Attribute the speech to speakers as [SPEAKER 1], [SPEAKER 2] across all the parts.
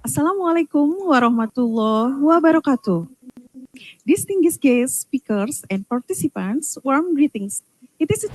[SPEAKER 1] Assalamualaikum warahmatullahi wabarakatuh. Distinguished guests, speakers, and participants, warm greetings. It is a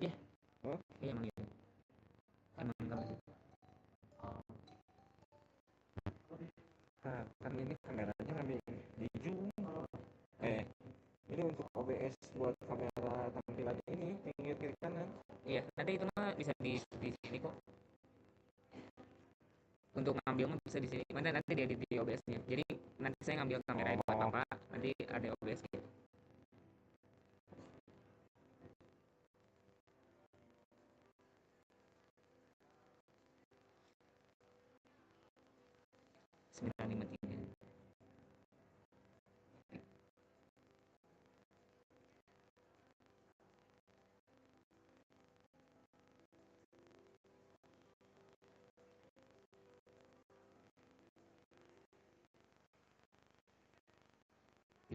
[SPEAKER 2] Iya, oh iya emang gitu, emang kamu sih. Nah kan ini kameranya ngambil di zoom, ini untuk OBS buat kamera tampilannya ini pinggir kiri kanan. Iya, nanti itu mah bisa di sini kok. Untuk ngambil mah bisa di sini. Mana nanti dia di OBS-nya. Jadi nanti saya ngambil kamera itu buat apa? Nanti ada OBS gitu. Sembilan lima tiga.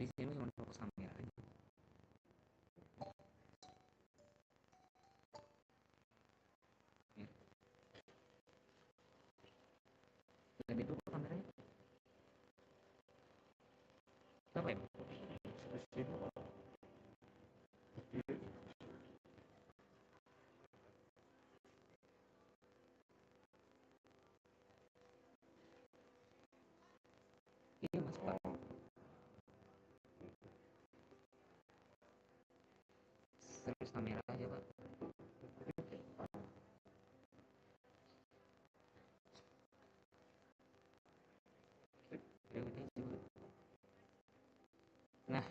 [SPEAKER 2] Jadi sini cuma fokus kamera aja. Ya. Lebih dulu kameranya. Apa ya? Iya mas Pak. Terus kamera aja Pak. Ya udah coba. Nah,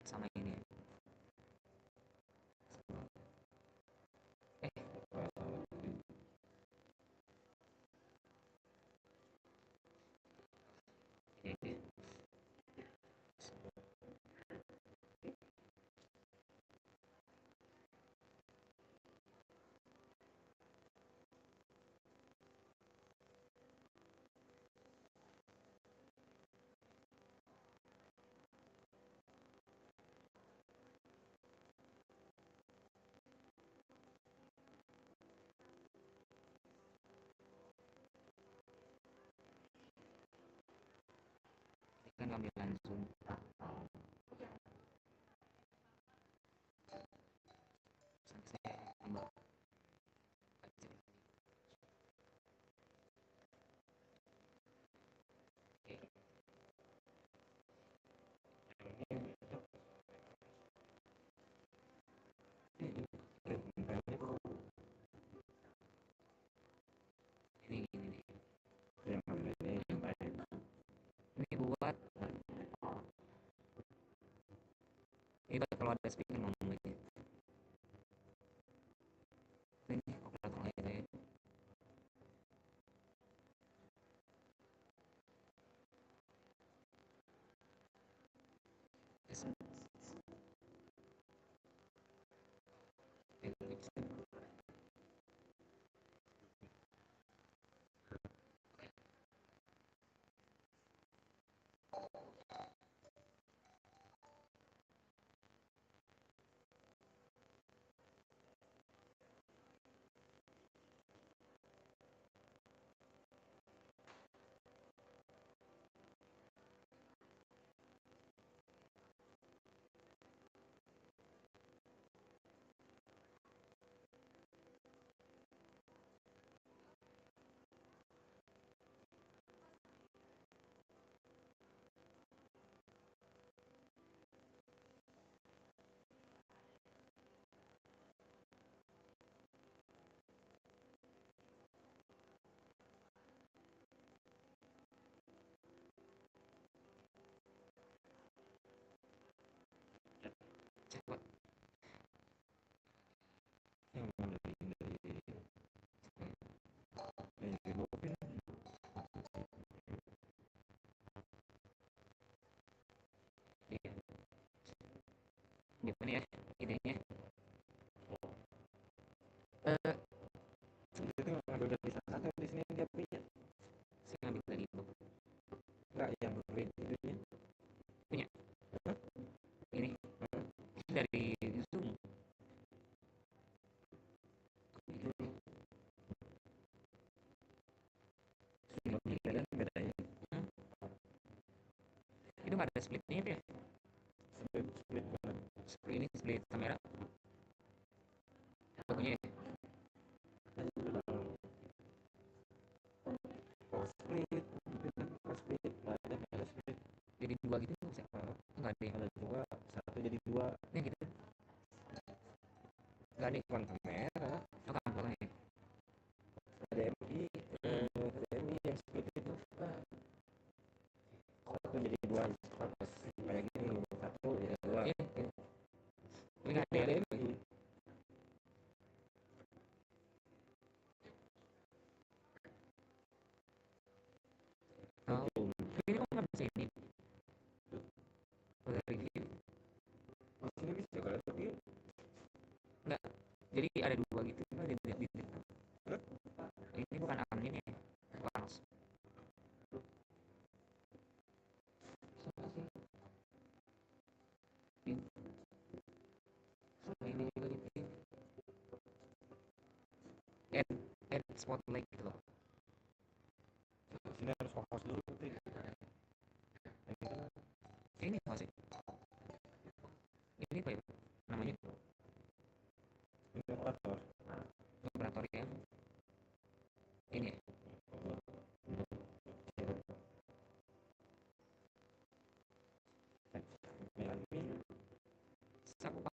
[SPEAKER 2] sama ini. Eh, eh, kan ngambil langsung. Sampai saya tambah. Oke, ini nih. Ini buat kalau ada speaker ngomong aja. Ini operator lain saya. Yes. Cepat. Yang mana dari mobil. Iya, gimana ya idenya? Eh, sebenarnya ngambil dari sana di sini dia punya. Saya ngambil dari itu. Enggak, yang green itunya. Punya. Hah? Ini dari Zoom. Ini kalian bedanya. Hmm? Itu nggak ada splitnya itu ya? Split, split banget. Split ini split kamera. Punya ya? Split, split, ada split. Jadi dua gitu bisa? Nggak ada yang ada dua, satu jadi dua. Ya gitu. Nggak ada bukan kamera. Oh, kamera ya. HDMI, HDMI yang split itu satu jadi dua, kayak gini satu jadi dua. Iya, iya. Ini nggak ada HDMI. Oh, ini kok nggak bisa ini? Dari ini. Di sini bisa kalau tapi nggak. Jadi ada dua gitu. Ada di ini bukan angin ya, panas. Sama sih. Ini, sama ini juga gitu. Add, add spotlight gitu loh. Sini harus fokus dulu tuh. Ini apa sih? Ini apa ya? Namanya ini operator. Operator yang ini ya?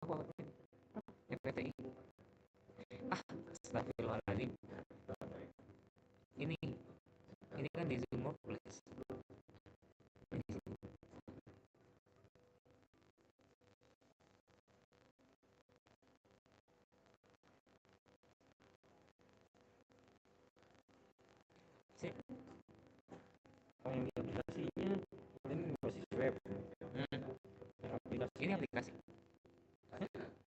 [SPEAKER 2] Aku FPTI. Ah, astagfirullahaladzim. Ini, ini kan di Zoom Workplace. web. Ini aplikasi.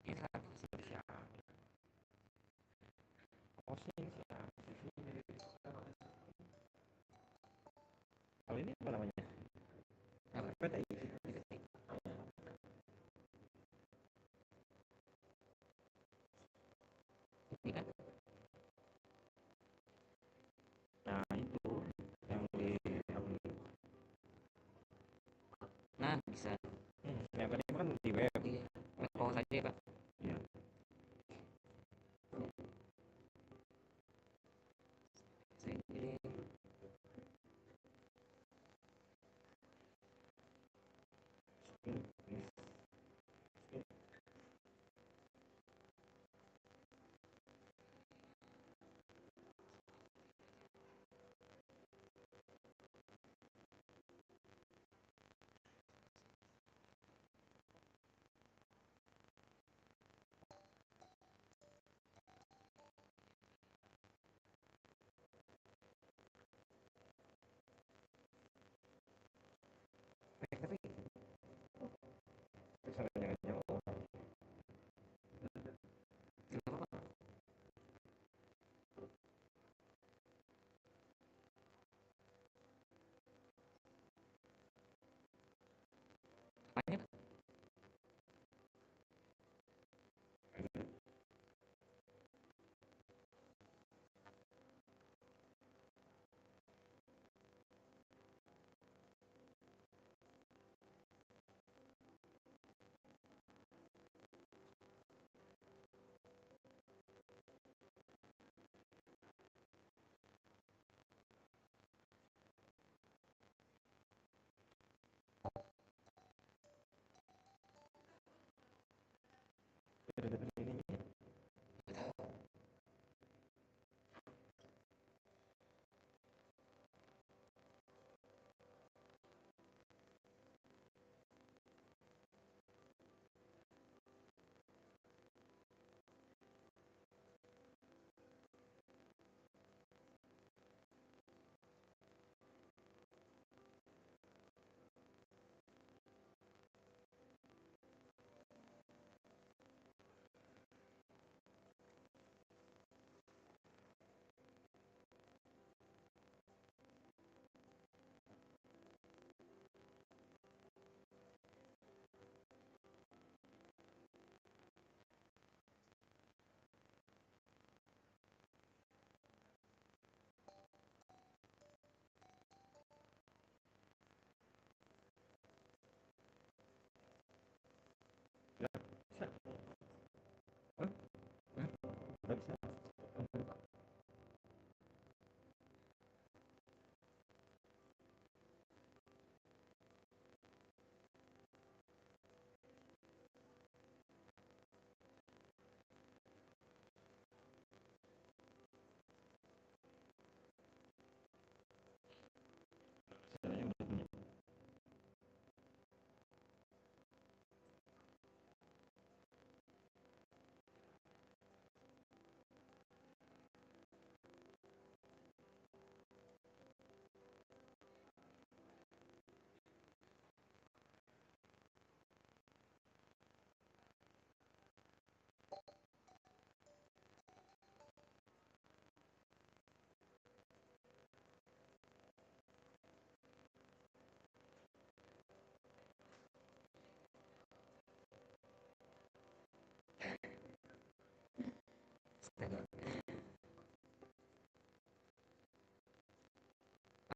[SPEAKER 2] Ini aplikasi siapa? Oh sih, ini siapa sih? Kalau ini apa namanya? FPTI. Ini kan? Nah itu yang di nah bisa. Yang tadi kan di web. Iya. Mau saja ya, Pak. Iya. Ini tapi jangan apanya, Pak?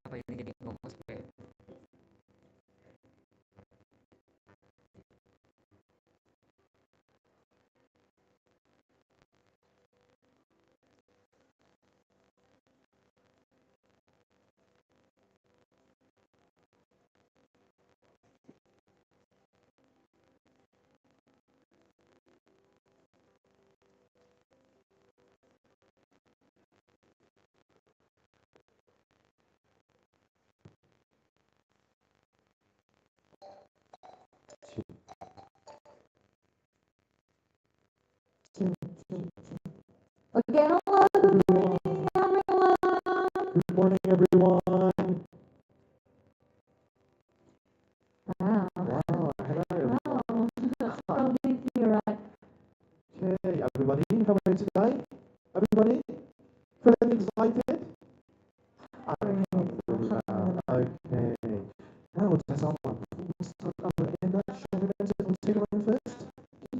[SPEAKER 2] Apa ini jadi ngomong supaya
[SPEAKER 3] Okay, hello, good morning, everyone.
[SPEAKER 2] start our agenda? Shall we answer on table one first?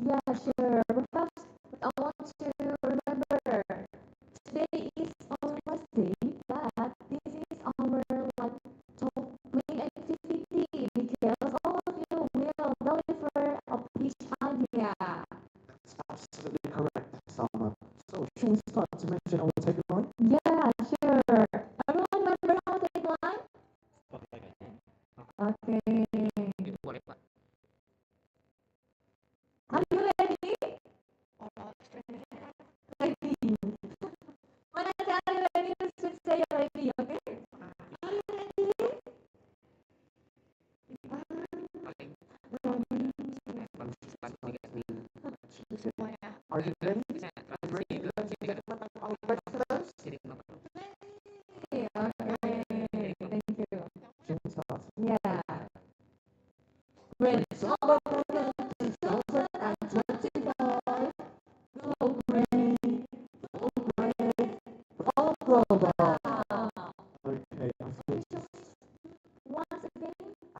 [SPEAKER 3] Yeah, sure. But first, I want to remember today is our last day, but this is our like top main activity because all of you will deliver a pitch idea.
[SPEAKER 2] That's absolutely correct, Salma. So, should we start to mention our tagline?
[SPEAKER 3] Yeah, sure. Everyone remember our tagline? Okay.
[SPEAKER 2] Boleh, Pak.
[SPEAKER 3] Are you ready? Ready. When I tell you ready, you should say ready, okay? Are you ready?
[SPEAKER 2] Are you ready? Ready, ladies and gentlemen, our breakfast?
[SPEAKER 3] Okay, okay. Thank you.
[SPEAKER 2] Should we start?
[SPEAKER 3] Yeah. Great summer program 2025. Go green, go great, go global.
[SPEAKER 2] Okay, I feel just
[SPEAKER 3] Once again,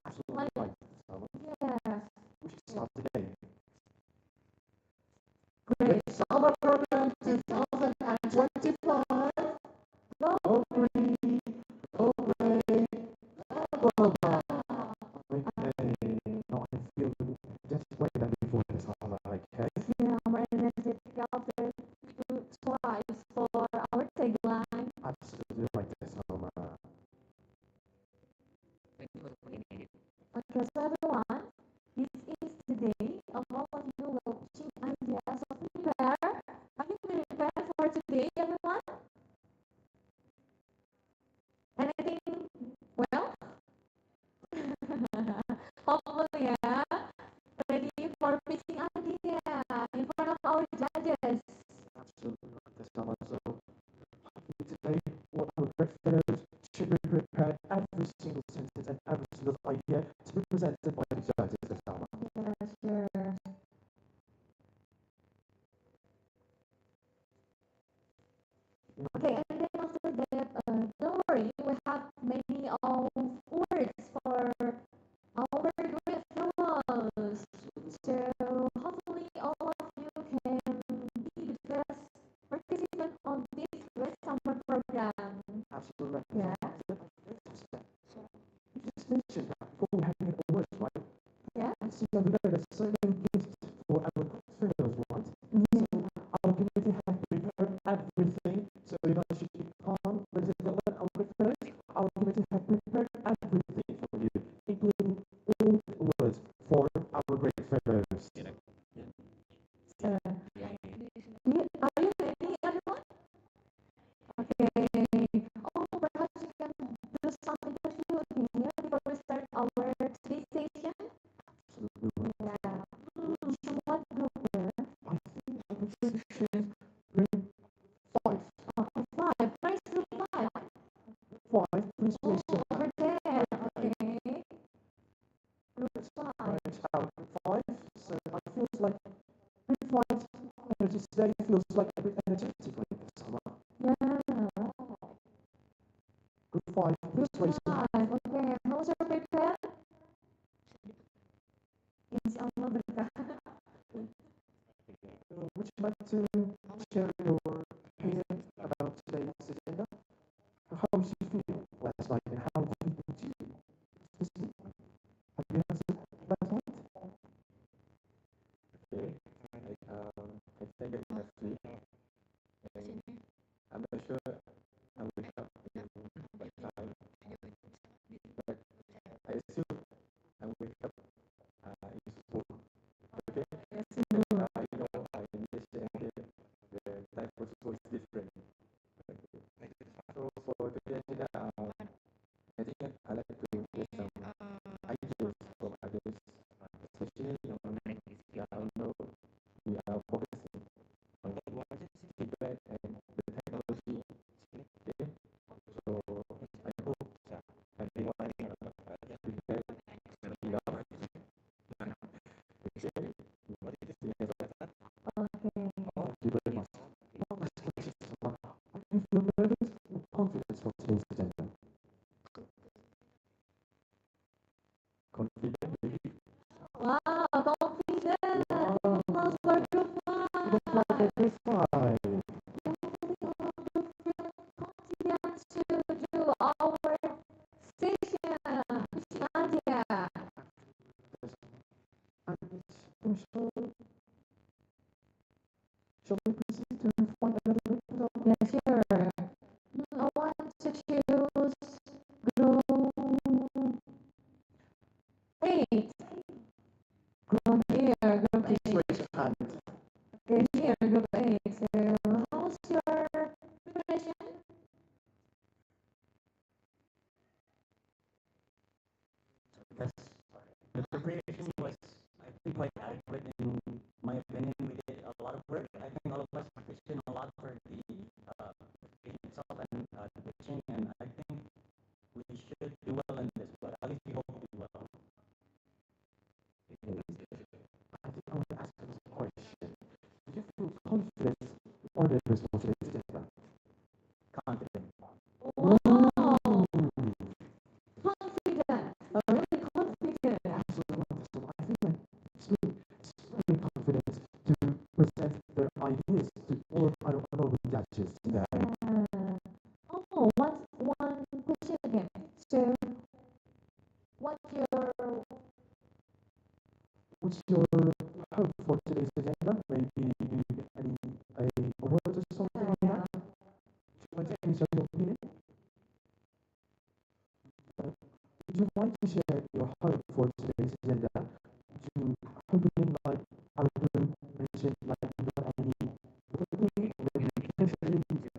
[SPEAKER 2] absolutely right, Salma.
[SPEAKER 3] yes.
[SPEAKER 2] We should start today.
[SPEAKER 3] Great summer program 2025. Go green, go great, go global.
[SPEAKER 2] Okay, now I feel just way than before, Salma. Okay.
[SPEAKER 3] Yeah, our energetic culture twice for our tagline.
[SPEAKER 2] Absolutely right, Salma.
[SPEAKER 3] Okay, so everyone, this is the day of all of you will pitching ideas. So prepare. Are you prepared for today, everyone? Anything? Well, hopefully, yeah. Ready for pitching idea in front of our judges.
[SPEAKER 2] Absolutely right, Salma. So, today, what our breakfast should be prepared every single sentence and every single idea to be presented by the judges, Salma.
[SPEAKER 3] Yeah, sure. Okay, and then after that, don't worry, we have many of words for our great fellows. So hopefully all of you can be the best participant of this great summer program.
[SPEAKER 2] Absolutely right.
[SPEAKER 3] Yeah.
[SPEAKER 2] So, you just mentioned that before we have any awards, right?
[SPEAKER 3] Yeah.
[SPEAKER 2] I see over there there's so many gifts for our fellows, right?
[SPEAKER 3] Yeah.
[SPEAKER 2] So, our committee has prepared everything. So, you guys should keep calm. Ladies and gentlemen, our committee has prepared everything for you, including all the awards for our great fellows.
[SPEAKER 3] So, are you ready, everyone? Okay. Oh, perhaps you can do some interview here before we start our today's session.
[SPEAKER 2] Absolutely right.
[SPEAKER 3] Yeah. So what group there?
[SPEAKER 2] I think I would say choose group 5.
[SPEAKER 3] Five. Nice group five.
[SPEAKER 2] 5, please
[SPEAKER 3] Oh,
[SPEAKER 2] raise your
[SPEAKER 3] over
[SPEAKER 2] hand.
[SPEAKER 3] there. Okay. Group five.
[SPEAKER 2] Right, out 5. So I feels like group 5 energy today feels like a bit energetic like this summer.
[SPEAKER 3] Yeah.
[SPEAKER 2] Group 5, please
[SPEAKER 3] Group
[SPEAKER 2] raise your hand.
[SPEAKER 3] five. Okay. How's your prepare? Insyaallah berkah.
[SPEAKER 2] Would you like to share your opinion about today's agenda? How did you feel last night and how did you feel this week? Have you answered last night? Okay, I think I have sleep. And I'm not sure I wake up in what time, but I assume I wake up in school. Okay,
[SPEAKER 3] Yes.
[SPEAKER 2] you know, I miss the time So, shall we proceed to find another group?
[SPEAKER 3] Yeah, sure. I want to choose group 8. Group here, group
[SPEAKER 2] Please
[SPEAKER 3] 8.
[SPEAKER 2] raise your hand.
[SPEAKER 3] Okay, here, group 8. So, how's your preparation?
[SPEAKER 2] Yes, the preparation was, I think, quite adequate in my opinion. We did a lot of work. I think all of us participated a lot for the preparation itself and the pitching, and I think we should do well in this, but at least we hope we do well. I think I want to ask you this question. Do you feel confident or nervous for today's agenda? Confident.
[SPEAKER 3] Wow,
[SPEAKER 2] Mm.
[SPEAKER 3] confident. Really confident.
[SPEAKER 2] Absolutely wonderful. I think that it's really confident to present their ideas to all of our honorable judges today.
[SPEAKER 3] Oh, one question again. So, what's your
[SPEAKER 2] What's your hope for today's agenda? Maybe any awards or something like that? Would you like to share your opinion? Would you like to share your hope for today's agenda? Would you hoping like our group mentioned like you got any maybe potentially the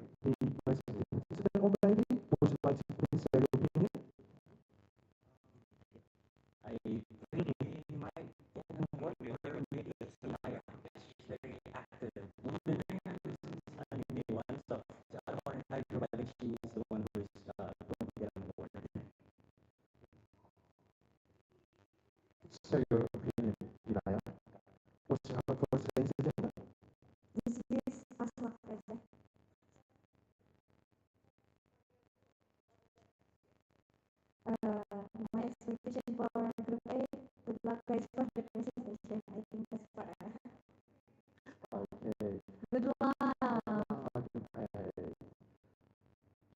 [SPEAKER 2] president already? Would you like to please share your opinion? I think he might get an award for maybe it's very active woman. I mean, the one stuff. I don't want to feel like she is the one who is going to get an award. So your opinion, Ilaya? What's your hope for today's agenda?
[SPEAKER 3] this is Aswak President? My expectation for group 8. Good luck guys for the presentation. I think that's far.
[SPEAKER 2] Okay.
[SPEAKER 3] Good luck.
[SPEAKER 2] Okay.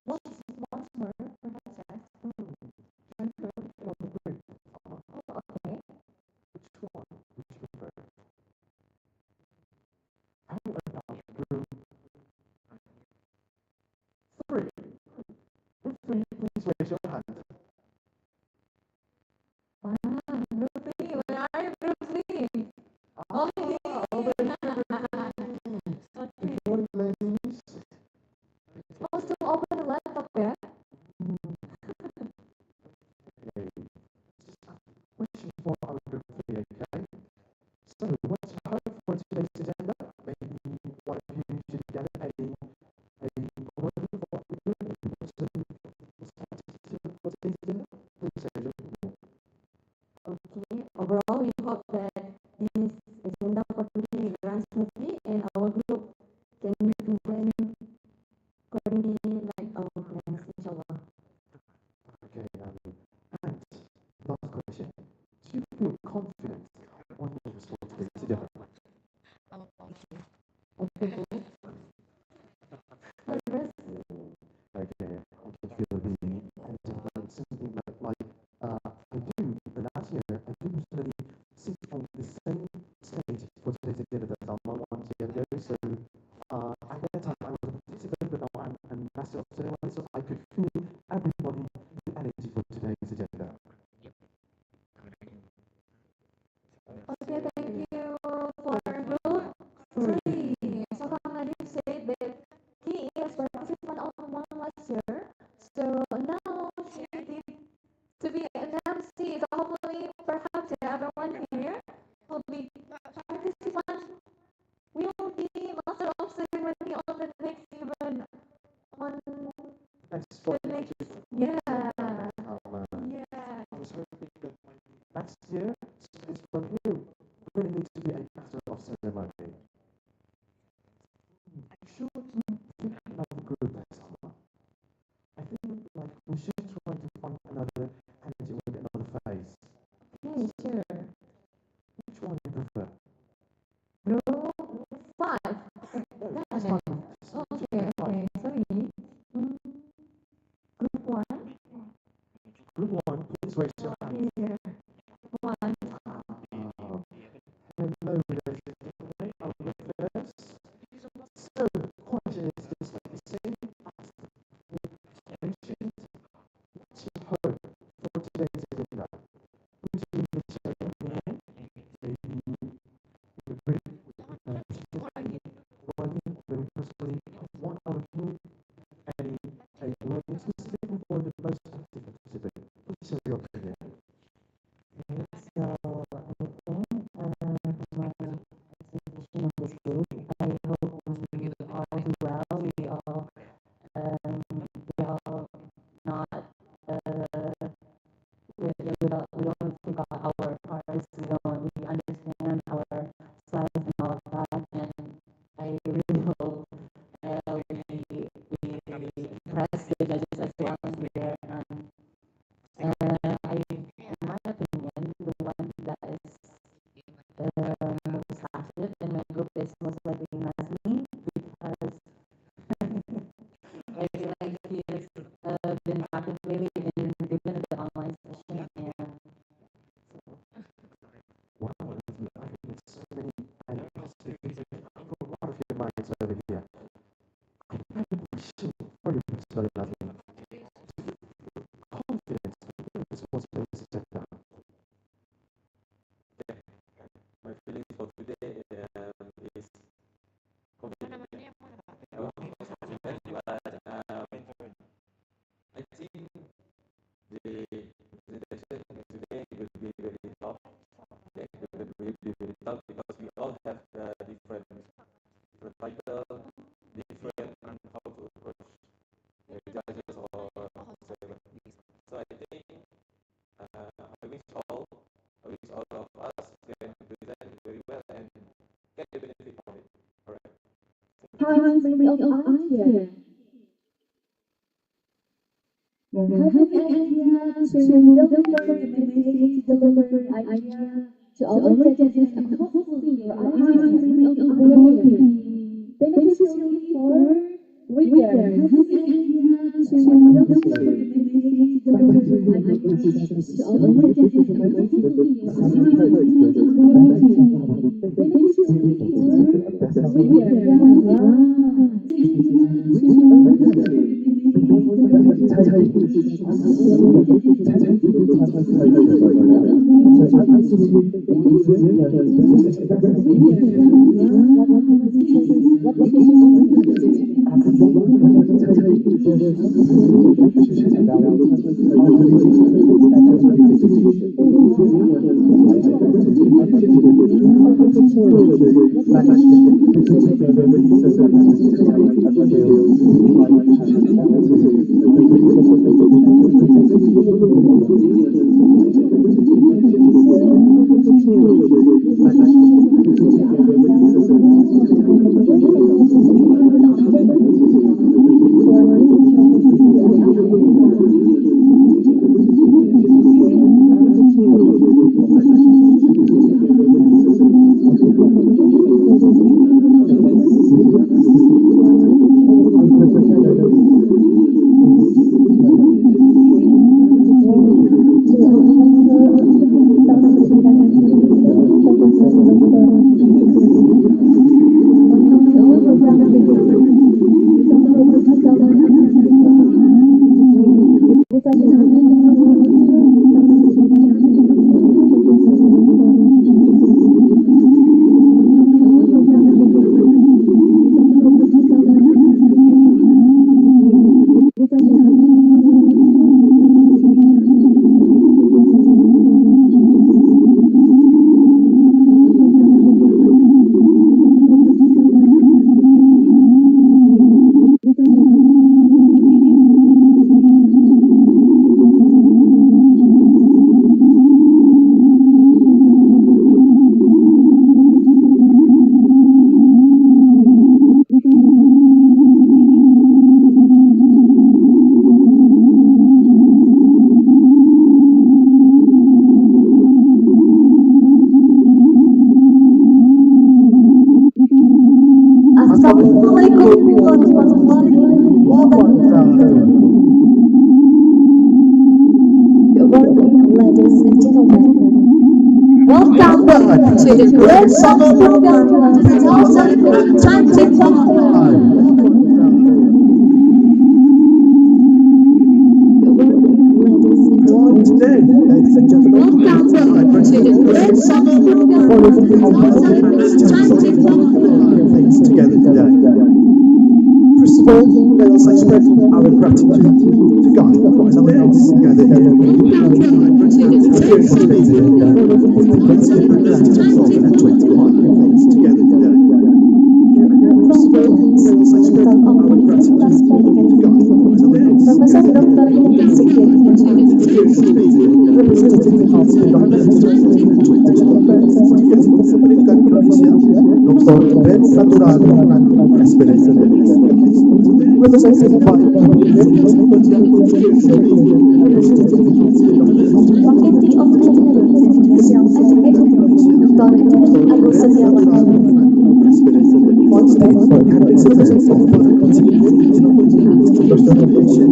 [SPEAKER 3] Once more, perhaps. One group.
[SPEAKER 2] Well, great.
[SPEAKER 3] Oh, okay.
[SPEAKER 2] Which one? Which prefer? How about group 3? Group 3, please raise your hand.
[SPEAKER 3] Wow, group 3. Where are you, group 3?
[SPEAKER 2] Ah,
[SPEAKER 3] Okay.
[SPEAKER 2] over here.
[SPEAKER 3] Okay.
[SPEAKER 2] Good morning, ladies.
[SPEAKER 3] Oh, still open the laptop, yeah?
[SPEAKER 2] Okay. Question for our group 3, okay? So, what's your hope for today's agenda? Maybe one of you should get a award for what we're doing. What's today's agenda? Please say your opinion.
[SPEAKER 3] Okay. Overall, we hope that this agenda for today runs smoothly and our group can represent accordingly like our plans, inshallah.
[SPEAKER 2] Okay, and last question. Do you feel confident on your responsibility together?
[SPEAKER 3] Okay. Progress.
[SPEAKER 2] Okay, I can feel the something like I do the last year I do usually sit on the same stage for today's agenda that I'm on 1 year ago. So at that time I was a participant, but now I'm a master of ceremony, so I could feel everybody the energy for today's agenda.
[SPEAKER 3] Okay, thank you for group 3. So Kang said that he is participant on one last year. So now she did to be an MC. So hopefully, perhaps everyone here will be participant. We will be master of ceremony on the next even on
[SPEAKER 2] Next for
[SPEAKER 3] the next. Yeah.
[SPEAKER 2] I was hoping that next year is from you. Really need to be a master of ceremony. Should pick another group next summer. I think like we should try to find another energy with another phase.
[SPEAKER 3] Okay, sure.
[SPEAKER 2] Which one do you prefer?
[SPEAKER 3] Group 5.
[SPEAKER 2] This
[SPEAKER 3] Okay.
[SPEAKER 2] one.
[SPEAKER 3] Okay, okay. Sorry. Mm, group 1.
[SPEAKER 2] Group 1, please raise your hand.
[SPEAKER 3] Here. 1.
[SPEAKER 2] Hello, My feelings for today is I think the presentation today will be very tough. Okay, it will be very tough because we all have different title, different on how to approach the judges or whatever. So I think I wish all of us can present it very well and get the benefit from it. All right.
[SPEAKER 3] How many of us here? Have an idea to deliver the message, deliver an idea to our judges, and hopefully your idea will be beneficial for readers. Have an idea to deliver the message, deliver an idea to our judges, and hopefully your idea will be beneficial for Assalamualaikum warahmatullahi wabarakatuh. Good morning, ladies and gentlemen. Welcome to the Great Summer Program 2025. Good morning, ladies and gentlemen.
[SPEAKER 4] great summer things together today. First of all, let us express our gratitude to God for allowing us to gather here. Here motivated with the great summer gratitude 2021 things together today. First of all, let us express our gratitude to God for allowing us to gather here. Here motivated representative of the government 2021 Pendidikan Indonesia, Dr. Ben Saturado, Esperanza. Representative by
[SPEAKER 3] Faculty of Engineering and Industrial Education, Dr. Engineering Agus Setiawan.
[SPEAKER 4] One state for candidates of further continuing regional industrial education.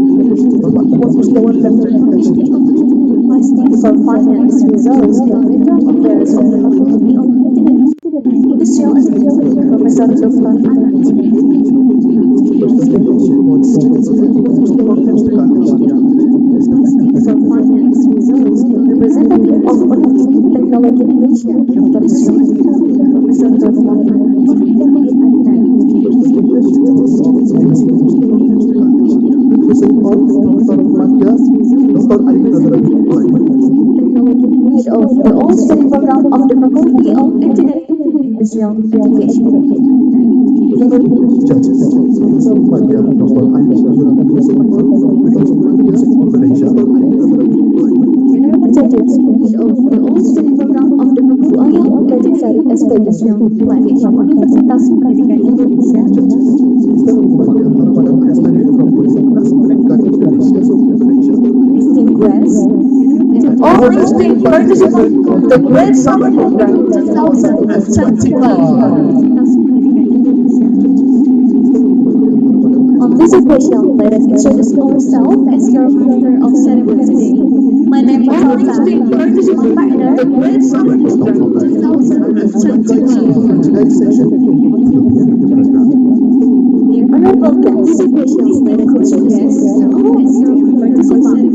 [SPEAKER 4] Bapak Iwan Kusdawan Lecturer
[SPEAKER 3] Faculty of Engineering Vice for Finance Results and Internal Affairs of the Faculty of Engineering and Industrial Education, Professor Dr. Anand.
[SPEAKER 4] Students of
[SPEAKER 3] For finance results, representative of Technology Indonesia, Dr. Professor Dr. Head of the all-study program of the Faculty of Engineering and Industrial Education.
[SPEAKER 4] Judges, Maria Dr.
[SPEAKER 3] Honorable judges, head of the all-study program of the Fakulti Legislatif Ekspedisi Pelatihan Universitas Pendidikan Indonesia. Distinguished and all esteemed participants of the Great Summer Program 2021. On this occasion, let us introduce ourselves as your master of ceremony today. My name is Alta, my partner, the Great Summer Program 2021.
[SPEAKER 4] Today's session,
[SPEAKER 3] Dear honorable guests, distinguished guests, as your participant,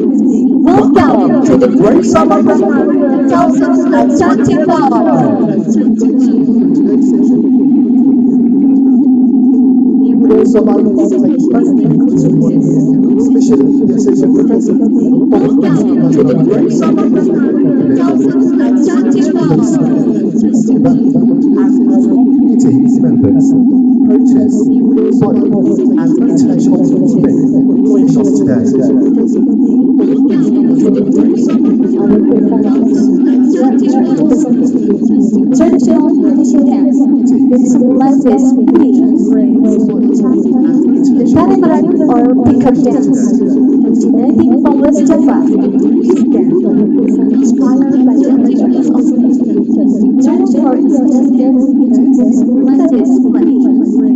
[SPEAKER 3] welcome to the Great Summer Program 2021.
[SPEAKER 4] especially the session professor meetings members, coaches, bodies, and international events joining us today.
[SPEAKER 3] Traditional Indonesian dance with latest the Talibaran or pickup dance, originating from West Java. This dance is inspired by the origins of known for its dance latest money.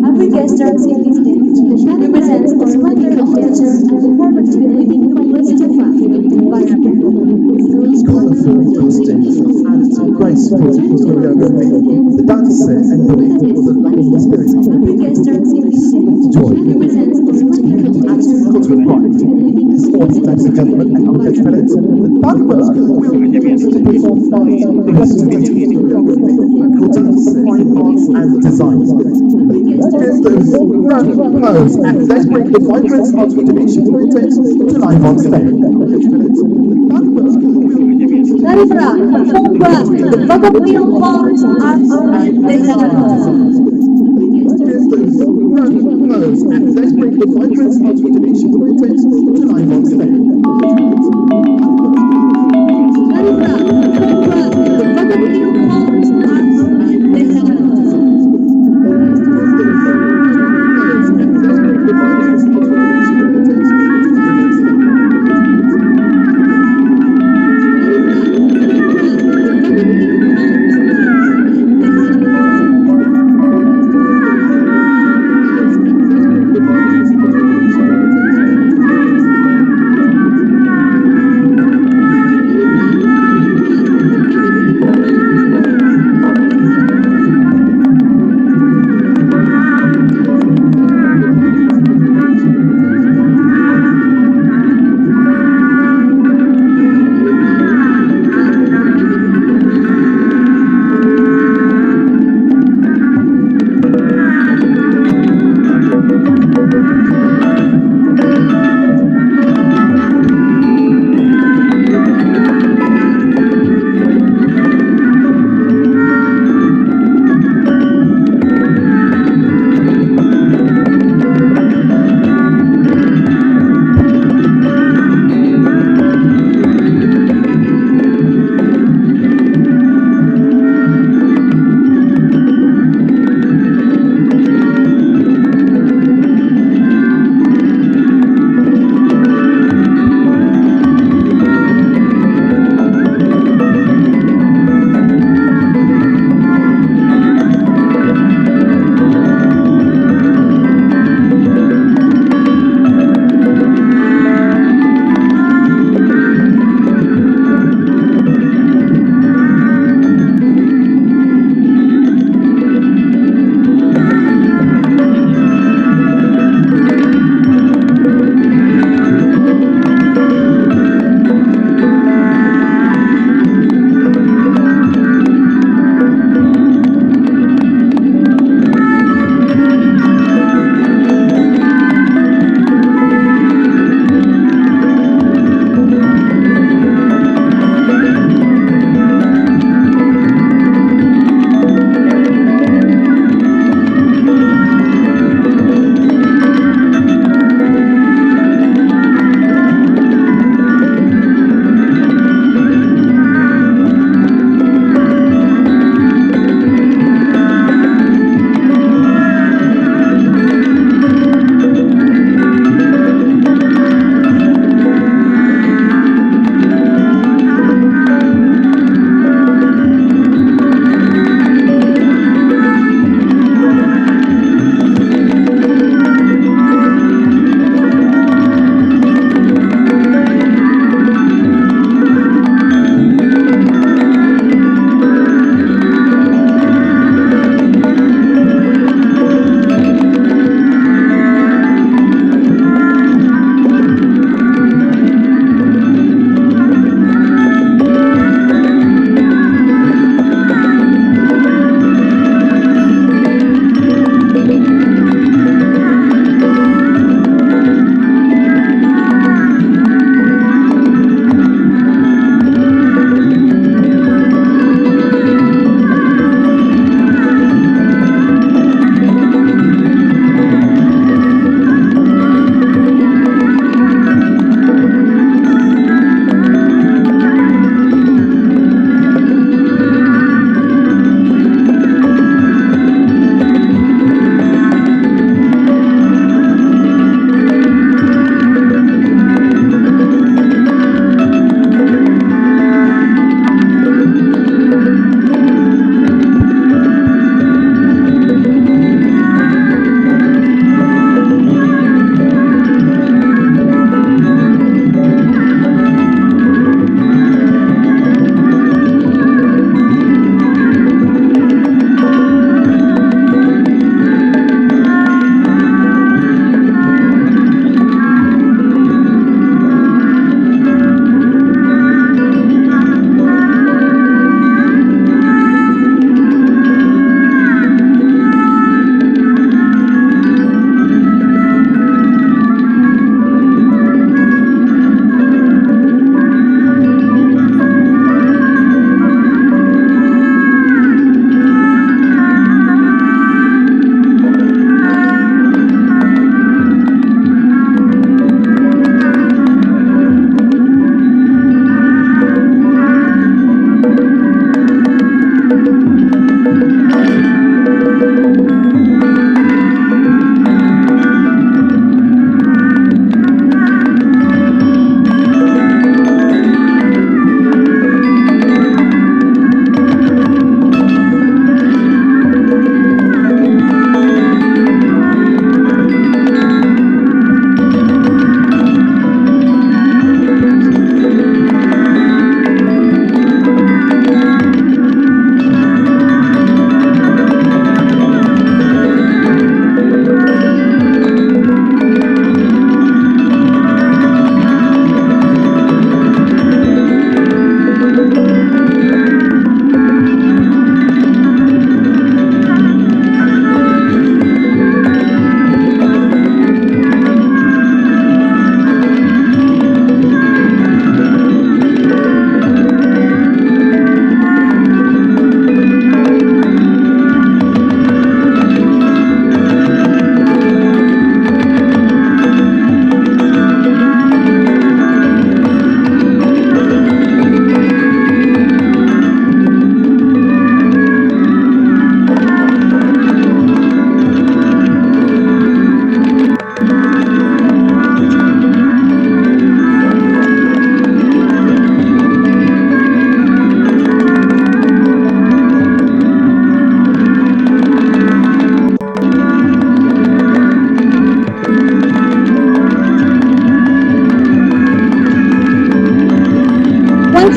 [SPEAKER 3] Every guest dance in this dance represents the splendor of nature and the harmony living from West Java environment.
[SPEAKER 4] Colorful costumes and graceful choreography, the dancers embody the spirit of joy, cultural pride. This morning, ladies and gentlemen, and our guest fellows, the Talibaran will perform the Western choreography, dance, fine arts, and design. Here's those pose, and let's bring the vibrant art of Indonesian heritage to life on stage.
[SPEAKER 3] Talibaran perform the Faculty of Arts and Design.
[SPEAKER 4] Here's those pose, and let's bring the vibrant art of Indonesian heritage to life on stage.
[SPEAKER 3] Talibaran perform the Faculty of Arts and Design.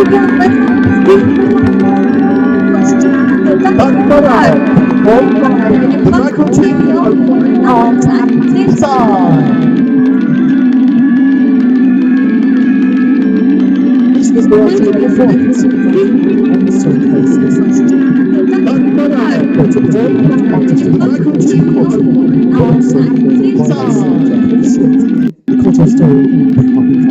[SPEAKER 4] Tanpa home by the faculty of Arts and Design. This was the ultimate performance on showcases. The cultural story behind.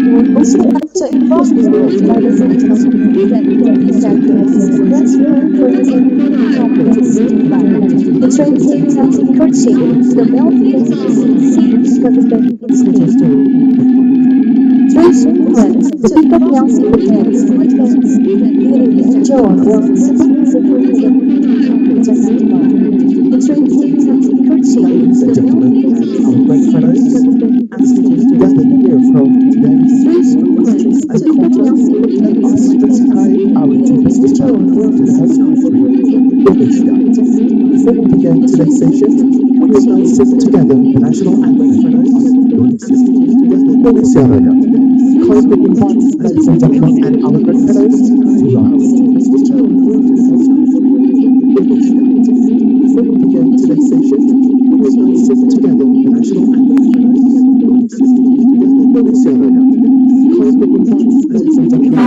[SPEAKER 3] We would also like to inform you that this international event is recognized as classroom creative complex environment. The training entails encouraging the well-being of institute. Three students, the pickup music begins leading John was music the training entails encouraging
[SPEAKER 4] Ladies and gentlemen, our great fellows, gathered here from today's and cultural and us FPTI, our deepest respect to the host country, Indonesia. Before we begin today's session, we will now sing together the national anthem of Indonesia. Indonesia Raya. Kindly invite, ladies and gentlemen, and our great fellows to rise. Before we begin today's session, we will now sing together the national anthem of Indonesia Raya. Kindly invite, ladies and gentlemen.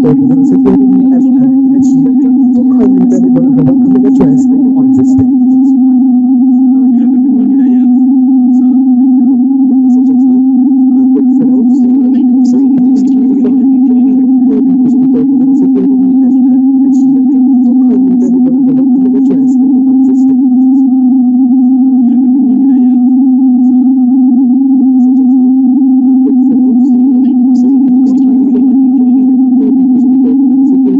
[SPEAKER 4] Homeland Security and Chief to kindly deliver a welcoming address on the stage. Ladies and gentlemen, good fellows, Homeland Security and Chief to kindly deliver a welcoming address on the stage. Ladies and gentlemen, good fellows, Homeland Security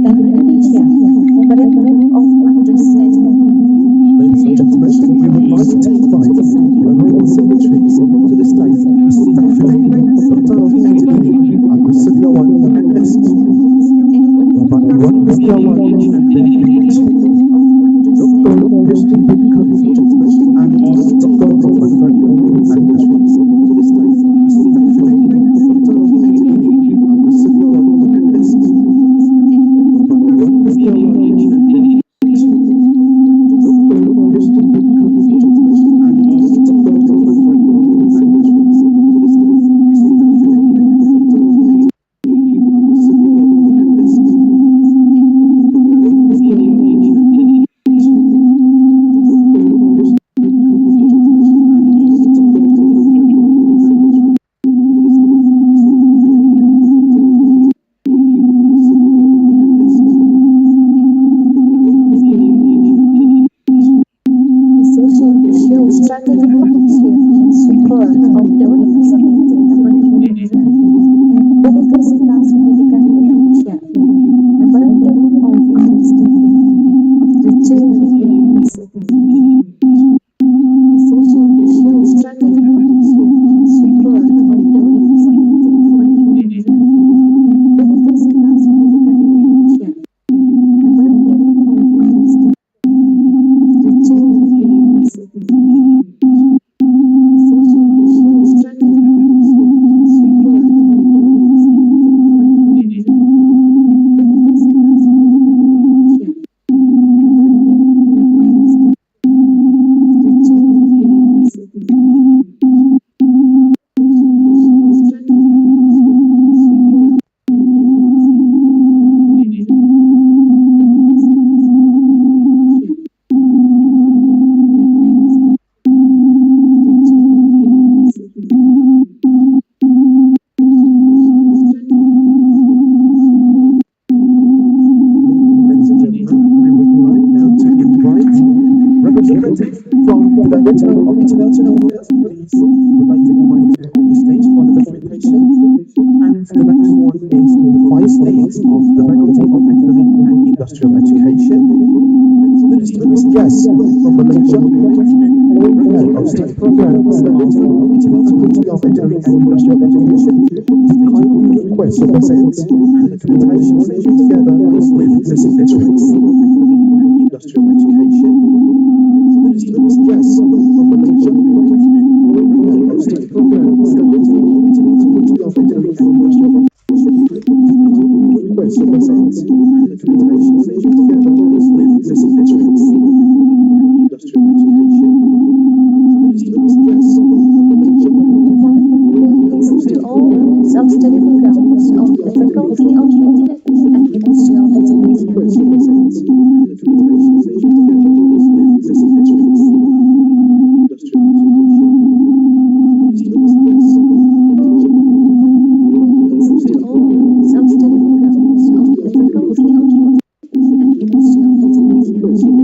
[SPEAKER 3] Pendidikan Indonesia, Memorandum of Understanding.
[SPEAKER 4] Ladies and gentlemen, we would like to invite the honorable signatories to the stage, respectfully, Dr. Anthony Agus Setiawan, MS. Bapak Iwan Setiawan, MPH. Dr. Yusti Bidkar, and Dr. Ivan Anthony to the stage, respectfully, Dr. Anthony Agus Setiawan, MS. Bapak Iwan Setiawan, MPH.
[SPEAKER 3] Strategic partnership and support of the University Technology and Universitas Pendidikan Indonesia, Memorandum of Understanding of the two universities. Show strategic partnership and support of the University Technology and Universitas Pendidikan Indonesia, Memorandum of Understanding of the two universities.
[SPEAKER 4] Representative from the Director of International Affairs, please would like to invite you on the stage for the documentation. And the next one is the Vice Dean of the Faculty of Engineering and Industrial Education. The distinguished guest from Malaysia, Head of State Programs at the Faculty of Engineering and Industrial Education, is kindly request to present the documentation together with the signatories. Industrial Education. Yes, from Malaysia, Head of State Programs at the Faculty of Engineering and Industrial Education, request to present the documentation together with the signatories. Industrial Education. Yes, from Malaysia.
[SPEAKER 3] To all members of study programs of the Faculty of Engineering and Industrial Education.
[SPEAKER 4] Request to present the documentation together with the signatories. Industrial Education. Yes,
[SPEAKER 3] To all members of study programs of the Faculty of Engineering and Industrial Education.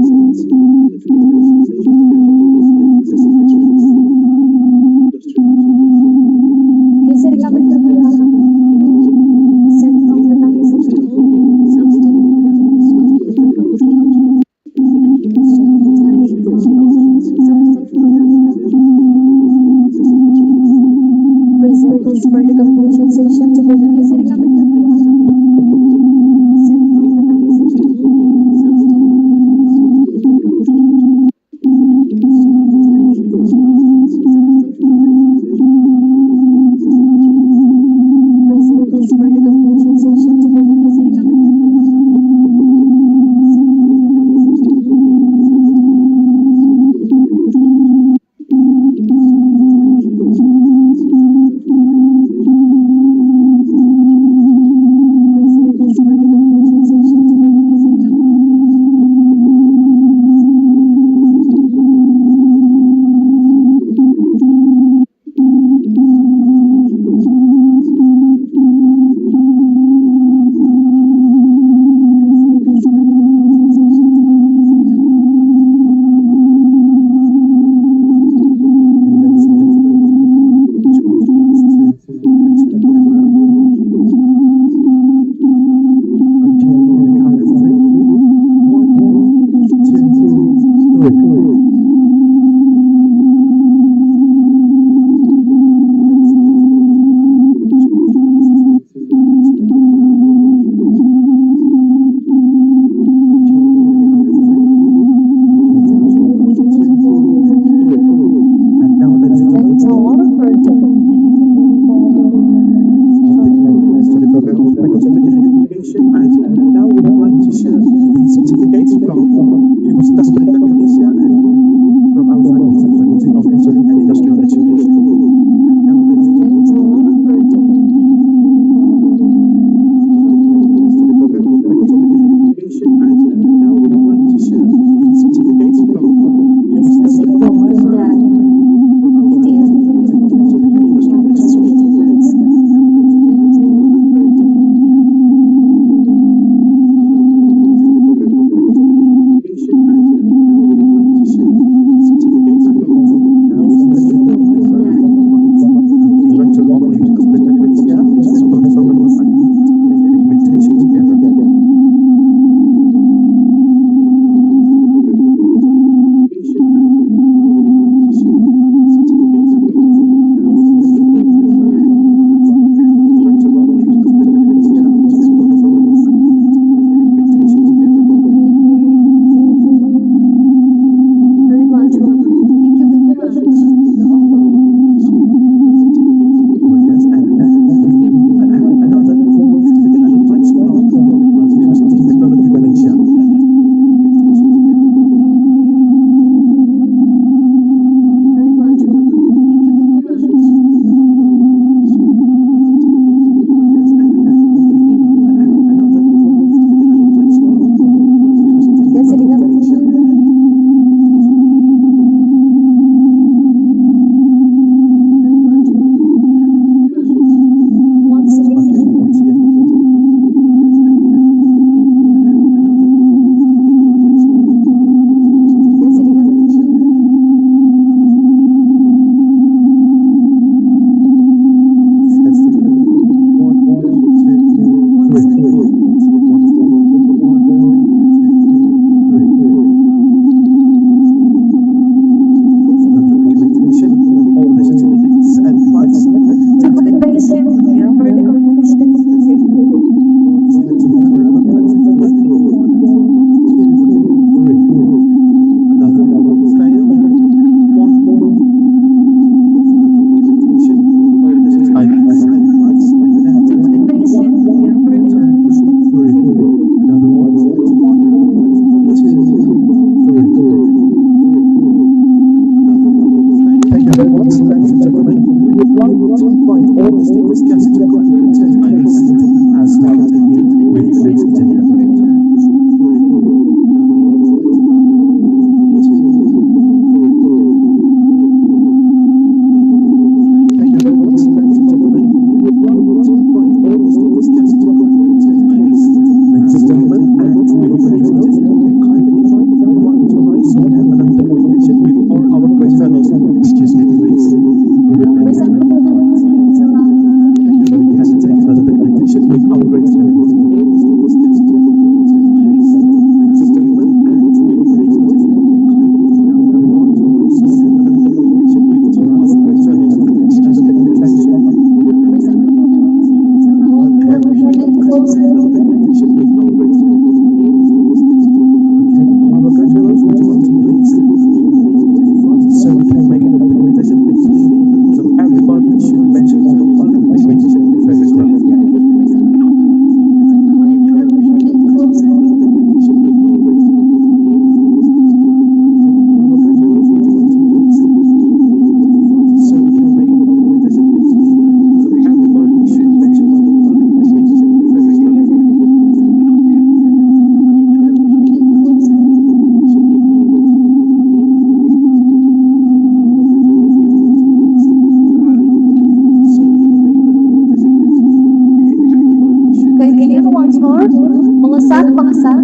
[SPEAKER 3] Masa. 1,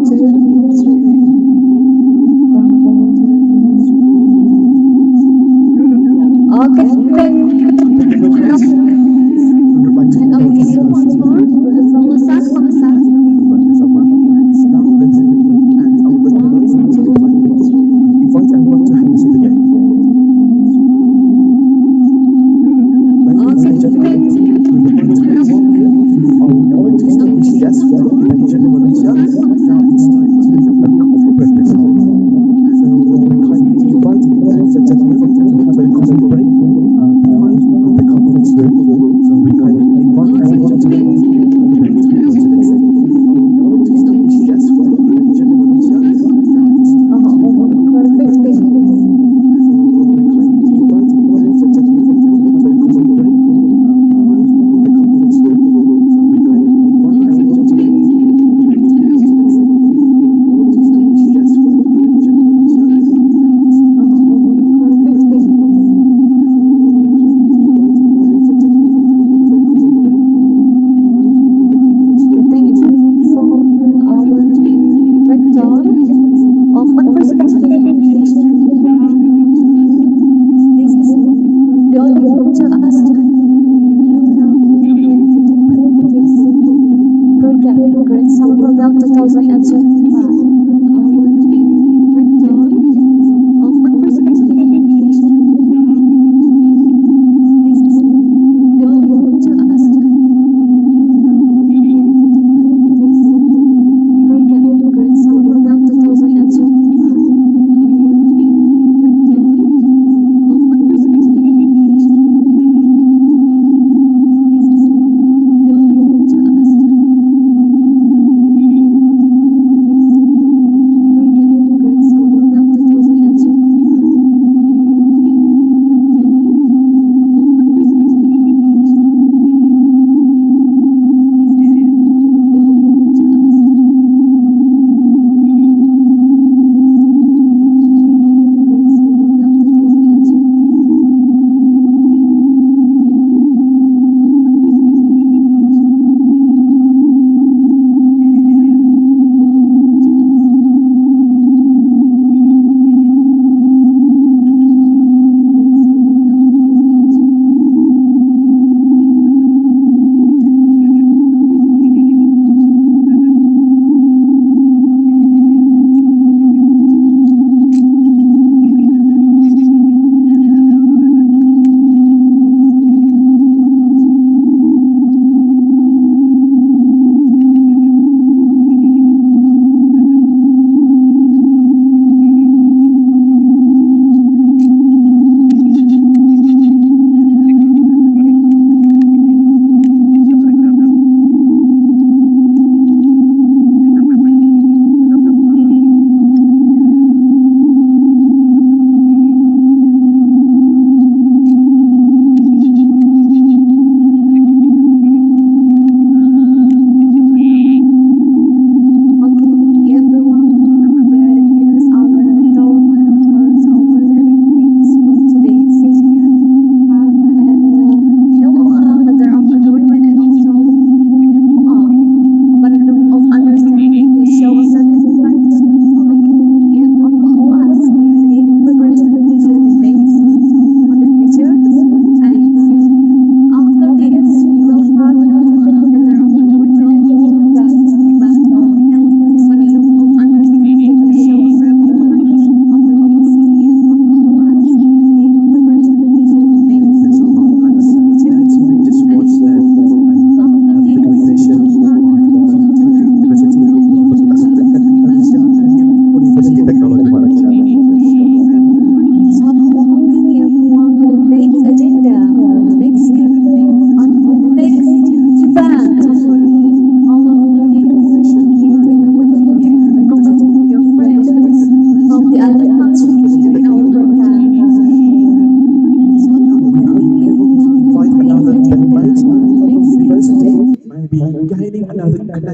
[SPEAKER 3] 2, 3. Okay, thank you.
[SPEAKER 4] We would like to
[SPEAKER 3] And
[SPEAKER 4] thank
[SPEAKER 3] okay,
[SPEAKER 4] you
[SPEAKER 3] once more, from Masa, from Masa.
[SPEAKER 4] bersama. Now let's thank our listeners and invite everyone to have a seat again. Ladies and gentlemen, we would like to welcome you to our all distinguished guests from Indonesia and Malaysia. Now it's time to a coffee break this hour. So we kindly invite ladies and gentlemen to have a coffee break behind the conference room. So we kindly invite ladies and gentlemen to go to this. All distinguished guests from Indonesia and Malaysia. Now it's time to
[SPEAKER 3] For 15.
[SPEAKER 4] so we kindly invite ladies and gentlemen to have a coffee break behind the conference room. So we kindly invite ladies and gentlemen to go to this. All distinguished guests from Indonesia and Malaysia. Now it's time to
[SPEAKER 3] For 15. Thank you for our rector of University of Education. This is the only room to us. Yes. Project Grade Summer Program 2025. Our rector of University of Education. This is the only room to us. Project Grade Summer Program 2025.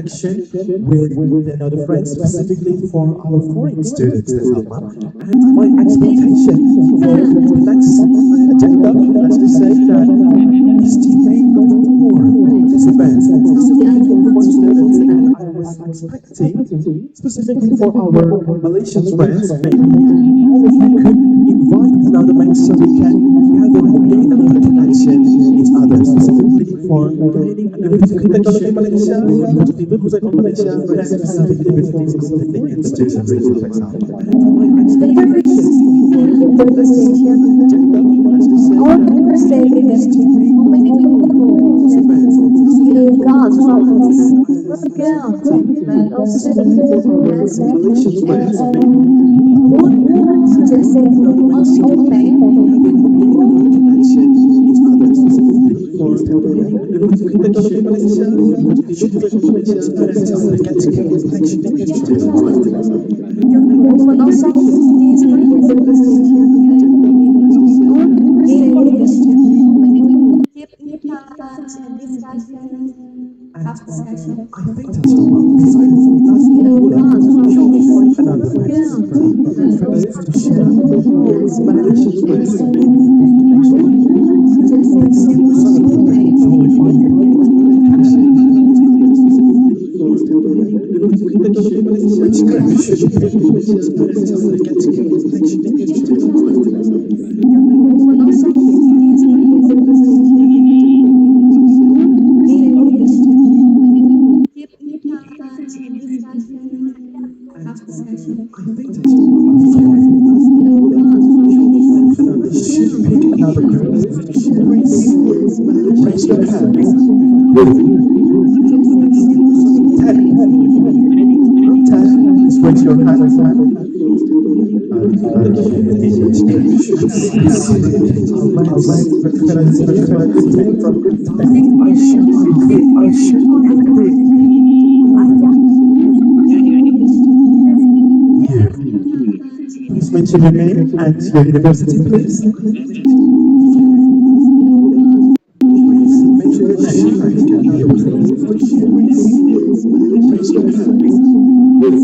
[SPEAKER 4] connection with another friend specifically for our foreign students, Alma. And my expectation for the next agenda, let's just say that is to gain more. This is event, specifically for students, and I was expecting, specifically for our Malaysian friends, maybe all of you could invite another mate so we can gather more gain another connection each other, specifically for gaining a little bit of technology Malaysia, to people who are on Malaysia, and specifically with things specifically in the student radio, for example.
[SPEAKER 3] The purpose of the conversation, our conversation is how many people you got from this program, but also yes, what just say also pay. But also this conversation, our conversation, keep in touch and discussion. Have discussion.
[SPEAKER 4] I think that's all. Besides, that's
[SPEAKER 3] You got from this
[SPEAKER 4] another way for us to share this Malaysian friends.
[SPEAKER 3] just say also pay. But also this conversation, keep in touch and discussion. Have discussion.
[SPEAKER 4] I think that's all. Should pick another group. Raise your hand. Group 10, please raise your hand. Please mention your name and your university, please. Mention your name and your university. Raise your hand. Raise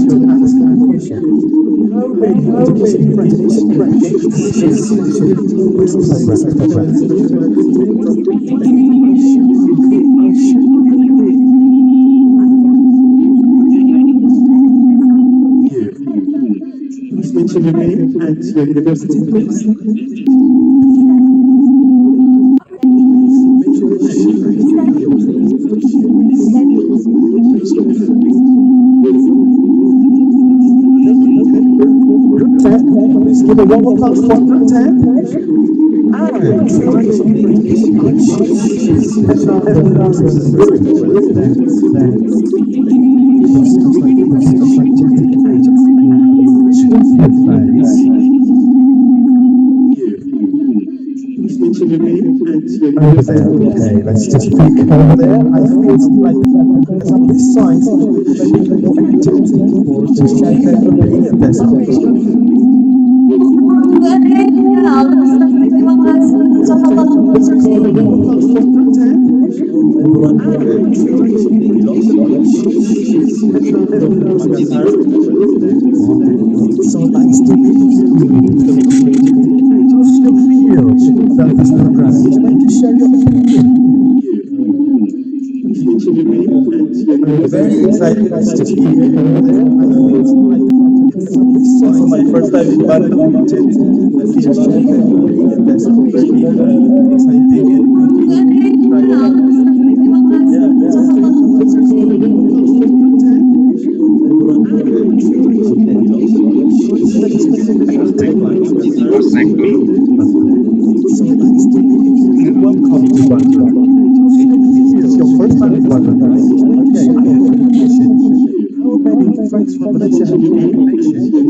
[SPEAKER 4] your hand. Ask a question. How many Please mention your name and your university, please. Group 10, please give a warm applause for Group Please mention your name and your over there. Okay, let's just pick over there. I feel like there's a big sign to check their opinion. There's
[SPEAKER 3] Terima kasih sama
[SPEAKER 4] so nice to meet you. How do you feel about this program? Would you like to share your opinion? I'm very excited to be here. This is my first time in Bandung. I feel that's very exciting Welcome to Bandung. It's your first time in Bandung, right? Okay, I have a question. How many friends from Malaysia have you made?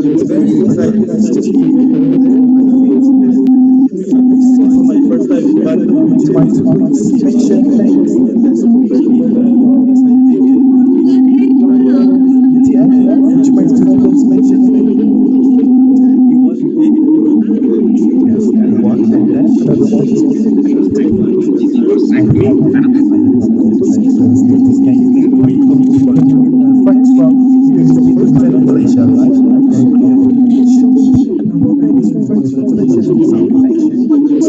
[SPEAKER 4] It's very exciting to be here. It's my first time in Bandung. Would you like to mention that's very exciting UTM, would you like to mention Yes, one and then another one. Friends from Malaysia, right? Friends from Malaysia.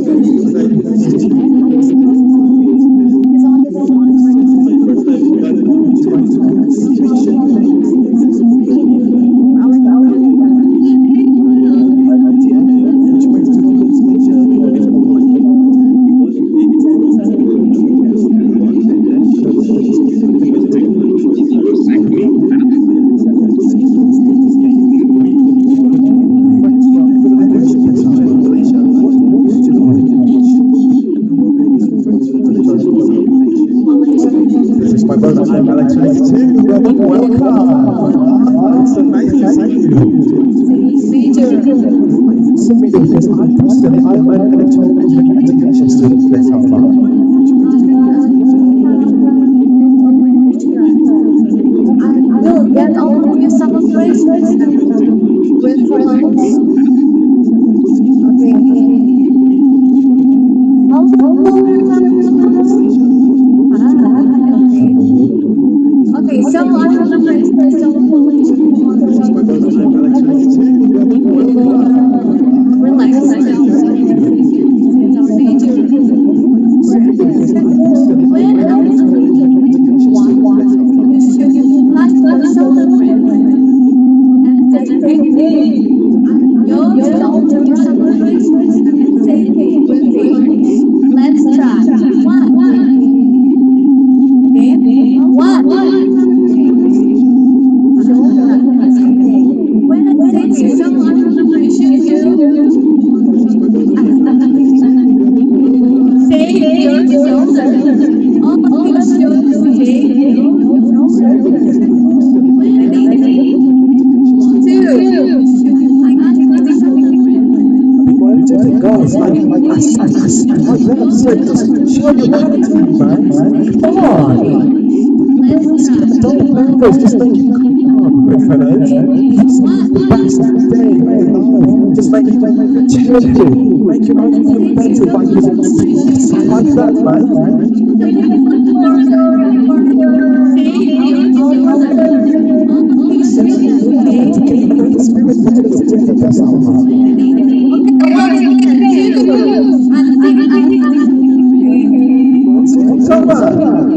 [SPEAKER 4] Yes, oh yes, so just show your attitude, man. Come on. Don't nervous, just make it calm, my fellows. Just relax that day, make love. Just make it cheerful. Make your life feel better by just like that, man. Come on.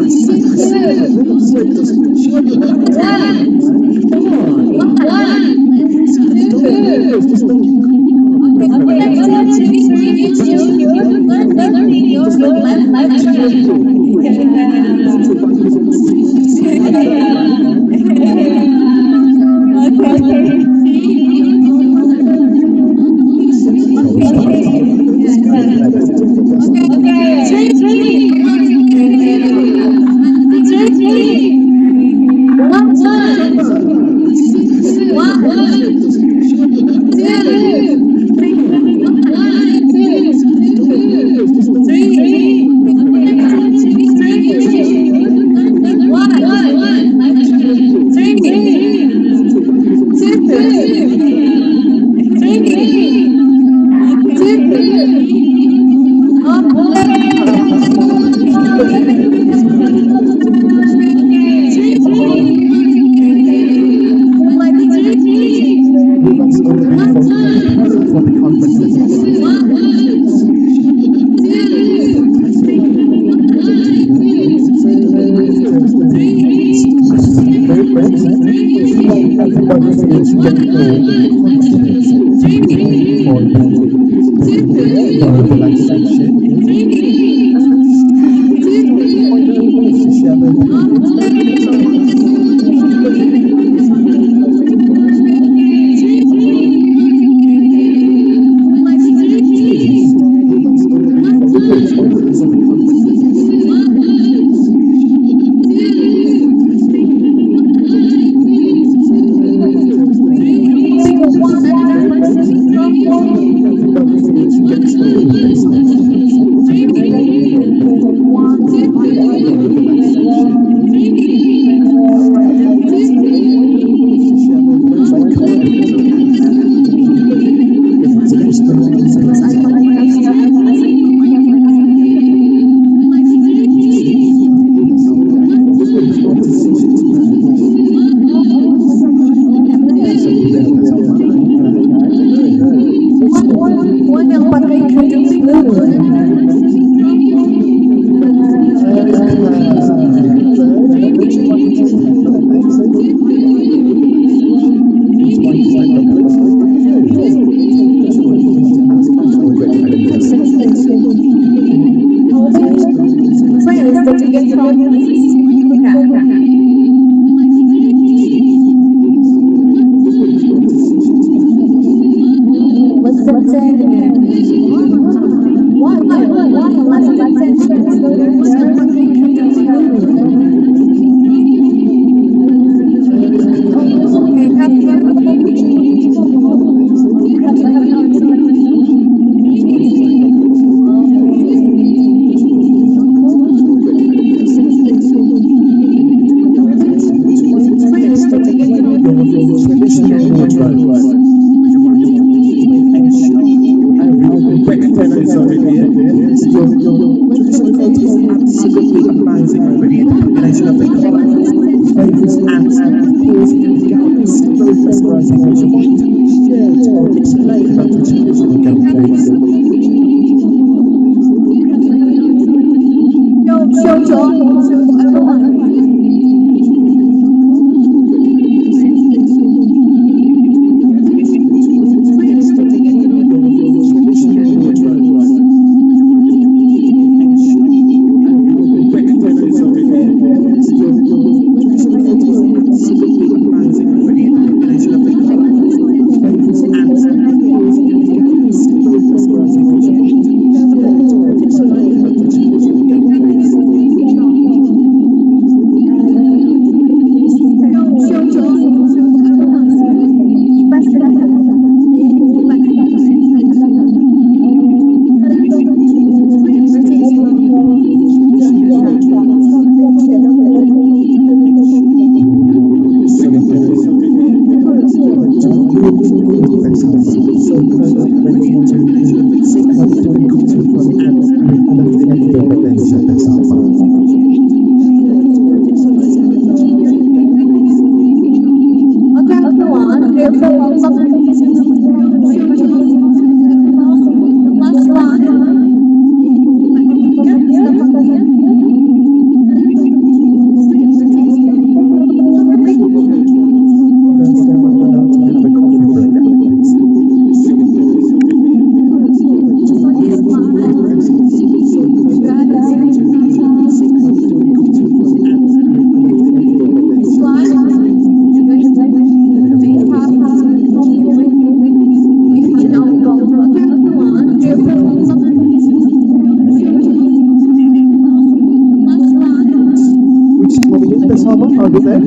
[SPEAKER 4] you there?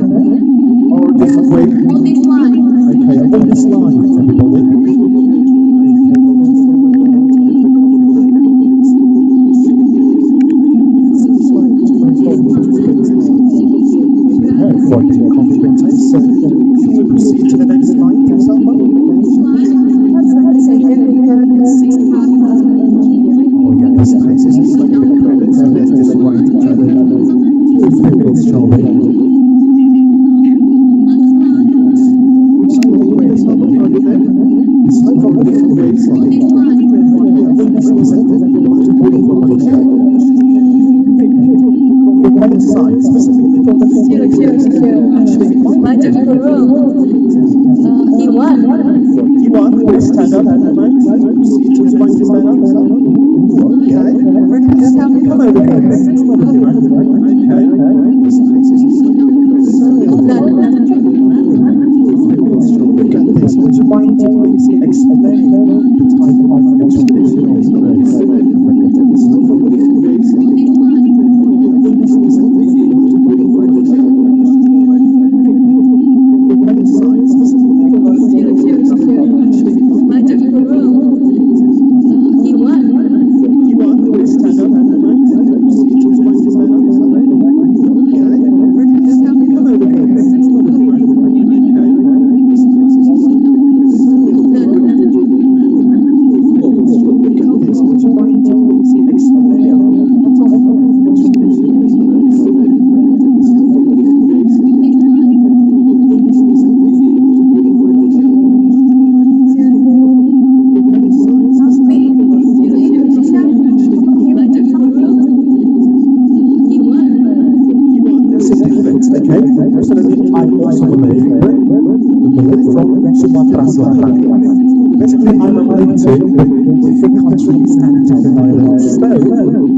[SPEAKER 4] Or different way?
[SPEAKER 3] On this line.
[SPEAKER 4] Okay, on this line, everybody. Okay, for the conference, so can we proceed to the next line, for example? Oh yeah, this place is just like a bit credit, so let's just write each other. 2 minutes, shall we? Which way is number? Are you there? This line from the different way slide. From the right side, specifically from the actually,
[SPEAKER 3] E1.
[SPEAKER 4] E1, please stand up. Would you like to stand up? Okay. Come over here. Look at this. Would you mind to please explain the type of your traditional Basically, I'm related to different countries and different islands. So,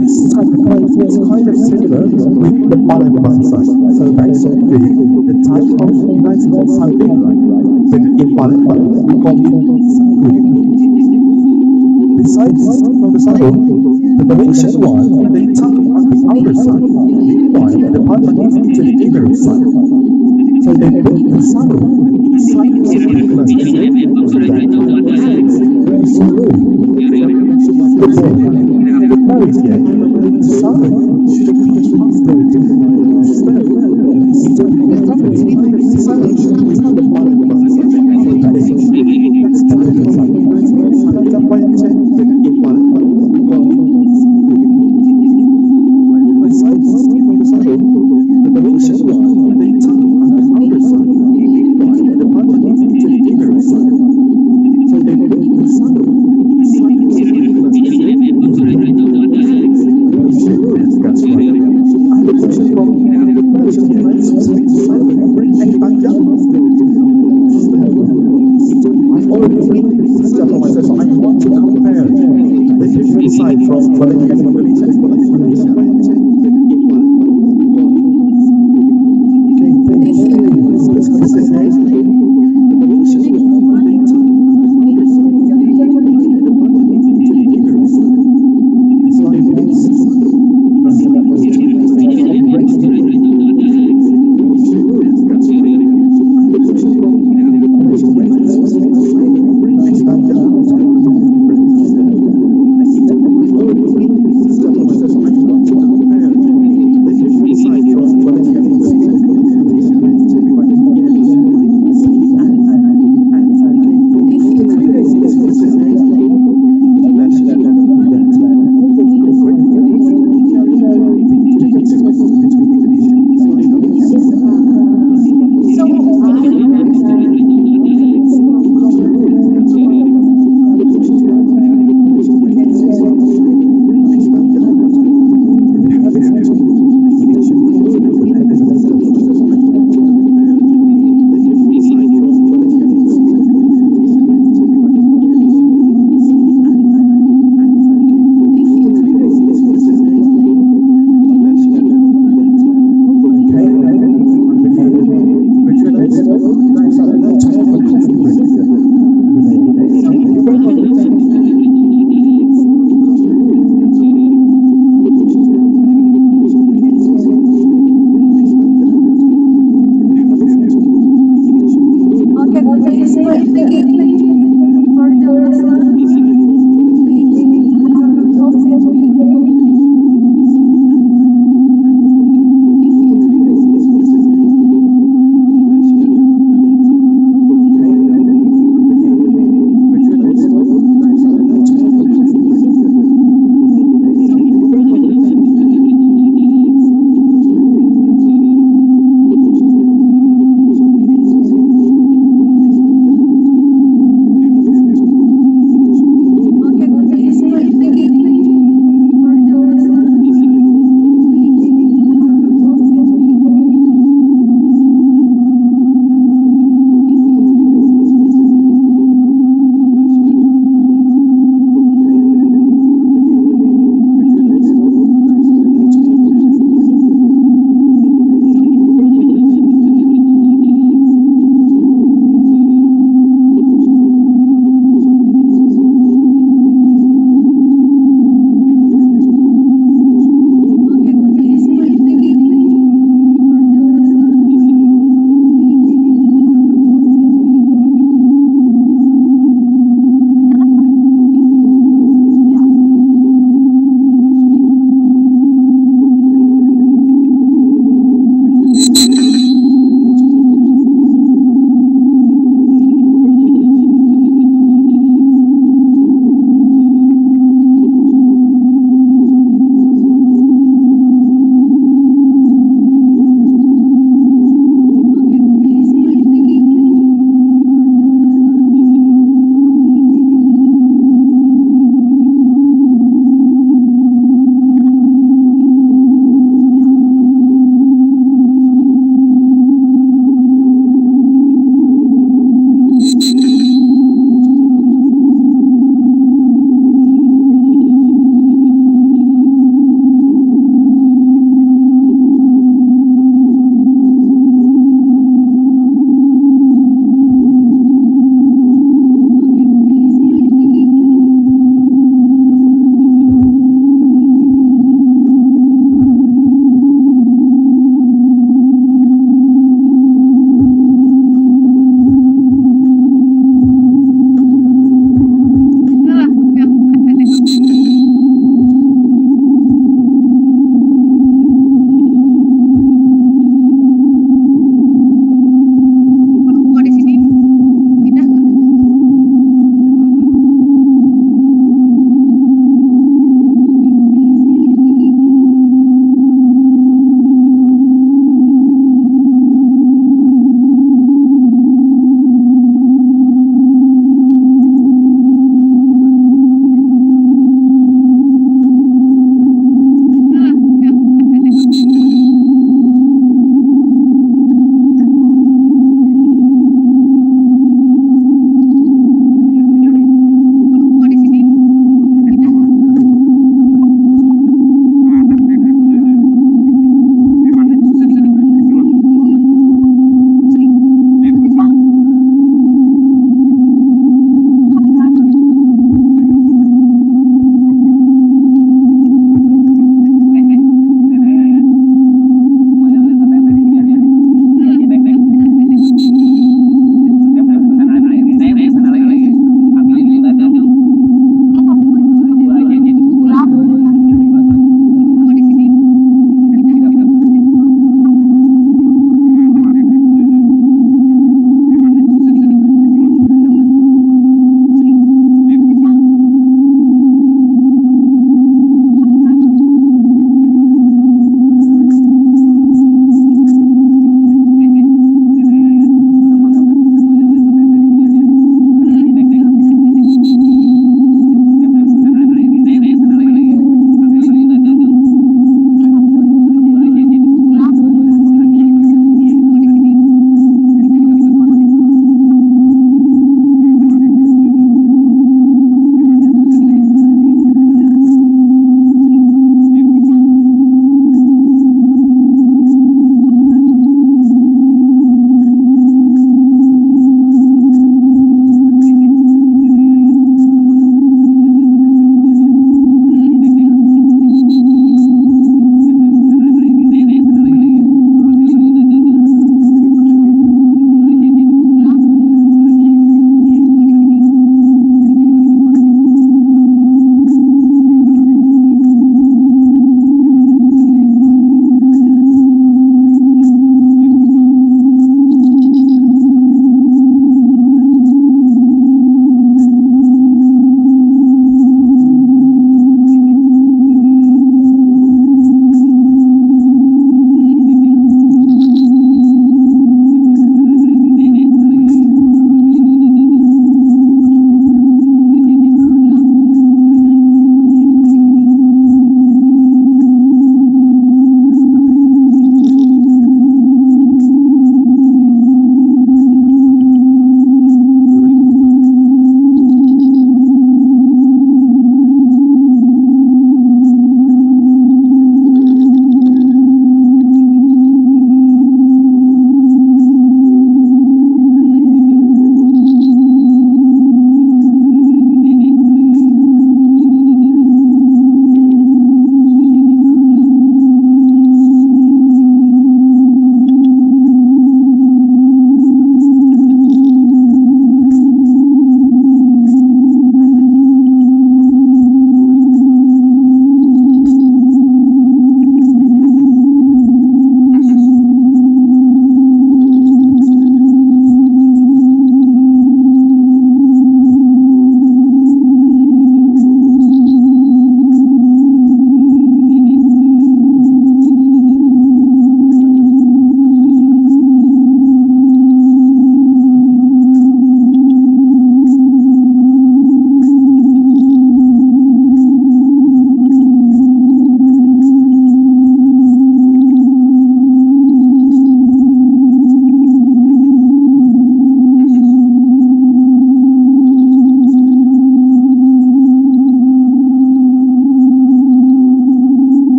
[SPEAKER 4] this type of place is kind of similar with the Palembang side. So, basically, the type of United States something with in Palembang, we call it Sagu. Besides from the Sagu, the Malaysian one, they talk on the outer side. Meanwhile, the Palembang is to the inner side. So they built the Sagu.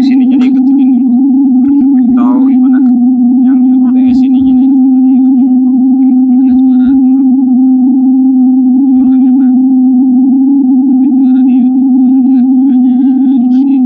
[SPEAKER 2] ini jadi ikutin dulu. Tahu gimana yang di OBS ini jadi ada suara turun. Jadi orangnya mah. Tapi suara di YouTube suaranya di sini.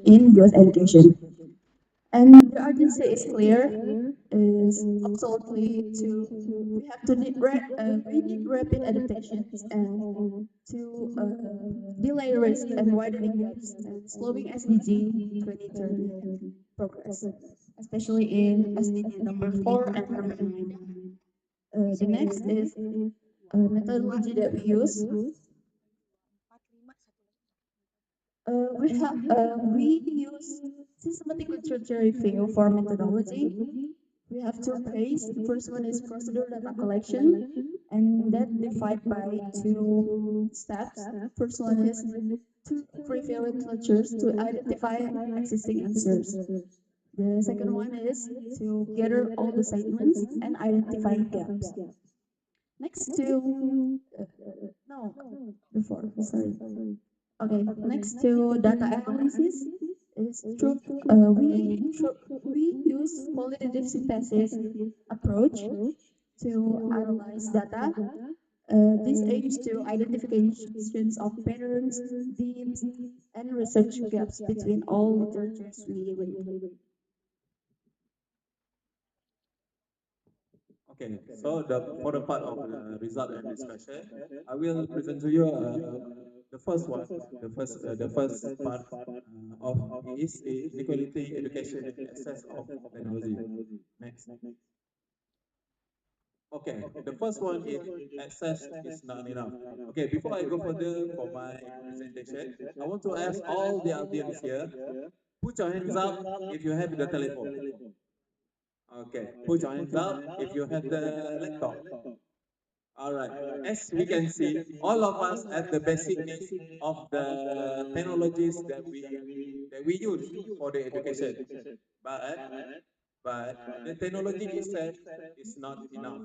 [SPEAKER 4] in US education. And the urgency is clear, is absolutely to we need rapid adaptations and to delay risk and widening gaps and slowing SDG 2030 progress, especially in SDG number 4 and number 9. The next is methodology that we use. We use systematic literature review for methodology. We have two phase. The first one is procedural data collection, and that divided by two steps. First one is to review literatures to identify existing answers. The second one is to gather all the statements and identify gaps. Next to no, before sorry. Okay, next to data analysis is we use qualitative synthesis approach to analyze data. This aims to identifications of patterns, themes, and research gaps between all literatures we read.
[SPEAKER 5] Okay, so for the part of the result and discussion, I will present to you the first one. The first part of is inequality, education, and access of technology. Next. Okay, the first one is access is not enough. Okay, before I go further for my presentation, I want to ask all the audience here, put your hands up if you have the telephone. Okay, put your hands up if you have the laptop. All right. As we can see, all of us have the basic needs of the technologies that we use for the education. But but the technology itself is not enough.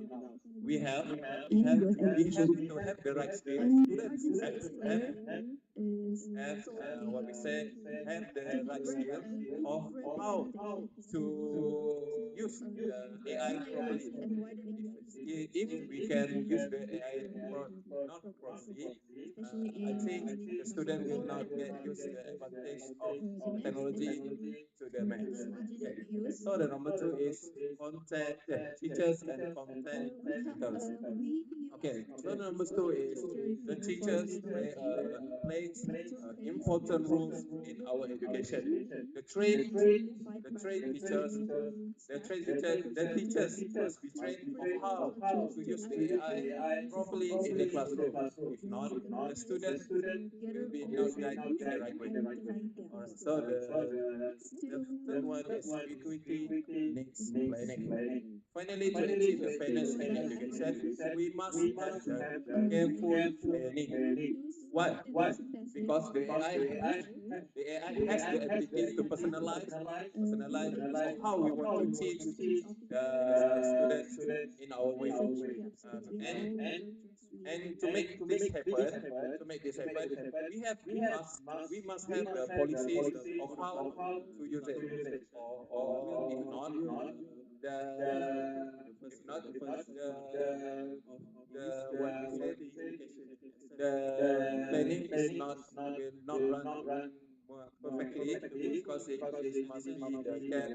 [SPEAKER 5] We have we
[SPEAKER 4] In
[SPEAKER 5] have
[SPEAKER 4] US
[SPEAKER 5] we have
[SPEAKER 4] education.
[SPEAKER 5] to have the right skill.
[SPEAKER 4] And the
[SPEAKER 5] Students
[SPEAKER 4] urgency is
[SPEAKER 5] have
[SPEAKER 4] clear, is
[SPEAKER 5] what we say
[SPEAKER 4] absolutely
[SPEAKER 5] have
[SPEAKER 4] to
[SPEAKER 5] the right
[SPEAKER 4] ra
[SPEAKER 5] skill
[SPEAKER 4] we need
[SPEAKER 5] of
[SPEAKER 4] rapid
[SPEAKER 5] how
[SPEAKER 4] adaptations
[SPEAKER 5] to
[SPEAKER 4] and
[SPEAKER 5] use
[SPEAKER 4] to
[SPEAKER 5] the AI
[SPEAKER 4] delay
[SPEAKER 5] properly.
[SPEAKER 4] risk and widening gaps
[SPEAKER 5] If
[SPEAKER 4] between
[SPEAKER 5] we can
[SPEAKER 4] SDG
[SPEAKER 5] use the AI
[SPEAKER 4] 2030
[SPEAKER 5] not
[SPEAKER 4] progress,
[SPEAKER 5] properly,
[SPEAKER 4] especially
[SPEAKER 5] I
[SPEAKER 4] in
[SPEAKER 5] think the
[SPEAKER 4] number
[SPEAKER 5] student will
[SPEAKER 4] 4
[SPEAKER 5] not
[SPEAKER 4] and
[SPEAKER 5] get
[SPEAKER 4] number
[SPEAKER 5] use
[SPEAKER 4] 9.
[SPEAKER 5] the advantage of
[SPEAKER 4] The next is
[SPEAKER 5] technology to the max.
[SPEAKER 4] methodology that
[SPEAKER 5] Okay.
[SPEAKER 4] we use.
[SPEAKER 5] So the number two is content teachers and content
[SPEAKER 4] We have
[SPEAKER 5] creators.
[SPEAKER 4] we use
[SPEAKER 5] Okay. So the number two is
[SPEAKER 4] literature
[SPEAKER 5] the
[SPEAKER 4] review for
[SPEAKER 5] teachers
[SPEAKER 4] methodology.
[SPEAKER 5] plays
[SPEAKER 4] Two phase. The
[SPEAKER 5] important
[SPEAKER 4] first one
[SPEAKER 5] roles
[SPEAKER 4] is
[SPEAKER 5] in
[SPEAKER 4] procedural
[SPEAKER 5] our
[SPEAKER 4] data
[SPEAKER 5] education.
[SPEAKER 4] collection,
[SPEAKER 5] The
[SPEAKER 4] and
[SPEAKER 5] trained
[SPEAKER 4] that divided
[SPEAKER 5] the
[SPEAKER 4] by
[SPEAKER 5] trained
[SPEAKER 4] two
[SPEAKER 5] teachers
[SPEAKER 4] steps.
[SPEAKER 5] the
[SPEAKER 4] First one is
[SPEAKER 5] teachers must be
[SPEAKER 4] to
[SPEAKER 5] trained of
[SPEAKER 4] review
[SPEAKER 5] how
[SPEAKER 4] literatures
[SPEAKER 5] to
[SPEAKER 4] to
[SPEAKER 5] use the AI
[SPEAKER 4] identify existing
[SPEAKER 5] properly in the
[SPEAKER 4] answers.
[SPEAKER 5] classroom. If
[SPEAKER 4] The
[SPEAKER 5] not,
[SPEAKER 4] second
[SPEAKER 5] the
[SPEAKER 4] one is
[SPEAKER 5] student
[SPEAKER 4] to
[SPEAKER 5] will
[SPEAKER 4] gather
[SPEAKER 5] be
[SPEAKER 4] all the
[SPEAKER 5] not guided
[SPEAKER 4] statements
[SPEAKER 5] in the right
[SPEAKER 4] and
[SPEAKER 5] way.
[SPEAKER 4] identify
[SPEAKER 5] All right.
[SPEAKER 4] gaps.
[SPEAKER 5] So
[SPEAKER 4] Next
[SPEAKER 5] the
[SPEAKER 4] to
[SPEAKER 5] third one is equity
[SPEAKER 4] the
[SPEAKER 5] needs
[SPEAKER 4] next
[SPEAKER 5] planning. Finally, to achieve the fairness
[SPEAKER 4] to
[SPEAKER 5] in
[SPEAKER 4] data
[SPEAKER 5] education,
[SPEAKER 4] analysis.
[SPEAKER 5] we must have the
[SPEAKER 4] We
[SPEAKER 5] careful
[SPEAKER 4] have
[SPEAKER 5] planning.
[SPEAKER 4] use
[SPEAKER 5] Why?
[SPEAKER 4] qualitative synthesis
[SPEAKER 5] Because
[SPEAKER 4] approach
[SPEAKER 5] the AI has
[SPEAKER 4] to
[SPEAKER 5] the abilities to
[SPEAKER 4] we
[SPEAKER 5] personalize of
[SPEAKER 4] aims
[SPEAKER 5] how
[SPEAKER 4] to
[SPEAKER 5] we want to teach
[SPEAKER 4] identifications of patterns,
[SPEAKER 5] the
[SPEAKER 4] themes,
[SPEAKER 5] students in our
[SPEAKER 4] and
[SPEAKER 5] way.
[SPEAKER 4] research gaps
[SPEAKER 5] Um,
[SPEAKER 4] between
[SPEAKER 5] and
[SPEAKER 4] all literatures we
[SPEAKER 5] and
[SPEAKER 4] read.
[SPEAKER 5] to make this happen, we have must we must have the policies of how to use it. Or the if not the what we say the planning is not will not run perfectly because it must be the gap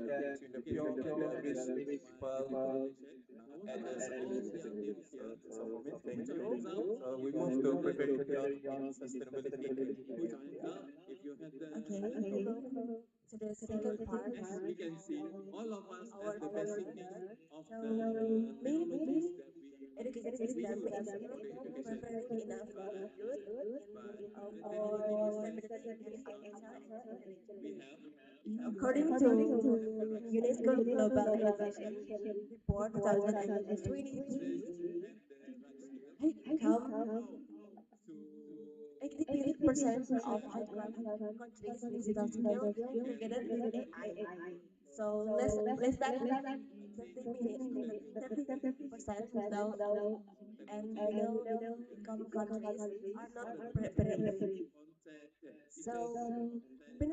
[SPEAKER 5] between the pure and the rich people. I want to ask all the audience here. That's all from me. Thank you. So we move to preparing beyond in sustainability. Put your hands up if you have the
[SPEAKER 4] Okay, we
[SPEAKER 5] laptop.
[SPEAKER 4] move to the
[SPEAKER 5] All
[SPEAKER 4] second
[SPEAKER 5] right.
[SPEAKER 4] part
[SPEAKER 5] As we can see, all of us have
[SPEAKER 4] our
[SPEAKER 5] the basic needs
[SPEAKER 4] program.
[SPEAKER 5] of
[SPEAKER 4] So
[SPEAKER 5] the technologies
[SPEAKER 4] mainly
[SPEAKER 5] that
[SPEAKER 4] education
[SPEAKER 5] we
[SPEAKER 4] system
[SPEAKER 5] use
[SPEAKER 4] is
[SPEAKER 5] for
[SPEAKER 4] not
[SPEAKER 5] the education.
[SPEAKER 4] preparing enough
[SPEAKER 5] But
[SPEAKER 4] youth
[SPEAKER 5] but
[SPEAKER 4] in
[SPEAKER 5] the technology itself
[SPEAKER 4] sustainability and
[SPEAKER 5] is not
[SPEAKER 4] HR
[SPEAKER 5] enough.
[SPEAKER 4] and technology.
[SPEAKER 5] We have
[SPEAKER 4] According to
[SPEAKER 5] to have the right skill.
[SPEAKER 4] UNESCO Global
[SPEAKER 5] We
[SPEAKER 4] Education Report
[SPEAKER 5] students
[SPEAKER 4] 2023,
[SPEAKER 5] have the right skill
[SPEAKER 4] come
[SPEAKER 5] of how to
[SPEAKER 4] 80% of high-income countries digital skill
[SPEAKER 5] can
[SPEAKER 4] together
[SPEAKER 5] use
[SPEAKER 4] with
[SPEAKER 5] the
[SPEAKER 4] AI.
[SPEAKER 5] AI.
[SPEAKER 4] So less than 30% without and middle income countries are not preparing. So, in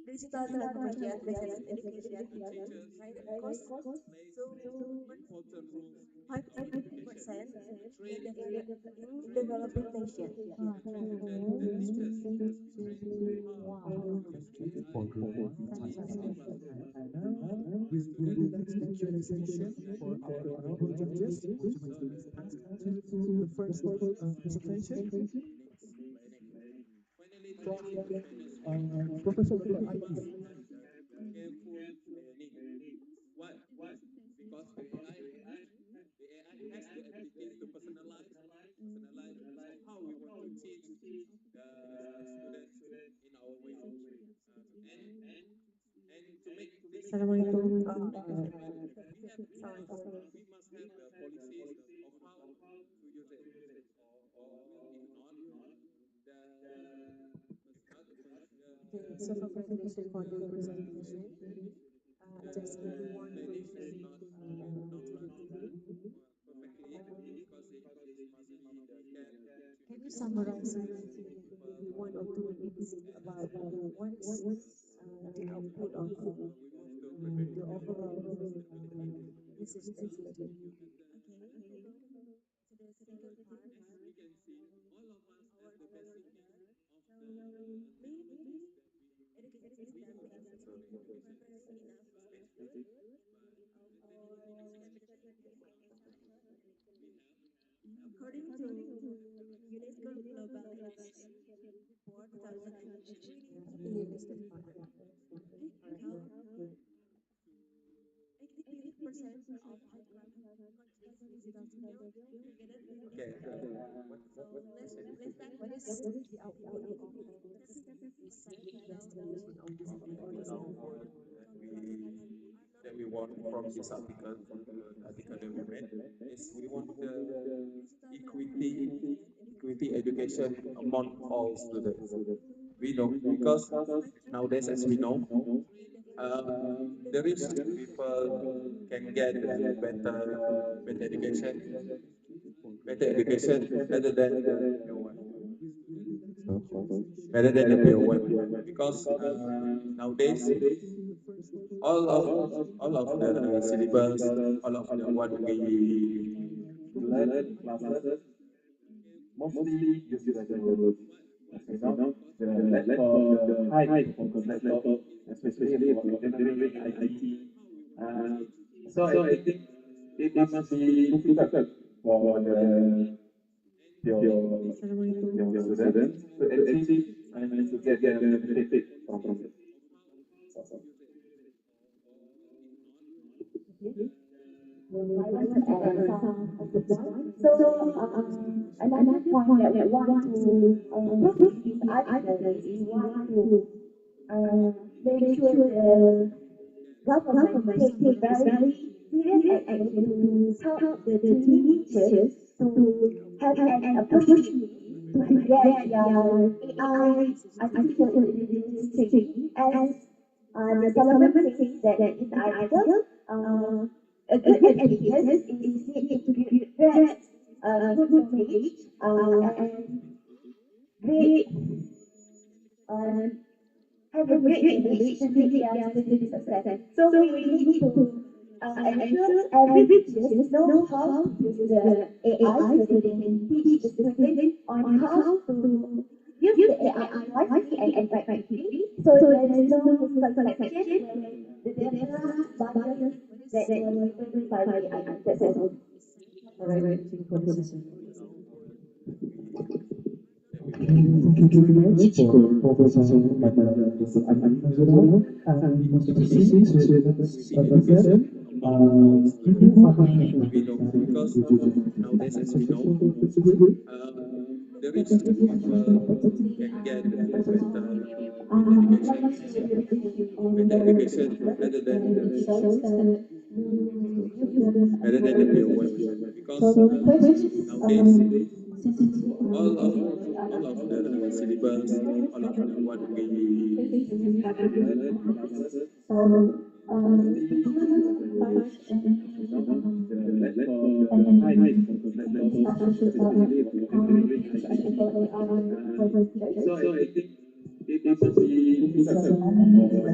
[SPEAKER 4] the
[SPEAKER 3] digital transformation versus education,
[SPEAKER 5] Teachers
[SPEAKER 3] right?
[SPEAKER 5] and
[SPEAKER 3] Because
[SPEAKER 5] learners plays
[SPEAKER 3] so
[SPEAKER 5] important roles in our education.
[SPEAKER 3] 5%
[SPEAKER 5] Train
[SPEAKER 3] in
[SPEAKER 5] train
[SPEAKER 3] developing
[SPEAKER 5] teachers,
[SPEAKER 3] nation.
[SPEAKER 5] train the teachers must be trained how to use AI in the classroom. The student must use AI automatically. So let's move to the first presentation, next learning. Finally, today the famous one, fast and careful learning. Why? Because the AI has the ability to personalize. So how we want to teach the students in our way, and to make this
[SPEAKER 3] Assalamualaikum.
[SPEAKER 5] happen, we must have the policies of how to use it, or if not, the
[SPEAKER 3] Okay, so congratulations for the presentation.
[SPEAKER 5] the
[SPEAKER 3] Just if you want to
[SPEAKER 5] learning is not will not run perfectly, because this must be the gap
[SPEAKER 3] can you
[SPEAKER 5] between
[SPEAKER 3] summarize in
[SPEAKER 5] students,
[SPEAKER 3] maybe
[SPEAKER 5] people,
[SPEAKER 3] 1 or 2 minutes
[SPEAKER 5] and
[SPEAKER 3] about what's the output of
[SPEAKER 5] we move to
[SPEAKER 3] your
[SPEAKER 5] practical
[SPEAKER 3] overall
[SPEAKER 5] sustainability.
[SPEAKER 3] sustainability?
[SPEAKER 5] You have the
[SPEAKER 3] Okay, we go to the second part.
[SPEAKER 5] as we can see, all of us
[SPEAKER 3] Our
[SPEAKER 5] have the basic needs of the
[SPEAKER 3] so
[SPEAKER 5] technologies
[SPEAKER 3] maybe
[SPEAKER 5] that
[SPEAKER 3] education
[SPEAKER 5] we
[SPEAKER 3] system
[SPEAKER 5] use
[SPEAKER 3] is
[SPEAKER 5] for the education.
[SPEAKER 3] progress enough
[SPEAKER 5] But
[SPEAKER 3] to exclude
[SPEAKER 5] the
[SPEAKER 3] or
[SPEAKER 5] technologies we have,
[SPEAKER 3] according to UNESCO Global Education Report 2018, really listed for it count
[SPEAKER 5] to
[SPEAKER 3] 80% of high countries digital skill targeted for
[SPEAKER 2] Okay, what
[SPEAKER 3] so let's start. What is the output of 70% evaluation of this
[SPEAKER 2] the
[SPEAKER 3] technology?
[SPEAKER 2] output
[SPEAKER 3] Some countries are
[SPEAKER 2] that
[SPEAKER 3] not
[SPEAKER 2] we want from this article, article that we read, is we want the
[SPEAKER 3] digital
[SPEAKER 2] equity,
[SPEAKER 3] transformation versus education.
[SPEAKER 2] equity education among all students. We know because nowadays, as we know, the rich people can get better education rather than the one, rather than the poor one, because nowadays all of the syllabus, all of the what we learn in classes mostly use the, as we know, the laptop, the high performance laptop, especially for engineering, IT. Uh, so I think it must be difficult for your
[SPEAKER 3] Assalamualaikum.
[SPEAKER 2] students to achieve and to get the benefit from it.
[SPEAKER 3] I want to add some of the points. So, another point that we want to prove in this article is we want to make sure the government take very serious action to help the teenagers to have an opportunity to get their AI, artificial intelligence training, as the Solomon says that in the article, a good education is need to get good knowledge and great uh, have a great knowledge to make their studies success. So we need to ensure every teacher know how to use the AI so they can teach the students on how to use the AI wisely and effectively. So there is no misconception when the data bias that will be driven by the AI. That's all. Alright, thank you for the session.
[SPEAKER 4] Thank you very much for Professor Amin Nazarullah and Mr. C. Students represent Ibu Fatma
[SPEAKER 2] We know because nowadays, as we know, the rich people can get better education rather than the poor one, because
[SPEAKER 3] So the question
[SPEAKER 2] nowadays
[SPEAKER 3] since you
[SPEAKER 2] all of all of
[SPEAKER 3] are
[SPEAKER 2] the syllabus, all of the what we learn in classes
[SPEAKER 3] so
[SPEAKER 2] mostly use the,
[SPEAKER 3] touch and
[SPEAKER 2] as we know, the laptop, the high performance laptop, especially for engineering, IT.
[SPEAKER 3] for
[SPEAKER 2] So I think it must be difficult for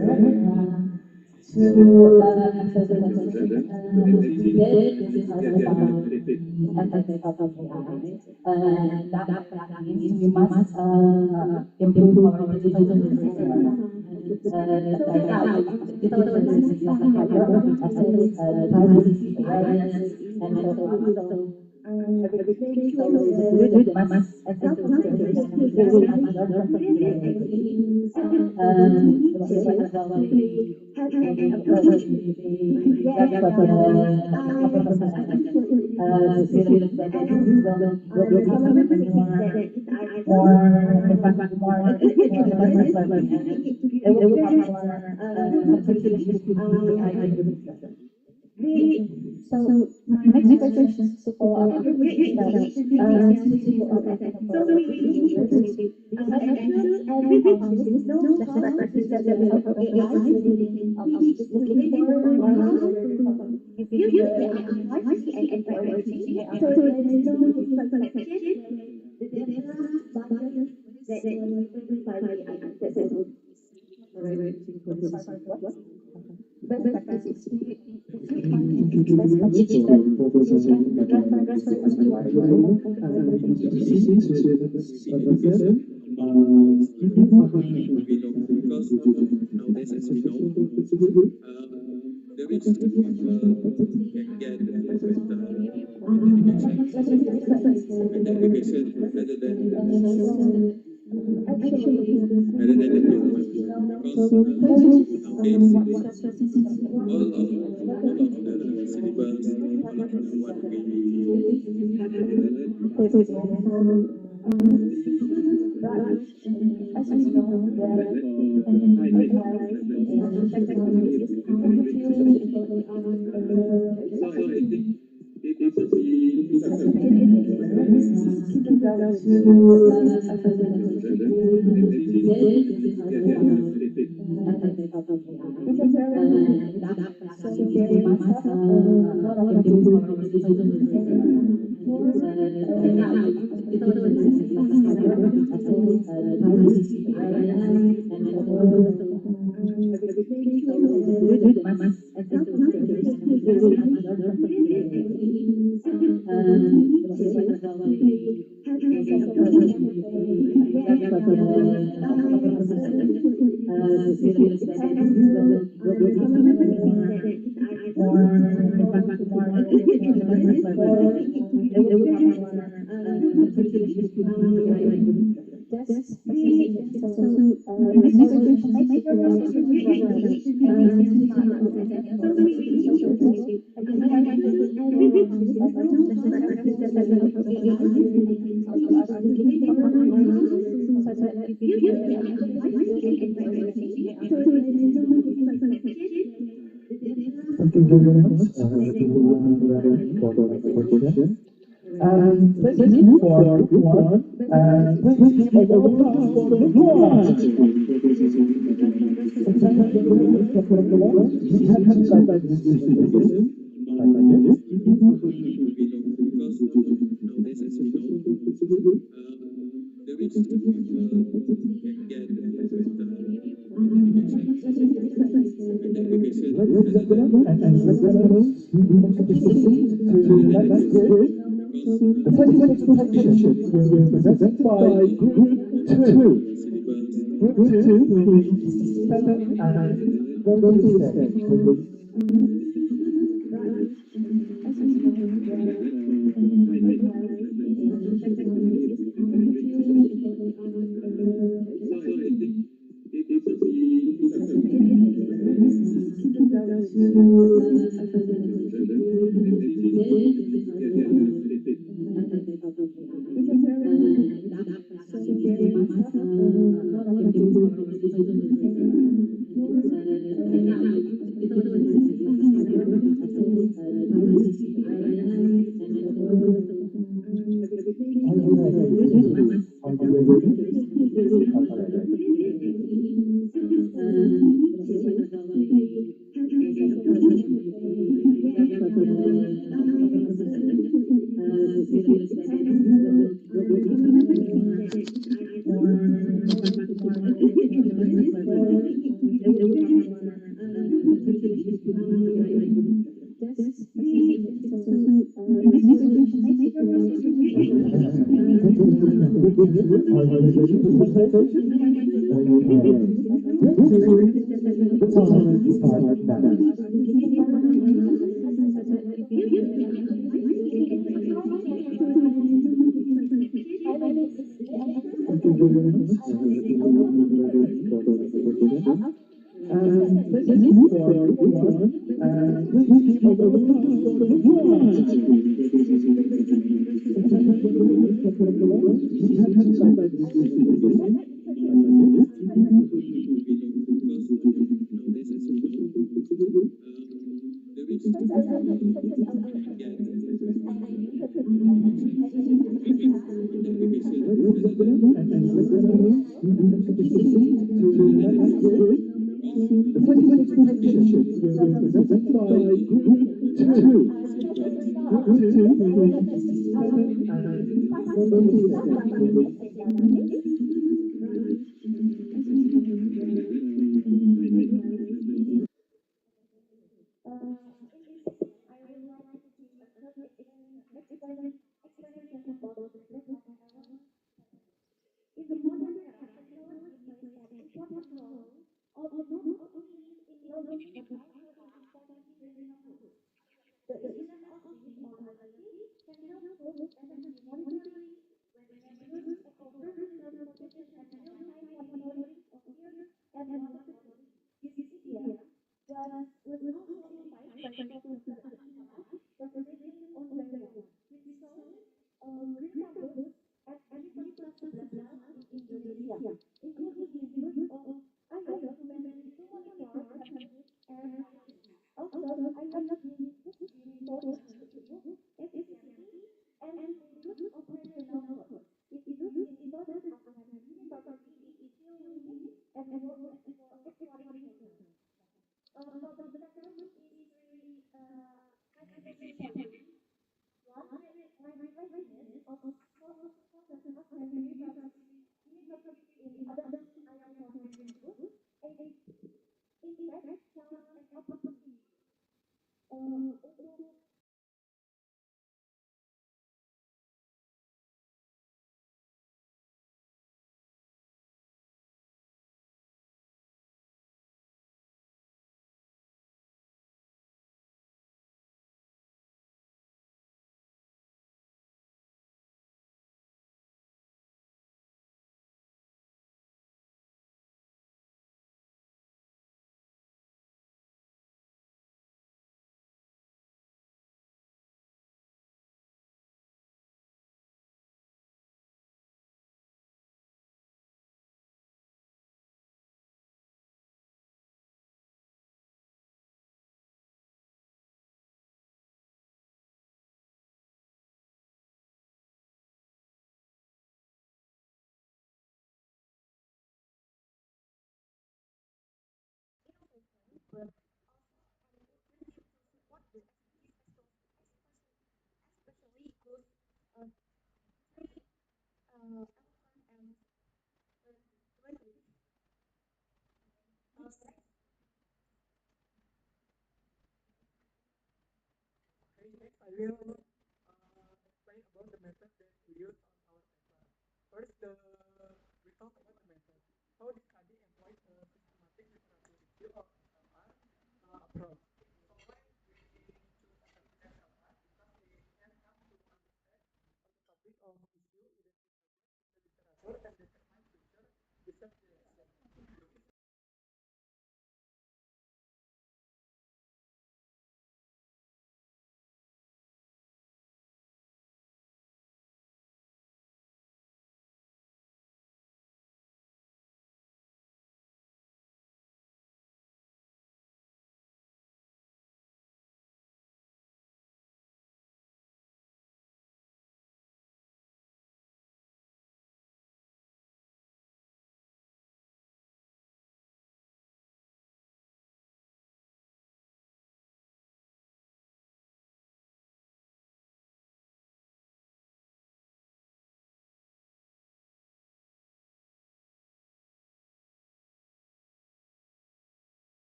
[SPEAKER 3] to answer the question we did discuss about the ethics of AI, and that means we must improve our digital literacy. Right now, digital literacy is a factor of ethics, privacy, awareness, and so on. So every student must enter the system and they must learn from digital literacy. They might as well be get from the upper percentile. Students that will become more effective, more advanced learning, and they will become more contributions to the AI system. So my next question to follow up is that since you are working for 3 years, do you have any no practices that you have AI looking for while using the privacy and privacy AI? So there is no protection, there is no bias that privacy AI. That's all. Alright, what? Best practices. Best practices that reference to our global
[SPEAKER 5] Because nowadays, as we know, the rich can get with education rather than the pure because nowadays all of the syllabus, all of the what
[SPEAKER 3] as we know that AI is technology is
[SPEAKER 4] Thank you very much for the question. And thank you for group one. And thank you for the applause for group one. Sometimes the group one, we have to start by this decision.
[SPEAKER 5] because nowadays, as we know, the rich can get with education
[SPEAKER 4] Ladies and gentlemen, and gentlemen, we want to proceed to the next group. The 26th competition will be presented by Group 2. Group 2 will be 7 and go to the stage, please. Are you ready?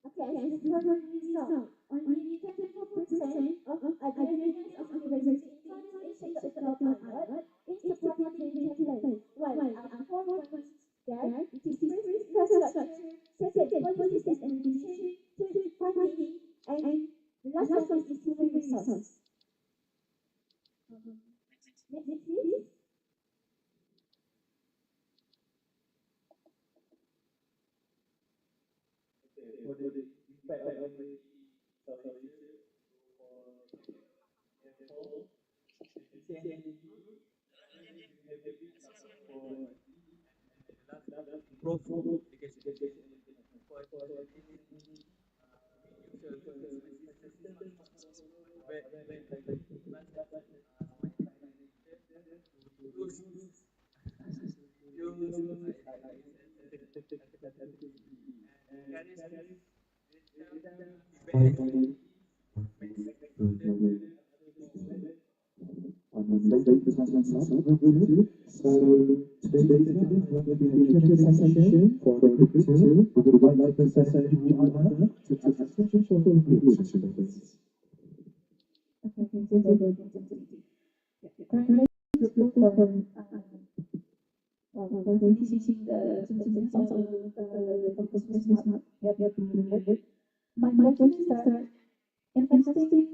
[SPEAKER 3] Okay, as the current result, only 24% of graduates of university in Southeast Asia took up IELTS in supporting training templates, while there are 4 points there, which is first, infrastructure, second, policies and administration, third, funding, and the last one is human resource. Next, please.
[SPEAKER 5] For the impact of the Southeast Asia for efficiency, for improve education for
[SPEAKER 4] So today's event will be a Q&A session for the group two. We would like to session who are to ask questions for the group two, please.
[SPEAKER 3] Okay, thank you for the opportunity. Currently, group two for finishing the submissions of the focus is not yet been reviewed. My question is that investing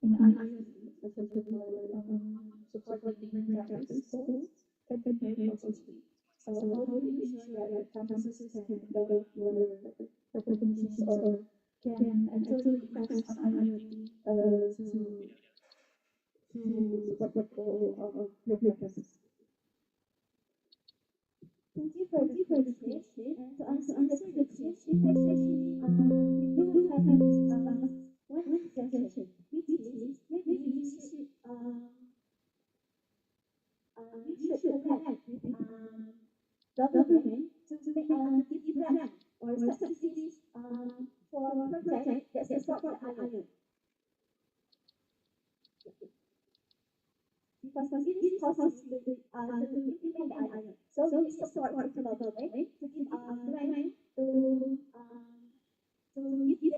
[SPEAKER 3] in IoT, especially for supporting different practice goals, can be also speed. So how do you ensure that campuses can develop your recommendations or can actually focus on IoT to support the goal of your campuses? Thank you for the question. And to answer the question, actually, we do have one suggestion, which is maybe we should connect with government to make give grant or subsidies for project that support the IoT. Because it is possible to implement the IoT. So we support the government to give grant to give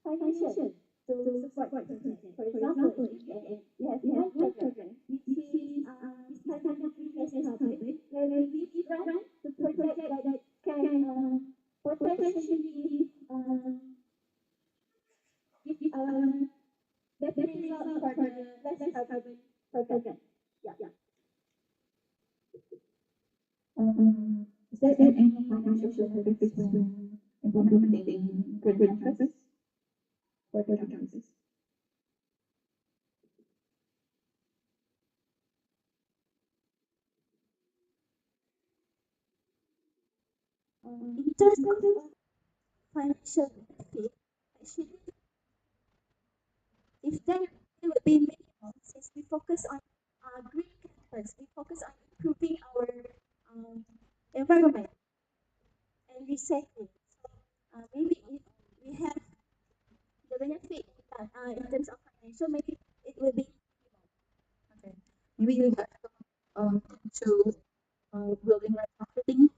[SPEAKER 3] financial to support project. For example, if we have one program which is this kind of previous topic, where we give grant to project that can potentially give better result for the less carbon program. Yeah. Is there any financial benefits when implementing green campus for the campus? In terms of financial benefit, actually, if there will be minimal, since we focus on green campus, we focus on improving our environment and recycling. So maybe if we have the benefit in terms of financial, maybe it will be okay. Maybe we have to building right marketing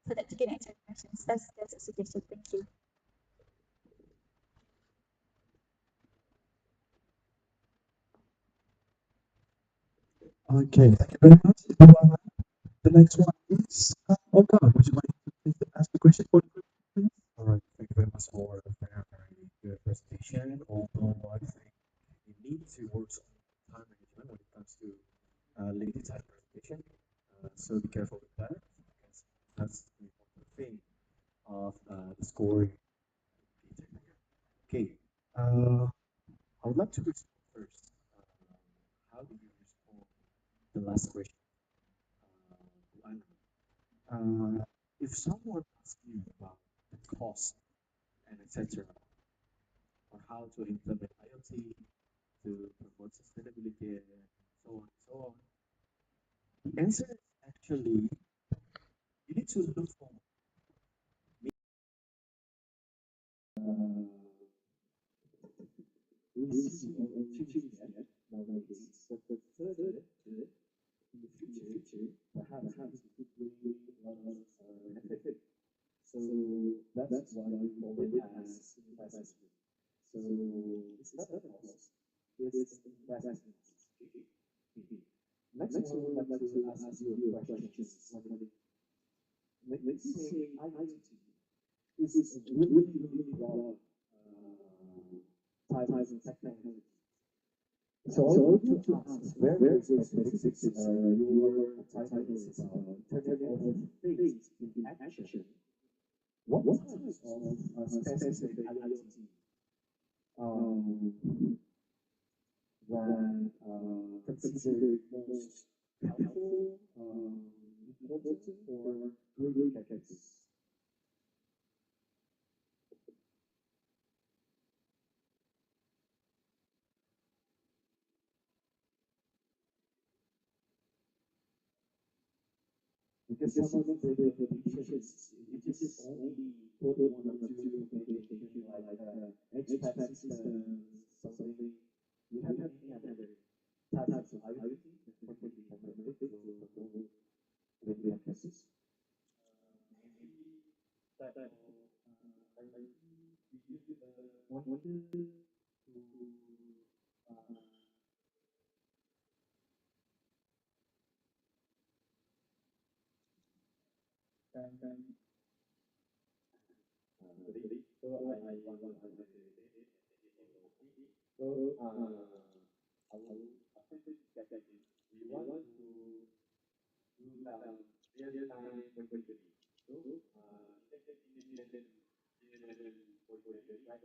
[SPEAKER 3] so that you can answer questions. That's a suggestion. Thank you.
[SPEAKER 4] Okay, thank you very much. The next one is Olga, would you like to please ask the question for the group, please? All right, thank you very much for a very good presentation. Although I think you need to work on time management when it comes to limited time presentation, so be careful with that because that's the important thing of the scoring. Okay, I would like to respond first. How do you respond the last question, Luana? If someone asks you about the cost and etc., or how to implement IoT to promote sustainability and so on and so on, the answer is actually you need to look for we see or teaching that nowadays. But the third, in the future, perhaps it could bring a lot of benefit. So that's why we call it as investment. So it's not a cost, it's investment. Next one, I would like to ask you a question. When you say IoT, this is really broad type of technology. So I want to ask very specific, your title is Internet of Things in Action. What types of specific IoT that considered most helpful, important, or great practice? Because some of the applications, it is only put one or two implementation like HVAC systems, something. We have any other types of IoT that can be implemented to promote great practices. Maybe that IoT we use one to can so I want to so I will after get it. We want to do some real time monitoring. So integrated monitoring like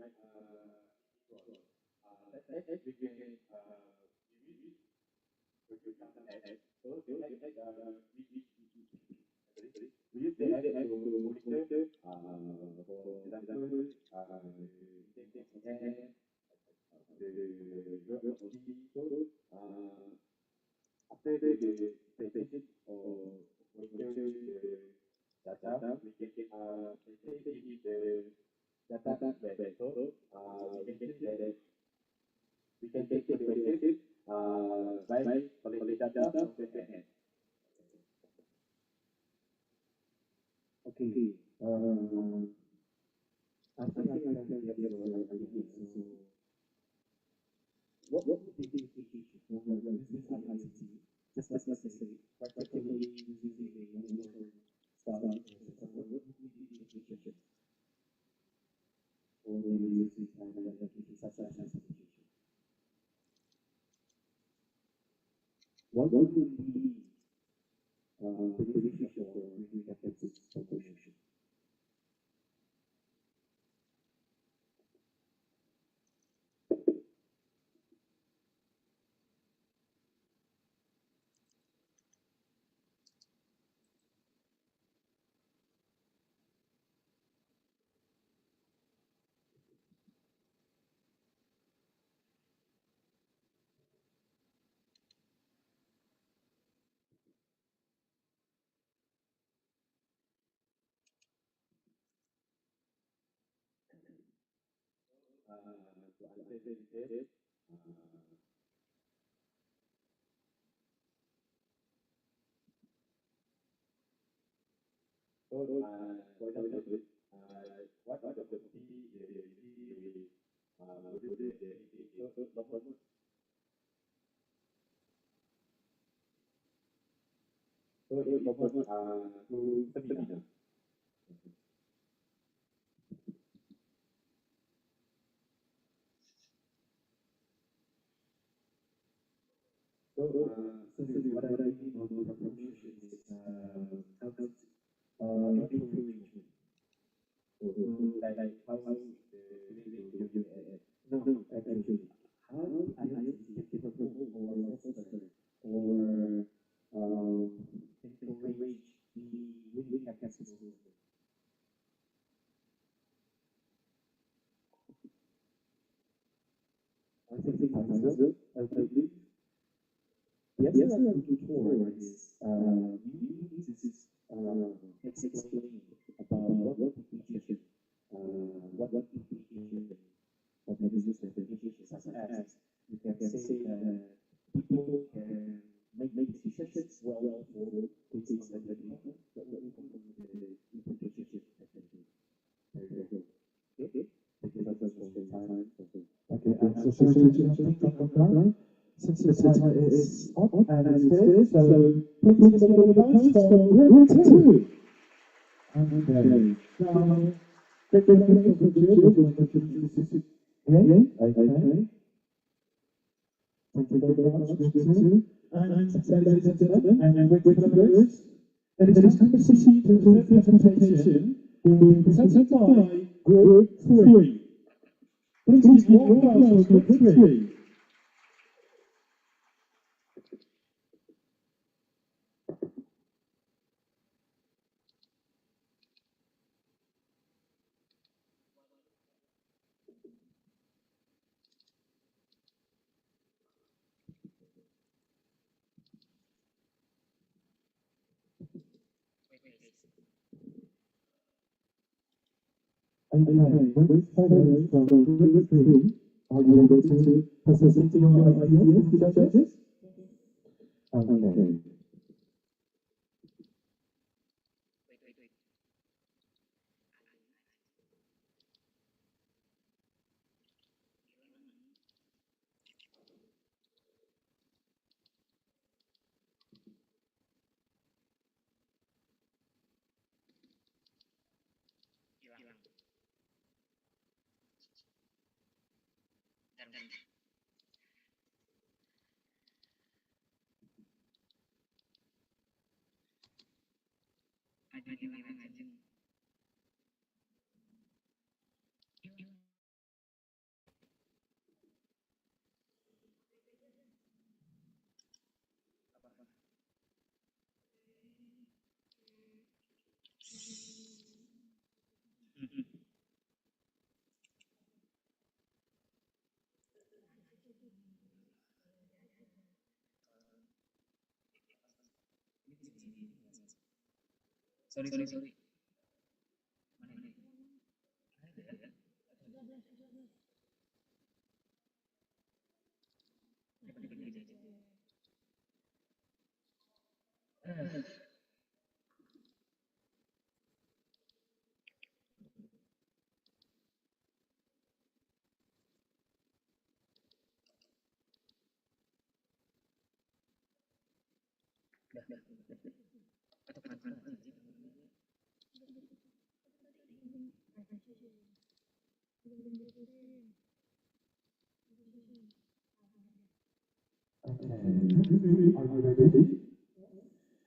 [SPEAKER 4] we can use virtual app. So we use the app to monitor for example app the velocity. So after the patient or monitor the data, we can give the data back. So we can say that we can take the patient by collecting data from the app. Okay. I think I can get your idea. So what would be the implication for using IoT? Just let's say practically using a monitor stuff. What would be the implication for using IoT such as application? What would be beneficial for using applications solution? To answer this, so for example, what are the key the module so termina. So what I mean on promotion is how encouragement. Like how you no actually how I can promote or foster or encourage the really campus movement. I think I believe the answer I'm looking for is you need to explain about what implication what implication of the business application such as you can say that people can make decisions well for things like the people that will improve the implication actually. There you go. Okay? Thank you very much for your time. Okay, so sorry to interrupt that. Since the time is up and it's finished, so please give a vote for group two. Okay. Now, take the name for Jill. Would you like to introduce it? Yeah? Okay. Thank you very much, group two. And ladies and gentlemen, and with members, it is time to proceed to the third presentation, will be presented by group three. Please give warm applause for group three. Okay, with photos from group three, are you able to present your ideas to the judges? Okay. Okay, are you ready?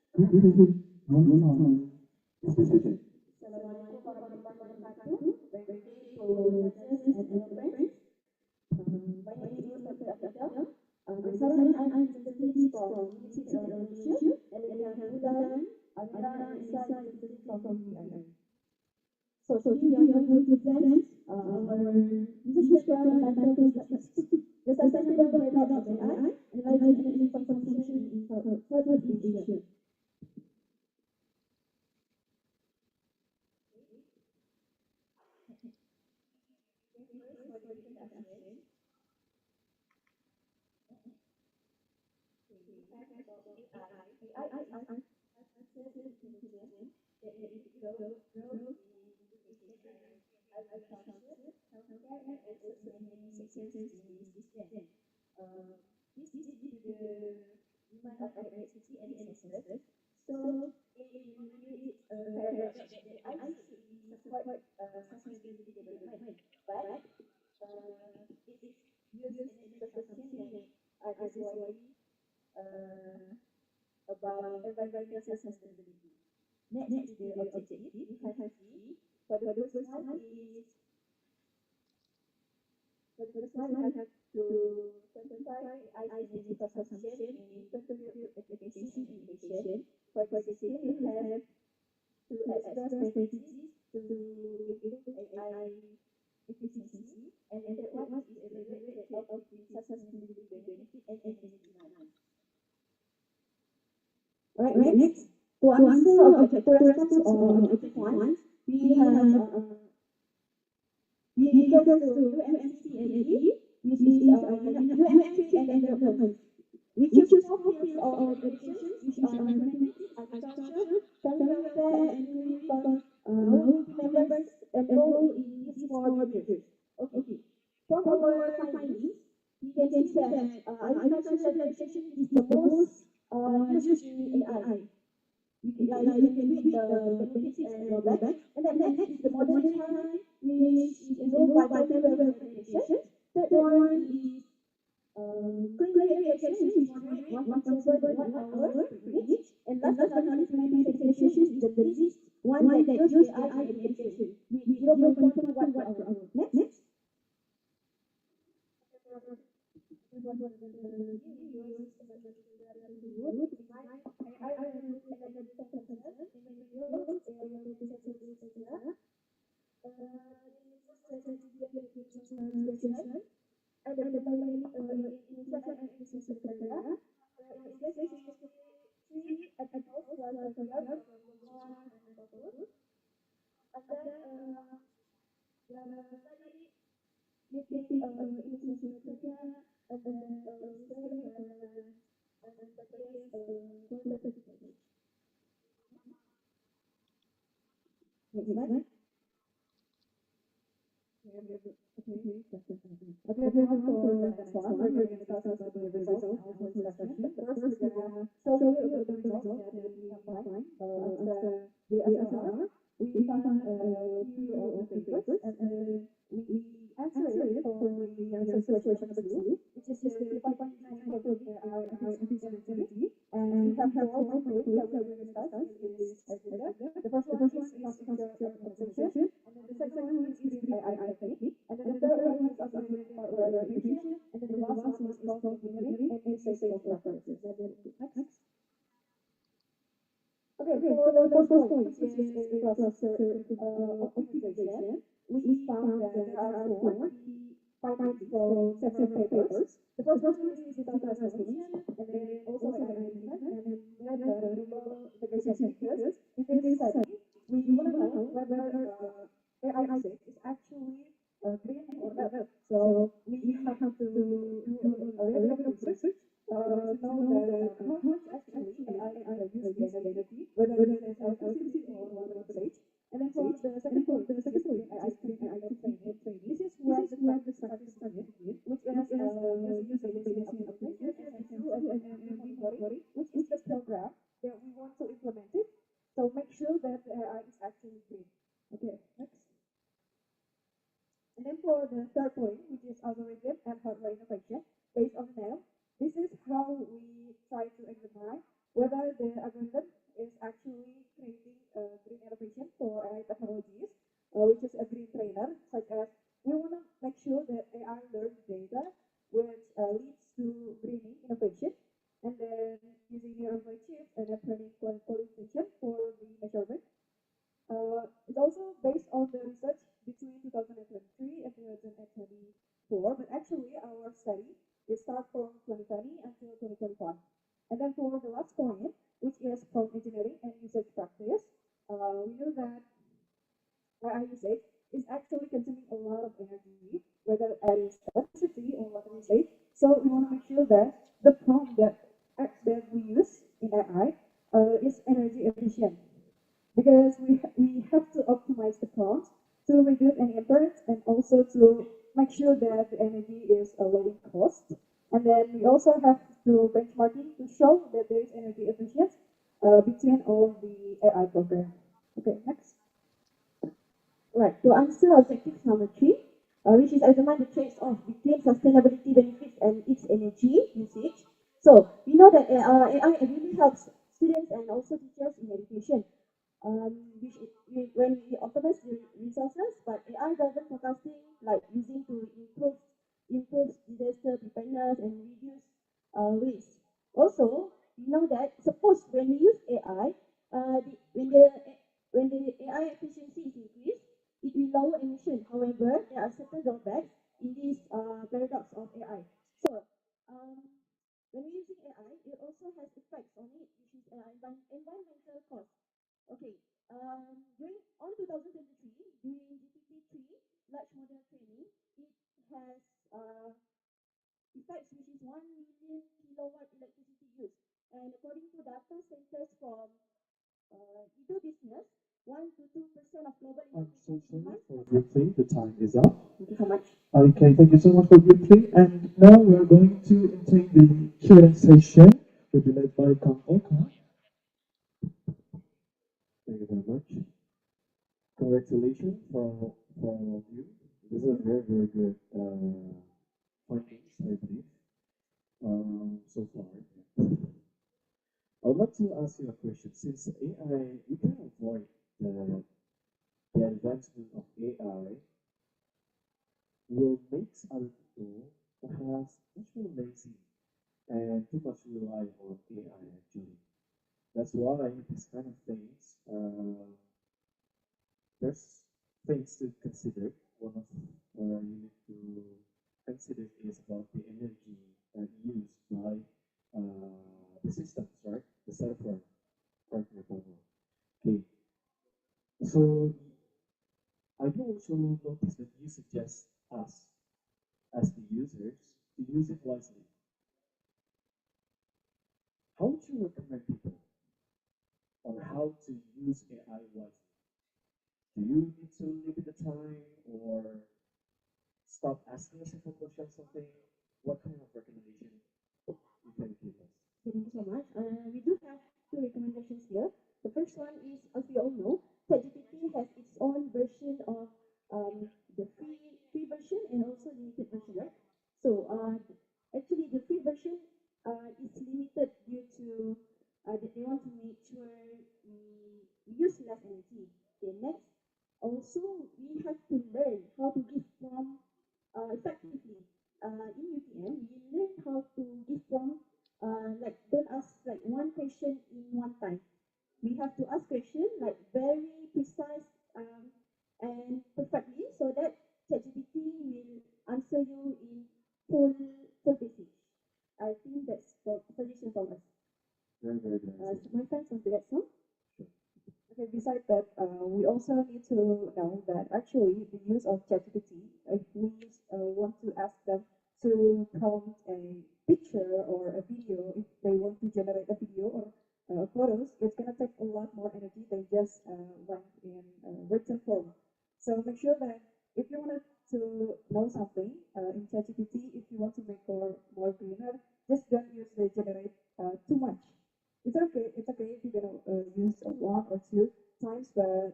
[SPEAKER 4] Your time is beginning.
[SPEAKER 3] Assalamualaikum warahmatullahi wabarakatuh. Baik to judges and your friends. My name is Dr. Afidal. Bersama I'm representative from University of Indonesia, and we have Bulan, Amira, and Isa representative from UIN. So here we are going to present our research paper entitled The Sustainable Breakout of AI, Analyzing Energy Consumption in Southeast Asia. This is due to the demand of electricity and resources. So environmental sustainability. Next is the objective. We have three. For the first one is for the first one we have to quantify AI energy consumption and contribute efficiency and innovation. For the second, we have to explore strategies to improve AI efficiency. And the third one is evaluate the trade-off between sustainability benefit and energy demand. Alright, next. To answer to respond to objective one, we have we go to UMCLE, which is UMC and development. We choose four fields of education, which are mathematics, agriculture, family welfare, and clinical members enroll in these four majors. Okay. From our findings, we can see that agricultural education is the most used in AI. You can read the benefits and drawbacks. And then next is the modern time, which is enrolled by family welfare education. Third one is clinical education, which is moderate, 1.7 hour per each. And last but not least, medical education is the least one that uses AI education with 0.2 watt per hour. Next. Okay, everyone, for the next one, we're going to discuss about the results of the discussion. First, we're going to show you the results that we have found after the SSR. We found a few of the papers, and we answered it for the research question number 2, which is just the 5.9 for our efficiency. And we have four points that we're going to discuss. The first one is infrastructure organization, and then the second one is AI technique, and then the third one is augmented efficient, and then the last one is prompt engineering and safety preferences. Next. Okay, for the first point, which is infrastructure optimization, we found that there are four findings from several papers. The first one is data transformation, and then also AI management, and then the global integration features. In this study, we want to know whether AI is actually green or red. So we have to do a little bit of research to know that how much actually AI uses energy, whether it is electricity or water usage. And then for the second point, AI training. This is where the practice started, which is using application and memory, which is the program that we want to implement it. So make sure that the AI is actually green. Okay, next. And then for the third point, which is algorithm and hardware innovation based on NEL, this is how we try to examine whether the algorithm is actually creating a green innovation for AI technologies, which is a green trainer, such as we want to make sure that AI learns data, which leads to greening innovation, and then using neural chips and then training qualification for the measurement. It's also based on the research between 2023 and 2024, but actually our study is start from 2020 until 2025. And then for the last point, which is prompt engineering and usage practice, we know that AI usage is actually consuming a lot of energy, whether it is electricity or water usage. So we want to make sure that the prompt that we use in AI is energy efficient, because we have to optimize the prompt to reduce any errors and also to make sure that the energy is a low in cost. And then we also have to benchmarking to show that there is energy efficiency between all the AI programs. Okay, next. Right, to answer objective number 3, which is examine the trade-off between sustainability benefits and its energy usage. So we know that AI really helps students
[SPEAKER 6] and also teachers in education. When we optimize the resources, but AI-driven forecasting, like using to improve disaster preparedness and reduce waste. Also, we know that suppose when we use AI, when the AI efficiency is increased, it will lower emission. However, there are certain drawbacks in this paradox of AI. So, um, when we're using AI, it also has effects on it, which is environmental cost. Okay, during on 2023, during GPT-3 large model training, it has effects which is 1 million kilowatt electricity use. And according to data centers from Edo Business, 1 to 2% of global
[SPEAKER 4] I'm so
[SPEAKER 6] electricity
[SPEAKER 4] sorry
[SPEAKER 6] demand.
[SPEAKER 4] for briefly, the time is up.
[SPEAKER 6] Thank you so much.
[SPEAKER 4] Okay, thank you so much for briefly. And now we are going to enter the Q&A session. Will be led by Kang Oka. Thank you very much. Congratulations for all of you. This is a very, very good findings, I believe, so far. I would like to ask you a question. Since AI, we can avoid the advancement of AI will make other people perhaps much more lazy and too much rely on AI actually. That's why these kind of things, there's things to consider. One of you need to consider is about the energy used by the systems, right? The server, for example. Okay, so I do also notice that you suggest us as the users to use it wisely. How would you recommend people on how to use AI wisely? Do you need to limit the time or stop asking a simple question or something? What kind of recommendation you can give us?
[SPEAKER 6] Thank you so much. We do have two recommendations here. The first one is, as we all know, ChatGPT has its own version of the free version and also limited version, right? So actually, the free version is limited due to that they want to make sure we use less energy. Okay, next, also we have to learn how to give prompt effectively. In UTM, we learn how to give prompt like don't ask like one question in one time. We have to ask question like very precise and perfectly so that ChatGPT will answer you in full basic. I think that's the suggestion from us.
[SPEAKER 4] Very, very good.
[SPEAKER 6] So my friends want to add some?
[SPEAKER 1] Okay, besides that, we also need to know that actually the use of ChatGPT, if we want to ask them to prompt a picture or a video, if they want to generate a video or photos, it's gonna take a lot more energy than just write in written form. So make sure that if you wanted to know something in ChatGPT, if you want to make more greener, just don't use the generate too much. It's okay. It's okay if you're gonna use one or two times, but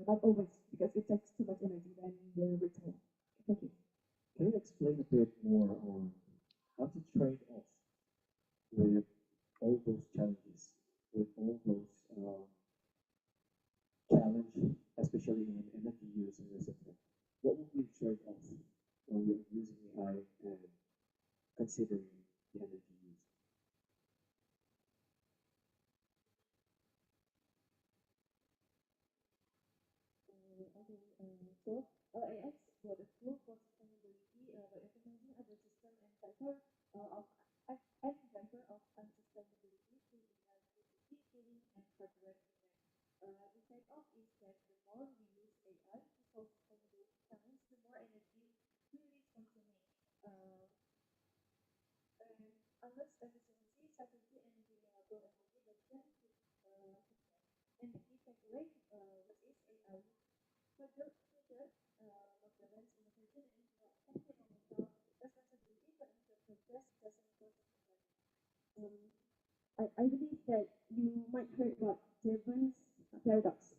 [SPEAKER 1] not always because it takes too much energy than the return. Thank you.
[SPEAKER 4] Can you explain a bit more on how to trade off with all those challenges, with all those challenges, especially in energy use and etc. What would be the trade off when we're using AI and considering the energy use?
[SPEAKER 6] So AX for the tool for sustainability by implementing other system and factor of unsustainability to electricity, cooling, and hardware demand. The trade-off is that the more we use AI to solve sustainability challenges, the more energy we risk consuming. And unless efficiency, security, and renewable energy version and the key takeaway what is AI further balance innovation and environmental responsibility to ensure progress doesn't cost money. I believe that you might heard about Jevons paradox.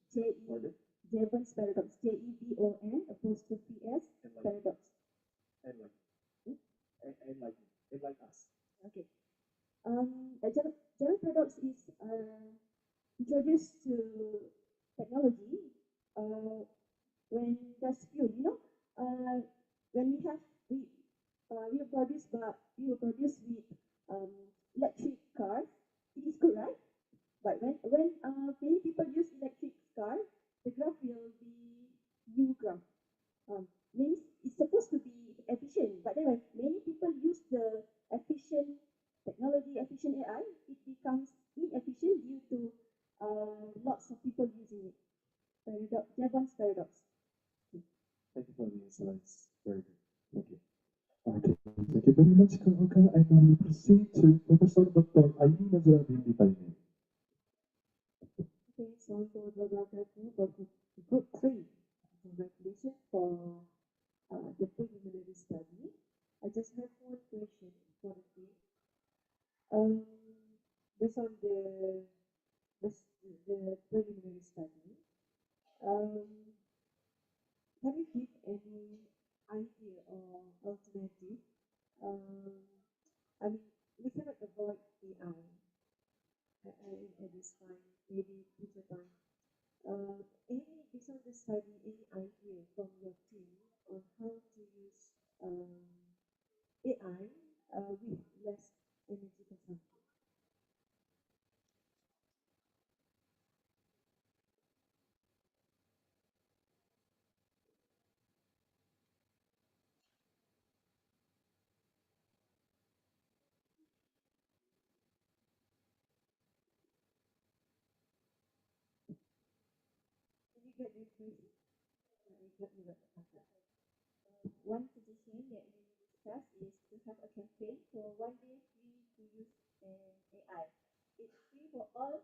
[SPEAKER 6] Jevons paradox. JEVON apostrophe S paradox.
[SPEAKER 4] And like, and like us.
[SPEAKER 6] Okay. The Jevons paradox introduced to technology when there's fuel, when we produce but we will produce with um, electric cars, it is good, right? But when many people use electric cars, the graph will be U graph. Means it's supposed to be efficient, but then when many people use the efficient technology, efficient AI, it becomes inefficient due to lots of people using it. Paradox, Jevon's paradox.
[SPEAKER 4] Thank you for the insights. Very good. Thank you. Okay, thank you very much, Kak. And now we proceed to Professor Dr. Aini Nazira Binti Palini.
[SPEAKER 1] Okay, so for the group 3, congratulations for the preliminary study. I just have one question for the team. Based on the preliminary study, um, can you give any idea or alternative? Um, I mean, we cannot avoid AI at this time, maybe future time. Any based on the study, any idea from your team on how to use AI with less energy consumption? Can you get this question? I got you right.
[SPEAKER 6] One suggestion that we discussed is to have a campaign for 1 day free to use an AI. It's free for all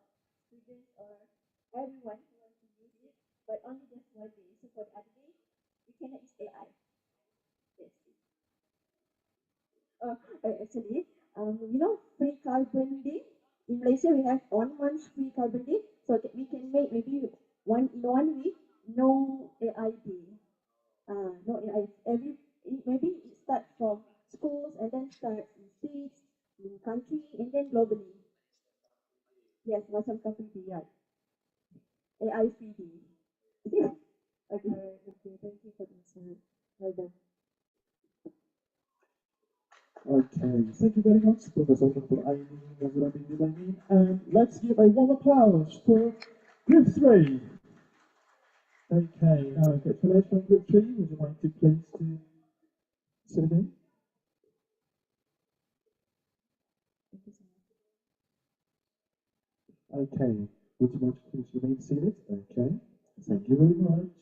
[SPEAKER 6] students or everyone who wants to use it, but only just 1 day. So for the other day, you cannot use AI. That's it. Actually, free carbon day. In Malaysia, we have 1 month free carbon day, so that we can make maybe 1 week no AI day. No AI. Maybe it starts from schools and then starts in states, in country, and then globally. Yes, macam country day, right? AI free day.
[SPEAKER 1] Okay, okay, thank you for the answer. Well done.
[SPEAKER 4] Okay, thank you very much, Professor Dr. Aini Nazira Binti Palini. And let's give a warm applause for Group 3. Okay, great fellows from Group 3, would you mind to please to sit again?
[SPEAKER 1] Thank you so much.
[SPEAKER 4] Okay, would you mind to please remain seated? Okay, thank you very much.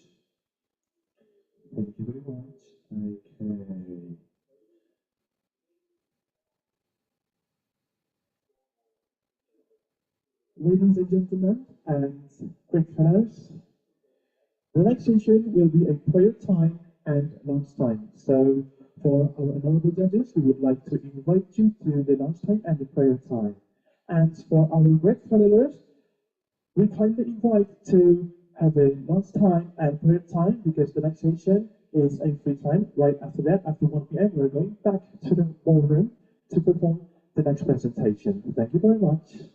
[SPEAKER 4] Thank you very much. Okay. Ladies and gentlemen, and great fellows, the next session will be a prayer time and lunch time. So, for our honorable judges, we would like to invite you to the lunch time and the prayer time. And for our great followers, we kindly invite to have a lunch time and prayer time because the next session is a free time. Right after that, after 1 p.m., we're going back to the ballroom to perform the next presentation. Thank you very much.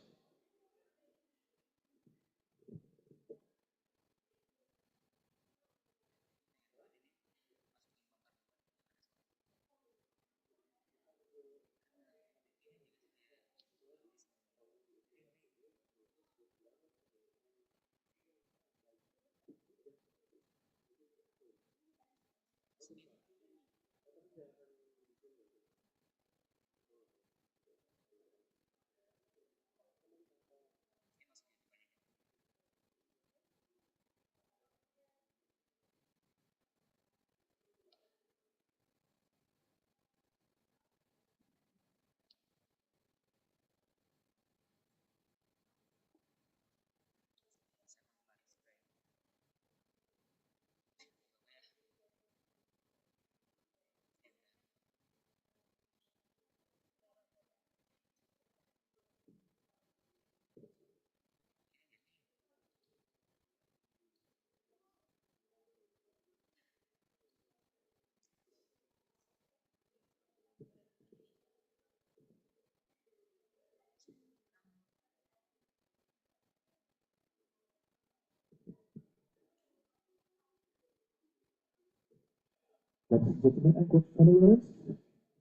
[SPEAKER 4] Ladies and gentlemen and good followers,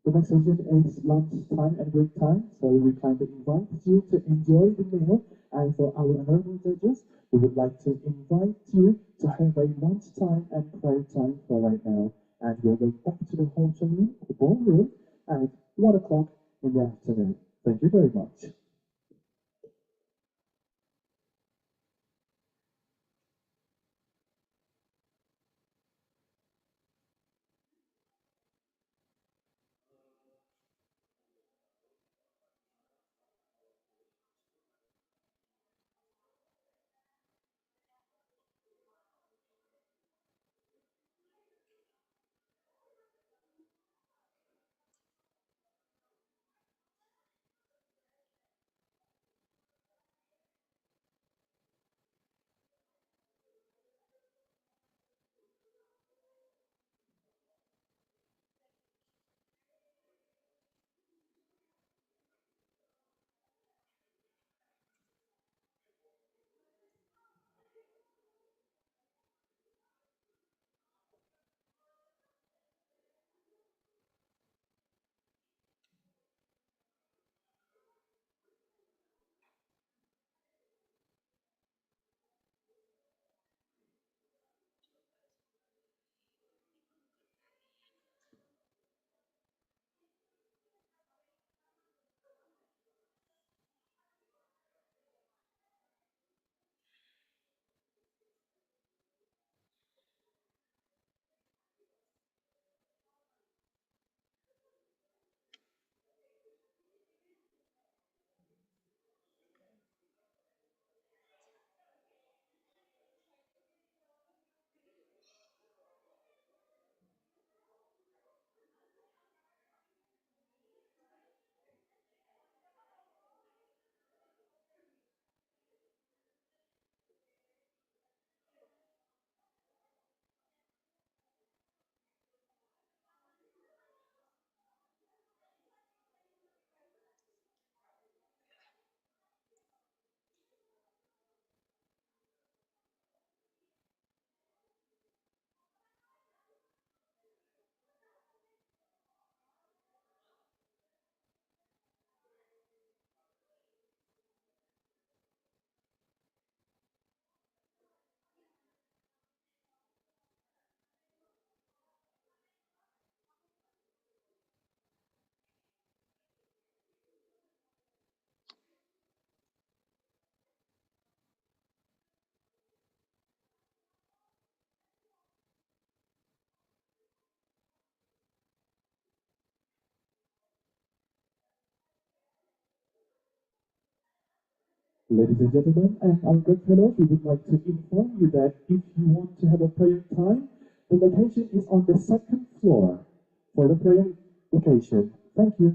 [SPEAKER 4] the next session is lunchtime and break time, so we kindly invite you to enjoy the meal. And for our honorable judges, we would like to invite you to have a lunchtime and prayer time for right now. And we're going back to the hotel room, the ballroom, at 1 o'clock in the afternoon. Thank you very much. Ladies and gentlemen, and our good fellows, we would like to inform you that if you want to have a prayer time, the location is on the second floor for the prayer location. Thank you.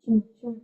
[SPEAKER 6] Sure, sure.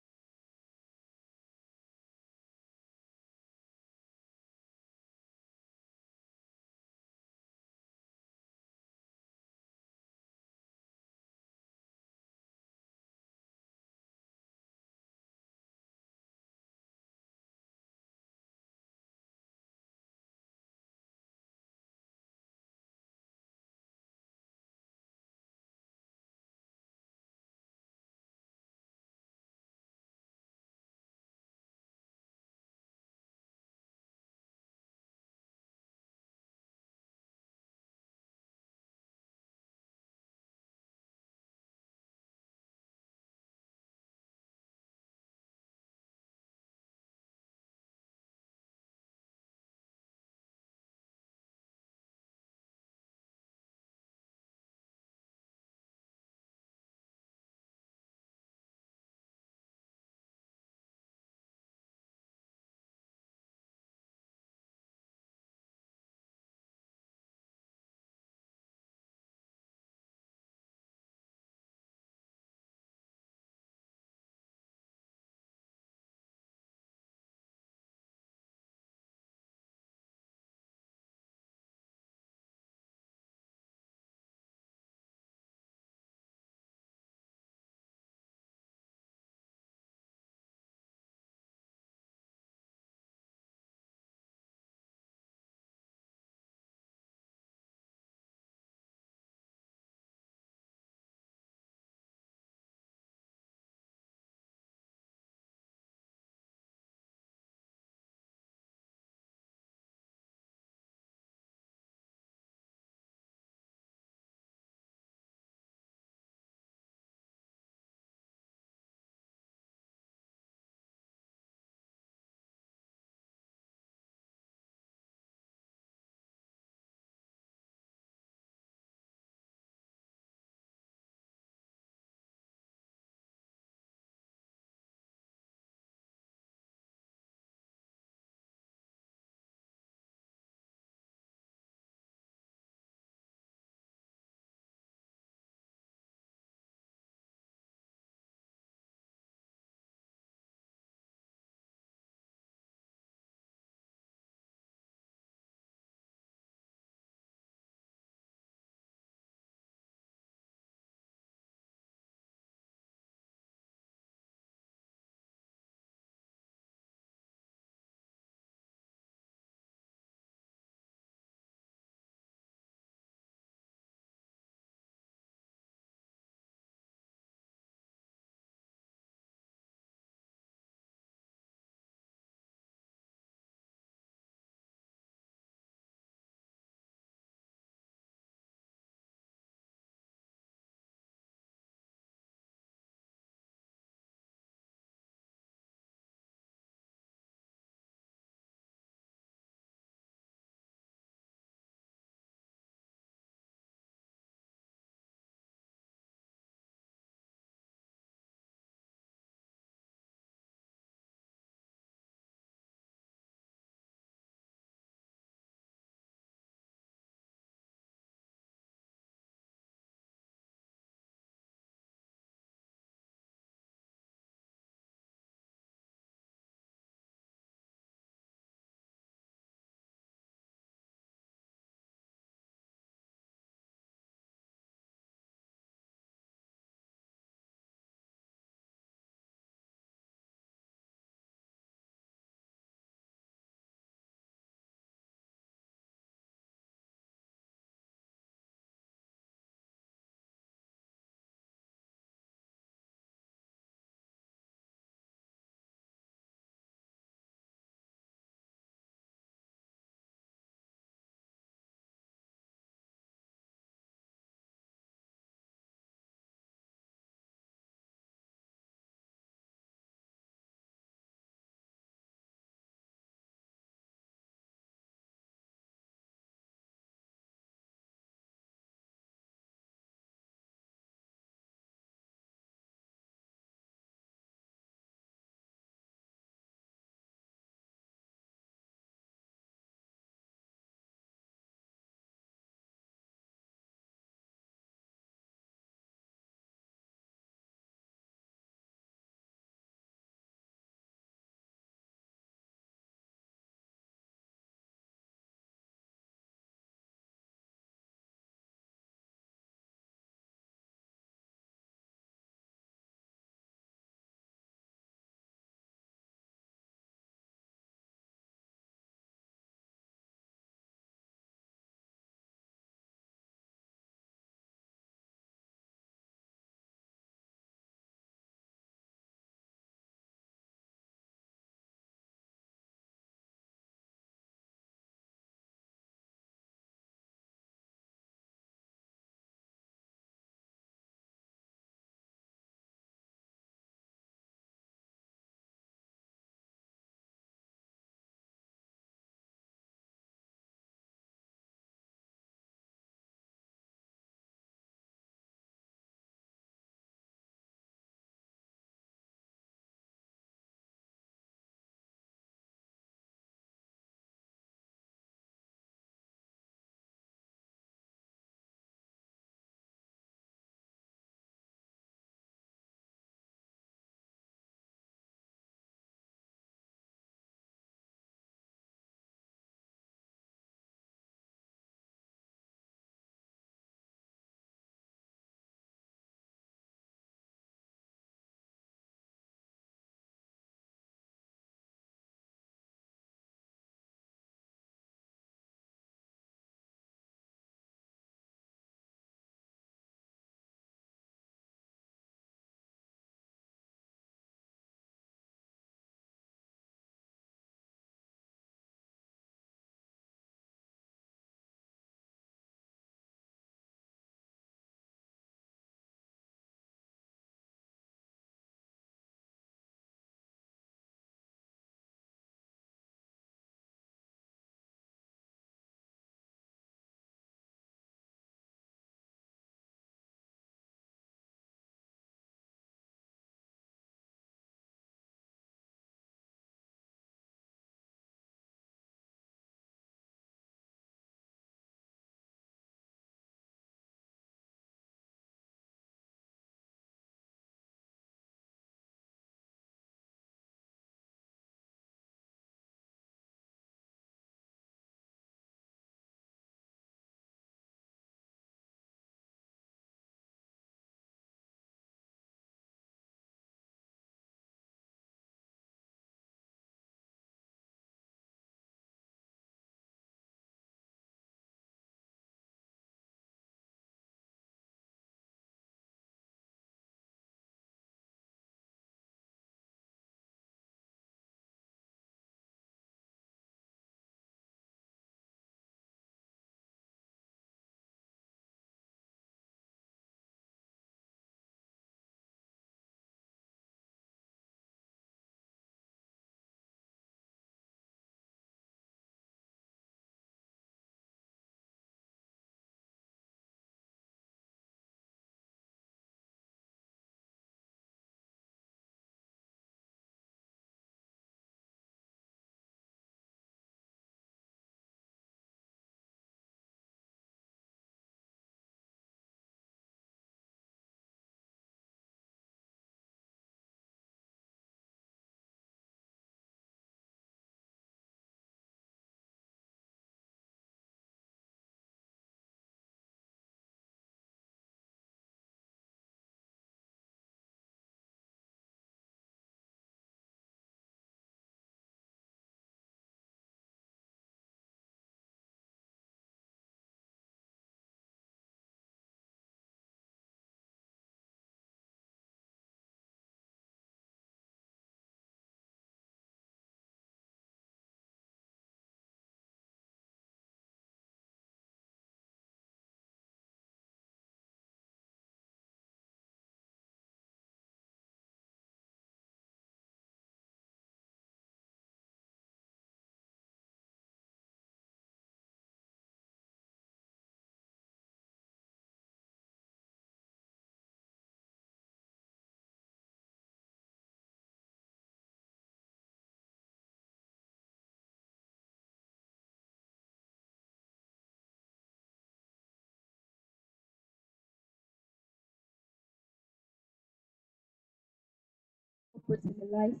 [SPEAKER 6] personalized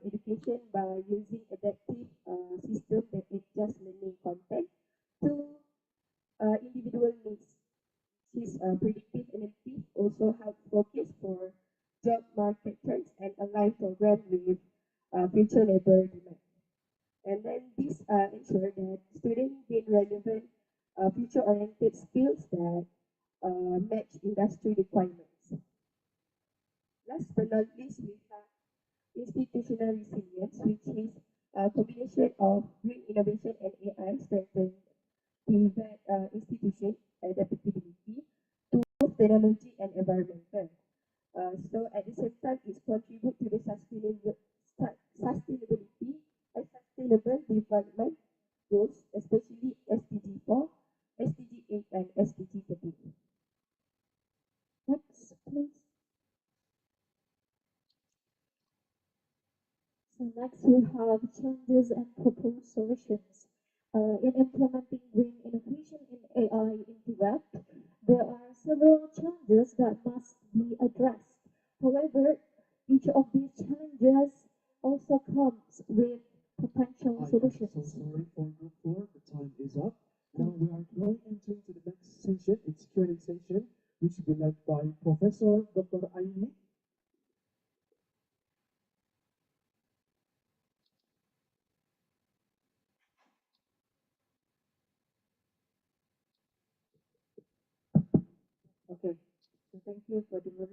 [SPEAKER 6] education by using adaptive system that adjust learning content to individual needs. His predictive analytics also help focus for job market trends and align program with future labor demand. And then this ensure that students gain relevant future-oriented skills that match industry requirements. Last but not least, we have institutional resilience, which is a combination of green innovation and AI strengthen prevent institution adaptability to both technology and environmental. So at the same time, it contribute to the sustainability and sustainable development goals, especially SDG 4, SDG 8, and SDG 13. Next, please.
[SPEAKER 1] So next we have challenges and proposed solutions. In implementing green innovation in AI in Tibet, there are several challenges that must be addressed. However, each of these challenges also comes with potential
[SPEAKER 4] I am so
[SPEAKER 1] solutions.
[SPEAKER 4] sorry for group 4, the time is up. Now we are going into the next session, it's Q&A session, which will be led by Professor Dr. Aini.
[SPEAKER 6] Okay, so thank you for the word.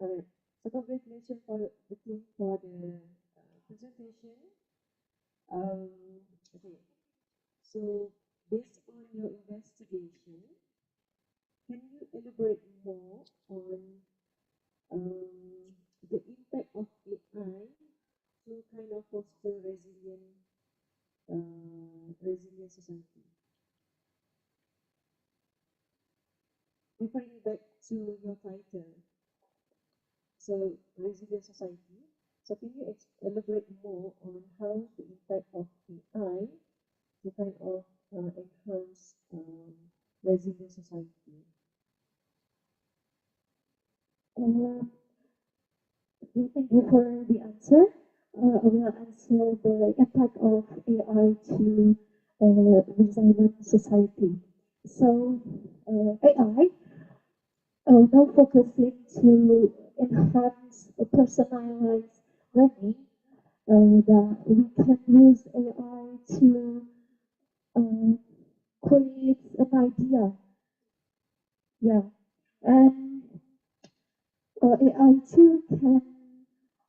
[SPEAKER 6] Alright, so congratulations for the team for the presentation. Um, okay, so based on your investigation, can you elaborate more on the impact of AI to kind of foster resilient society? Referring back to your title, so resilient society. So can you elaborate more on how the impact of AI to kind of enhance resilient society?
[SPEAKER 1] Uh, okay, thank you for the answer. I will answer the impact of AI to resilient society. So AI now focusing to enhance a personalized learning that we can use AI to uh, create an idea. Yeah, and AI too can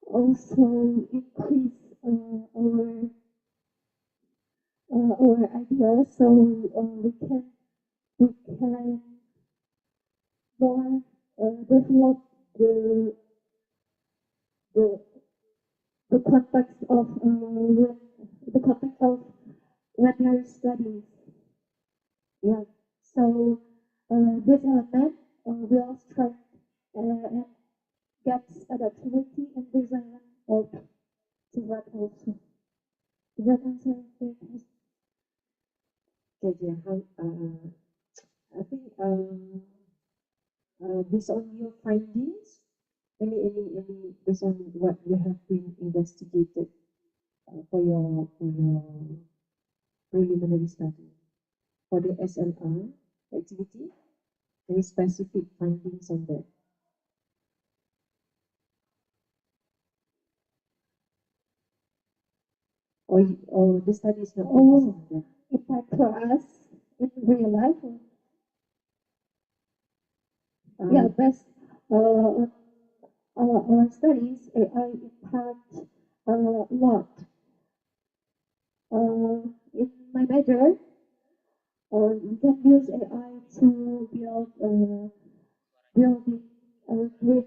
[SPEAKER 1] also increase our ideas, so we can more develop the the the context of the context of when you're studying. Yeah. So this element will strengthen and gets adaptability and resilience of to that also. Does that answer your question?
[SPEAKER 6] Okay, yeah, I think based on your findings, any based on what you have been investigated for your preliminary study for the SLR activity, any specific findings on that? Or the study is not focusing on that?
[SPEAKER 1] Impact for us in real life. Yeah, best on our studies, AI impact a lot. In my major, we can use AI to building green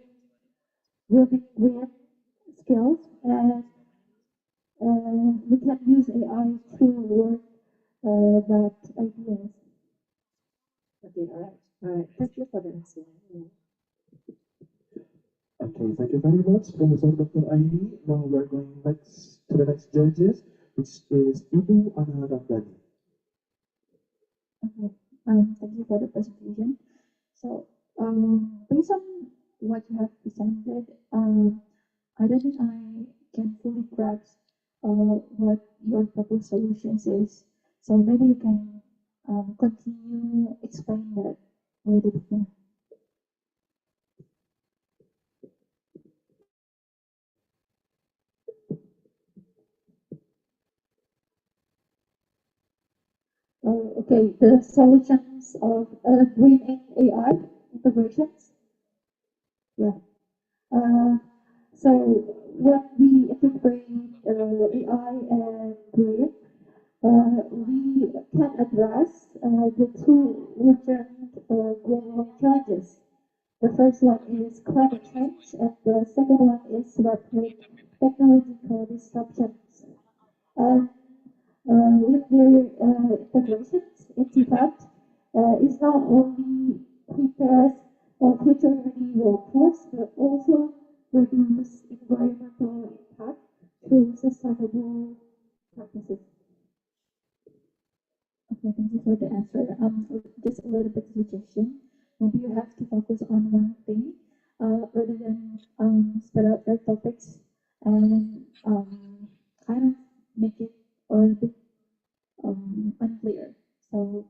[SPEAKER 1] building green skills, and we can use AI to work that ideas.
[SPEAKER 6] Okay, all right. Thank you for the answer.
[SPEAKER 4] Okay, thank you very much, Professor Dr. Aini. Now we're going next to the next judges, which is Ibu Ana Ramdhani.
[SPEAKER 1] Okay. Thank you for the presentation. So, based on what you have presented, I don't think I can fully grasp what your proposed solutions is. So maybe you can continue explain that a little bit more. Okay, the solutions of green AI integrations. Yeah. Uh, so when we integrate AI and green, we can address the two urgent global challenges. The first one is climate change, and the second one is rapid technological disruptions. And with their integrations, Intifat is not only prepares a future-ready workforce, but also reduce environmental impact through sustainable practices. Okay, thank you for the answer. Just a little bit of suggestion. Maybe you have to focus on one thing rather than spread out your topics and kind of make it a little bit unclear. So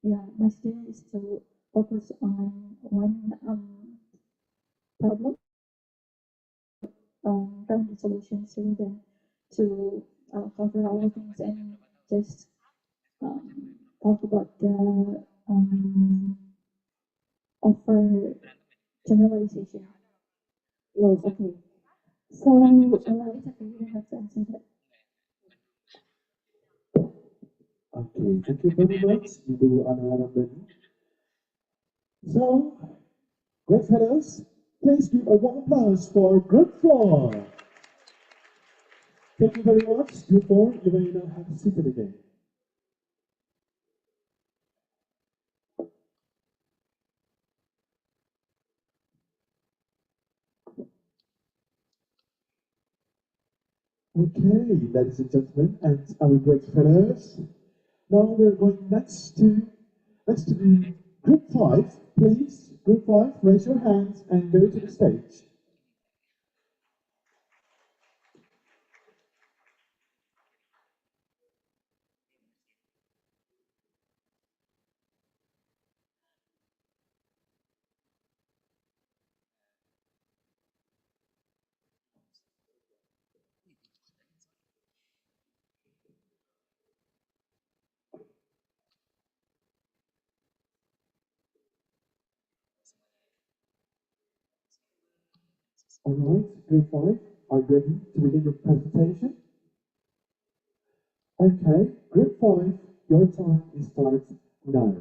[SPEAKER 1] yeah, my suggestion is to focus on one problem, find the solutions rather than to cover all things and just talk about the offer generalization. Yes, okay. So it's okay, you don't have to answer that.
[SPEAKER 4] Okay, thank you very much, Ibu Ana Ramdhani. So, great fellows, please give a warm applause for Group 4. Thank you very much, Group 4. You may now have a seat again. Okay, ladies and gentlemen, and our great fellows. Now we're going next to the Group 5. Please, Group 5, raise your hands and go to the stage. All right, Group 5, are you ready to begin your presentation? Okay, Group 5, your time starts now.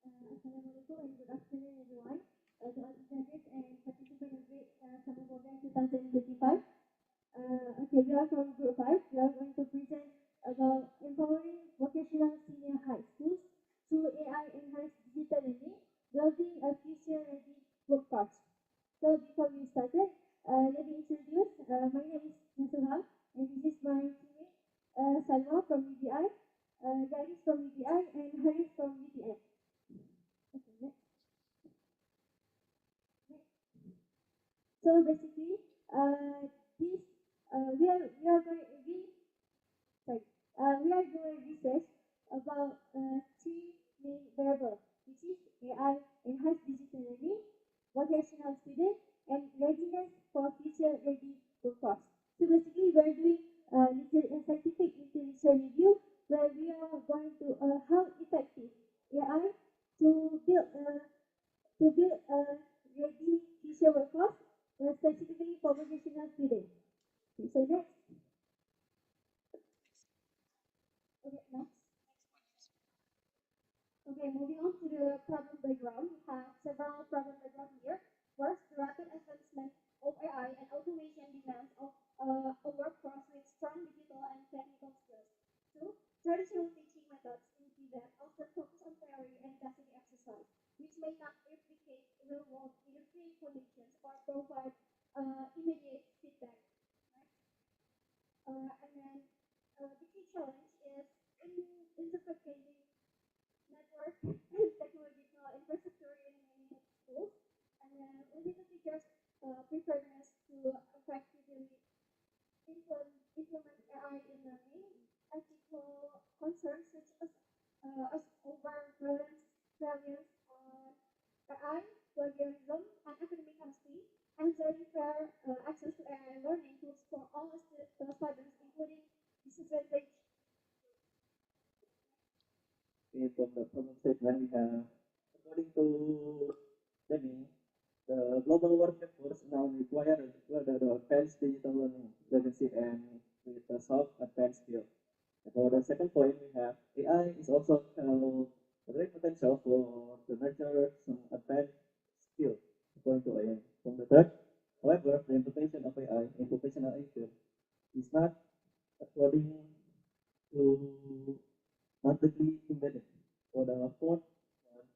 [SPEAKER 6] Assalamualaikum and good afternoon, everyone. To all judges and participants of the Summer Program 2025. Okay, we are from Group 5. We are going to present about empowering vocational senior high schools through AI-enhanced digital learning, building a future-ready workforce. So before we started, let me introduce. My name is Nasuha, and this is my teammate Salma from BBI, Garis from BBI, and Haris from BTN. Okay, so basically, this we are going sorry we are doing research about three main variables, which is AI, enhanced digital learning, vocational student, and readiness for future-ready workforce. So basically, we are doing scientific literature review where we are going to how effective AI to build a ready future workforce, specifically for vocational students. Okay, so next, okay, next. Okay, moving on to the problem background. We have several problem background here. First, the rapid advancement of AI and automation demands of a workforce with strong digital and technical skills. Two, traditional teaching methods in Tibet often focus on theory and density exercise, which may not replicate real-world industry conditions or provide immediate feedback. Right? And then the key challenge is in interpreting network
[SPEAKER 5] from the problem statement, we have, according to Demi, the global workforce now require the advanced digital learning, literacy, and with the soft advanced skill. For the second point, we have AI is also a great potential for the nurture some advanced skill, according to AI. From the third, however, the implementation of AI in professional action is not according to not strictly embedded. For the fourth,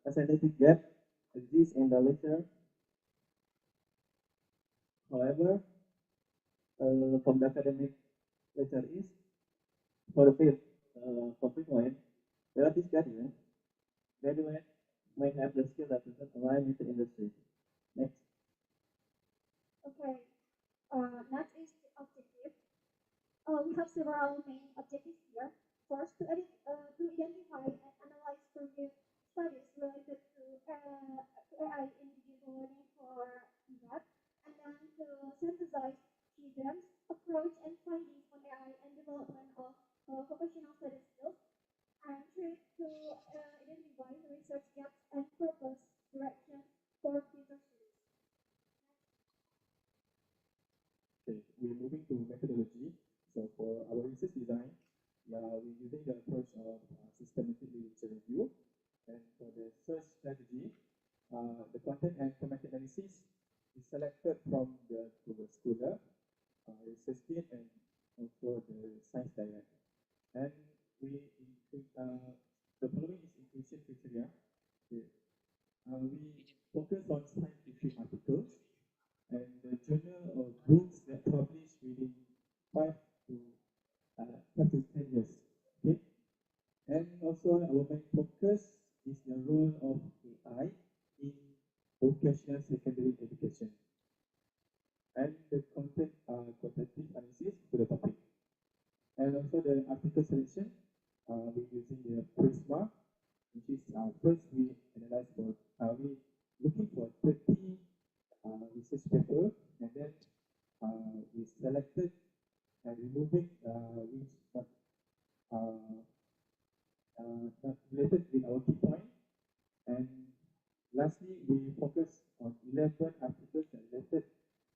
[SPEAKER 5] a scientific gap exists in the literature. However, from the academic literature is for the fifth, for fifth point, relative graduate might have the skill that doesn't align with the industry. Next.
[SPEAKER 6] Okay, next is the objective. We have several main objectives here. First, to identify and analyze previous studies related to AI in digital learning for that, and then to synthesize Children's approach and findings on AI and development of professional study skills, and three, to identify research gaps and purpose directions for future studies.
[SPEAKER 5] Okay, we're moving to methodology. So for our research design, we're using the approach of systematic literature review. And for the search strategy, the content and thematic analysis is selected from the Google Scholar, research kit, and also the science direct. And we include the following is inclusion criteria. Okay. We focus on scientific articles and the journal or books that publish within 5 to 10 years. Okay, and also our main focus is the role of AI in vocational secondary education and the quantitative analysis to the topic, and also the article selection. We're using the Prisma, which is first we analyze for we looking for 30 research paper, and then we selected and removing which not related with our key point. And lastly, we focus on 11 articles that related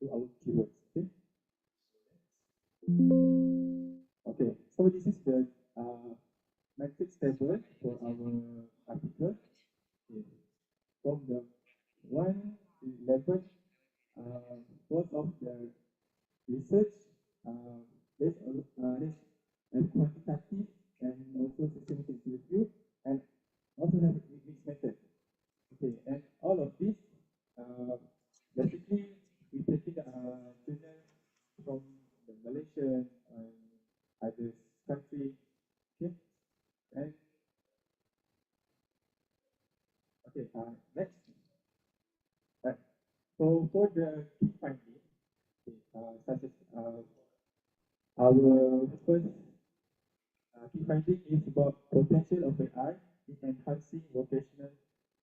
[SPEAKER 5] to our keywords. Okay. Okay. So this is the metrics table for our article. Okay. From the 1 to 11, both of the research there's quantitative and also systematic review, and also have a mixed method. Okay, and all of this basically we taking journal from the Malaysian and other country. Okay, and okay, next. Right. So for the key finding, okay, such as our first key finding is about potential of AI in enhancing vocational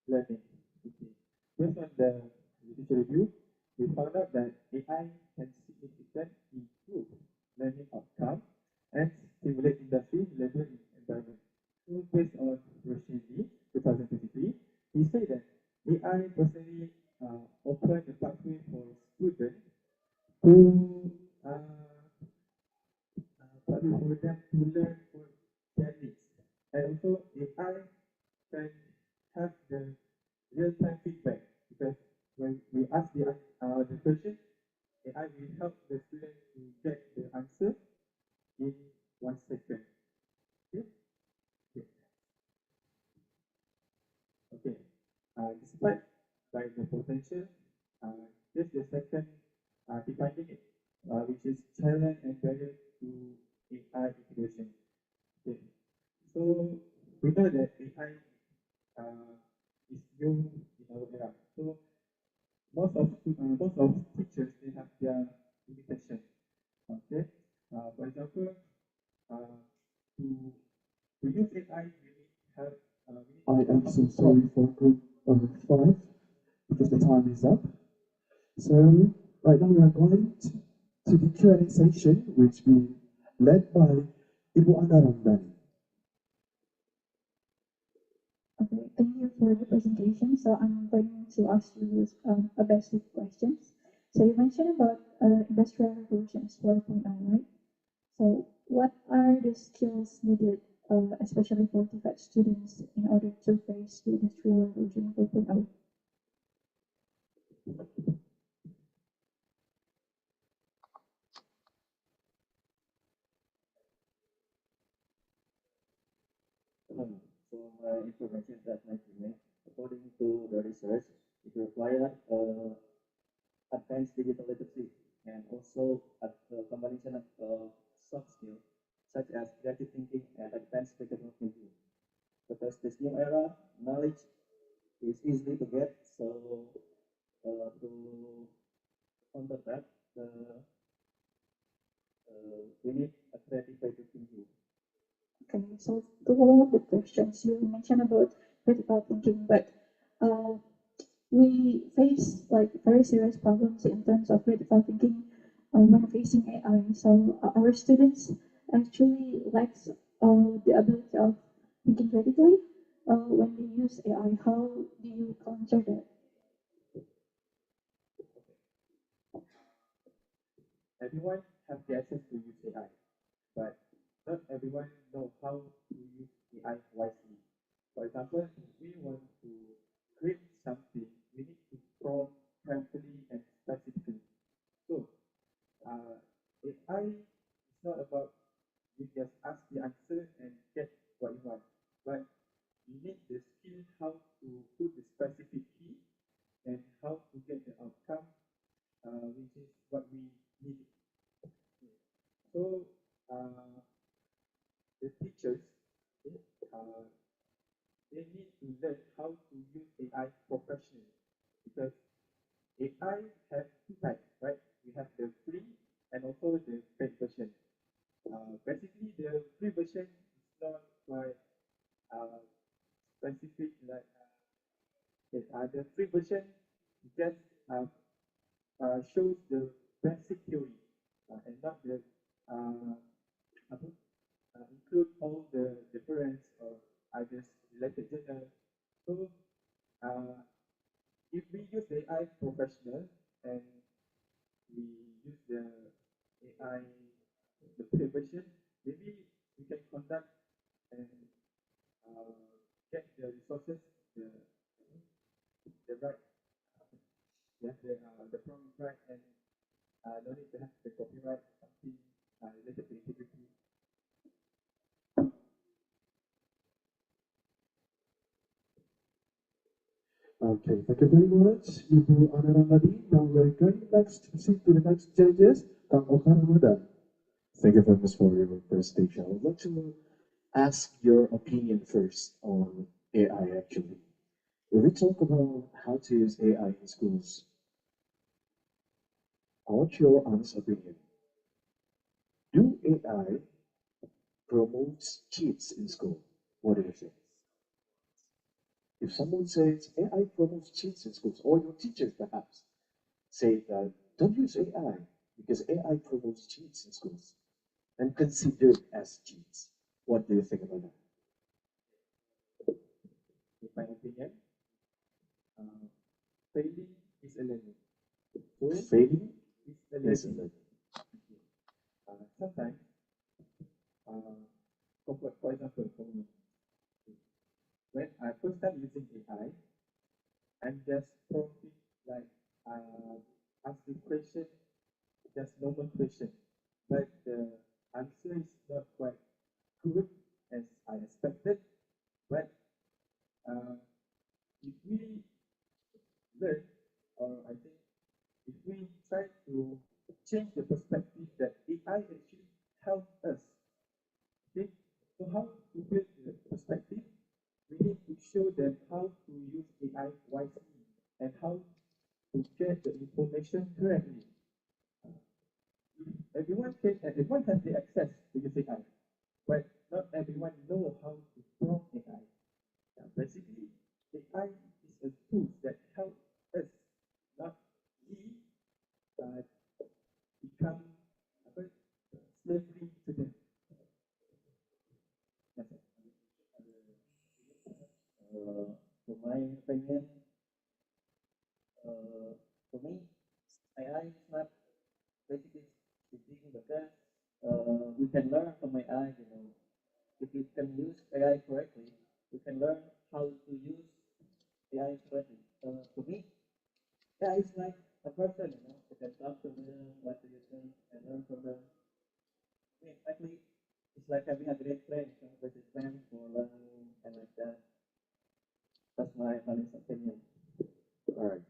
[SPEAKER 5] learning. Okay. Based on the literature review, we found out that AI can significantly improve learning outcome and stimulate industry level environment. So based on Roshidi 2023, he said that AI personally open the pathway for students to pathway for them to learn for their needs. And also AI can have the real-time feedback, because when we ask the question, AI will help the student to get the answer in 1 second. Okay. Okay. Okay. Despite by the potential, here's the second defining it, which is challenge and barrier to AI integration. Okay. So we know that AI is new in our era. So most of teachers, they have their limitation. Okay. For example, to use AI, we need help.
[SPEAKER 4] I am so sorry for group 5 because the time is up. So right now we are going to the Q&A session, which will be led by Ibu Ana Ramdhani.
[SPEAKER 1] for the presentation. So I'm going to ask you a basic questions. So you mentioned about Industrial Revolutions 4.0, right? So what are the skills needed, especially for TVET students, in order to face the Industrial Revolution 4.0?
[SPEAKER 7] For my information that my teammate, according to the research, it requires advanced digital literacy and also a combination of soft skills such as creative thinking and advanced critical thinking. Because this new era, knowledge is easily to get, so to counter that, we need a creative thinking.
[SPEAKER 1] Okay, so to follow up the questions, you mentioned about critical thinking, but we face like very serious problems in terms of critical thinking when facing AI. So our students actually lacks the ability of thinking critically when they use AI. How do you counter that?
[SPEAKER 5] Everyone has the access to use AI, but not everyone know how to use AI wisely. For example, if we want to create something, we need to prompt carefully and specifically. So, AI is not about you just ask the answer and get what you want, but you need the skill how to put the specific key and how to get the outcome, which is what we need. So, the teachers, uh, they need to learn how to use AI professionally because AI has two types, right? We have the free and also the paid version. Basically, the free version is not quite uh, specific like the free version just shows the basic theory and not the apa, include all the difference or others related journal. So uh, if we use AI professional and we use the AI, the paid version, maybe we can conduct and uh, get the resources, the right, the prompt right, and no need to have the copyright, something related to integrity.
[SPEAKER 4] Okay, thank you very much, Ibu Anarandadi. Now we're going next to proceed to the next judges, Kang Oka Ramadan. Thank you very much for your presentation. I would like to ask your opinion first on AI actually. If we talk about how to use AI in schools, I want your honest opinion. Do AI promotes cheats in school? What do you think? If someone says AI promotes cheats in schools, or your teachers perhaps say that don't use AI because AI promotes cheats in schools and considered as cheats. What do you think about that?
[SPEAKER 5] In my opinion, failing is a learning. So
[SPEAKER 4] Failing
[SPEAKER 5] is a
[SPEAKER 4] is a
[SPEAKER 5] learning.
[SPEAKER 4] learning.
[SPEAKER 5] Sometimes, for example, for me, when I first time using AI, I'm just prompting like asking question, just normal question, but the answer is not quite good as I expected. But uh, if we learn, or I think if we try to change the perspective that AI actually helps us, okay, so how to build the perspective, we need to show them how to use AI wisely and how to get the information correctly. Everyone has the access to use AI, but not everyone know how to prompt AI. Basically, AI is a tool that helps us, not we uh, become slavery to them. That's it.
[SPEAKER 7] For my opinion, for me, AI is not basically speaking because we can learn from AI. You know, if you can use AI correctly, you can learn how to use AI correctly. To me, AI is like a person. You know, you can talk to them, what do you think, and learn from them. I mean, actually, it's like having a great friend, you know, best friend for learning and like that. That's my honest opinion.
[SPEAKER 4] All right.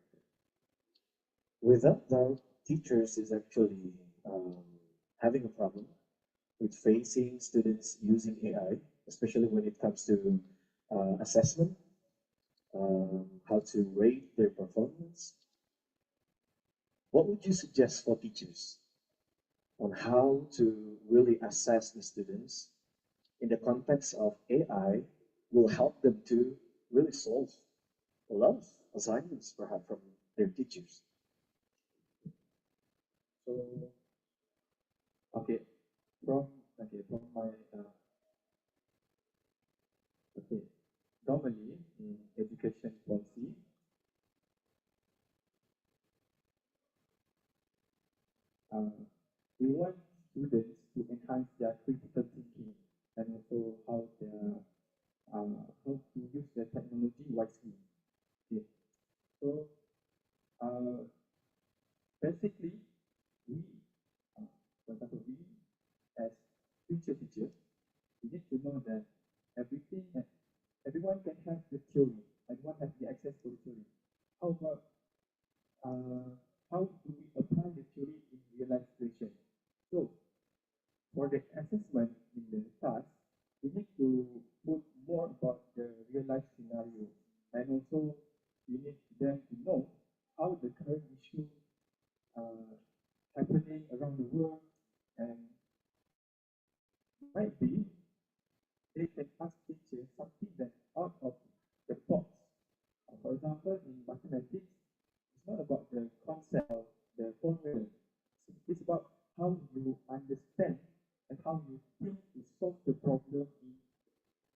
[SPEAKER 4] Without doubt, teachers is actually having a problem with facing students using AI, especially when it comes to assessment, how to rate their performance. What would you suggest for teachers on how to really assess the students in the context of AI will help them to really solve a lot of assignments perhaps from their teachers?
[SPEAKER 7] So, okay, from from my okay, normally in education policy, uh, we want students to enhance their critical thinking and also how to use the technology wisely. Okay. So uh, basically, we, for example, we as future teachers, we need to know that everything that everyone can have the theory, everyone has the access to the theory. How about uh, how do we apply the theory in real life situation? So for the assessment in the class, we need to put more about the real life scenario, and also we need them to know how the current issue uh, happening around the world, and might be they can ask teachers something that out of the box. For example, in mathematics, it's not about the concept of the formula. It's about how you understand and how you think to solve the problem in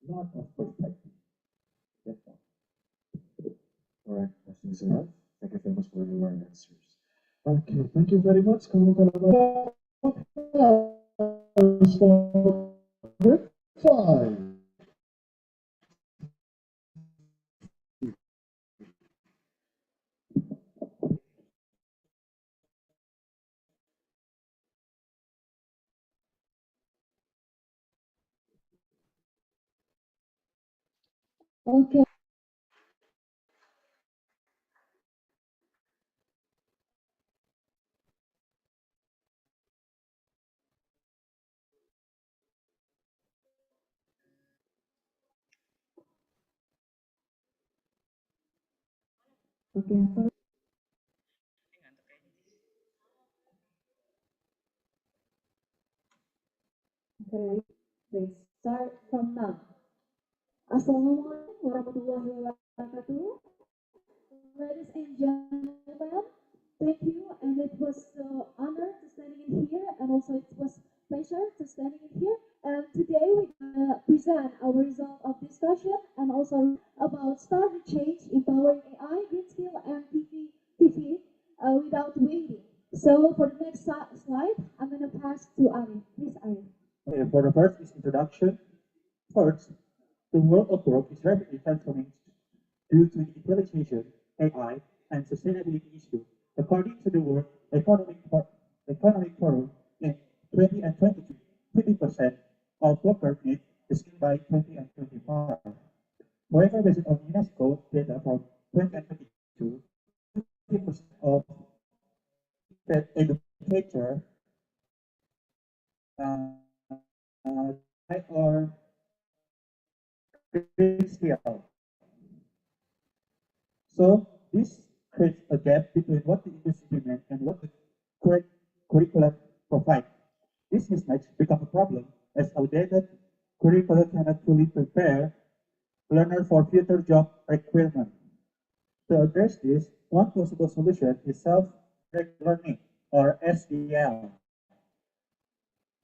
[SPEAKER 7] lot of perspective. That's all.
[SPEAKER 4] All right, questions enough. Thank you very much for your answers. Okay, thank you very much. Kamu kalau for group 5.
[SPEAKER 6] Okay. Okay. Okay. Please start from now. Assalamualaikum warahmatullahi wabarakatuh. Ladies and gentlemen, thank you, and it was so honor to standing in here, and also it was pleasure to standing in here. And today we're gonna present our result of discussion and also about start the change, empowering AI, green skill, and TV without waiting. So for the next slide, I'm gonna pass to Arif. Please, Arif.
[SPEAKER 5] Okay, for the first is introduction. First, the world of work is rapidly transforming due to digitalization, AI, and sustainability issues. According to the World Economic Forum in 20 and 22, 50% of workers need the skill by 20 and 25. However, based on UNESCO data from 20 and 22, 50% of educator uh, or skill. So this creates a gap between what the industry demands and what the correct curriculum provides. This mismatch becomes a problem as outdated curricula cannot fully prepare learners for future job requirements. To address this, one possible solution is self-directed learning or SDL.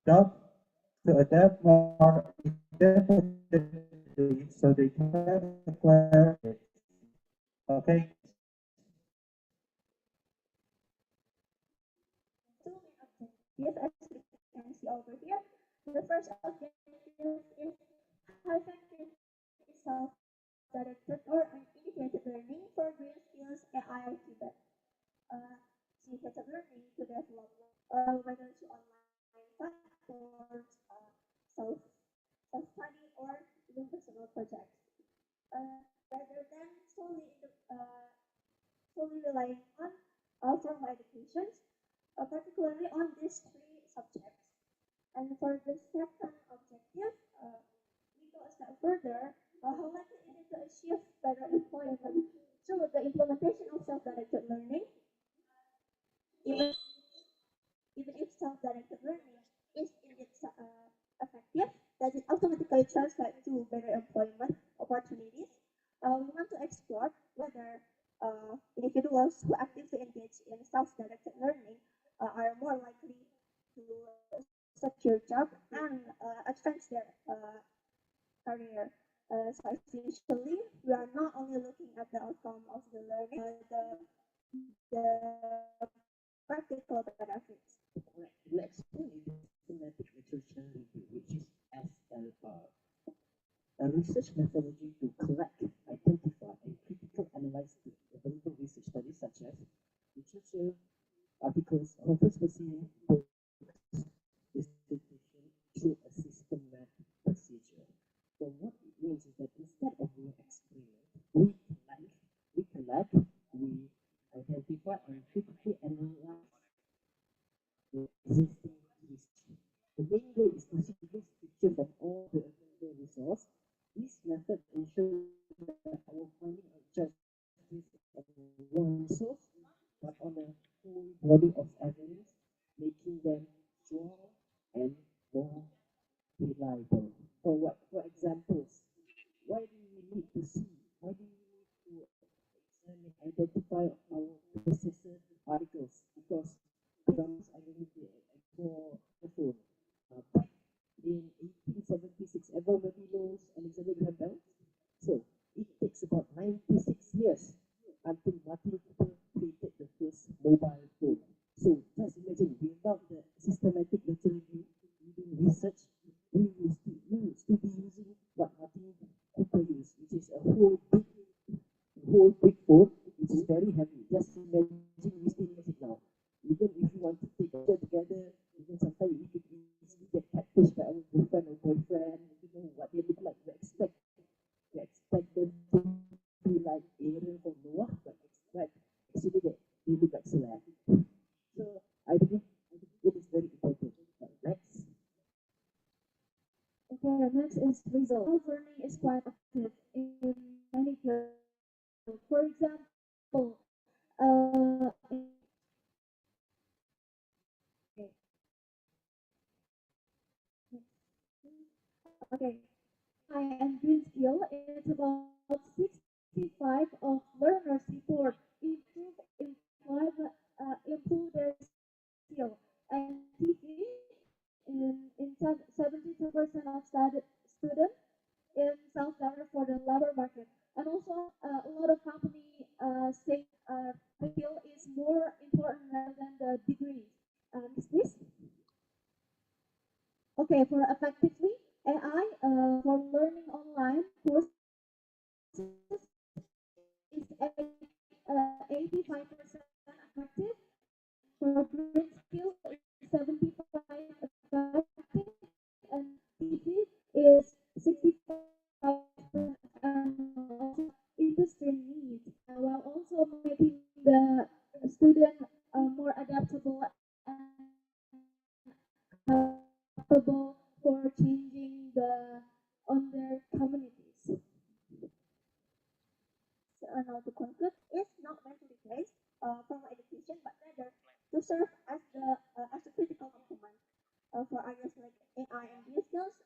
[SPEAKER 5] Jobs to adapt more independently so they can acquire it
[SPEAKER 7] Okay.
[SPEAKER 6] Two main objectives, as we can see over here. The first objective is how effective is self-directed or uninitiated learning for green skills and IoT initiated learning to develop, whether through online platforms, self self-study, or even personal projects, rather than solely relying on formal education, particularly on these three subjects. And for the second objective, we go a step further. How likely is it to achieve better employment through the implementation of self-directed learning? Even, even if self-directed learning is indeed effective, does it automatically translate to better employment opportunities? We want to explore whether individuals who actively engage in self-directed learning are more likely to secure job and advance their career. So essentially, we are not only looking at the outcome of the learning, the practical benefits.
[SPEAKER 7] Right. Next one is systematic literature review, which is SLR, a research methodology to collect, identify, and critically analyze the available research studies such as literature, articles, conference proceedings, books, dissertation through a systematic procedure. So what it means is that instead of doing experiment, we collect, we identify and critically analyze the existing history. The main goal is to sequence picture from all the available resources. This method ensures that our finding are just based on one source, but on a whole body of evidence, making them strong and more reliable. For examples, why do we need to see? Why do we need to examine, identify our predecessor articles? Because examples I need to for the phone. Back in 1876, everybody knows Alexander Graham Bell. So it takes about 96 years until Martin Cooper created the first mobile phone. So just imagine, without the systematic literature review, reading research, we will still be using what Martin Cooper used, which is a whole big phone, which is very heavy. Just imagine we still use it now. Even if you want to take a picture together, even sometimes we could easily get catfished by our girlfriend or boyfriend. You know what they look like. We expect them to be like Aaron from Noah, but actually they look like Solar. So I believe it is very important. Next.
[SPEAKER 6] Okay, the next is result. Learning is quite active in many fields. For example, okay, I am green skill. It's about 65 of learners report improve their skill. And TV in 72% of students in self-starter for the labor market. And also, a lot of company say the skill is more important rather than the degree. Next, please. Okay, for effectively AI for learning online courses is 85% effective. For green skill is 75 effective, and TV is 65%, and also industry needs, while also making the student more adaptable and capable for changing on their communities. So now to conclude, is not meant to replace formal education, but rather to serve as a critical complement for areas like AI and new skills.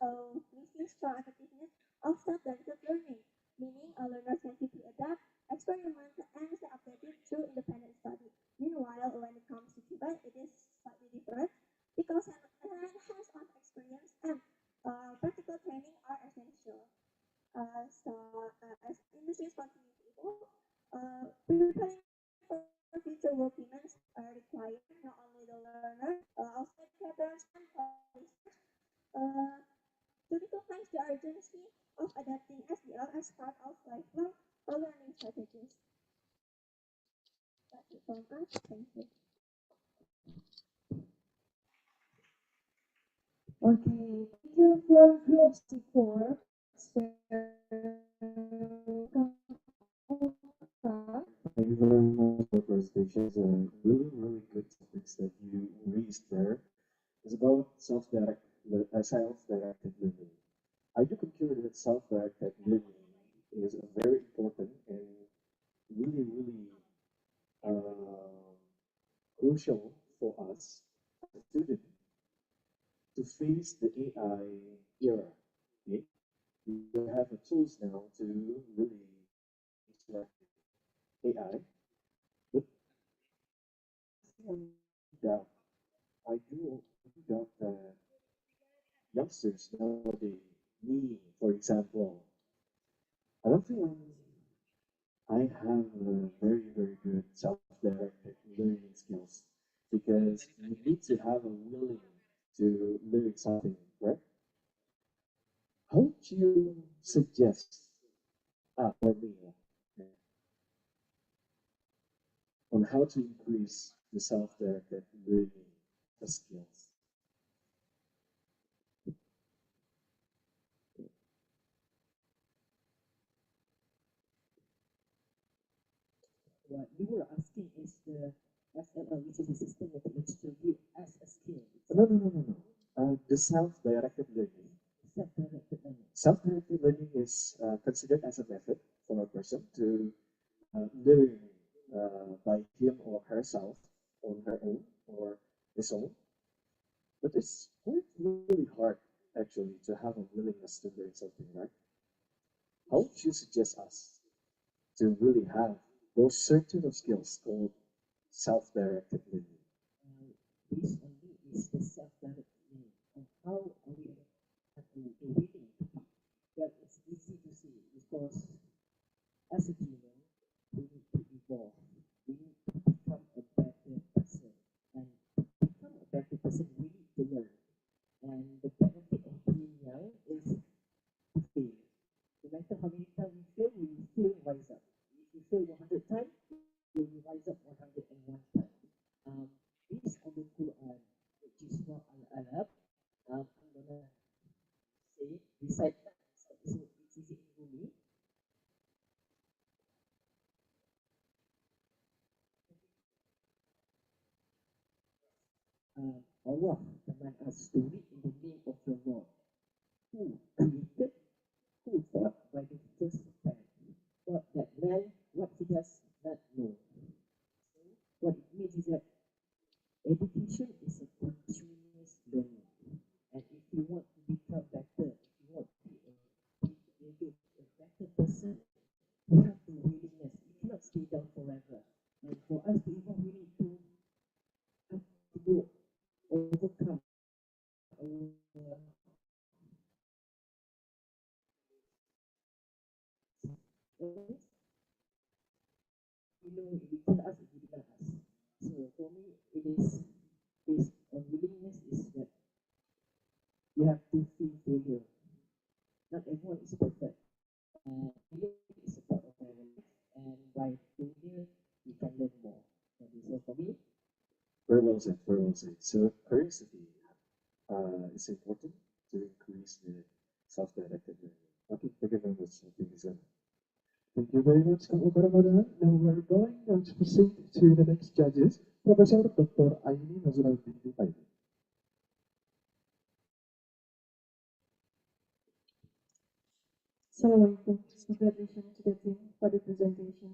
[SPEAKER 6] We see strong effectiveness of self-directed learning, meaning learners can quickly adapt, experiment, and stay updated through independent study. Meanwhile, when it comes to Cuba, it is slightly different because hands-on experience and practical training are essential. So as industries continue to evolve, of adapting SDL as part of lifelong learning strategies. That's it from us. Thank you.
[SPEAKER 1] Okay, thank you for group support. So,
[SPEAKER 7] Thank you very much for presentations and really good topics that you raised there. It's about self-directed learning. I do concur that self-directed learning is very important and really uh, crucial for us as a student to face the AI era. Okay? We have the tools now to really interact with AI, but doubt. I do doubt that youngsters nowadays, me, for example, I don't think I have very good self-directed learning skills because you need to have a willing to learn something, right? How would you suggest for me on how to increase the self-directed learning skills?
[SPEAKER 8] What you were asking is the SLL, which is the system methodological view as a skill.
[SPEAKER 7] No. The self-directed learning.
[SPEAKER 8] Self-directed learning.
[SPEAKER 7] Self-directed learning is considered as a method for a person to learn by him or herself on her own or his own. But it's quite really hard actually to have a willingness to learn something, right? How would you suggest us to really have those certain of skills called self-directed learning?
[SPEAKER 8] This only is the self-directed learning. And how are we have to be willing to be? Well, it's easy to see because as a human, we need to evolve. We need to become a better person. And to become a better person, we need to learn. And the benefit of being young is to fail. No matter how many times we fail, we will still rise up. If you fail 100 times, you will rise up 101 times. Based on the Quran, which is what Al-Alab, I'm gonna say, recite that. So it's easy for me. Allah command us to read in the name of your Lord, who created, who fought by the first man. What that man, what he does not know. So what it means is that education is a continuous learning. And if you want to become better, if you want to be a better person, you have the willingness. You cannot stay down forever. And for us to evolve, we need to have to go overcome our we tell us it did us. So for me, it is based on willingness is that you have to feel failure. Not everyone is perfect. Failure is a part of our life, and by failure, we can learn more. That is all for me.
[SPEAKER 7] Very well said, very well said. So curiosity is important to increase the self-directed learning. Okay, thank you very much. Thank you, sir.
[SPEAKER 4] Thank you very much, Kang Ramadan. Now we're going to proceed to the next judges, Professor Dr. Aini Nazrul binti Faizi.
[SPEAKER 1] Assalamualaikum. Congratulations to the team for the presentation.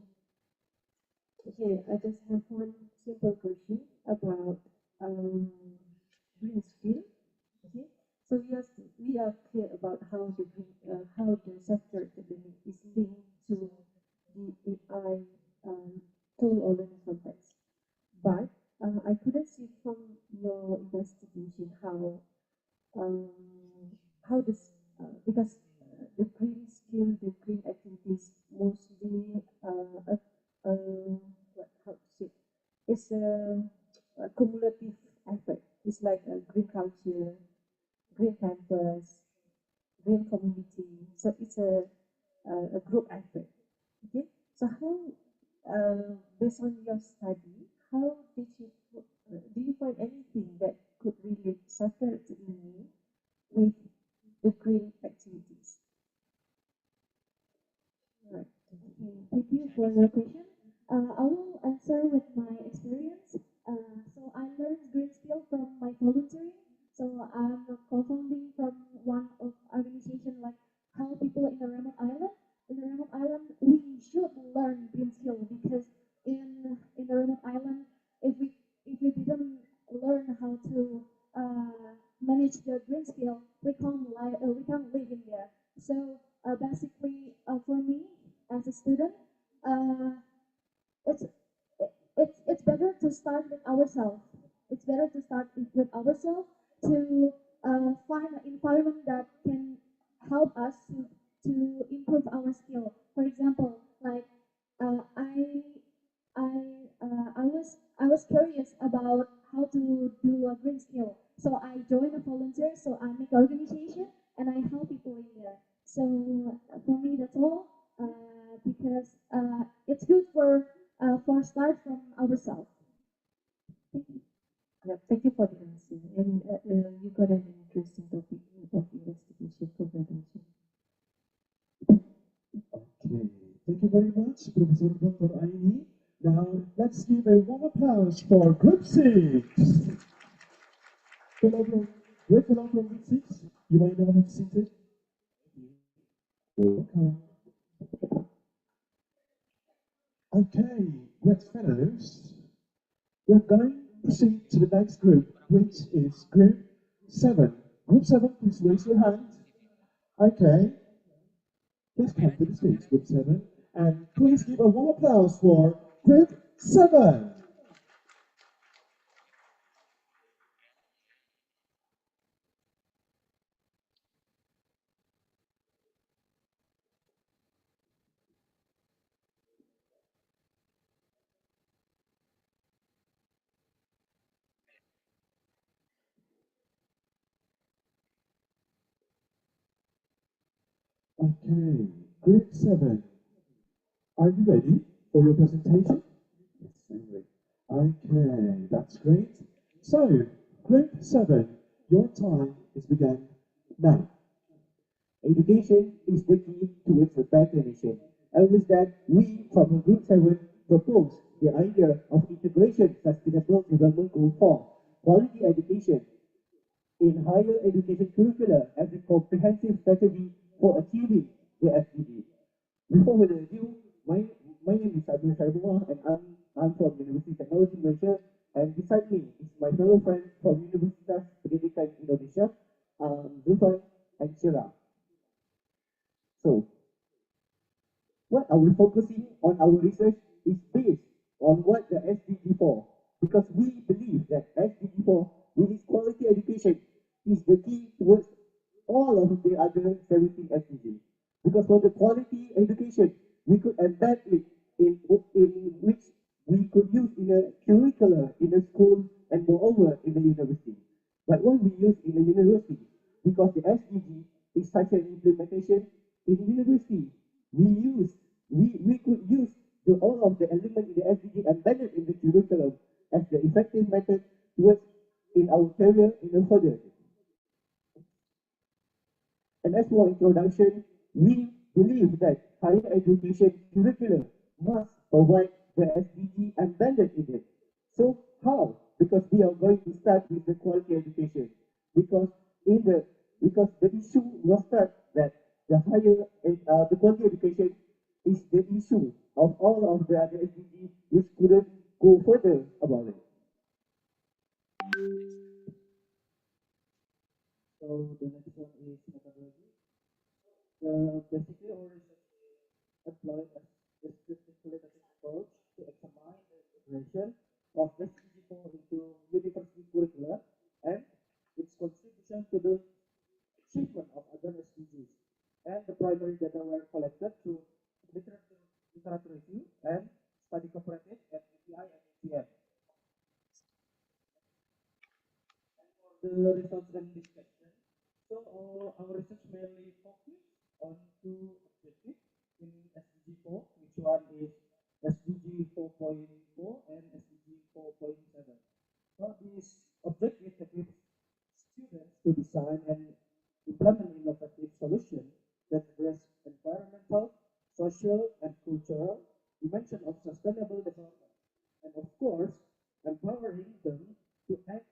[SPEAKER 1] Okay, I just have one simple question about green skill. Okay, so we are clear about how the self-directed learning is linked to the AI tool or learning context. But I couldn't see from your investigation um, how this because the green skill, the green activities mostly what how to say it's a cumulative effort. It's like a green culture, green campus, green community. So it's a group effort. Okay, so how based on your study, how did you do you find anything that could relate separately with the green activities? Right.
[SPEAKER 6] Okay, thank you for your question. I will answer with my experience. So I learned green skill from my volunteering. So I'm co-founding from one of organization like help people in the remote island. In the remote island, we should learn green skill because in the remote island, if we didn't learn how to manage the green skill, we can't live in there. So basically, for me as a student, uh, it's it's better to start with ourselves. It's better to start with ourselves to find an environment that can help us to improve our skill. For example, like uh, I I was curious about how to do a green skill, so I joined a volunteer. So I make organization and I help people in there. So for me, that's all. Because it's good for start from ourselves. Thank you.
[SPEAKER 1] Yeah, thank you for the answer. And you got an interesting topic of investigation for prevention.
[SPEAKER 4] Okay, thank you very much, Professor Dr. Aini. Now, let's give a warm applause for Group 6. Fellow from, great fellow from Group 6, you might now have seated. Welcome. Okay, great fellows. We're going to proceed to the next group, which is Group 7. Group 7, please raise your hand. Okay, please come to the stage, Group 7. And please give a warm applause for Group 7. Okay, Group 7, are you ready for your presentation?
[SPEAKER 7] Yes, I'm ready.
[SPEAKER 4] Okay, that's great. So, Group 7, your time is begun now.
[SPEAKER 8] Education is the key towards a better nation. And with that, we from Group 7 propose the idea of integration sustainable development goal 4, quality education in higher education curricula as a comprehensive strategy for achieving the SDG. Before further ado, my name is Abdul Sharbuah and I'm from University of Technology Malaysia, and beside me is my fellow friend from Universitas Pendidikan Indonesia, Zulfan and Shira. So, what are we focusing on our research is based on what the SDG 4, because we believe that SDG 4, with its quality education, is the key towards all of the other 17 SDGs. Because for the quality education, we could embed it in which we could use in a curricula in a school and moreover in the university. But what we use in the university, because the SDG is such an implementation in university, we could use all of the elements in the SDG embedded in the curriculum as the effective method towards in our career in the further. And as for introduction, we believe that higher education curriculum must provide the SDG embedded in it. So how? Because we are going to start with the quality education. Because in the because the issue was start that the quality education is the issue of all of the other SDG which couldn't go further about it.
[SPEAKER 7] So the next one is methodology. Basically, our research employed a descriptive qualitative approach to examine the integration of SDG4 into university curricula and its contribution to the achievement of other SDGs. And the primary data were collected through literature review and study cooperative at FPTI and ATM. The results and discussion. So our research mainly focused on two objectives in SDG 4, which one is SDG 4.4 and SDG 4.7. So this objective equips students to design and implement innovative solutions that address environmental, social, and cultural dimension of sustainable development. And of course, empowering them to act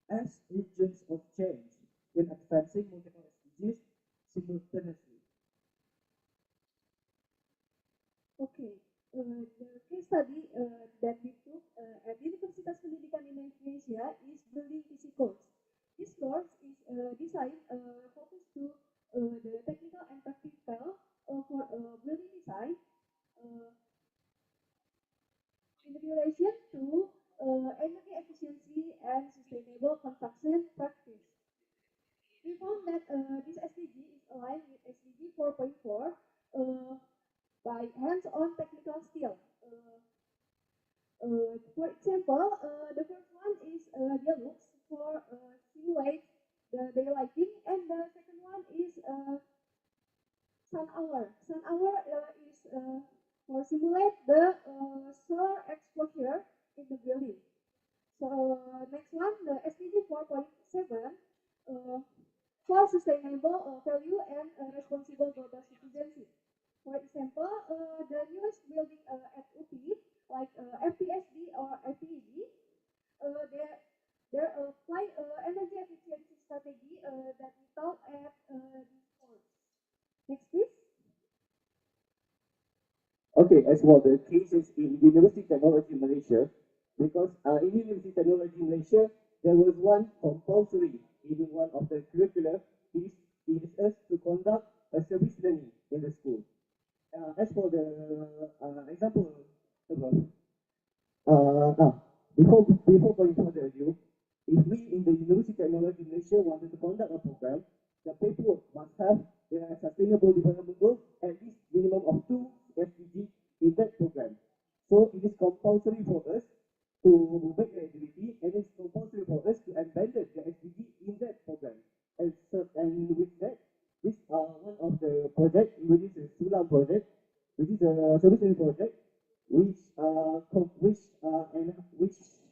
[SPEAKER 7] as agents of change in advancing multiple SDGs simultaneously.
[SPEAKER 6] Okay, the case study that we took at Universitas Pendidikan Indonesia is building PC course. This course is designed focused to the technical and practical for building design uh, in relation to energy efficiency and sustainable construction practice. We found that this SDG is aligned with SDG 4.4 by hands-on technical skill. For example, the first one is Dialux for simulate the daylighting, and the second one is Sun Hour. Sun Hour is for simulate the solar exposure in the building. So next one, the SDG 4.7 uh, for sustainable value and responsible global citizenship. For example, the newest building at UPI, like FPSD or FPED, there quite energy efficiency strategy that we taught at this course. Next, please.
[SPEAKER 7] Okay, as for the cases in University Technology Malaysia, because in University Technology Malaysia, there was one compulsory in one of the curricula, it is us to conduct a service learning in the school. As for the example above, now, before going further ado, if we in the University Technology Malaysia wanted to conduct a program, the paperwork must have the sustainable development goals, at least minimum of 2 SDG in that program. So it is compulsory for us to make the activity, and it's compulsory for us to embed the SDG in that program. And with that, this one of the project, which is a Sulam project, which is a solution project, which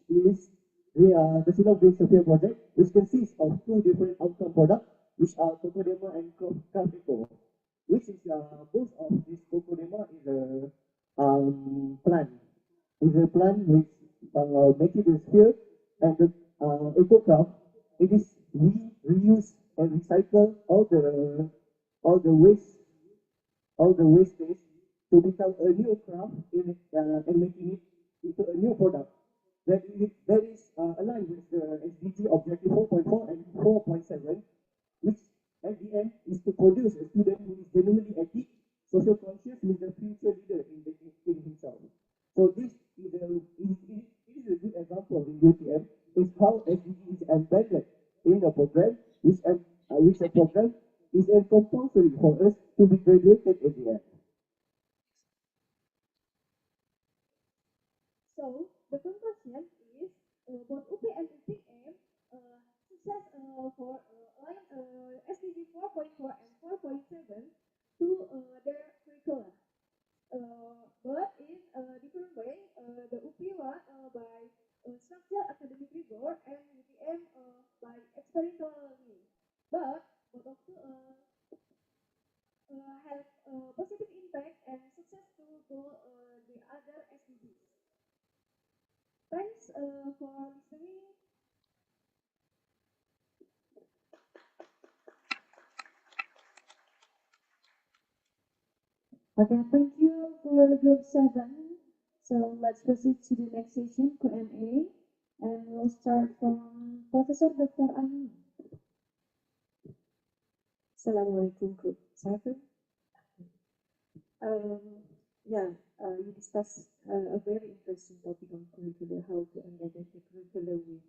[SPEAKER 7] is the Sulam Green Sphere project, which consists of two different outcome products, which are Cocodema and Crafico, which is both of this Cocodema is a plant. Is a plant which make it a sphere, and the EcoCraft, it is we reuse and recycle all the waste all the wastage to become a new craft and making it into a new product that is aligned with the SDG objective 4.4 and 4.7, which at the end is to produce a student who is genuinely ethic, social conscious, who is a future leader in himself. So this is it is a good example in UTM is how SDG is embedded in the program, which the program is a compulsory for us to be graduated at the end.
[SPEAKER 6] So the conclusion is both UP and UPM success for align SDG 4.4 and 4.7 to their curricula. But in a different way, the UP one by structured academic rigor and UPM by experiential learning. But both of two have positive impact and success to go the other SDGs. Thanks for listening.
[SPEAKER 1] Okay, thank you for group 7. So let's proceed to the next session, Q&A. And we'll start from Professor Dr. Amin.
[SPEAKER 9] Assalamualaikum group 7. Yeah, you discussed a very interesting topic on curriculum, how to embed the curriculum with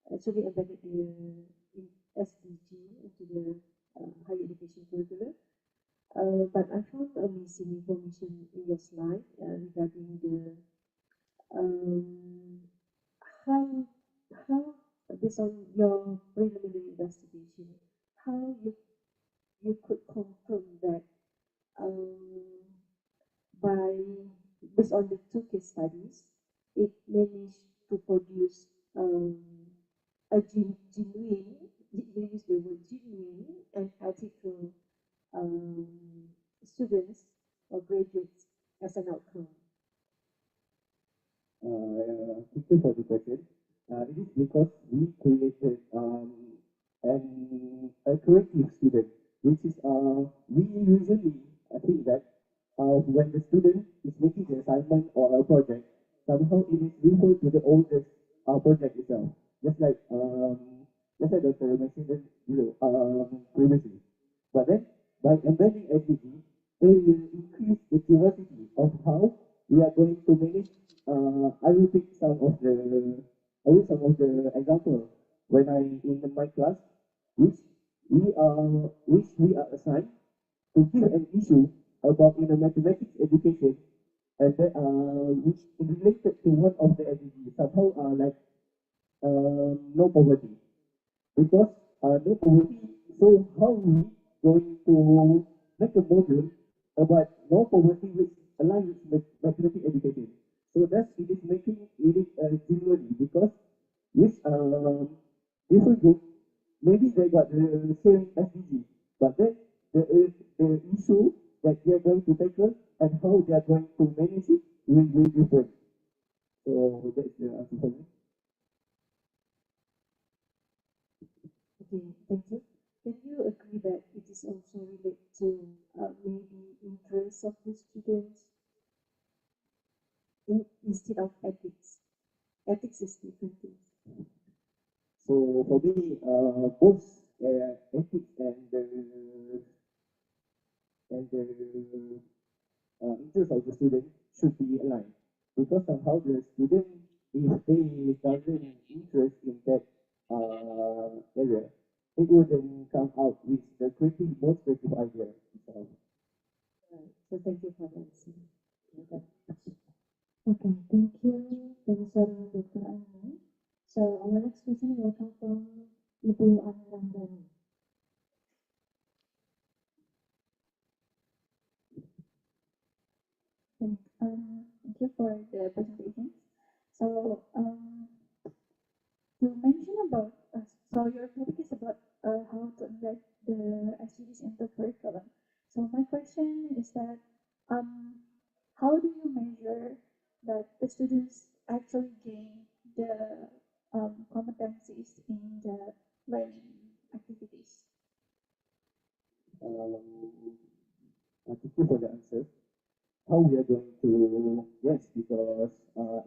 [SPEAKER 9] actually embedded the in SDG into the higher education curriculum. But I found a missing information in your slide regarding the um, how how based on your preliminary investigation, how you you could confirm that um, by based on the two case studies, it managed to produce a genuine, you use the word genuine and ethical um, students or graduates as an outcome.
[SPEAKER 7] Thank you for the question. It is because we created a creative student, which is we usually think that when the student is making the assignment or a project, somehow it is referred to the oldest project itself, just like Dr. mentioned previously. But then by embedding SDG, they will increase the curiosity of how we are going to manage. I will pick some of the example when I in my class, which we are assigned to give an issue about mathematics education, and then which is related to one of the SDG somehow like no poverty, because no poverty. So how we going to make a module about no poverty which align with mathematics education? So that it is making it genuinely, because with different group, maybe they got the same SDG, but then the issue that they are going to tackle and how they are going to manage it will be different. So that's the answer for me.
[SPEAKER 9] Okay, thank you. Can you agree that it is also related to maybe interest of the students instead of ethics? Ethics is different things.
[SPEAKER 7] So for me, both ethics and the interest of the student should be aligned, because somehow the student, if they doesn't interest in that area, it wouldn't come out with the most creative idea itself.
[SPEAKER 9] Right. So thank you for the answer. Okay.
[SPEAKER 6] Okay, thank you, Professor Dr. Anand. So our next question will come from Ibu Anurandani. Thank you for the presentation. So you mentioned about so your topic is about how to embed the SDGs into curriculum. So my question is that um, how do you measure that the students actually gain the competencies in the learning activities?
[SPEAKER 7] Thank you for the answer. How we are going to, yes, because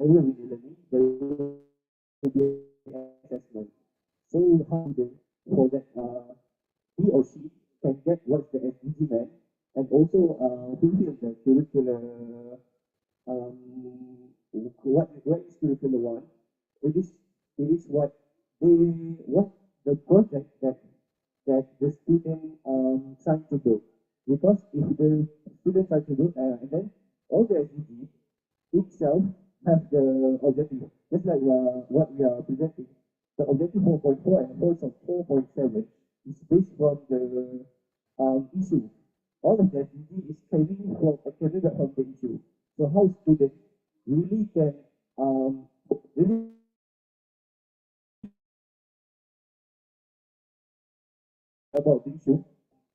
[SPEAKER 7] every we learning there will be assessment. So how student, for that he or she can get what's the SDG meant, and also fulfill the curricular what is curricular one. It is what what the project that the student trying to do. Because if the student try to do and then all the SDG itself has the objective, just like what we are presenting. The objective 4.4 and 4.7 is based from the issue. All of the SDG is carried from the issue. So how students really can really about the issue,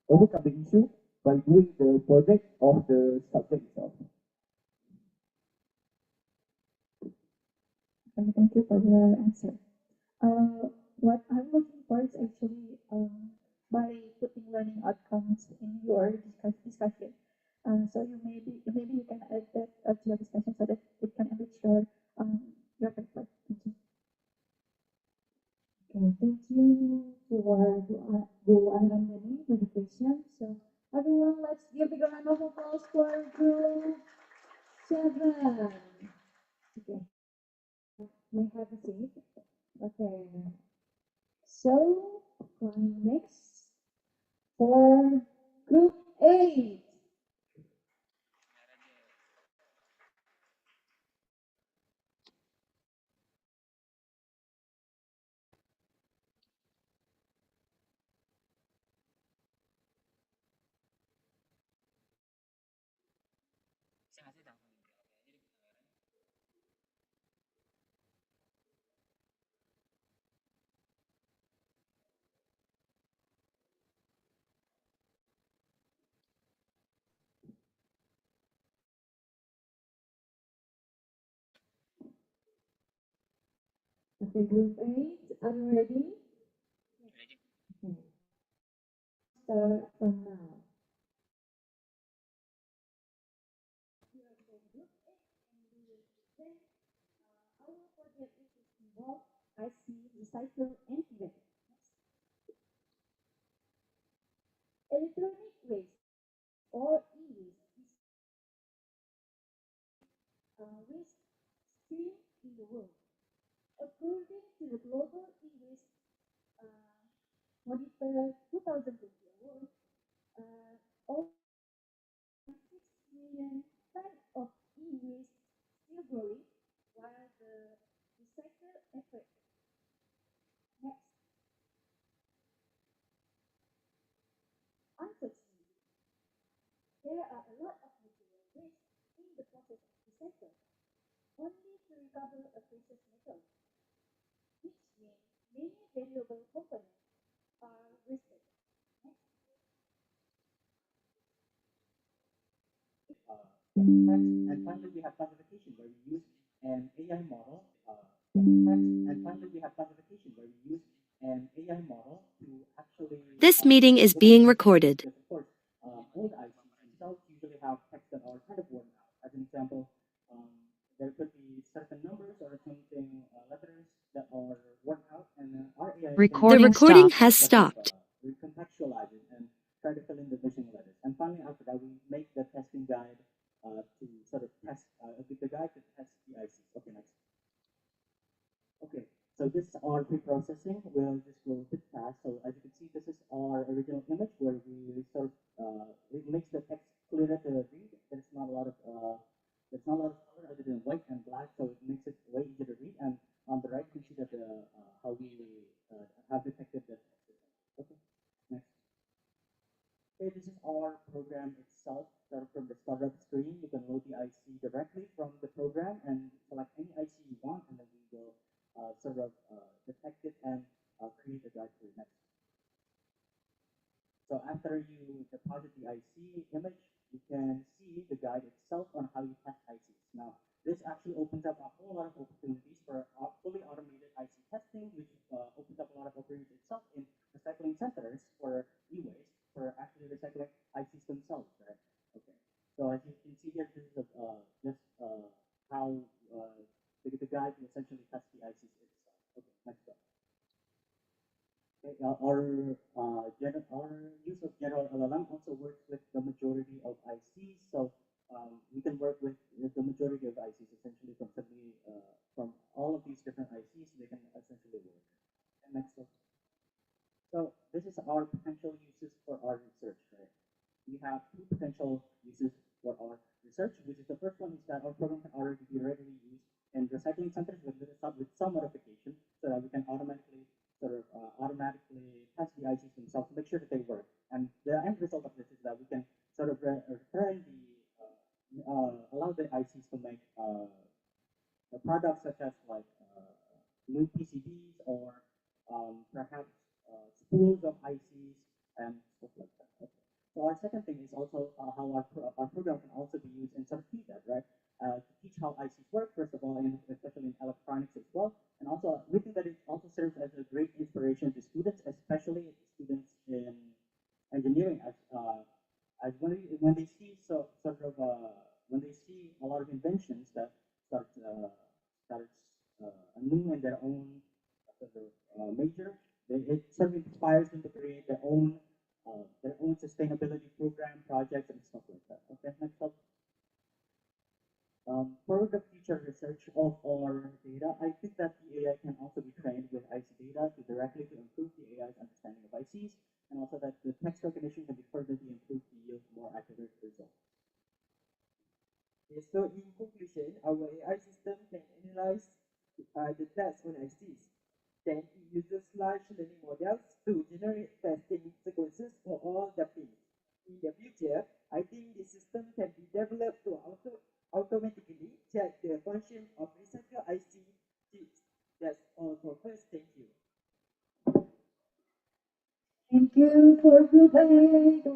[SPEAKER 7] overcome the issue by doing the project of the subject itself.
[SPEAKER 6] Okay, thank you for the answer. What I'm looking for is actually by putting learning outcomes in your discussion. So maybe you can add that to your discussion so that it can enrich your paper. Thank you. Okay, thank you for Bu Anandani for the question. So everyone, let's give a big round of applause for Group 7. Okay, may have a seat. Okay, so going next for Group 8.
[SPEAKER 3] Okay, group 8, are you ready? Okay. Start from now.
[SPEAKER 6] Our project is involved IC, recycle, and prevent. Electronic waste or e-waste is waste stream in the world. According to the Global E-Waste Monitor 2020 award, over 6 million tons of e-waste still growing, while the recycle effort next. Unfortunately, there are a lot of material waste in the process of recycle, only to recover a precious metal, which means many valuable components are wasted.
[SPEAKER 7] And finally, we have classification where we use an AI model. And finally, we have classification where we use an AI model to actually
[SPEAKER 10] This meeting is being recorded.
[SPEAKER 7] because of course, old ICs themselves usually have text that are kind of worn out. As an example, there could be certain numbers or something letters that are worn out, and our AI
[SPEAKER 10] The recording has stopped.
[SPEAKER 7] recontextualize it and try to fill in the missing letters. And finally, after that, we make the testing guide to sort of test the guide to test the ICs. Okay, next. Okay, so this is our pre-processing. We'll just go a bit fast. So as you can see, this is our original image where we sort of it makes the text clearer to read. There's not a lot of color other than white and black, so it makes it way easier to read. And on the right, you can see that how we have detected the text. Okay, next. Okay, this is our program itself. Start from the startup screen, you can load the IC directly from the program and select any IC you want, and then we will detect it and create a guide for you next. So after you deposit the IC image, you can see the guide itself on how you test ICs. Now, this actually opens up a whole lot of opportunities for fully automated IC testing, which opens up a lot of opportunities itself in recycling centers for e-waste, for actually recycling ICs themselves, right? Okay. So as you can see here, this is just how the guide will essentially test the ICs itself. Okay, next up. Okay, our use of general LLM also works with the majority of ICs. So we can work with the majority of ICs essentially from all of these different ICs. They can essentially work. And next up. So this is our potential uses for our research, right? We have two potential uses for our research, which is the first one is that our program can already be readily used in recycling centers with some modification, so that we can automatically test the ICs themselves to make sure that they work. And the end result of this is that we can sort of return allow the ICs to make products such as like new PCBs or perhaps spools of ICs and stuff like that. Okay. So our second thing is also how our program can also be used in sort of feedback, right? To teach how ICs work, first of all, especially in electronics as well. And also, we think that it also serves as a great inspiration to students, especially students in engineering, as when they see when they see a lot of inventions that start new in their own major, it sort of inspires them to create their own sustainability program projects and stuff like that. Okay, next up. For the future research of our data, I think that the AI can also be trained with IC data to directly to improve the AI's understanding of ICs, and also that the text recognition can be further be improved to yield more accurate results.
[SPEAKER 8] Okay, so in conclusion, our AI system can analyze the text on ICs. Then it uses large learning models to generate testing sequences for all the pins. In the future, I think the system can be developed to automatically check the function of recycle IC chips. That's all for first. Thank you.
[SPEAKER 1] Thank you for Group A.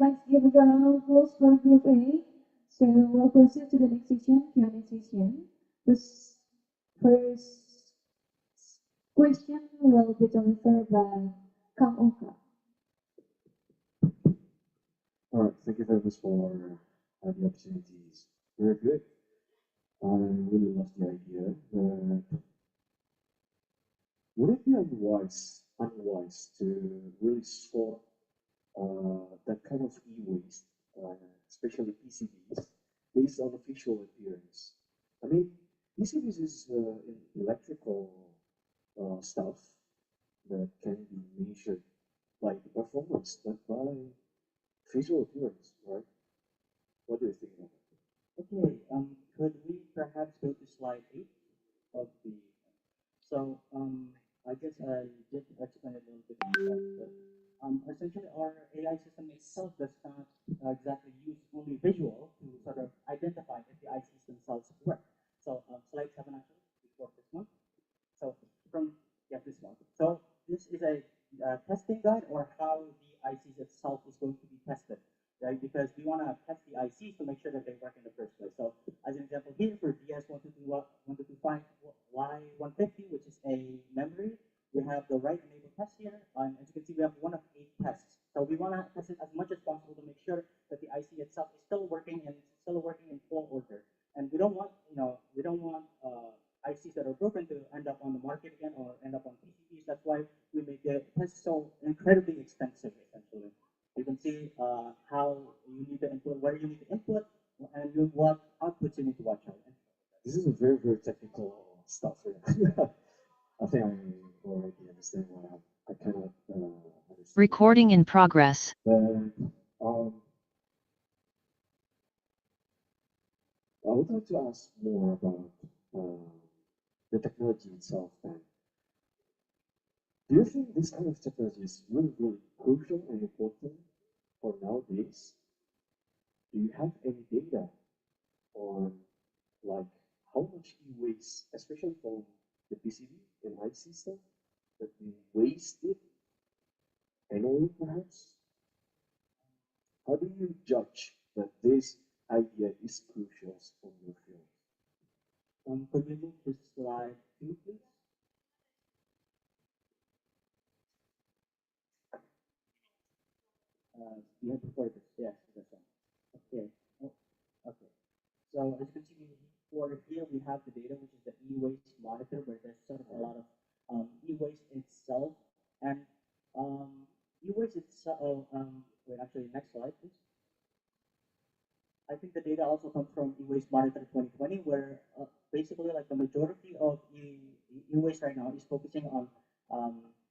[SPEAKER 1] Let's give a round of applause for Group A. So we'll proceed to the next session, Q&A session. First,
[SPEAKER 9] Question will be delivered by Kang Oka.
[SPEAKER 11] All right, thank you very much for the opportunities. Very good. I really love the idea, but would it be unwise to really store that kind of e-waste, especially PCBs, based on the visual appearance? I mean, PCBs is electrical stuff that can be measured by the performance, not by visual appearance, right? What do you think about that?
[SPEAKER 7] Okay, could we perhaps go to slide 8 of the, so, I guess I did explain it a little bit before, but, essentially our AI system itself does not exactly use only visual to sort of identify if the ICs themselves work. So, slide 7 actually, before this one. So from, yeah, this one. So this is a testing guide or how the ICs itself is going to be tested, right? Because we want to test the ICs to make sure that they work in the first place. So as an example here for DS1225 Y150, which is a memory, we have the write enable test here, and as you can see, we have one of 8 tests. So we want to test it as much as possible to make sure that the IC itself is still working and still working in full order. And we don't want, we don't want ICs that are broken to end up on the market again or end up on PCBs. That's why we make the test so incredibly expensive, essentially. You can see how you need to input, where you need to input, and what outputs you need to watch out.
[SPEAKER 11] This is a very, very technical stuff. Yeah. I think I already understand why I cannot understand.
[SPEAKER 10] Recording in progress.
[SPEAKER 11] But I would like to ask more about the technology itself. Then, do you think this kind of technology is really, really crucial and important for nowadays? Do you have any data on like how much we waste, especially from the PCB and IC stuff, that we wasted annually, perhaps? How do you judge that this idea is crucial from your field?
[SPEAKER 7] Could we move to slide 2, please? You have recorded this. Yes, that's one. Okay. Oh, okay. So as you can see, for here we have the data, which is the e-waste monitor, where there's sort of a lot of e-waste itself, and e-waste itself. Wait, actually, next slide, please. I think the data also comes from e-waste monitor 2020, where basically like the majority of e-waste right now is focusing on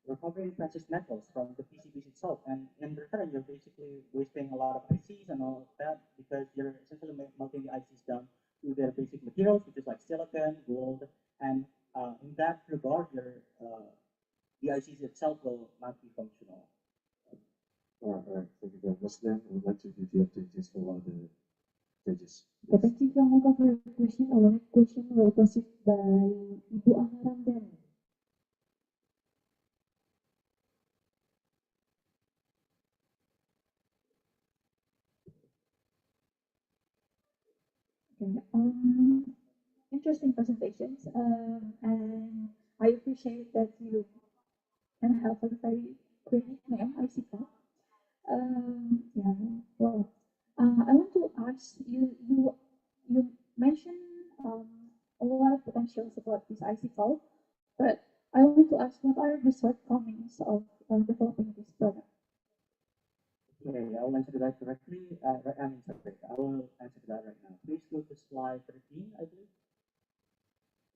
[SPEAKER 7] recovering precious metals from the PCBs itself, and in return you're basically wasting a lot of ICs and all of that because you're essentially melting the ICs down to their basic materials, which is like silicon, gold, and in that regard, the ICs itself will not be functional.
[SPEAKER 11] All right, thank you very much. Then I would like to give the updates for all the judges.
[SPEAKER 9] Okay, thank you Kang Oka for your question. Our next question will proceed by Ibu Amarandan. Okay, interesting presentations, and I appreciate that you can have a very creative name, Isika. Yeah, well, I want to ask you, you mentioned a lot of potentials about this IC but I want to ask what are the shortcomings of developing this product?
[SPEAKER 7] Okay, I will answer that directly. I mean, sorry, I will answer that right now. Please go to slide 13, I believe.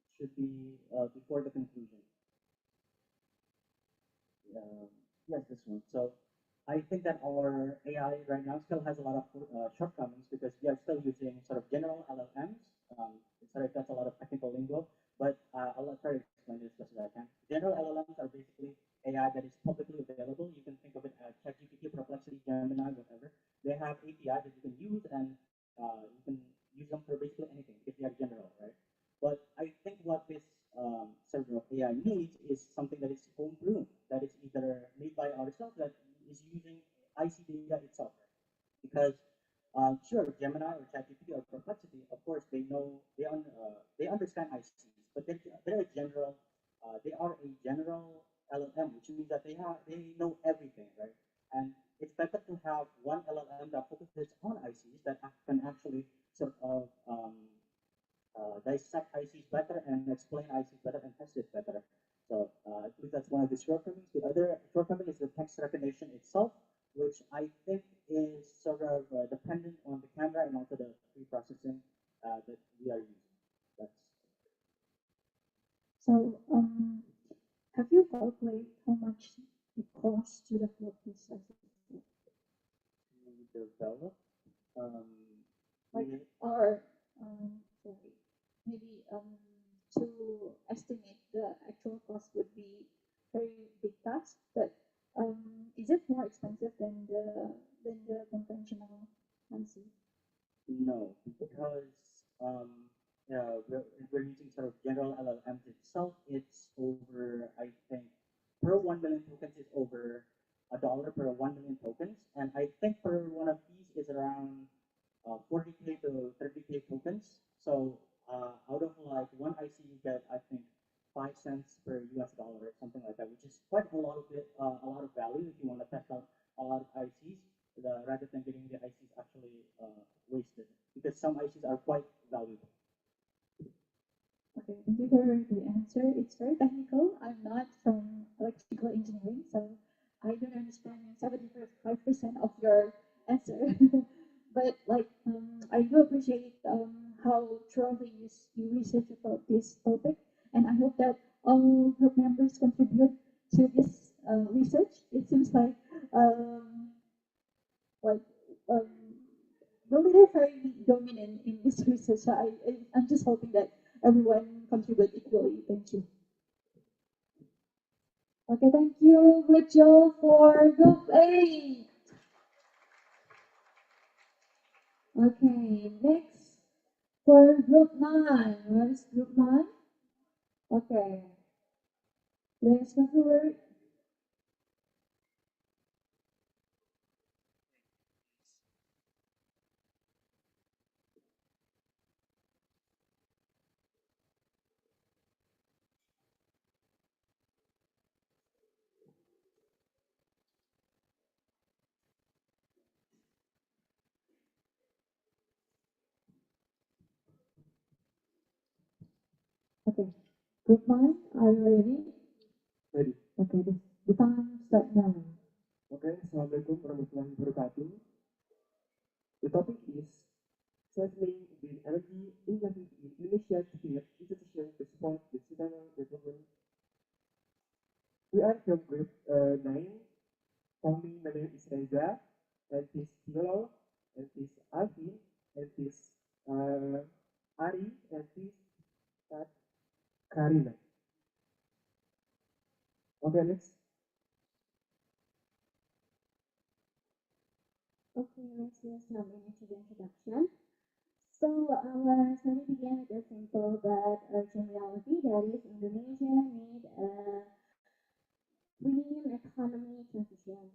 [SPEAKER 7] It should be before the conclusion. Yes, this one. So I think that our AI right now still has a lot of shortcomings because we are still using sort of general LLMs. Sorry if that's a lot of technical lingo, but I'll try to explain it as best as I can. General LLMs are basically AI that is publicly available. You can think of it as ChatGPT, Perplexity, Gemini, whatever. They have APIs that you can use, and you can use them for basically anything if they are general, right? But I think what this server of AI needs is something that is homegrown, that is either made by ourselves, that is using IC data itself. Because sure, Gemini or ChatGPT or Perplexity, of course, they know they understand ICs, but they're a general they are a general LLM, which means that they know everything, right? And it's better to have one LLM that focuses on ICs that can actually sort of dissect ICs better and explain ICs better and test it better. So I believe that's one of the shortcomings. The other shortcoming is the text recognition itself, which I think is sort of dependent on the camera and also the pre-processing that we are using. That's
[SPEAKER 9] So, have you calculated how much it costs to develop this assistant?
[SPEAKER 7] to develop. Um,
[SPEAKER 9] Like,
[SPEAKER 7] we-
[SPEAKER 9] or, sorry, maybe to estimate the actual cost would be very big task, but is it more expensive than the conventional fancy?
[SPEAKER 7] No, because we're using sort of general LLMs itself. It's over, I think, per 1 million tokens is over $1 per 1 million tokens, and I think per one of these is around 40K to 30K tokens. So out of like one IC, you get I think 5 cents per US dollar, something like that, which is quite a lot of value if you want to test out a lot of ICs, rather than getting the ICs actually wasted, because some ICs are quite valuable.
[SPEAKER 9] Okay, thank you for the answer. It's very technical. I'm not from electrical engineering, so I don't understand 75% of your answer. But like, I do appreciate how thoroughly you research about this topic, and I hope that all group members contribute to this research. It seems like um, the leader very dominant in this research. So I'm just hoping that everyone contribute equally. Thank you. Okay, thank you, Rachel, for group 8. Okay, next for group 9. Where is group 9? Okay, let's go forward. Okay, group 9, are you ready?
[SPEAKER 11] Ready.
[SPEAKER 9] Okay, the time start now.
[SPEAKER 11] Okay, Assalamualaikum warahmatullahi wabarakatuh. The topic is Strengthening Green Energy Initiative in Indonesia to create institutions to support the sustainable development. We are from group 9. For me, my name is Reza, and this Yolo, and this Alvin, and this Ari, and this Karina. Okay, let's.
[SPEAKER 6] Okay, let's just jump into the introduction. So our study began with a simple but urgent reality, that is Indonesia need a green economy transition.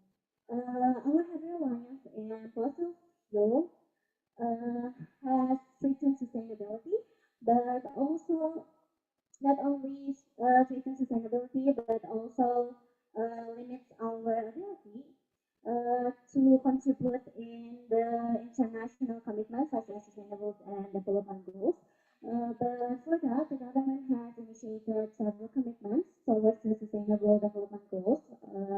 [SPEAKER 6] Our heavy reliance in fossil fuel has threatened sustainability, but also not only threatens sustainability, but also limits our ability to contribute in the international commitments such as sustainable and development goals. But for that, the government has initiated several commitments towards the sustainable development goals,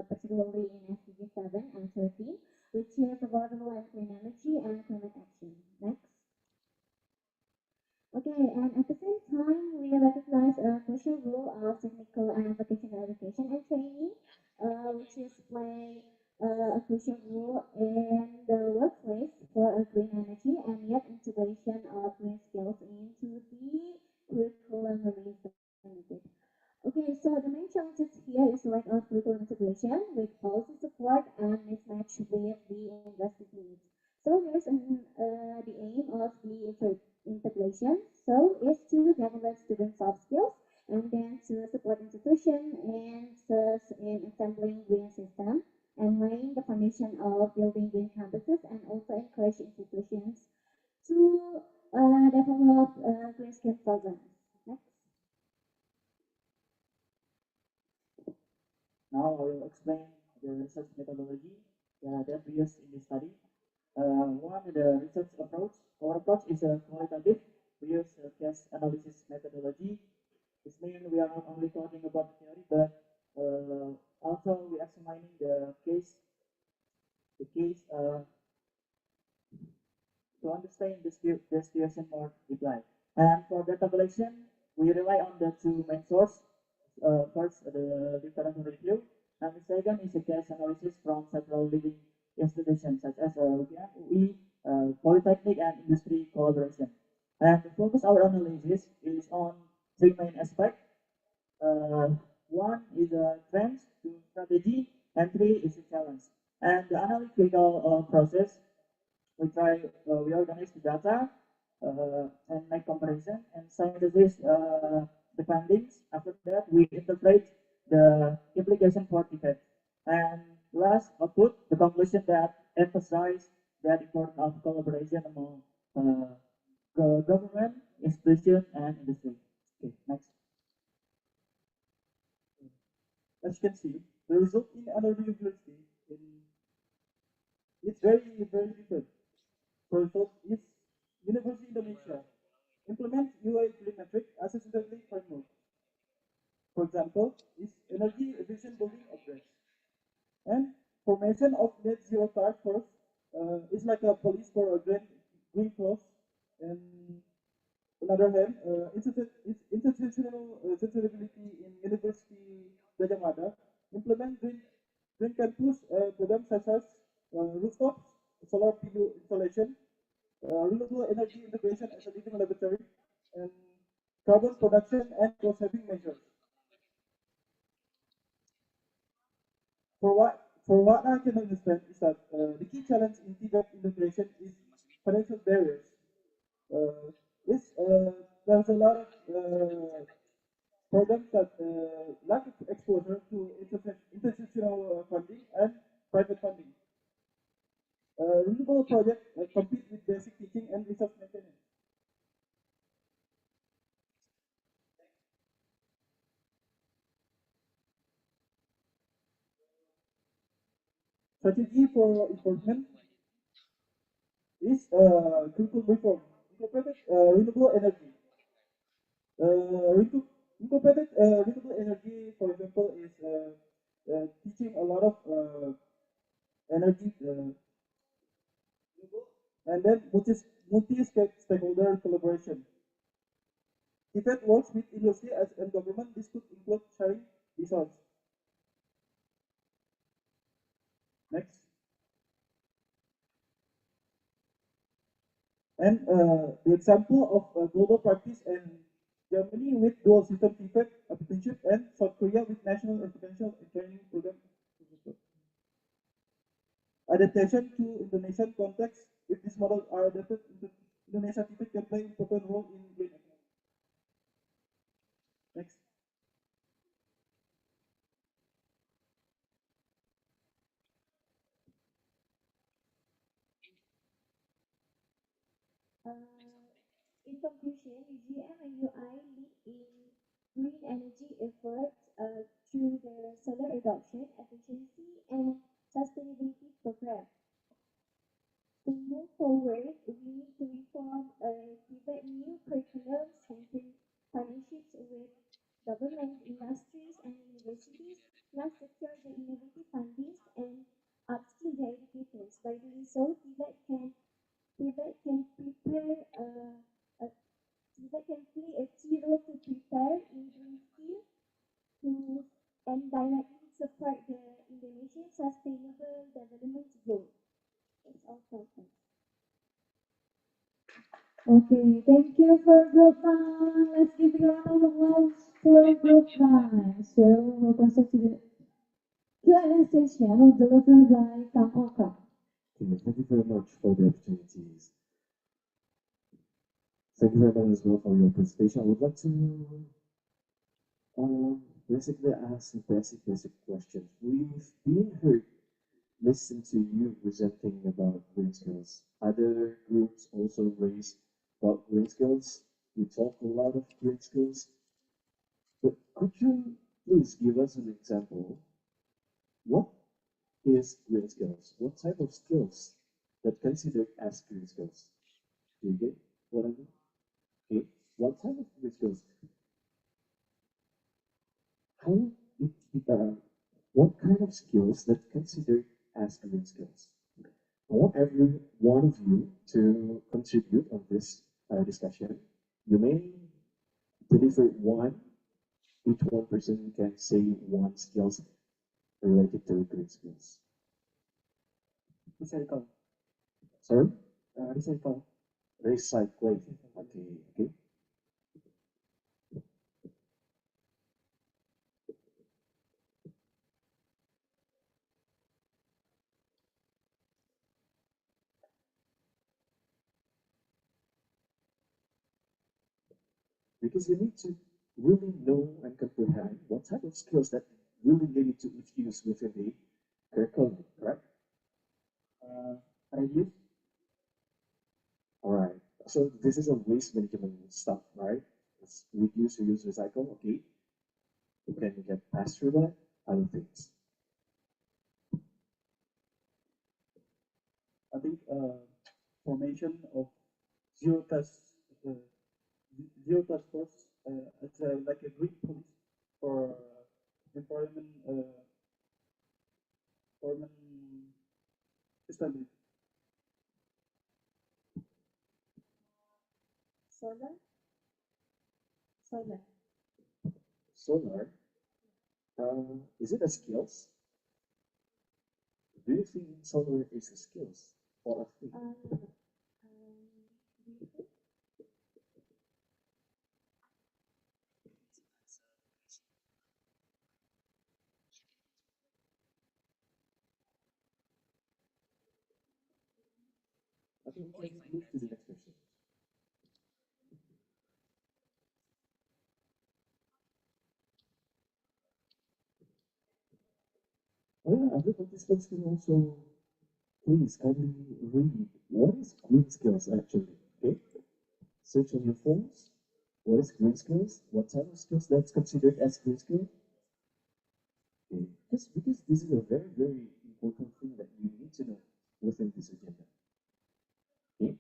[SPEAKER 6] particularly in SDG 7 and 13, which is affordable and clean energy and climate action. Next. Okay, and at the same time, we recognize a crucial role of technical and vocational education and training, which is play a crucial role in the workplace for a green energy, and yet integration of green skills into the curriculum remains limited. Okay, so the main challenges here is lack of curriculum integration with policy support and mismatch with the industry needs. So here's the aim of the integration. So is to develop student soft skills and then to support institution and serve in assembling green system and laying the foundation of building green campuses and also encourage institutions to develop green skill programs. Next.
[SPEAKER 7] approach is qualitative. We use case analysis methodology. This means we are not only talking about the theory, but also we are examining the case to understand the situation more deeply. And for data collection, we rely on the two main sources. First, the literature review, and the second is a case analysis from several leading institutions such as UPM, UI, Polytechnic, and industry collaboration. And the focus our analysis is on three main aspects. One is a trends, two strategy, and three is a challenge. And the analytical process, we organize the data and make comparison and synthesize the findings. After that, we interpret the implication for effect. And last output, the conclusion that emphasize the importance of collaboration among government, institution, and industry. Okay, next. As you can see, the result in another university is very different. For example, is University Indonesia implement UI metric as a sustainability framework. For example, is energy efficient building upgrades. And formation of net zero task force is like a police for a green cross. And on the other hand, institutional sustainability in University Gajah Mada implement green campus programs such as rooftops, solar PV installation, renewable energy integration as a living laboratory, and carbon production and cost-saving measures. For what I can understand is that the key challenge in Tibet integration is financial barriers. Is there's a lot of programs that lack of exposure to institutional funding and private funding. Renewable projects compete with basic teaching and resource maintenance. Strategy for enforcement is curriculum reform, incorporated renewable energy. Incorporated renewable energy, for example, is teaching a lot of energy and then multi-stakeholder collaboration. If it works with industry and government, this could include sharing resource. Next. And the example of global practice in Germany with dual system Tibet apprenticeship and South Korea with national residential training program. Adaptation to Indonesian context. If these models are adapted into Indonesia, Tibet can play important role in green economy. Next.
[SPEAKER 6] In conclusion, UGM and UI lead in green energy efforts through their solar adoption, efficiency, and sustainability program. To move forward, we need to reform Tibet new curriculum, strengthen partnerships with government, industries, and universities, plus secure the innovative fundings and upskill the educators. By doing so, Tibet can prepare Tibet can play a key role to prepare Indian skill to and directly support the Indonesian Sustainable Development Goal. That's all from us.
[SPEAKER 1] Okay, thank you for group one. Let's give a round of applause for group one. So we'll proceed to the Q&A session delivered by Kang Oka.
[SPEAKER 11] Okay, thank you very much for the opportunities. Thank you very much as well for your presentation. I would like to basically ask a basic question. We've been heard listen to you presenting about green skills. Other groups also raise about green skills. We talk a lot of green skills. But could you please give us an example? What is green skills? What type of skills that considered as green skills? Do you get what I mean? Okay. What type of green skills? How it, what kind of skills that considered as green skills? I want every one of you to contribute on this discussion. You may deliver one. Each one person can say one skills related to green skills.
[SPEAKER 7] Recycle.
[SPEAKER 11] Sorry?
[SPEAKER 7] Recycle.
[SPEAKER 11] Recycling. Okay, okay. Because you need to really know and comprehend what type of skills that really needed to infuse within the curriculum, correct?
[SPEAKER 7] Reduce.
[SPEAKER 11] All right. So this is a waste management stuff, right? It's reduce, reuse, recycle. Okay. You can get past through that. Other things.
[SPEAKER 7] I think formation of zero task uh, zero task force as like a green police for employment employment stability.
[SPEAKER 1] Solar? Solar.
[SPEAKER 11] Solar. Is it a skills? Do you think solar is a skills or a thing?
[SPEAKER 1] Do you think?
[SPEAKER 11] I think let's move to the next question. Oh yeah, other participants can also please kindly read what is green skills actually. Okay, search on your phones. What is green skills? What type of skills that's considered as green skill? Okay, just because this is a very very important thing that you need to know within this agenda. Okay,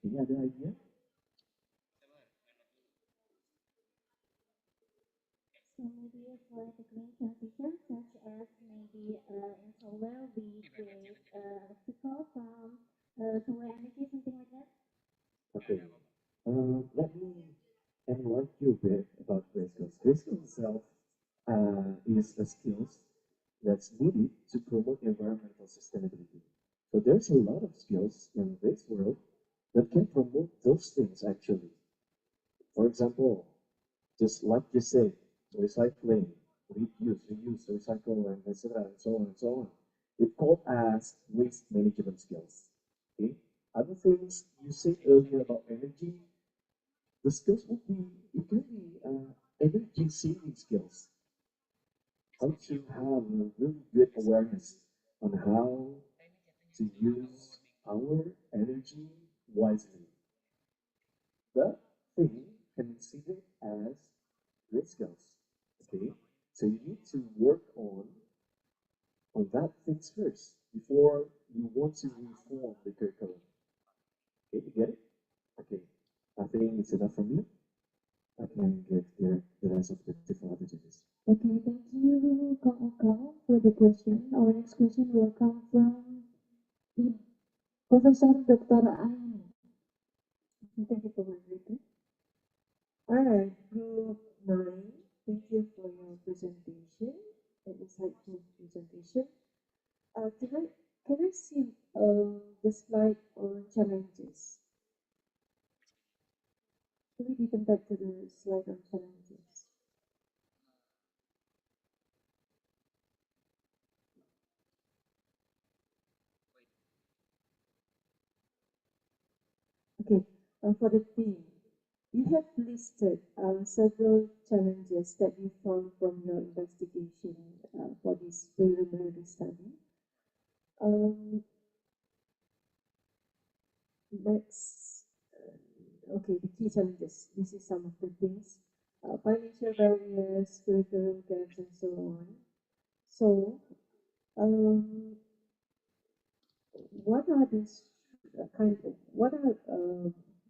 [SPEAKER 11] any other idea?
[SPEAKER 6] So maybe for the green transition, such as maybe in solar, we create electrical from solar energy, something like that.
[SPEAKER 11] Okay, let me enlighten you a bit about gray skills. Gray skills itself is a skills that's needed to promote environmental sustainability. So there's a lot of skills in this world that can promote those things actually. For example, just like you said, recycling, reuse, recycle, and etc. and so on and so on. It's called as waste management skills. Okay. Other things you said earlier about energy, the skills would be it can be energy saving skills. How to have a really good awareness on how to use our energy wisely. The thing considered as great skills. Okay, so you need to work on that things first before you want to reform the curriculum. Okay, you get it? Okay, I think it's enough from me. I can get the rest of the different other judges.
[SPEAKER 9] Okay, thank you, Kang Aka, for the question. Our next question will come from Professor Dr. Aini. Thank you for moderator.
[SPEAKER 1] Alright, group 9, thank you for your presentation, an insightful presentation. Can I see the slide on challenges? Can we return back to the slide on challenges? Okay, for the team, you have listed several challenges that you found from your investigation for this preliminary study. Next, okay, the key challenges. This is some of the things. Financial barriers, curriculum gaps, and so on. So,
[SPEAKER 9] what are these what are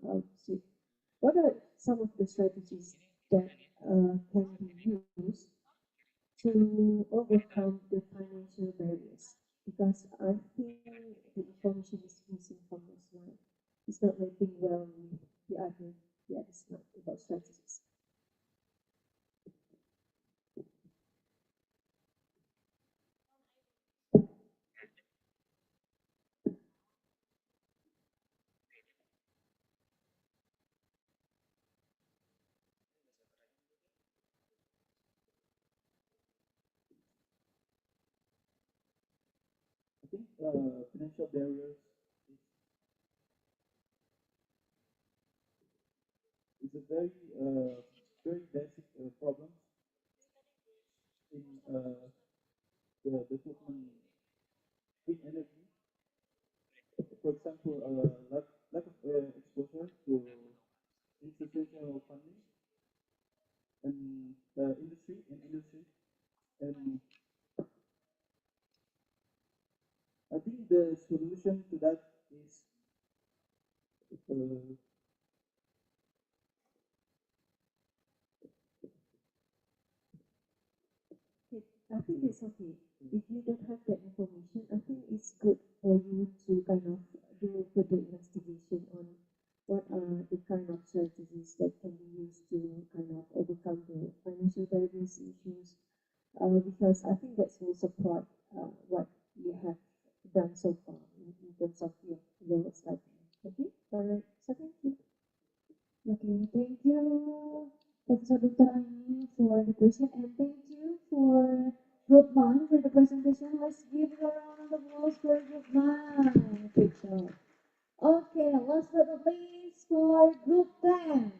[SPEAKER 9] how to say, what are some of the strategies that can be used to overcome the financial barriers? Because I think the information is missing from this slide. It's not mapping well with the other slide about strategies.
[SPEAKER 7] I think financial barriers is a very basic problem in the development green energy. For example, lack of exposure to institutional funding and industry, and I think the solution to that is uh,
[SPEAKER 9] I think it's okay. If you don't have that information, I think it's good for you to kind of do further investigation on what are the kind of strategies that can be used to kind of overcome the financial barriers issues. Because I think that will support what you have done so far in terms of your study. Okay, all right. So thank you.
[SPEAKER 6] Okay, thank you, Professor Dr. Aini, for the question, and thank you for Group 1 for the presentation. Let's give a round of applause for Group 1. Good job. Okay, last but not least for Group 10.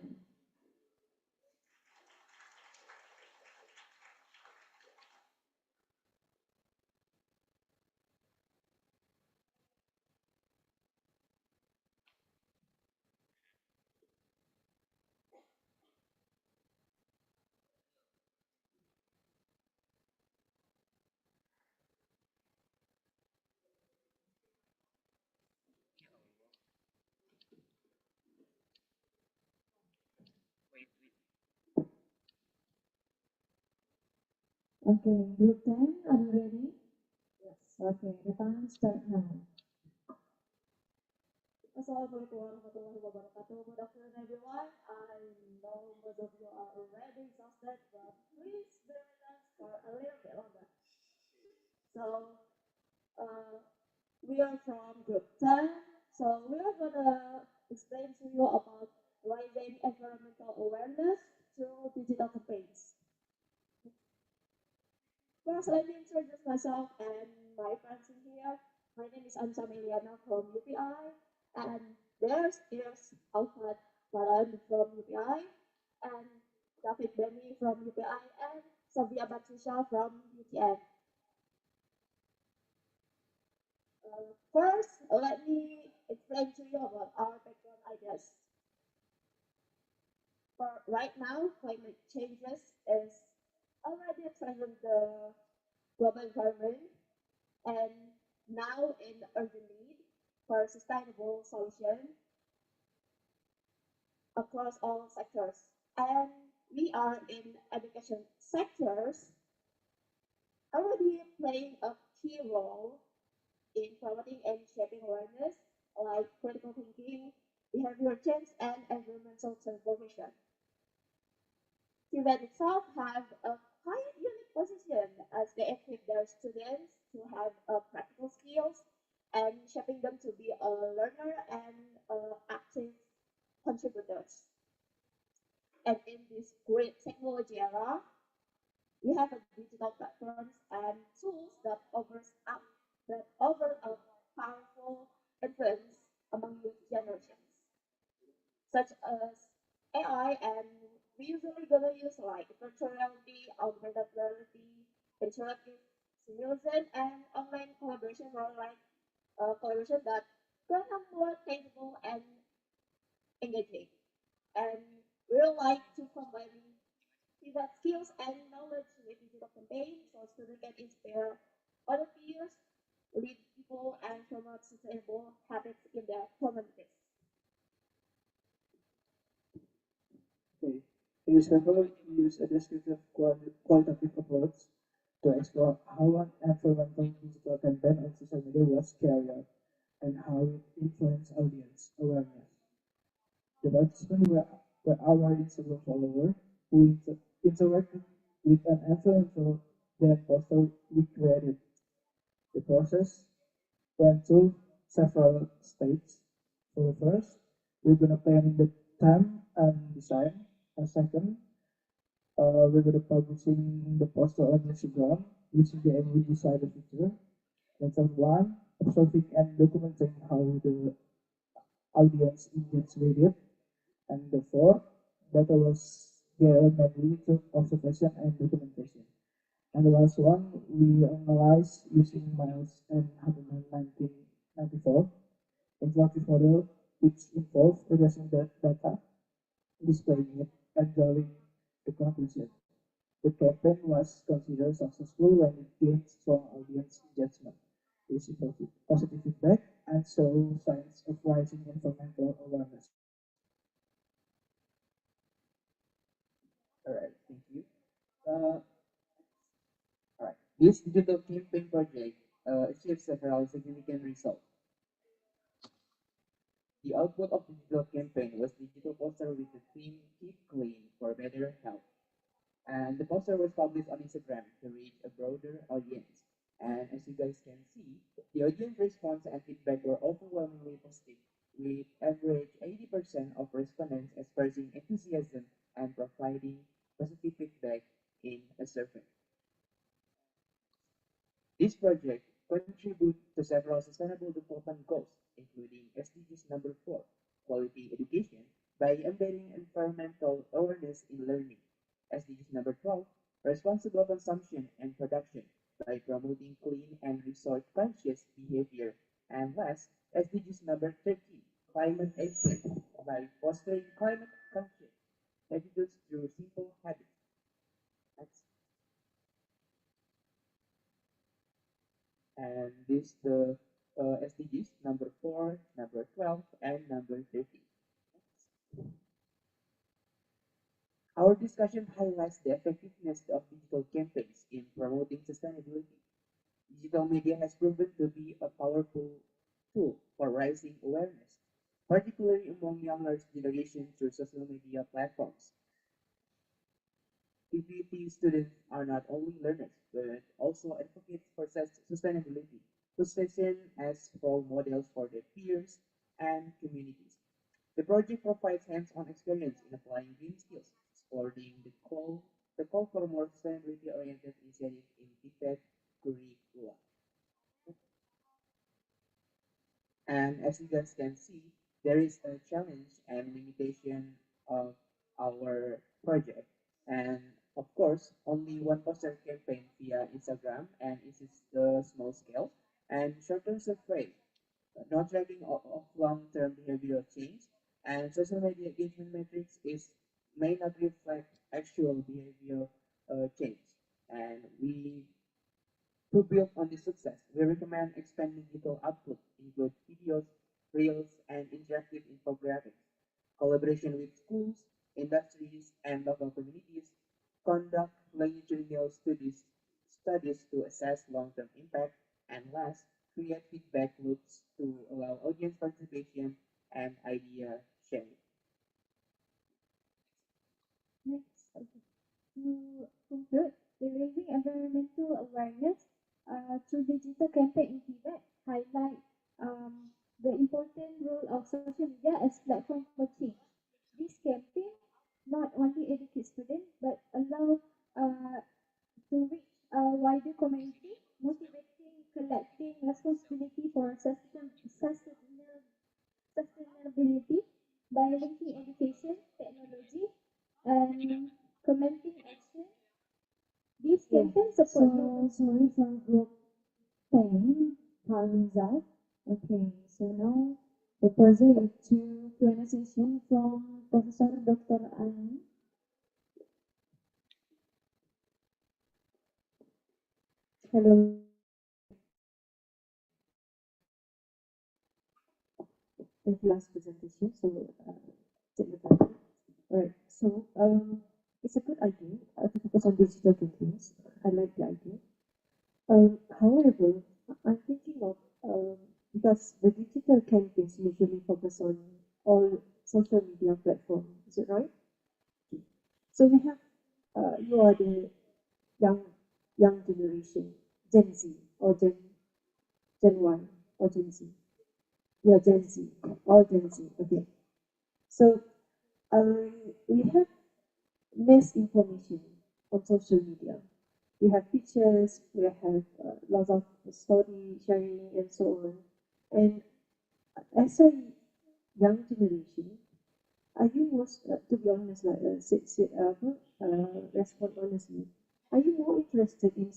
[SPEAKER 6] Okay, Group 10, are you ready? Yes. Okay, the time start now. Assalamualaikum warahmatullahi wabarakatuh. Good afternoon, everyone. I know most of you are already exhausted, but please bear with us for a little bit longer. So, uh, we are from Group 10. So, we are gonna explain to you about raising environmental awareness through digital campaigns. First, let me introduce myself and my friends in here. My name is Ansa Meliana from UPI, and there's Alfred Maran from UPI, and David Benny from UPI, and Sofia Batrisha from UTM. First, let me explain to you about our background ideas. For right now, climate changes is already present the global environment, and now in urgent need for sustainable solution across all sectors. And we are in education sectors already playing a key role in promoting and shaping awareness like critical thinking, behavior change, and environmental transformation. Students itself have a quite unique position as they equip their students to have practical skills and shaping them to be a learner and active contributors. And in this great technology era, we have a digital platforms and tools that offer a powerful influence among youth generations, such as AI, and we usually gonna use like virtual reality, augmented reality, interactive simulation, and online collaboration or like collaboration that gonna more tangible and engaging. And we would like to combine that skills and knowledge with digital campaigns so students can inspire other peers lead people and promote sustainable habits in their communities.
[SPEAKER 8] Okay. Newspaper use a descriptive qualitative approach to explore how an environmental digital campaign on social media was carried out and how it influenced audience awareness. The participants were our Instagram followers who interacted with an influencer that poster we created. The process went through several stages. For the first, we're gonna plan the time and design. And second, we're gonna publishing the poster on Instagram using the image designer feature. And third one, observing and documenting how the audience engaged with it. And the fourth, data was gathered mainly through observation and documentation. And the last one, we analyzed using Miles and Haberman 1994 interactive model, which involved addressing that data, displaying it, and drawing the conclusion. The campaign was considered successful when it gained strong audience engagement, received positive feedback, and showed signs of rising environmental awareness.
[SPEAKER 12] All right, thank you. Uh, all right, this digital campaign project achieved several significant results. The output of the digital campaign was digital poster with the theme "Keep Clean for Better Health," and the poster was published on Instagram to reach a broader audience. And as you guys can see, the audience response and feedback were overwhelmingly positive, with average 80% of respondents expressing enthusiasm and providing positive feedback in a survey. This project contributes to several sustainable development goals, including SDGs number 4, quality education, by embedding environmental awareness in learning. SDGs number 12, responsible consumption and production, by promoting clean and resource conscious behavior. And last, SDGs number 13, climate action, by fostering climate conscious attitudes through simple habits. Next. And this the SDGs number 4, number 12, and number 13. Our discussion highlights the effectiveness of digital campaigns in promoting sustainability. Digital media has proven to be a powerful tool for raising awareness, particularly among younger generations through social media platforms. PPT students are not only learners, but also advocates for sustainability, position as role models for their peers and communities. The project provides hands-on experience in applying green skills, supporting the call for more sustainability-oriented initiatives in TPET curricula. And as you guys can see, there is a challenge and limitation of our project. And of course, only one poster campaign via Instagram, and it is the small scale and short-term frame, not tracking of long-term behavioral change. And social media engagement metrics is may not reflect actual behavioral change. And to build on this success, we recommend expanding digital output, include videos, reels, and interactive infographics. Collaboration with schools, industries, and local communities conduct longitudinal studies to assess long-term impact, and last, create feedback loops to allow audience participation and idea sharing.
[SPEAKER 6] Next, okay. To conclude, the raising environmental awareness through digital campaign in Tibet highlight the important role of social media as platform for change. This campaign not only educates students but allow uh, to reach a wider community, motivating collecting responsibility for sustainability by linking education, technology, and commenting action. These
[SPEAKER 1] Yeah.
[SPEAKER 6] campaigns
[SPEAKER 1] So
[SPEAKER 6] support local.
[SPEAKER 1] sorry for group 10, time is up. Okay, so now the present to Q&A session from Professor Dr. An. Hello.
[SPEAKER 9] Thank you last presentation. So take your time. All right. So it's a good idea to focus on digital campaigns. I like the idea. However, I'm thinking of because the digital campaigns usually focus on all social media platforms. Is it right? So we have you are the young young generation, Gen Z or Gen Y or Gen Z. Yeah, Gen Z, all Gen Z. Okay. So we have misinformation on social media. We have pictures, we have lots of story sharing and so on. And as a young generation, are you most, to be honest, like respond honestly, are you more interested in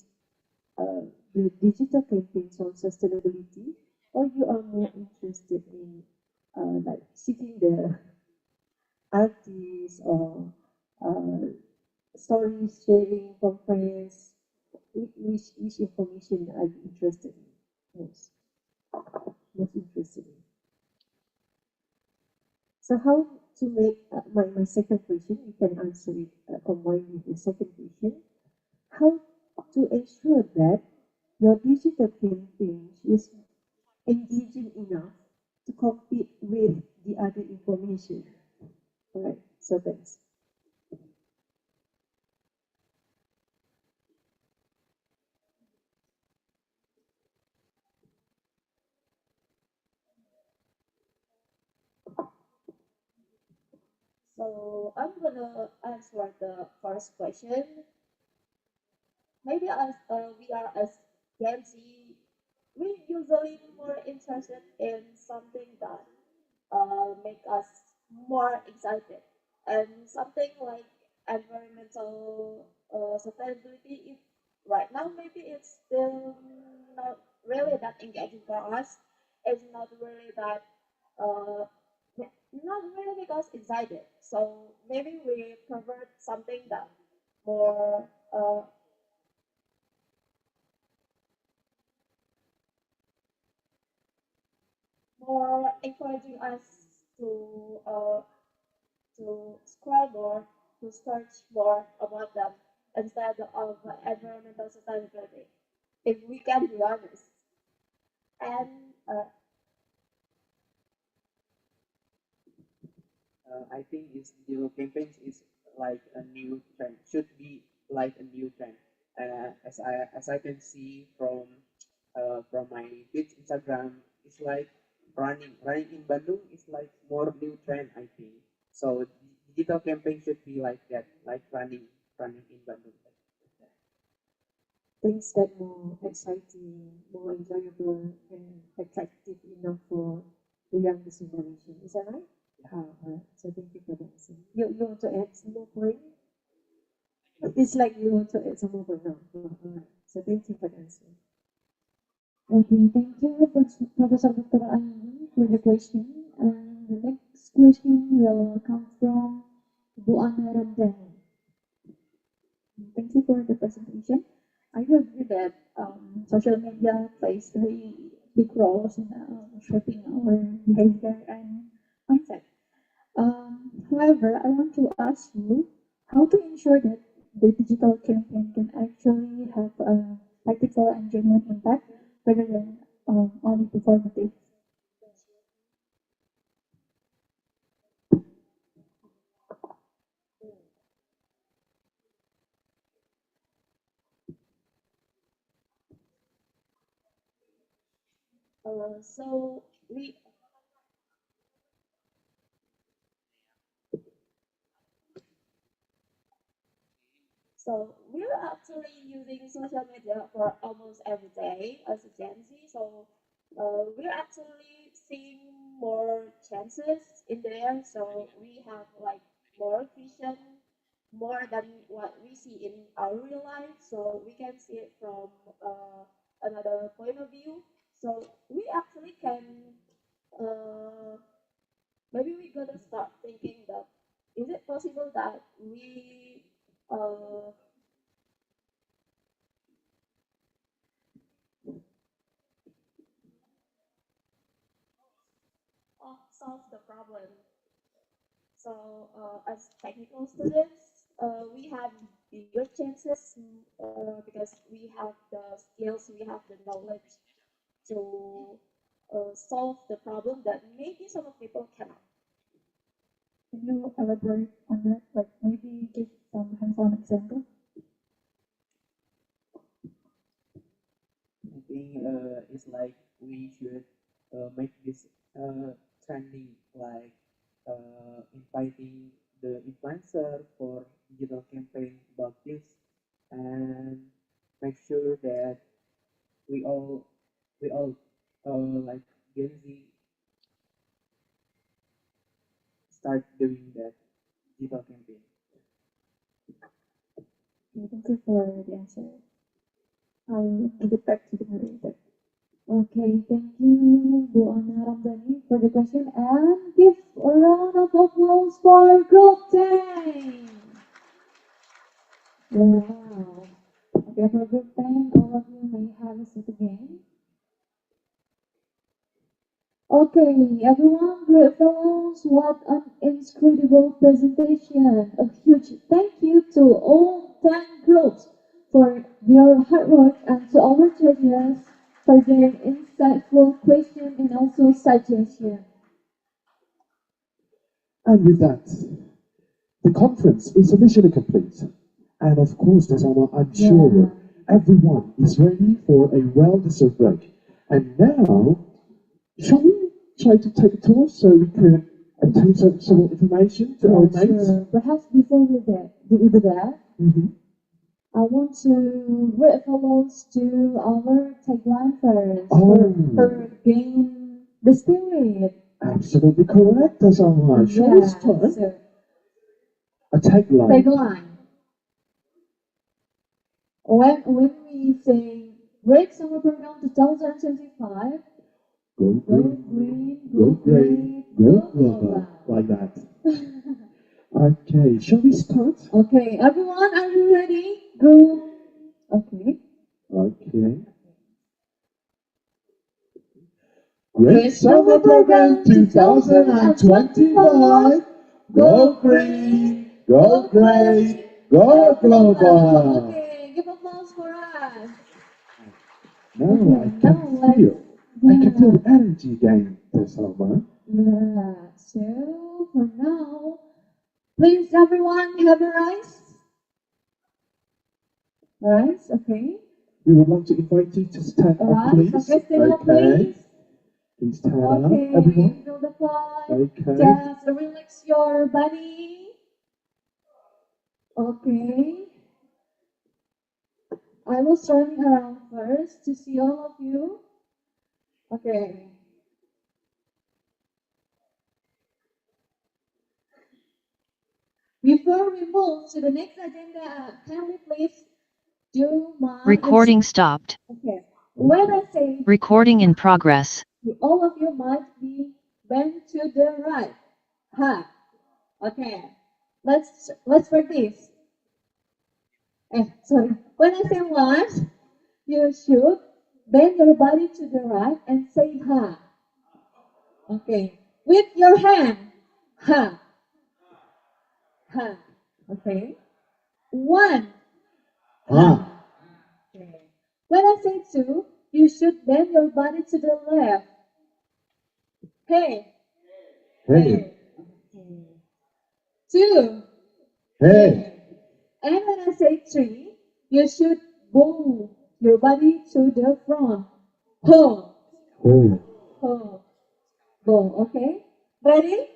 [SPEAKER 9] the digital campaigns on sustainability, or you are more interested in like seeking the artists or uh, stories sharing from friends? Which information are you interested in most interested in? So how to make my second question, you can answer it combined with the second question. How to ensure that your digital campaign is engaging enough to compete with the other information? All right, so thanks.
[SPEAKER 6] So I'm gonna answer the first question. Maybe as we are as Gen Z, we usually more interested in something that make us more excited, and something like environmental sustainability. If right now maybe it's still not really that engaging for us. It's not really that uh, not really because excited. So maybe we prefer something that more more encouraging us to uh, to scroll more, to search more about them instead of environmental sustainability. If we can be honest, and
[SPEAKER 12] I think is digital campaigns is like a new trend. Should be like a new trend. As I can see from my page Instagram, it's like running in Bandung is like more new trend. I think so. Digital campaign should be like that, like running in Bandung.
[SPEAKER 9] Things that more exciting, more enjoyable, and attractive enough for the youngest generation. Is that right? All right. So thank you for the answer. You want to add some more point? It's like you want to add some more point now. All right. So thank you for the answer.
[SPEAKER 3] Okay, thank you, Professor Dr. Ani, for the question. And the next question will come from Bu Ana Ramdhani.
[SPEAKER 1] Thank you for the presentation. I do agree that social media plays very big roles in shaping our behavior and mindset. However, I want to ask you how to ensure that the digital campaign can actually have a practical and genuine impact rather than only performative.
[SPEAKER 6] so we So we're actually using social media for almost every day as a Gen Z. So we're actually seeing more chances in there. So we have like more vision, more than what we see in our real life. So we can see it from another point of view. So we actually can uh, maybe we gotta start thinking that is it possible that we uh, solve the problem. So as technical students, we have bigger chances because we have the skills, we have the knowledge to solve the problem that maybe some of people cannot.
[SPEAKER 1] Can you elaborate on that? Like maybe give some hands-on example?
[SPEAKER 12] I think it's like we should make this trending, like inviting the influencer for digital campaign about this, and make sure that we all like Gen Z start doing that digital campaign.
[SPEAKER 1] Okay, thank you for the answer. I'll give it back to the moderator. Okay, thank you, Bu Ana Ramdhani, for the question, and give a round of applause for Group 10. Wow. Okay, for Group 10, all of you may have a seat again. Okay, everyone, great fellows, what an incredible presentation. A huge thank you to all 10 groups for your hard work and to our judges for their insightful question and also suggestion.
[SPEAKER 11] And with that, the conference is officially complete. And of course, I'm sure everyone is ready for a well-deserved break. And now, shall we try to take a tour so we can obtain some information to our mates?
[SPEAKER 1] Sure. Perhaps before we do that, I want to great fellows to our tagline first for gain the spirit.
[SPEAKER 11] Absolutely correct, Tasama. Shall we start?
[SPEAKER 1] So,
[SPEAKER 11] A tagline.
[SPEAKER 1] Tagline. When we say Great Summer Program 2025,
[SPEAKER 11] go green, go green, go global. Like that. Okay, shall we start?
[SPEAKER 1] Okay, everyone, are you ready? Go. Okay.
[SPEAKER 11] Okay. Great Summer Program 2025. Go green, go great, go global.
[SPEAKER 1] Okay, give applause for us.
[SPEAKER 11] Now I can feel the energy again this summer.
[SPEAKER 1] Yeah, so for now, please everyone have a rice. Rice, okay.
[SPEAKER 11] We would like to invite you to stand up, please.
[SPEAKER 1] Okay, stand up, please.
[SPEAKER 11] Please stand up,
[SPEAKER 1] Okay,
[SPEAKER 11] everyone.
[SPEAKER 1] feel the vibe.
[SPEAKER 11] Okay.
[SPEAKER 1] Just relax your body. Okay. I will turn around first to see all of you. Okay. Before we move to the next agenda, kindly please do my...
[SPEAKER 10] Recording stopped.
[SPEAKER 1] Okay. When I say...
[SPEAKER 10] Recording in progress.
[SPEAKER 1] All of you might be bent to the right. Ha. Okay. Let's practice. Sorry. When I say once, you should bend your body to the right and say ha. Okay. With your hand. Ha. Ha. Okay. One.
[SPEAKER 11] Ha.
[SPEAKER 1] Okay. When I say two, you should bend your body to the left. Hey.
[SPEAKER 11] Hey.
[SPEAKER 1] Okay. Two.
[SPEAKER 11] Hey.
[SPEAKER 1] And when I say three, you should bow your body to the front. Ho.
[SPEAKER 11] Ho.
[SPEAKER 1] Ho. Bow. Okay. Ready?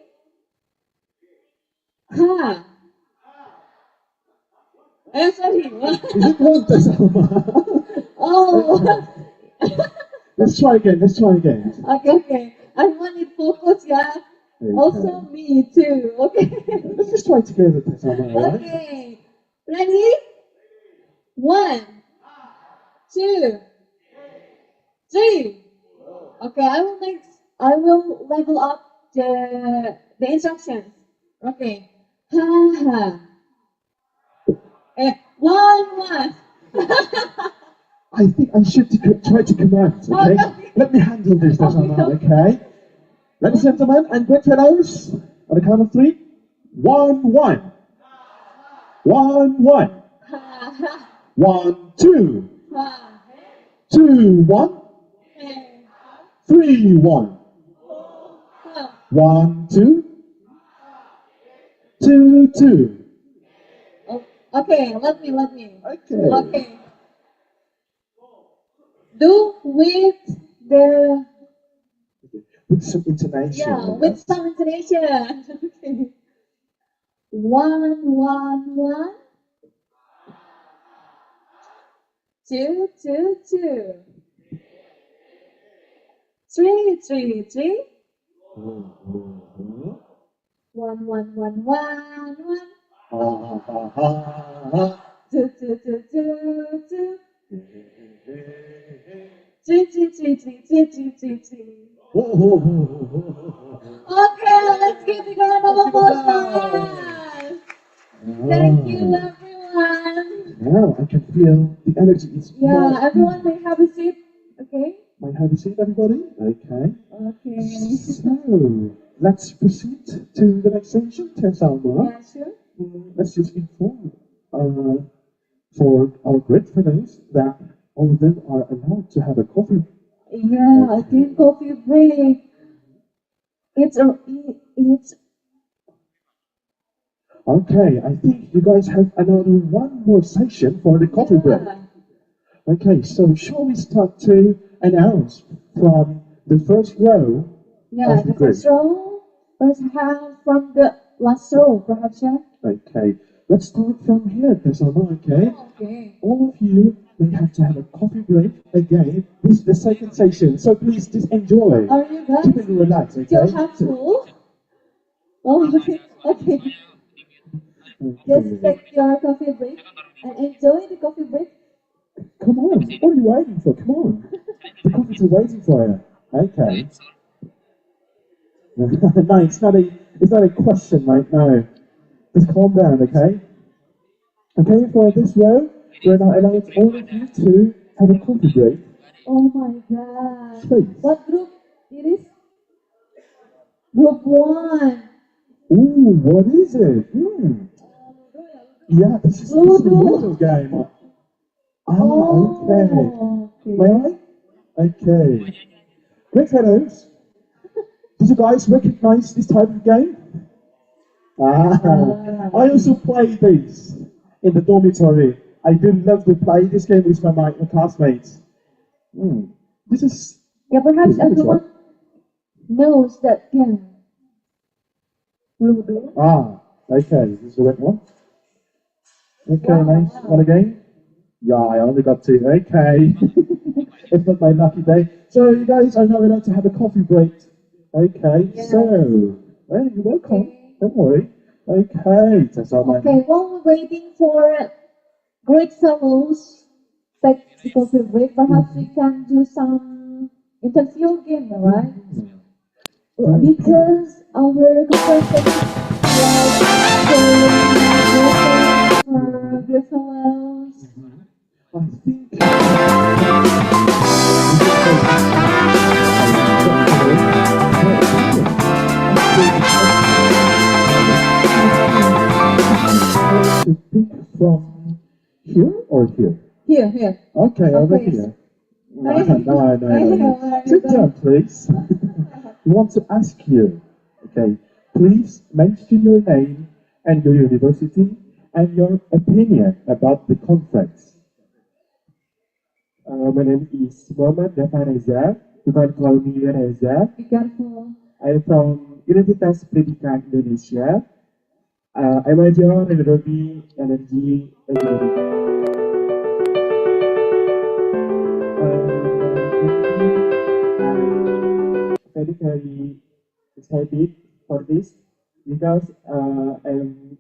[SPEAKER 1] Ha. Sorry.
[SPEAKER 11] Is it one Tasama?
[SPEAKER 1] Oh.
[SPEAKER 11] Let's try again.
[SPEAKER 1] Okay. I want it focus, yeah.
[SPEAKER 11] Okay.
[SPEAKER 1] Also me too. Okay.
[SPEAKER 11] Let's just try together, Tasama, alright?
[SPEAKER 1] Okay. Ready? 1, 2, 3. Okay, I will level up the instructions. Okay. Ha ha. One.
[SPEAKER 11] I think I should try to command, okay? Let me handle this, Tasama, okay? Ladies and gentlemen, and great fellows, on the count of three. 1, 1. 1, 1. 1, 2. 2, 1. 3, 1. 1, 2. 2, 2.
[SPEAKER 3] Okay, let me.
[SPEAKER 11] Okay.
[SPEAKER 3] Okay. Do with the
[SPEAKER 11] With some intonation.
[SPEAKER 3] yeah, with some intonation. Okay. 1, 1, 1. 2, 2, 2. 3, 3, 3. 1, 1, 1, 1, 1. 2, 2, 2, 2, 2. 3, 3, 3, 3, 3, 3, 3, 3. Okay, let's give the round of applause. Thank you, everyone.
[SPEAKER 11] Now I can feel the energy is
[SPEAKER 3] Yeah, everyone may have a seat. Okay.
[SPEAKER 11] Might have a seat, everybody. Okay.
[SPEAKER 3] Okay.
[SPEAKER 11] So let's proceed to the next section. Tess Alma.
[SPEAKER 3] Yeah, sure.
[SPEAKER 11] Let's just inform for our great fellows that all of them are allowed to have a coffee.
[SPEAKER 3] Yeah, I think coffee break. It's
[SPEAKER 11] Okay, I think you guys have another one more session for the coffee break. Okay, so shall we start to announce from the first row?
[SPEAKER 3] Yeah,
[SPEAKER 11] of
[SPEAKER 3] the
[SPEAKER 11] group?
[SPEAKER 3] first row. First half from the last row, perhaps, yeah?
[SPEAKER 11] Okay, let's start from here, Tesama, okay?
[SPEAKER 3] Okay.
[SPEAKER 11] All of you may have to have a coffee break again. This is the second session, so please just enjoy.
[SPEAKER 3] Are you guys
[SPEAKER 11] Keep it relaxed, okay?
[SPEAKER 3] still have to? Oh, okay. Just take your coffee break and enjoy the coffee break.
[SPEAKER 11] Come on, what are you waiting for? Come on. The coffees are waiting for you. Okay. No, it's not a question, mate, no. Just calm down, okay? Okay, for this row, we're now allowing all of you to have a coffee break.
[SPEAKER 3] Oh my god.
[SPEAKER 11] Please.
[SPEAKER 3] What group it is? Group 1.
[SPEAKER 11] Ooh, what is it? Yeah, this is a Ludo game. Okay. May I? Okay. Great fellows. Did you guys recognize this type of game? I also play these in the dormitory. I do love to play this game with my classmates. This is...
[SPEAKER 3] Yeah, perhaps everyone knows that game. Ludo.
[SPEAKER 11] Okay, this is the right one. Okay, nice. One again. Yeah, I only got 2. Okay. It's not my lucky day. So you guys are now allowed to have a coffee break. Okay, so well, you're welcome. Don't worry. Okay,
[SPEAKER 3] Okay, while we're waiting for great fellows take the coffee break, perhaps we can do some interview game, right? Because our conversation was for great fellows.
[SPEAKER 11] I think to pick from here or here?
[SPEAKER 3] Here.
[SPEAKER 11] Okay, over
[SPEAKER 3] Okay.
[SPEAKER 11] here. No. Sit down, please. We want to ask you, okay, please mention your name and your university and your opinion about the conference.
[SPEAKER 13] My name is Muhammad Dava Reza. You can call me Reza.
[SPEAKER 3] Be careful.
[SPEAKER 13] I'm from Universitas Pendidikan Indonesia. I major in Radiology Energy Engineering. I'm very excited for this because I'm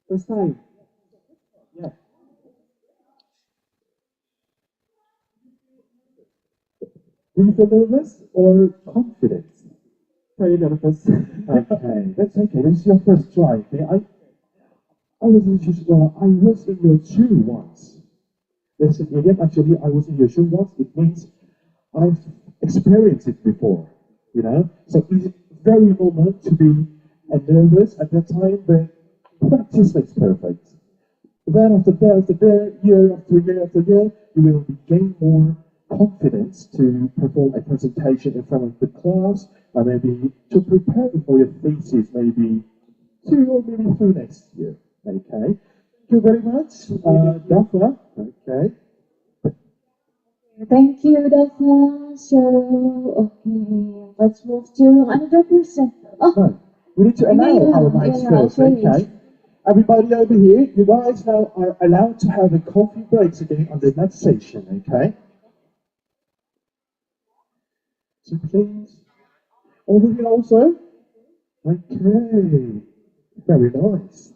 [SPEAKER 13] first time. Yeah.
[SPEAKER 11] Do you feel nervous or confident?
[SPEAKER 13] Very nervous.
[SPEAKER 11] Okay, that's okay. This is your first try. Okay, I was in your shoe once.
[SPEAKER 4] There's an idiom, actually, I wasn't here sure once. It means I've experienced it before, you know? So it's very normal to be nervous at that time, but practice makes perfect. Then after that, year after year, you will gain more confidence to perform a presentation in front of the class, or maybe to prepare for your thesis, maybe 2 or maybe 3 next year. Okay. Thank you very much, Daphne. Okay.
[SPEAKER 3] Thank you, Daphne. So, okay, let's move to another person. Oh,
[SPEAKER 4] No, we need to allow our mics first. Okay. Everybody over here, you guys now are allowed to have a coffee breaks again on the next session. Okay. So please, over here also. Okay. Very nice.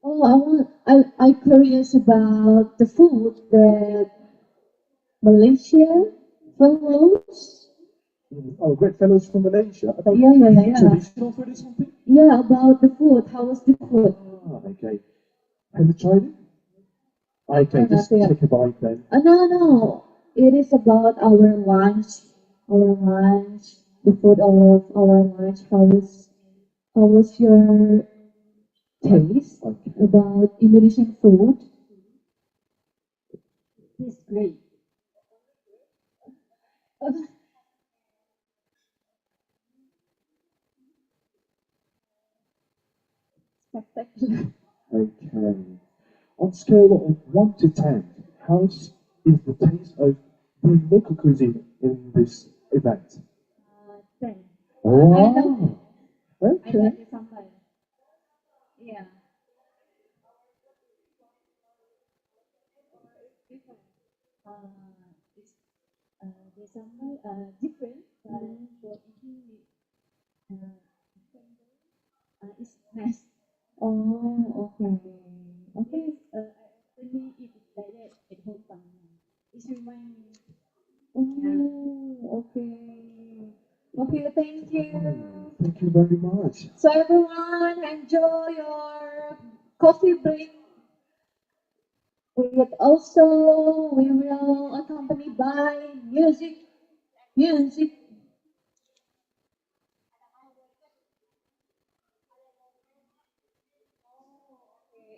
[SPEAKER 3] oh, I'm curious about the food that Malaysia follows.
[SPEAKER 4] Oh, great fellows from Malaysia. About
[SPEAKER 3] Yeah.
[SPEAKER 4] traditional food or something?
[SPEAKER 3] Yeah, about the food. How was the food?
[SPEAKER 4] Ah, okay. Have you tried it? Okay, just take a bite then.
[SPEAKER 3] No. It is about our lunch. The food of our lunch. How was your taste about Indonesian food?
[SPEAKER 9] It's great. Spectacular.
[SPEAKER 4] Okay. On scale of 1 to 10, how is the taste of the local cuisine in this event?
[SPEAKER 9] 10.
[SPEAKER 4] Wow.
[SPEAKER 9] I
[SPEAKER 4] Okay.
[SPEAKER 9] like the sambal. Yeah. Different. It's the sambal different, but for eating it's nice.
[SPEAKER 3] Oh, okay. Okay.
[SPEAKER 9] Because I often eat it like that at home time. It reminds me. Yeah.
[SPEAKER 3] Oh, okay. Okay, thank you.
[SPEAKER 4] Thank you very much.
[SPEAKER 3] So everyone, enjoy your coffee break. We will accompany by music.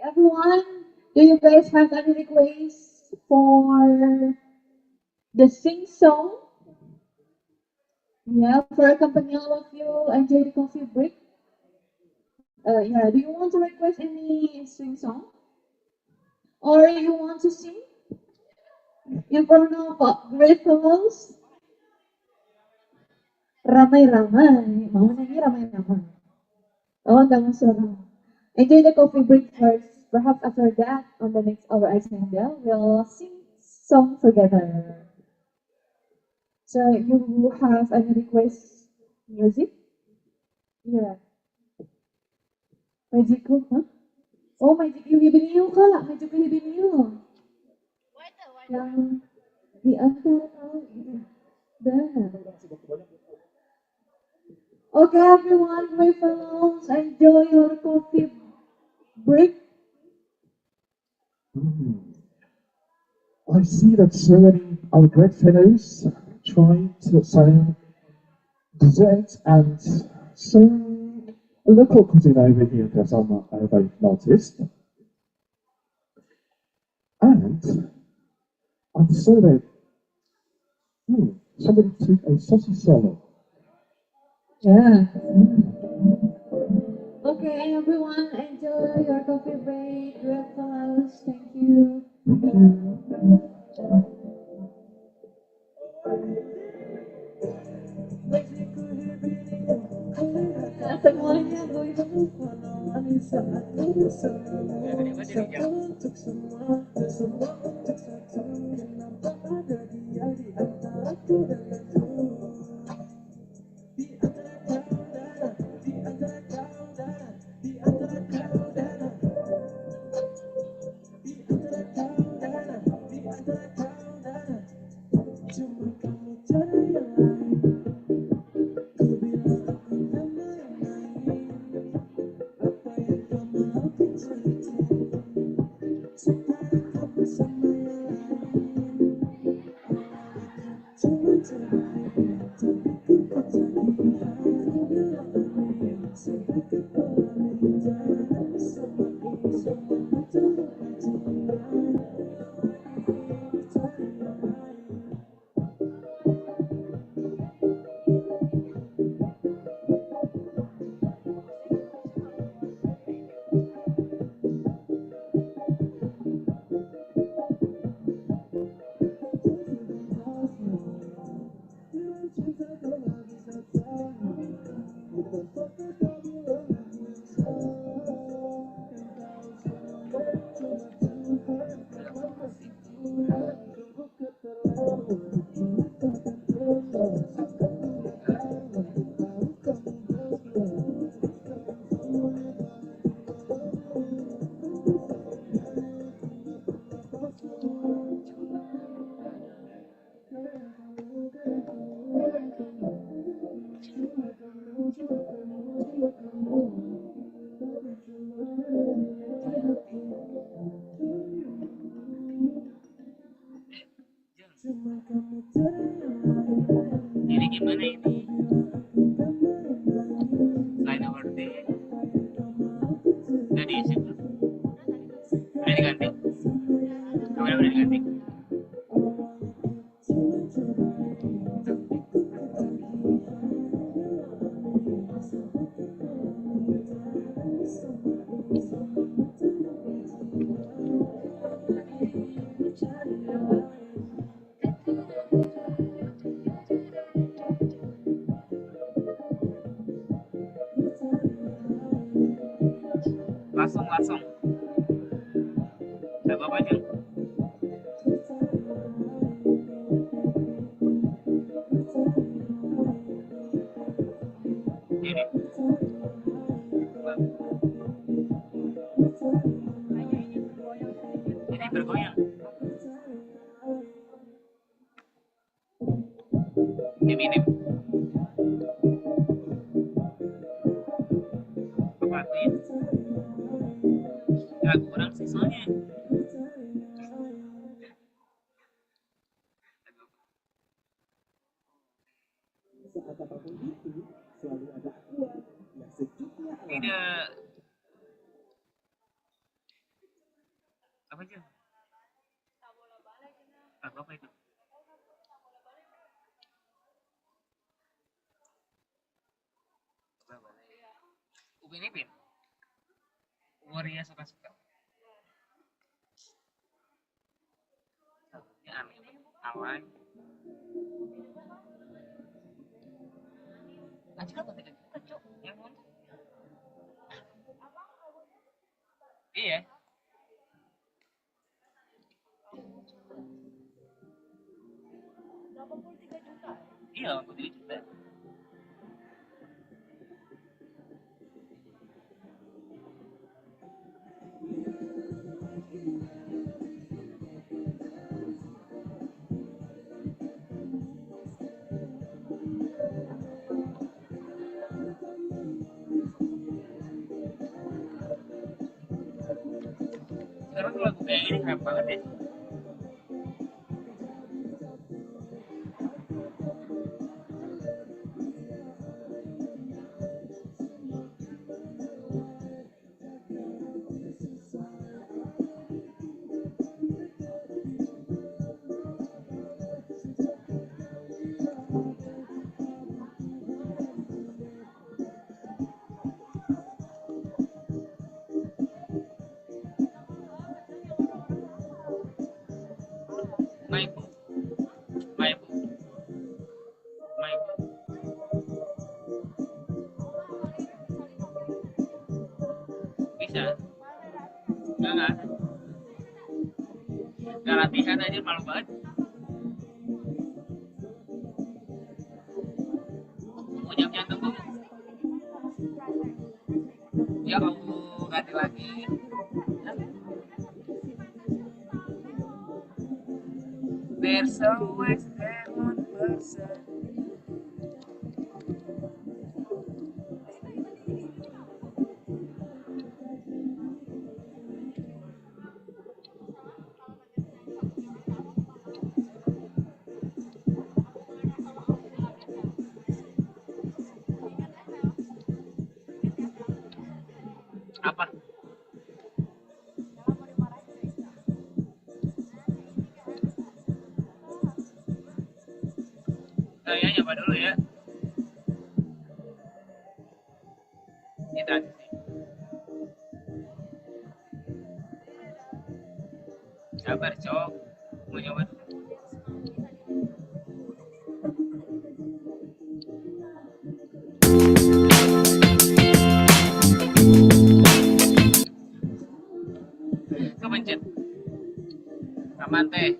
[SPEAKER 3] Everyone, do you guys have any requests for the sing song? Yeah, for accompany all of you, enjoy the coffee break. Yeah, do you want to request any sing song? Or you want to sing in front of great fellows? Ramai-ramai, mau nyanyi ramai-ramai. Oh, enggak mau suara. Enjoy the coffee break first. Perhaps after that, on the next hour agenda, we'll sing song together. So you have any request music? Yeah. Magic Loop, huh? Oh, Magic New kak, Magic New. Yang di antara tahun gitu. Dah. Okay, everyone, my fellows, enjoy your coffee break.
[SPEAKER 4] I see that so many our great fellows trying to sell desserts and some local cuisine over here that I've noticed. And I saw that somebody took a sausage salad.
[SPEAKER 3] Yeah. Okay, everyone, enjoy your coffee break. Great fellows, thank you.
[SPEAKER 4] Thank you.
[SPEAKER 3] Semuanya gue
[SPEAKER 4] Sometimes
[SPEAKER 2] Jadi gimana ini? Selain overtake, udah diisi belum? Udah diganti? Kamera udah diganti? Langsung, langsung. Gak apa-apa aja. Ini. Ini bergoyang. Ini minim. Apa artinya? Ya kurang sih soalnya.
[SPEAKER 4] Saat apapun itu, selalu ada akuan yang sejuknya alami.
[SPEAKER 2] Tidak. Apa aja? Apa itu? Upin Ipin. Waria suka-suka. Ya aneh. Alay. Anjir kan konten kita, Cok. Yang nonton. Iya. Iya, 83 juta. Sekarang kalau lagu kayak gini keren banget ya. Main bu, main bu, main bu. Bisa? Enggak. Gak latihan aja malu banget. Mau jam-jam tunggu. Ya Allah, ganti lagi. There's always that one person.
[SPEAKER 14] Saya nyoba dulu ya. Kita sabar cok, mau nyoba dulu. Kepencet aman teh.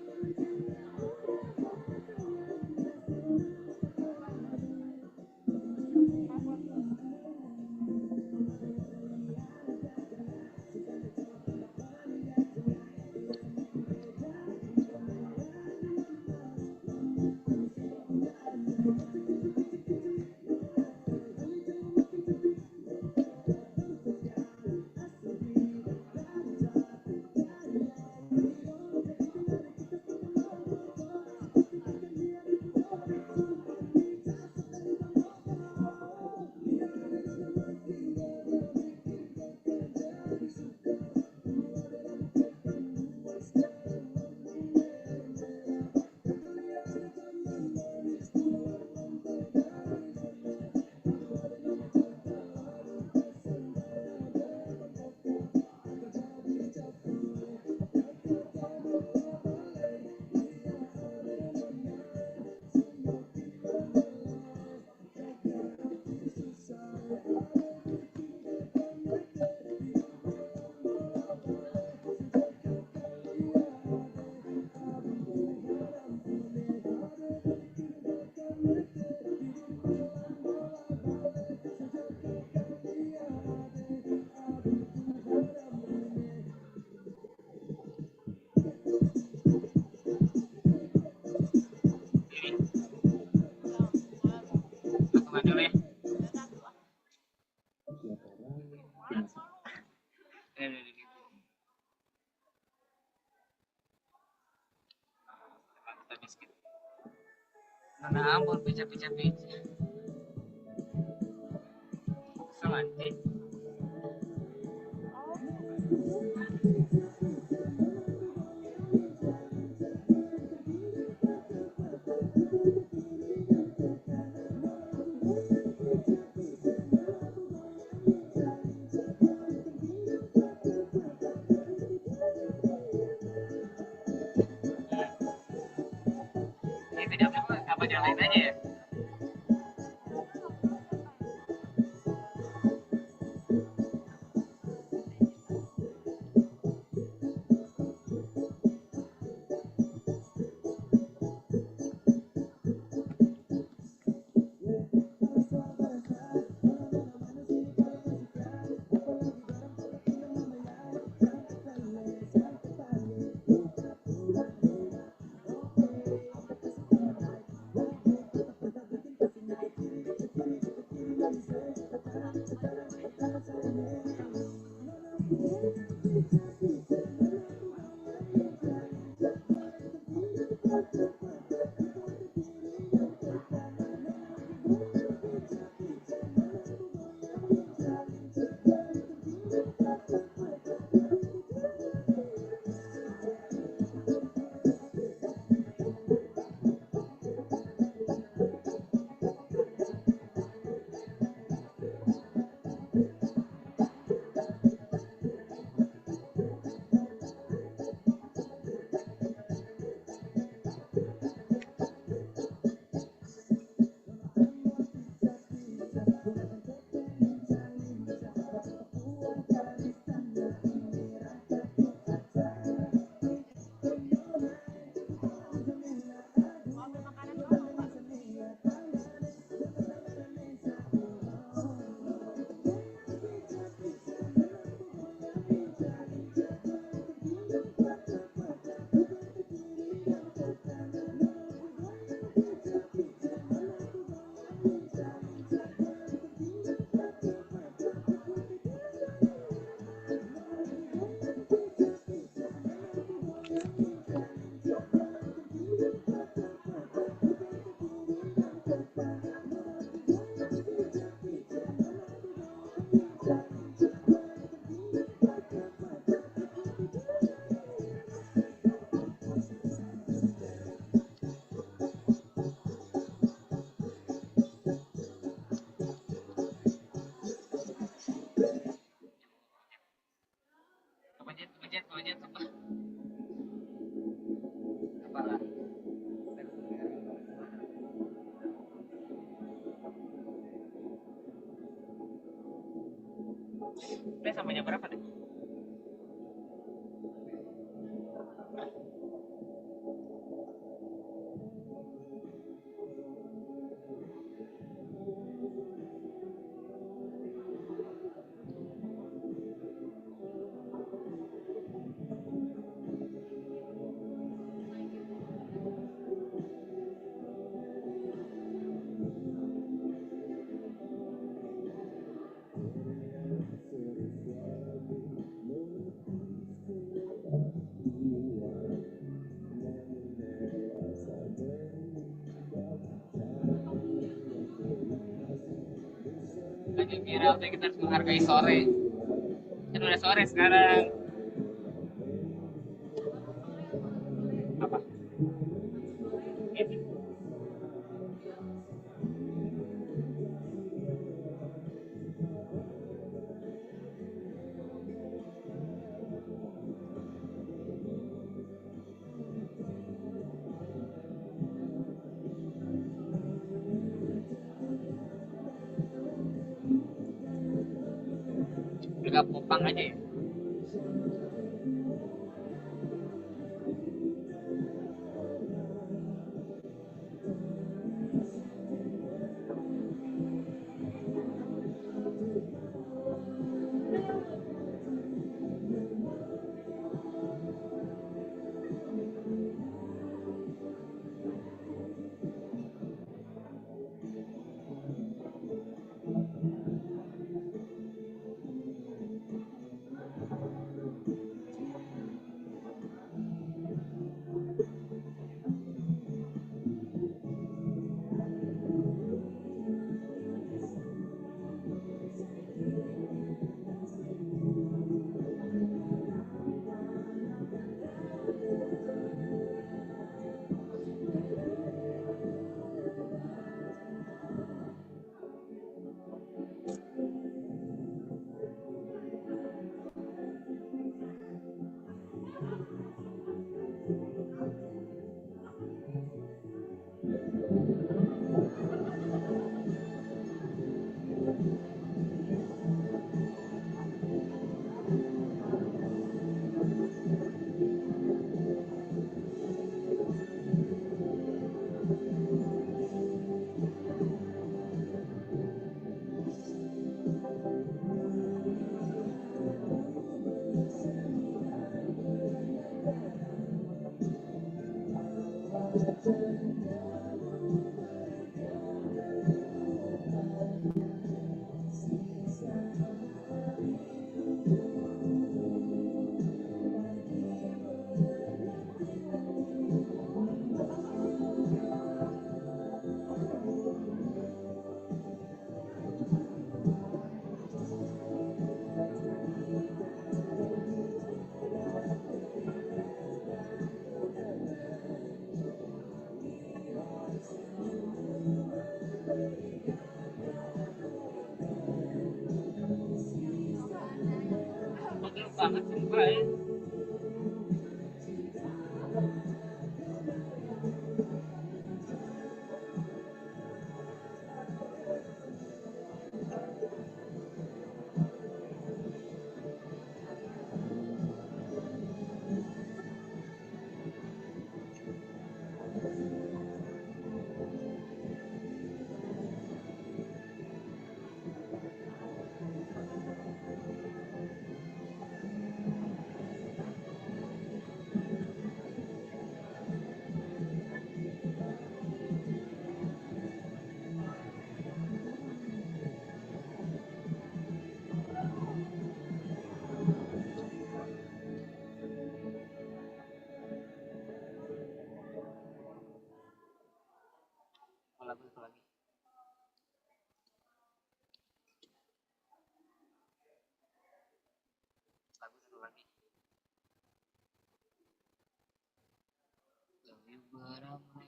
[SPEAKER 14] Lakukan dulu ya. Kita miskin. Mana ampun pica-pica. Semanti. Ini tidak apa nyalain aja ya. Udah sampai jam berapa deh? Lanjut kira udah kita harus menghargai sore. Kan udah sore sekarang. Apa? Ini. Agak popang aja ya. Pegel banget sumpah ya. Lagu satu lagi. Lagu satu lagi. Lebih beramai.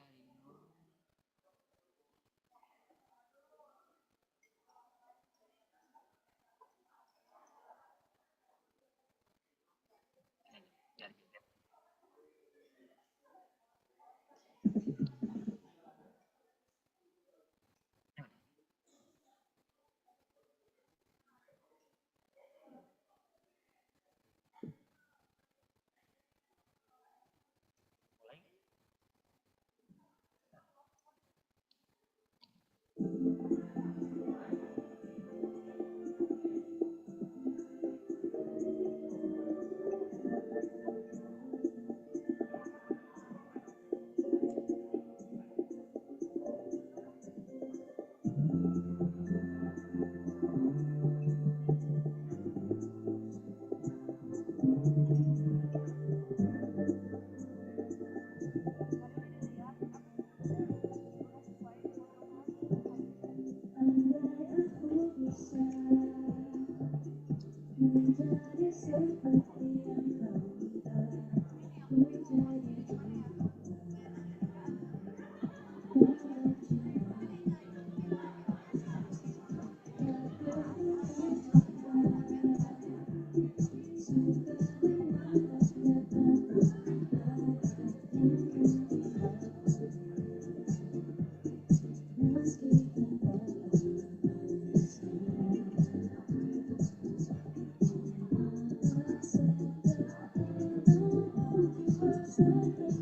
[SPEAKER 6] Thank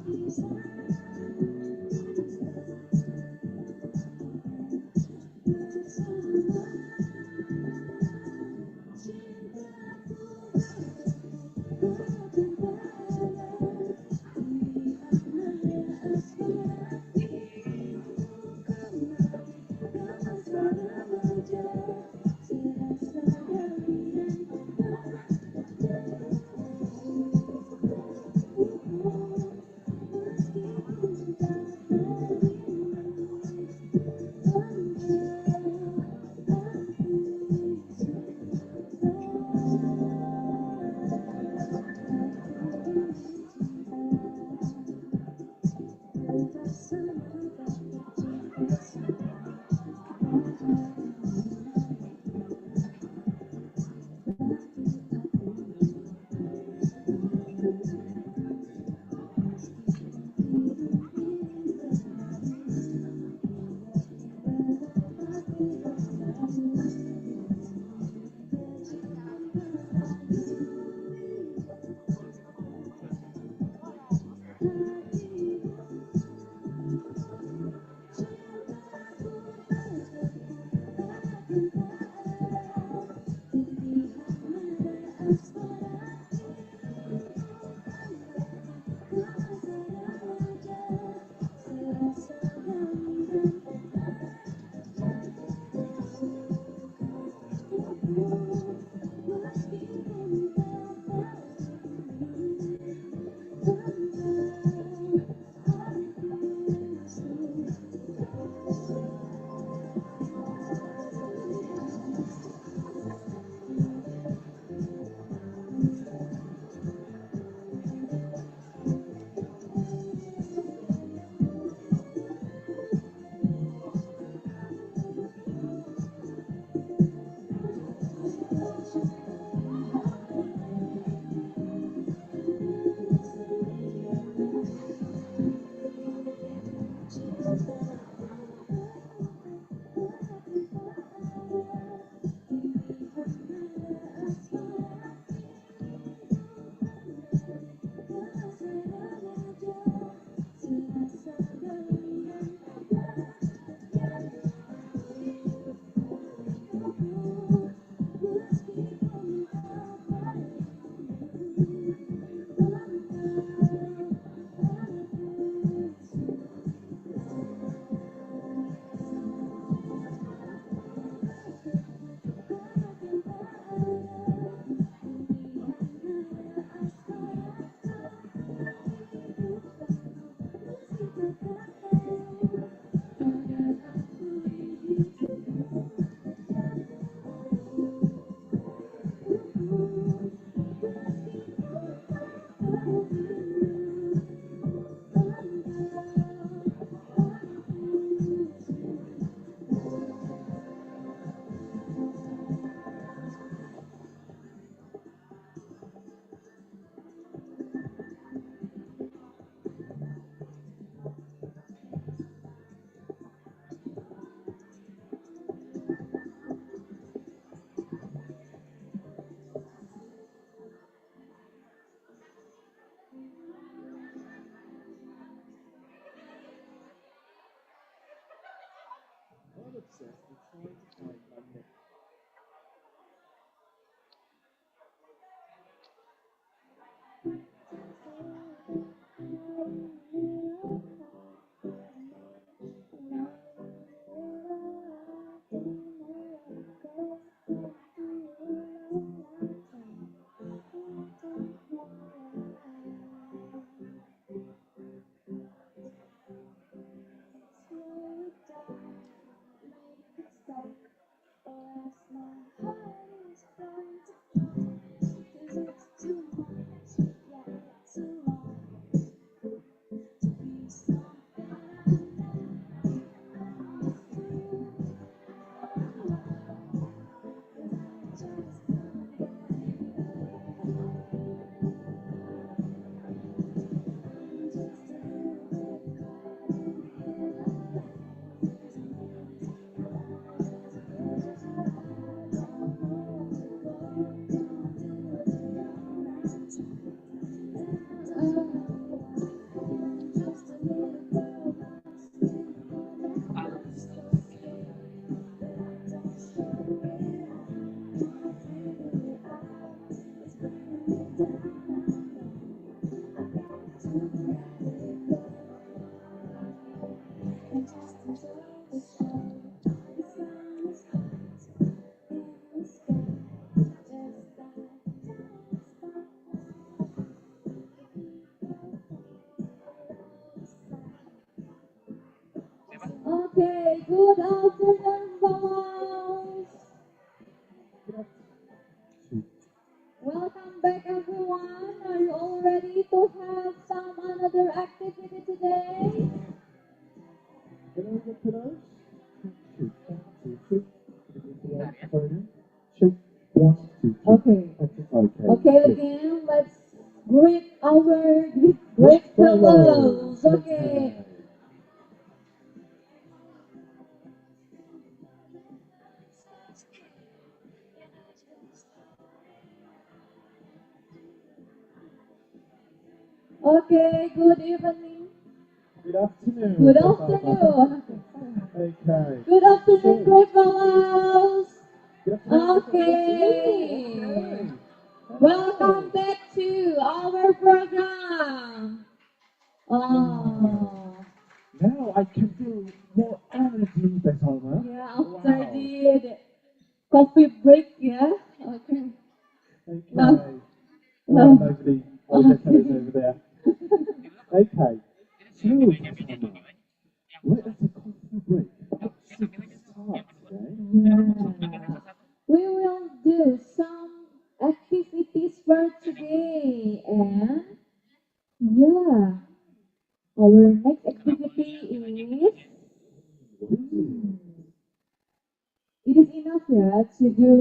[SPEAKER 6] you.
[SPEAKER 3] Okay, good afternoon, fellows. Welcome back, everyone. Are you all ready to have some another activity today? Okay. Okay, again, let's greet our great fellows. Okay. Okay, good evening.
[SPEAKER 13] Good afternoon.
[SPEAKER 3] Good afternoon.
[SPEAKER 13] Okay.
[SPEAKER 3] Good afternoon, great fellows.
[SPEAKER 13] Good afternoon.
[SPEAKER 3] Okay. Welcome back to our program. Oh.
[SPEAKER 13] Now I can feel more energy, Besalma.
[SPEAKER 3] Yeah, after the coffee break, yeah. Okay.
[SPEAKER 13] Okay. Oh, nobody. All the fellows over there. Okay. So, Besalma, let us a coffee break. Should we start today?
[SPEAKER 3] Yeah. We will do some activities for today, and yeah, our next activity is it is enough, yeah, to do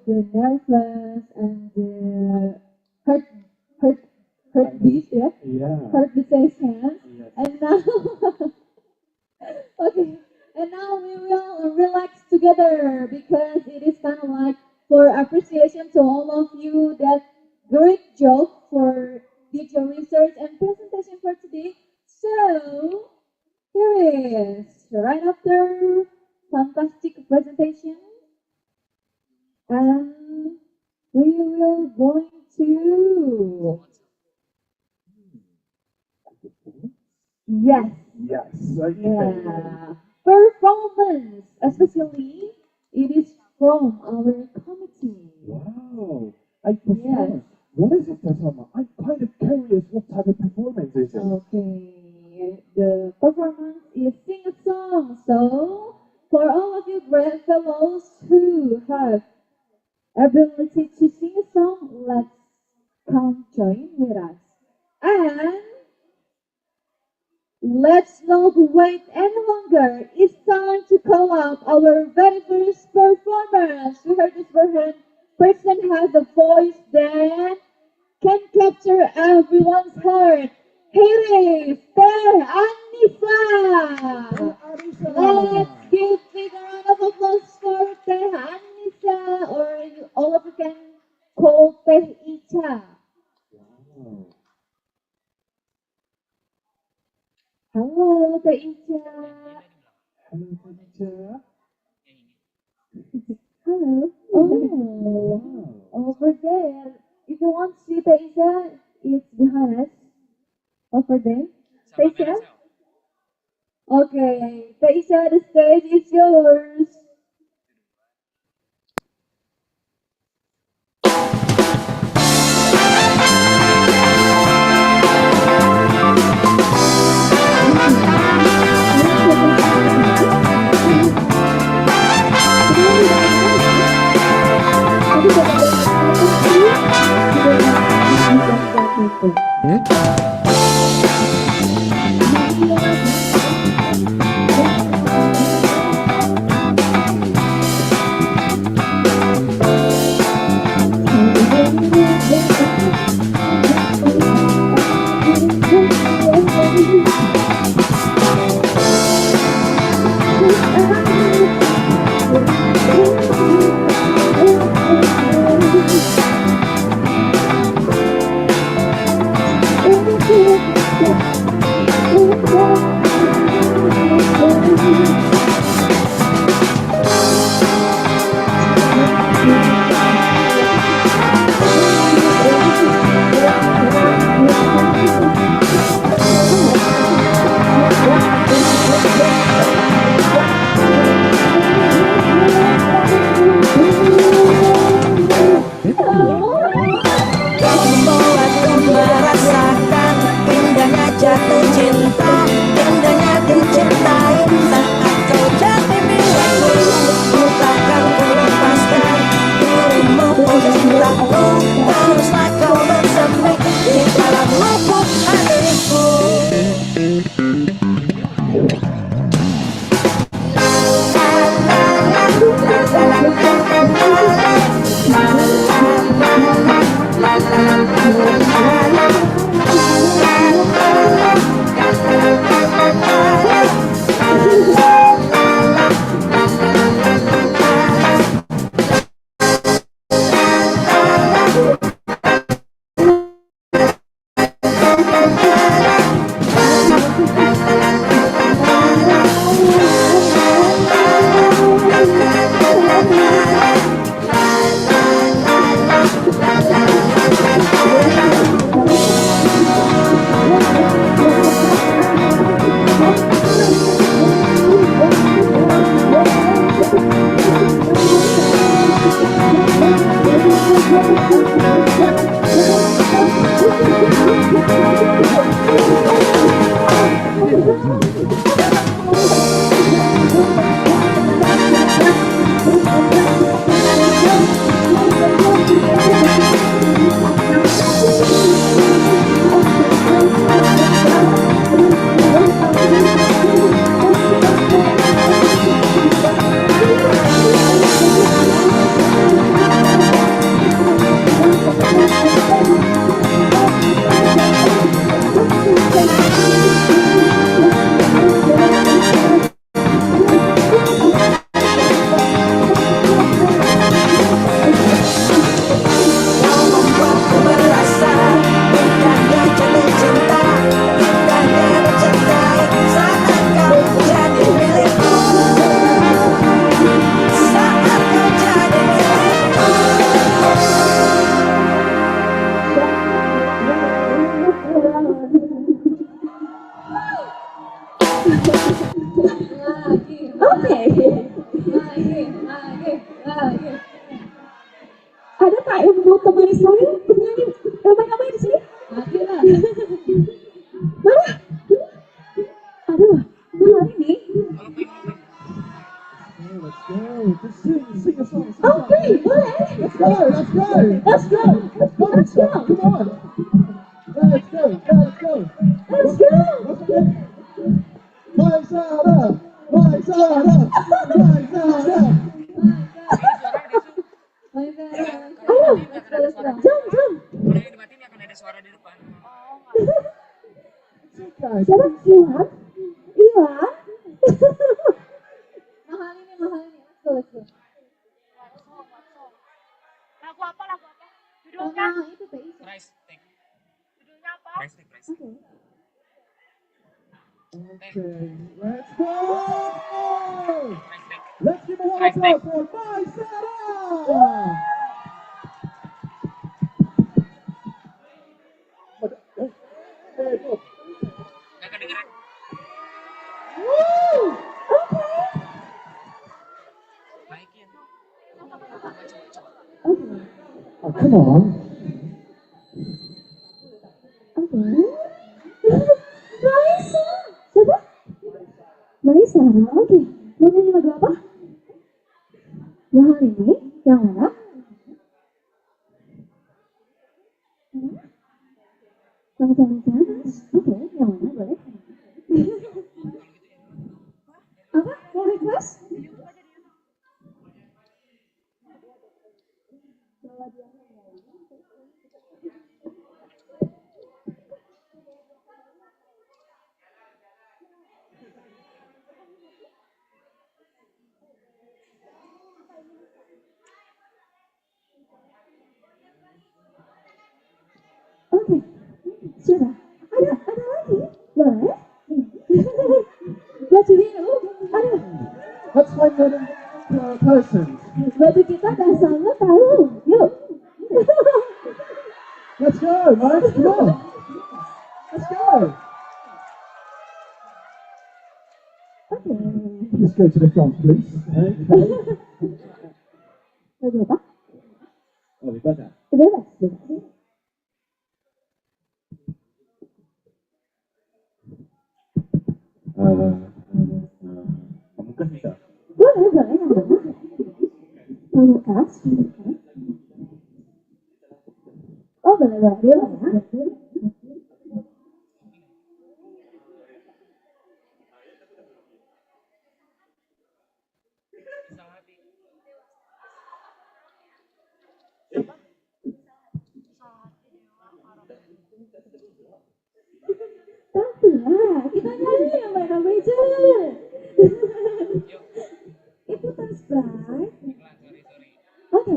[SPEAKER 3] the nervous and the heart heart heartbeat, yeah, heartbeat session, and now okay, and now we will relax together because it is kind of like for appreciation to all of you that great job for did your research and presentation for today. So here is right after fantastic presentation, and we will going to yes.
[SPEAKER 13] Yes. Okay.
[SPEAKER 3] Yeah. Performance, especially it is from our committee.
[SPEAKER 13] Wow. A performance. What is it, Besalma? I'm kind of curious what type of performance is it?
[SPEAKER 3] Okay. The performance is sing a song. So for all of you great fellows who have ability to sing a song, let's come join with us. And let's not wait any longer. It's time to call out our very first performers. We heard this person has a voice that can capture everyone's heart. Here is Teh Anissa. Let's give big round of applause for Teh Anissa, or all of you can call Teh Icha.
[SPEAKER 13] Wow.
[SPEAKER 3] Hello, Teh Icha.
[SPEAKER 13] Hello, teacher.
[SPEAKER 3] Hello. Oh, over there. If you want to see Taisha, it's behind us. Over there. Taisha? Okay. Taisha, the stage is yours.
[SPEAKER 6] Ada tak yang mau temani saya bernyanyi ramai-ramai di sini? Ada lah. Mana? Aduh, hari ini.
[SPEAKER 13] Let's go. Just sing a song.
[SPEAKER 6] Okay, boleh.
[SPEAKER 13] Let's go.
[SPEAKER 6] Let's go. Let's go.
[SPEAKER 13] Let's go. Come on. Let's go. Let's go.
[SPEAKER 6] Let's go.
[SPEAKER 13] My Sarah. My Sarah. My Sarah.
[SPEAKER 6] Ayo, jom, jom.
[SPEAKER 14] Kalau yang dimatiin akan ada suara di depan.
[SPEAKER 6] Siapa? Iwan? Iwan? Mahal ini. Let's go.
[SPEAKER 14] Lagu apa? Judulnya?
[SPEAKER 6] Itu teh.
[SPEAKER 14] Price tag. Judulnya apa? Price tag.
[SPEAKER 13] Okay, let's go! Let's give a one applause for My Sarah! Hey, look.
[SPEAKER 14] Gak kedengeran.
[SPEAKER 6] Woo! Okay.
[SPEAKER 14] Naikin.
[SPEAKER 13] Oh, come on.
[SPEAKER 6] Okay. Maisa. Siapa? Maisa. Oke. Mau nyanyi lagu apa? Mahal ini? Yang mana? Sama-sama Mas. Oke, yang mana boleh? Apa? Mau request? Oke, siapa? Ada lagi? Boleh? Baju biru? Aduh,
[SPEAKER 13] Let's find another person.
[SPEAKER 6] baju kita dah sama tahu. Yuk.
[SPEAKER 13] Let's go, Mike. Come on. Let's go.
[SPEAKER 6] Oke.
[SPEAKER 13] Just go to the front, please. Okay.
[SPEAKER 6] Lagu apa?
[SPEAKER 5] Oh, bebas ya?
[SPEAKER 6] Bebas.
[SPEAKER 5] Pamungkas bisa?
[SPEAKER 6] Boleh, yang mana? Pamungkas. Oh, boleh, dia mana? Tentulah, kita nyanyi yang mana aja. Ikutan Sprite. Oke,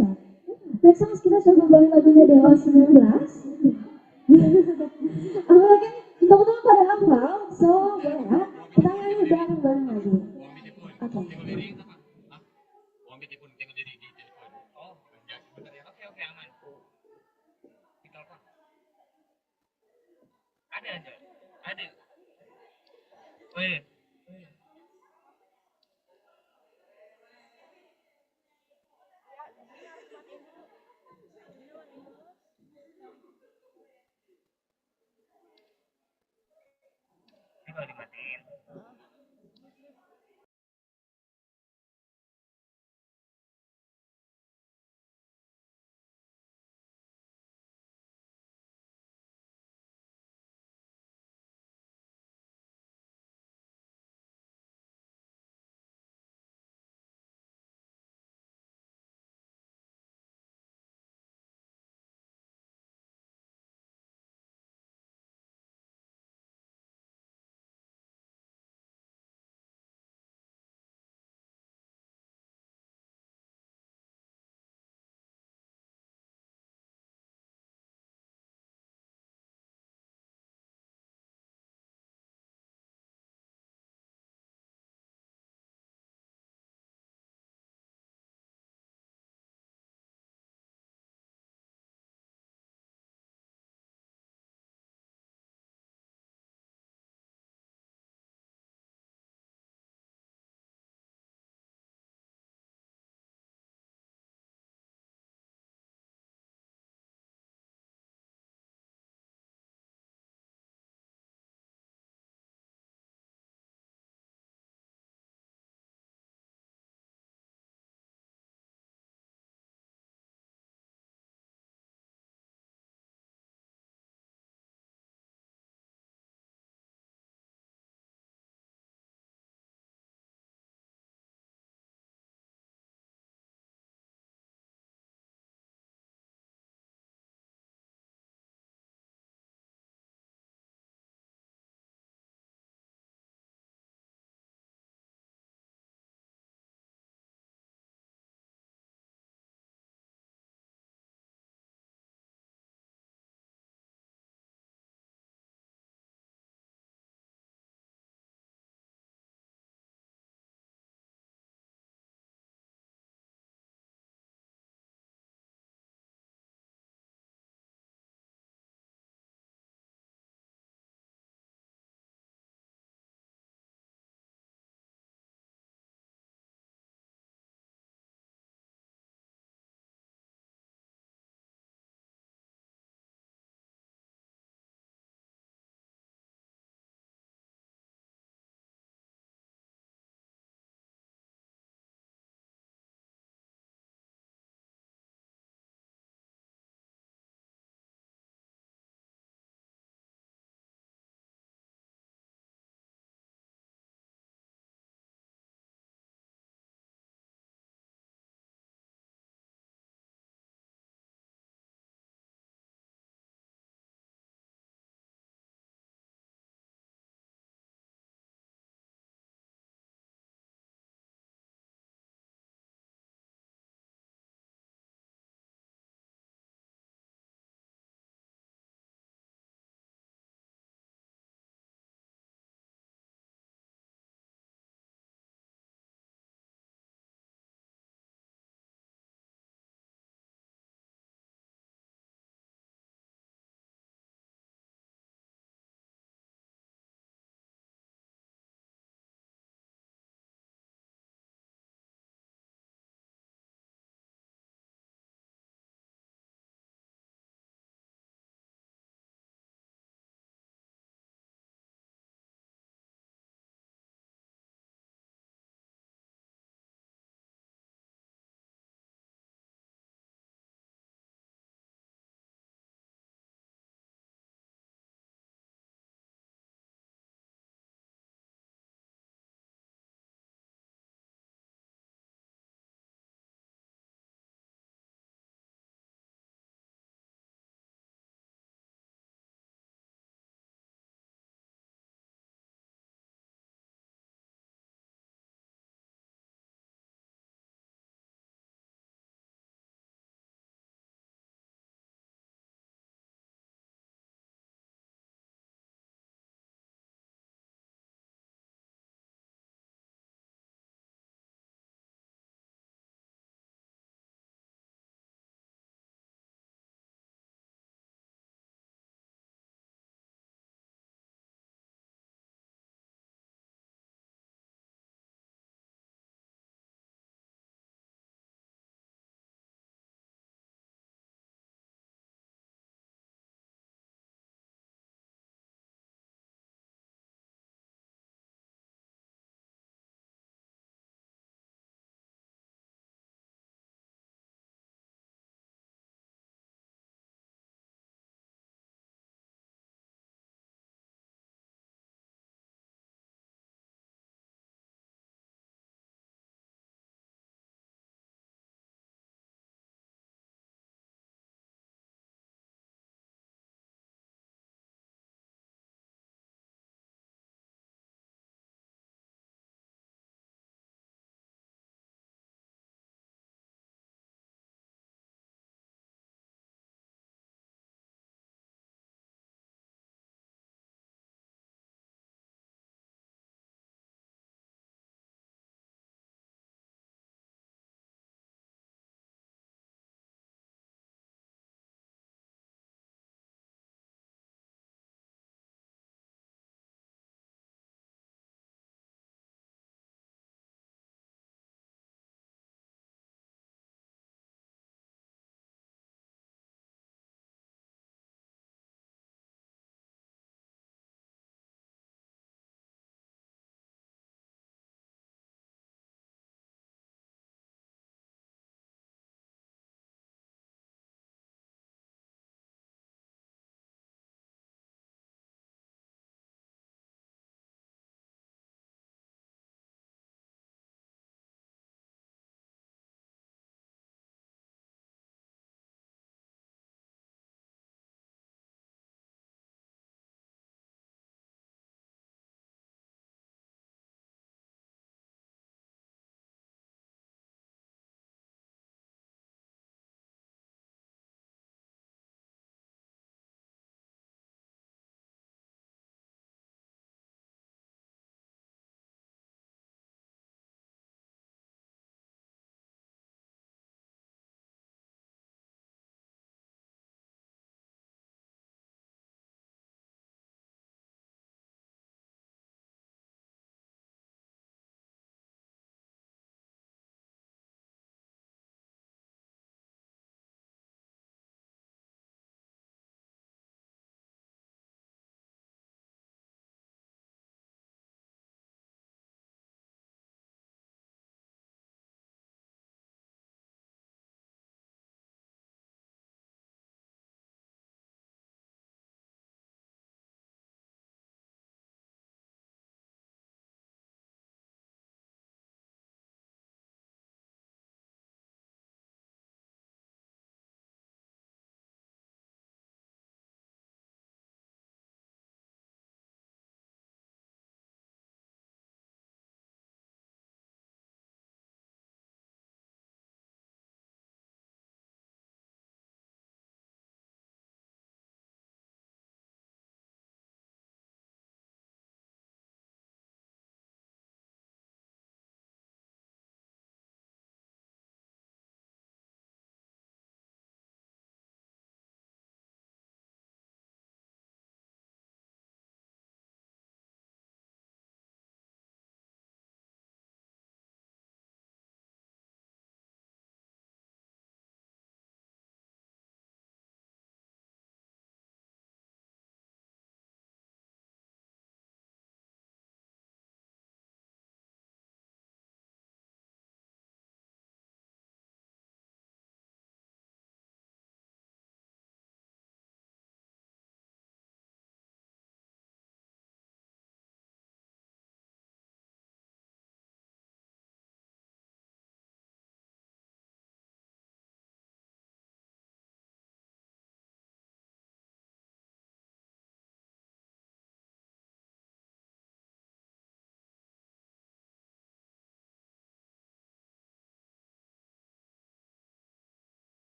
[SPEAKER 6] next song kita coba bawain lagunya Dewa 19. Aku yakin teman-teman pada hafal, so boleh ya. Kita nyanyi bareng-bareng lagi. Oke.
[SPEAKER 14] Oke, aman. Ditelepon. Ada. Oh iya. kalau dimatiin.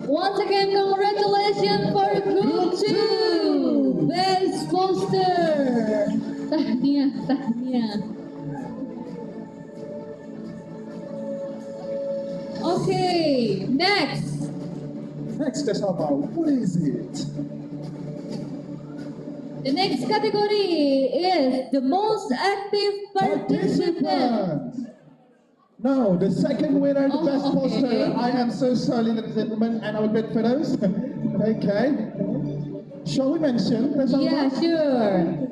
[SPEAKER 3] Once again, congratulations for Group 2, Best Poster. Tahniah, tahniah. Okay, next.
[SPEAKER 4] Next is about what is it?
[SPEAKER 3] The next category is the most active participant.
[SPEAKER 4] Now, the second winner, the best
[SPEAKER 3] okay.
[SPEAKER 4] poster. I am so sorry, ladies and gentlemen, and I will bid for those. Okay. Shall we mention?
[SPEAKER 3] Yeah, sure.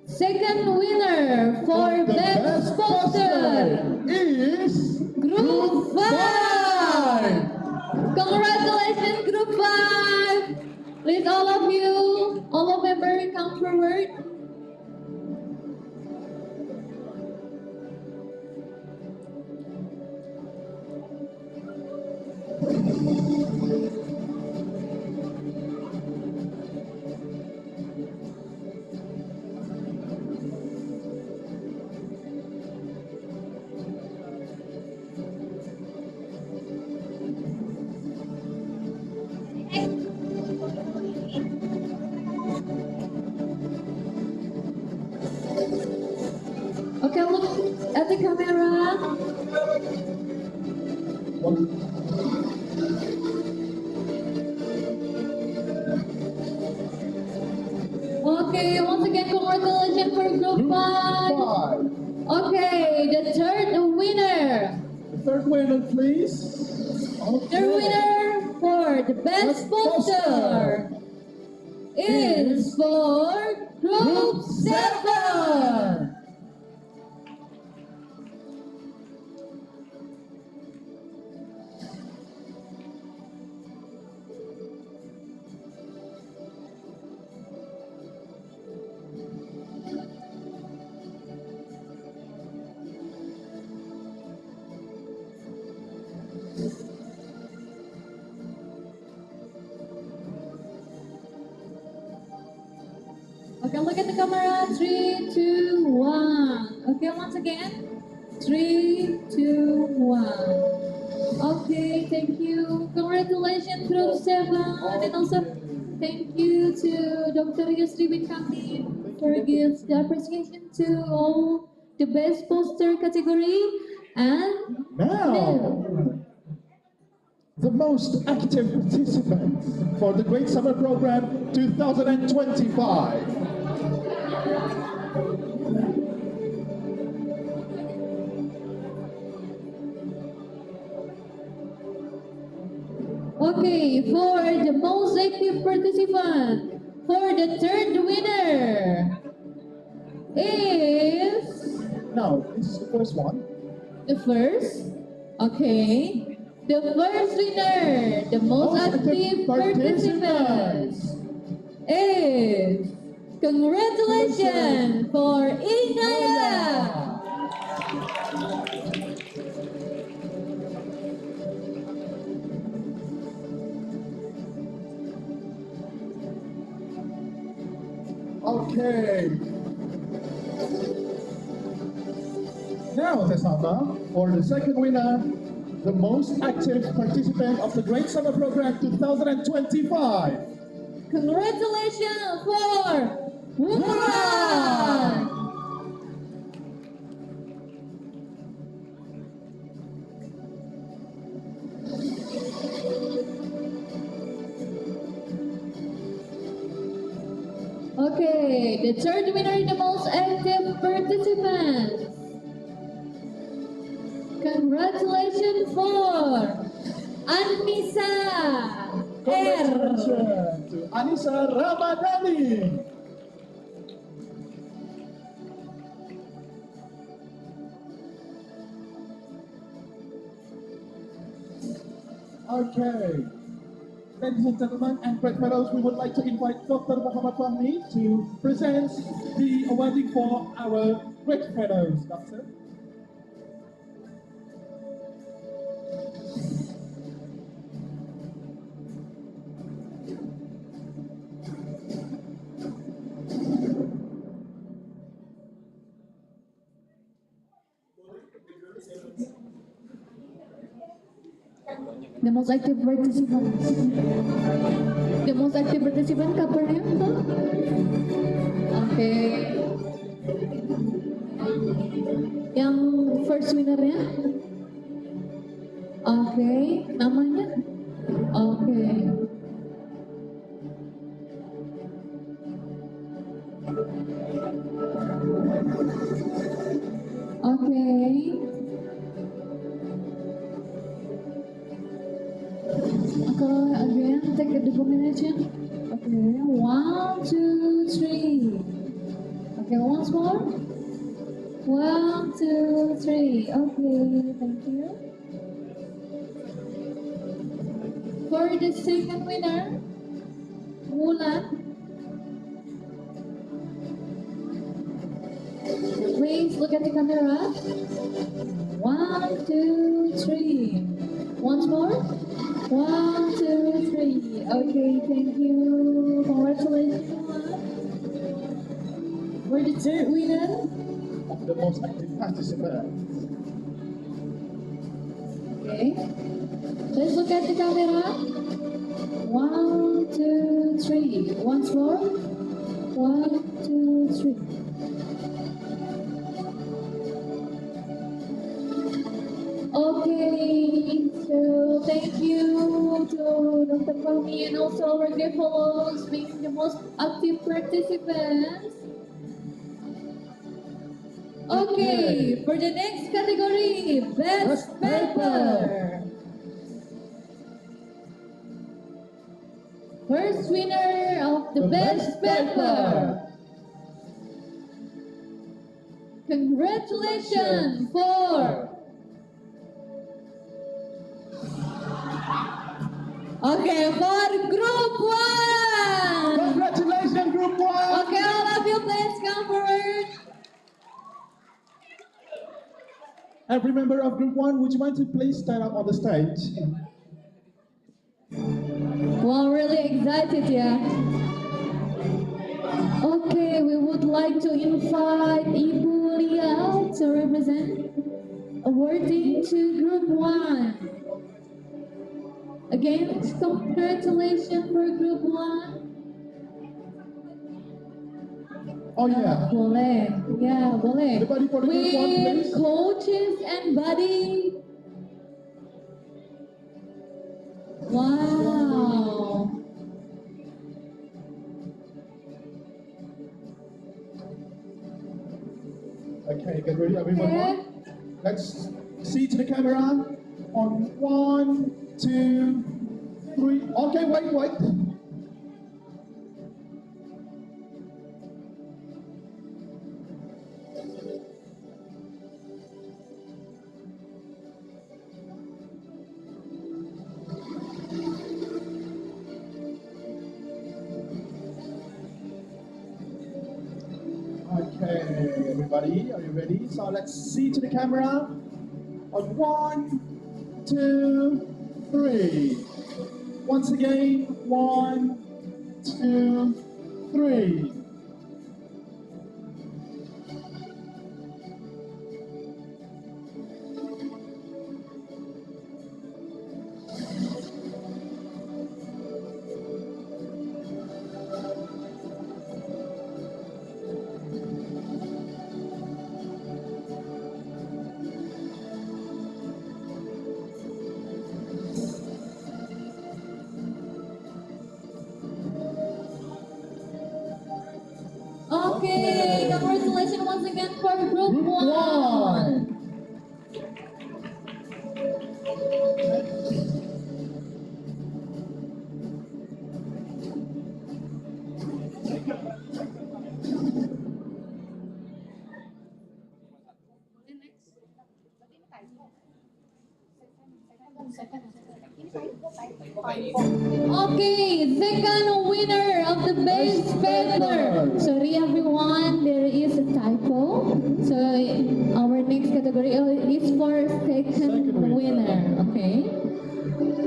[SPEAKER 3] Second winner for
[SPEAKER 4] The
[SPEAKER 3] best poster
[SPEAKER 4] is
[SPEAKER 3] Group 5. Congratulations, Group 5. Please, all of you, all of members, come forward. Okay, look at the camera. Okay, once again, congratulations for Group 5. Okay, the third winner.
[SPEAKER 4] The third winner, please.
[SPEAKER 3] The winner for the best poster is for Group 7. Okay, look at the camera. 3, 2, 1. Okay, once again. 3, 2, 1. Okay, thank you. Congratulations, Group 7. And also, thank you to Dr. Yusri bin Kamil for gifts the appreciation to all the best poster category. And
[SPEAKER 4] Now, the most active participant for the Great Summer Program 2025.
[SPEAKER 3] okay, for the most active participant, for the third winner is
[SPEAKER 4] Now, this is the first one.
[SPEAKER 3] the first. Okay. The first winner, the most active participant is congratulations for Inaya.
[SPEAKER 4] Okay. Now, Tesamba, for the second winner, the most active participant of the Great Summer Program 2025.
[SPEAKER 3] Congratulations for Wuhan. the third winner, the most active participant. Congratulations for Anissa R.
[SPEAKER 13] Congratulations to Anissa Ramadhani. Okay. Ladies and gentlemen and great fellows, we would like to invite Dr. Muhammad Fahmi to present the awarding for our great fellows. Doctor.
[SPEAKER 3] The most active participant. The most active participant kabarnya tuh? Oke. Yang first winnernya? Oke. Namanya? Oke. Oke. Again, take the documentation. Okay, 1, 2, 3. Okay, once more. 1, 2, 3. Okay, thank you. For the second winner, Mulan. Please look at the camera. 1, 2, 3. Once more. 1, 2, 3. Okay, thank you. Congratulations, Mulan. For the third winner,
[SPEAKER 13] Of the most active participant.
[SPEAKER 3] okay. Let's look at the camera. 1, 2, 3. Once more. 1, 2, 3. Okay, so thank you to Dr. Fahmi and also our dear fellows being the most active participants. Okay, for the next category, Best Paper. First winner of the Best Paper. Congratulations for... Okay, for Group 1.
[SPEAKER 13] Congratulations, Group 1.
[SPEAKER 3] Okay, all of you please come forward.
[SPEAKER 13] Every member of Group 1, would you mind to please stand up on the stage?
[SPEAKER 3] Wow, really excited, yeah. Okay, we would like to invite Ibu Lia to represent awarding to Group 1. Again, congratulations for Group 1.
[SPEAKER 13] Oh yeah.
[SPEAKER 3] Boleh, yeah, boleh.
[SPEAKER 13] Everybody for the Group 1, please.
[SPEAKER 3] With coaches and buddy. Wow.
[SPEAKER 13] Okay, get ready, everyone.
[SPEAKER 3] Okay.
[SPEAKER 13] Let's see to the camera. On 1, 2, 3. Okay, wait. Okay, everybody, are you ready? So let's see to the camera. On 1, 2, 3. Once again, 1, 2, 3.
[SPEAKER 3] Okay, second winner of the best paper. Sorry everyone, there is a typo. So our next category is for second winner. Okay.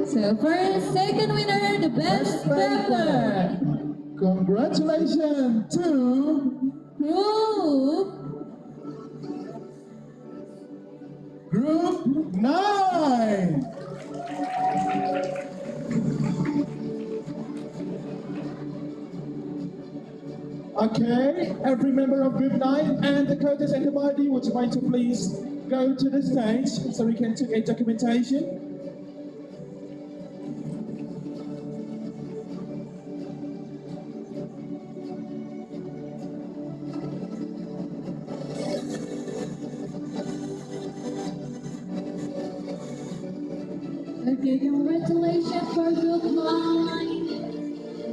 [SPEAKER 3] So first, second winner, the best paper.
[SPEAKER 13] Congratulations to Group 9. Okay, every member of Group 9 and the coaches and the body, would you mind to please go to the stage so we can take a documentation?
[SPEAKER 3] Okay, congratulations for group 9.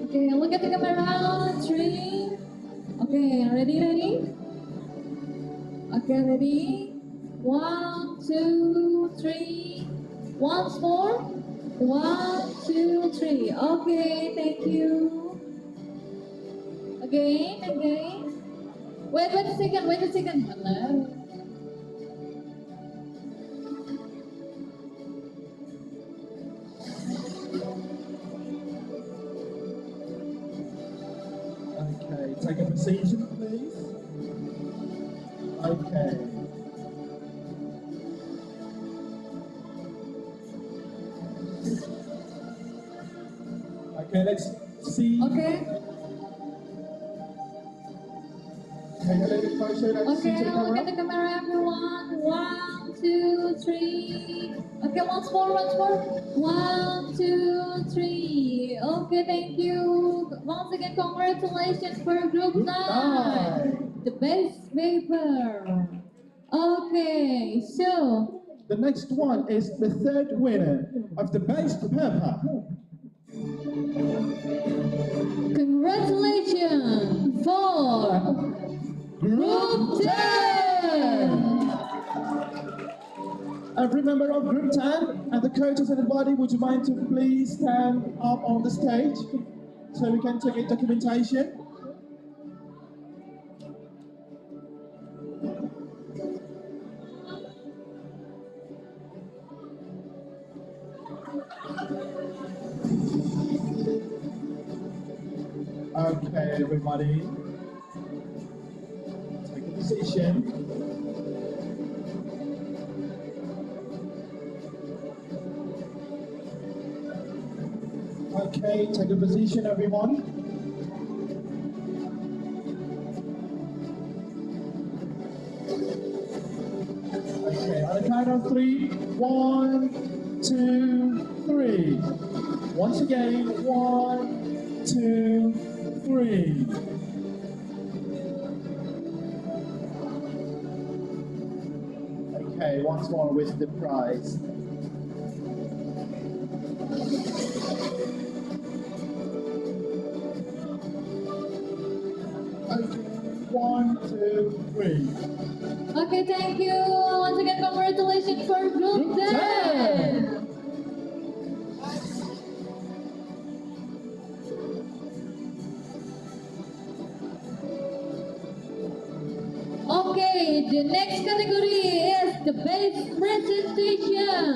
[SPEAKER 3] Okay, look at the camera. 3. Okay, ready? Okay, ready? 1, 2, 3. Once more. 1, 2, 3. Okay, thank you. Again. Wait a second. Hello.
[SPEAKER 13] Okay, take a position, please. Okay. Okay, let's see.
[SPEAKER 3] Okay.
[SPEAKER 13] Take a little closer. Let's see to the
[SPEAKER 3] Look
[SPEAKER 13] camera.
[SPEAKER 3] at the camera, everyone. 1, 2, 3. Okay, once more. 1, 2, 3. Okay, thank you. Once again, congratulations for group 9. The best paper. Okay, so
[SPEAKER 13] the next one is the third winner of the best paper.
[SPEAKER 3] Congratulations for Group 10!
[SPEAKER 13] Every member of Group 10 and the coaches and the body, would you mind to please stand up on the stage so we can take a documentation? Okay, everybody. Take a position. Okay, take a position, everyone. Okay, on the count of 3. 1, 2, 3. Once again, 1, 2, 3. Okay, once more with the prize. Okay, 1, 2, 3.
[SPEAKER 3] Okay, thank you. Once again, congratulations for Group 10. Okay, the next category is the best presentation.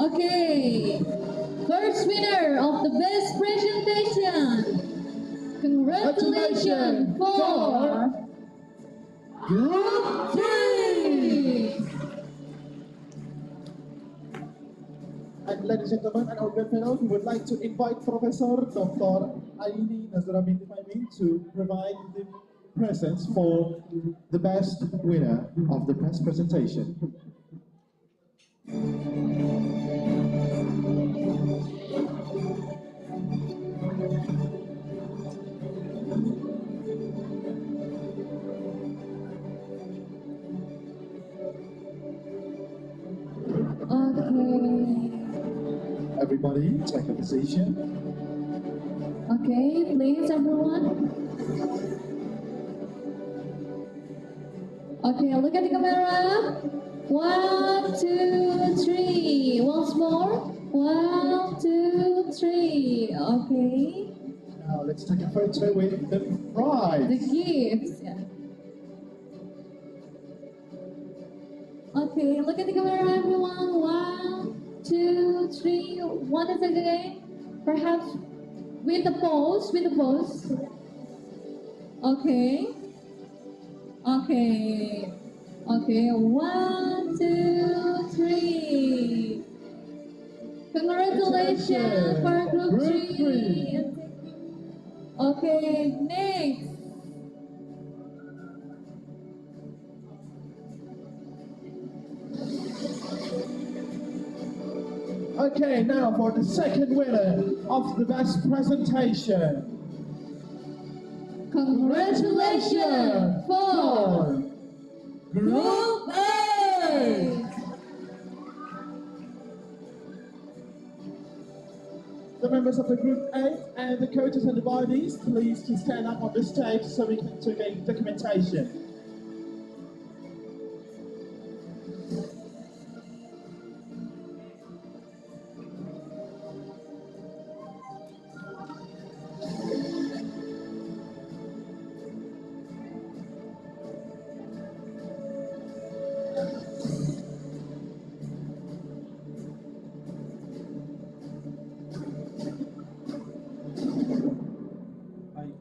[SPEAKER 3] Okay, first winner of the best presentation. Congratulations for Group 3.
[SPEAKER 13] And ladies and gentlemen, and our great panel, we would like to invite Professor Dr. Aini Nazara binti Fahmi to provide the presents for the best winner of the press presentation.
[SPEAKER 3] Okay.
[SPEAKER 13] Everybody, take a position.
[SPEAKER 3] Okay, please everyone. Okay, look at the camera. 1, 2, 3. Once more. 1, 2, 3. Okay.
[SPEAKER 13] Now let's take a photo with the prize.
[SPEAKER 3] The gifts. Yeah. Okay, look at the camera, everyone. 1, 2, 3. One is again. Perhaps with the pose. With the pose. Okay. Okay. Okay. 1, 2, 3. Congratulations for group 3. Okay, next.
[SPEAKER 13] Okay, now for the second winner of the best presentation.
[SPEAKER 3] Congratulations for Group A.
[SPEAKER 13] The members of the Group A and the coaches and the bodies, please to stand up on the stage so we can take a documentation.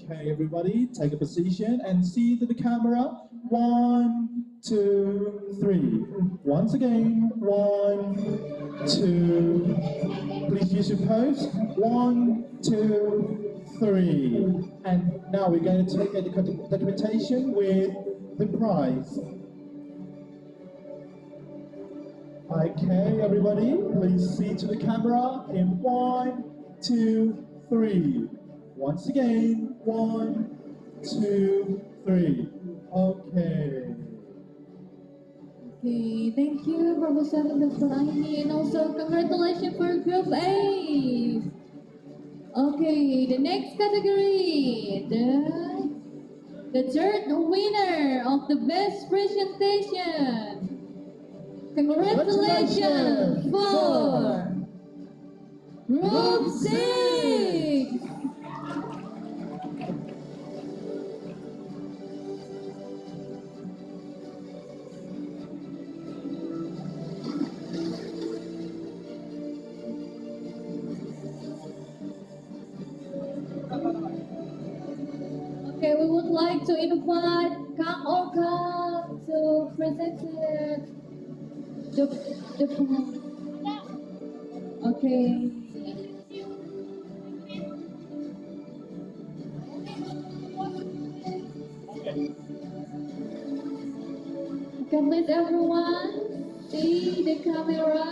[SPEAKER 13] Okay, everybody, take a position and see to the camera. 1, 2, 3. Once again, 1, 2. Please use your pose. 1, 2, 3. And now we're going to take a documentation with the prize. Okay, everybody, please see to the camera in 1, 2, 3. Once again, 1, 2, 3. Okay.
[SPEAKER 3] Okay, thank you, Professor Dr. Aini, and also congratulations for Group A. Okay, the next category, the third winner of the best presentation. Congratulations for Group 6. Okay, we would like to invite Kang Orka to present the okay. Okay, please everyone see the camera.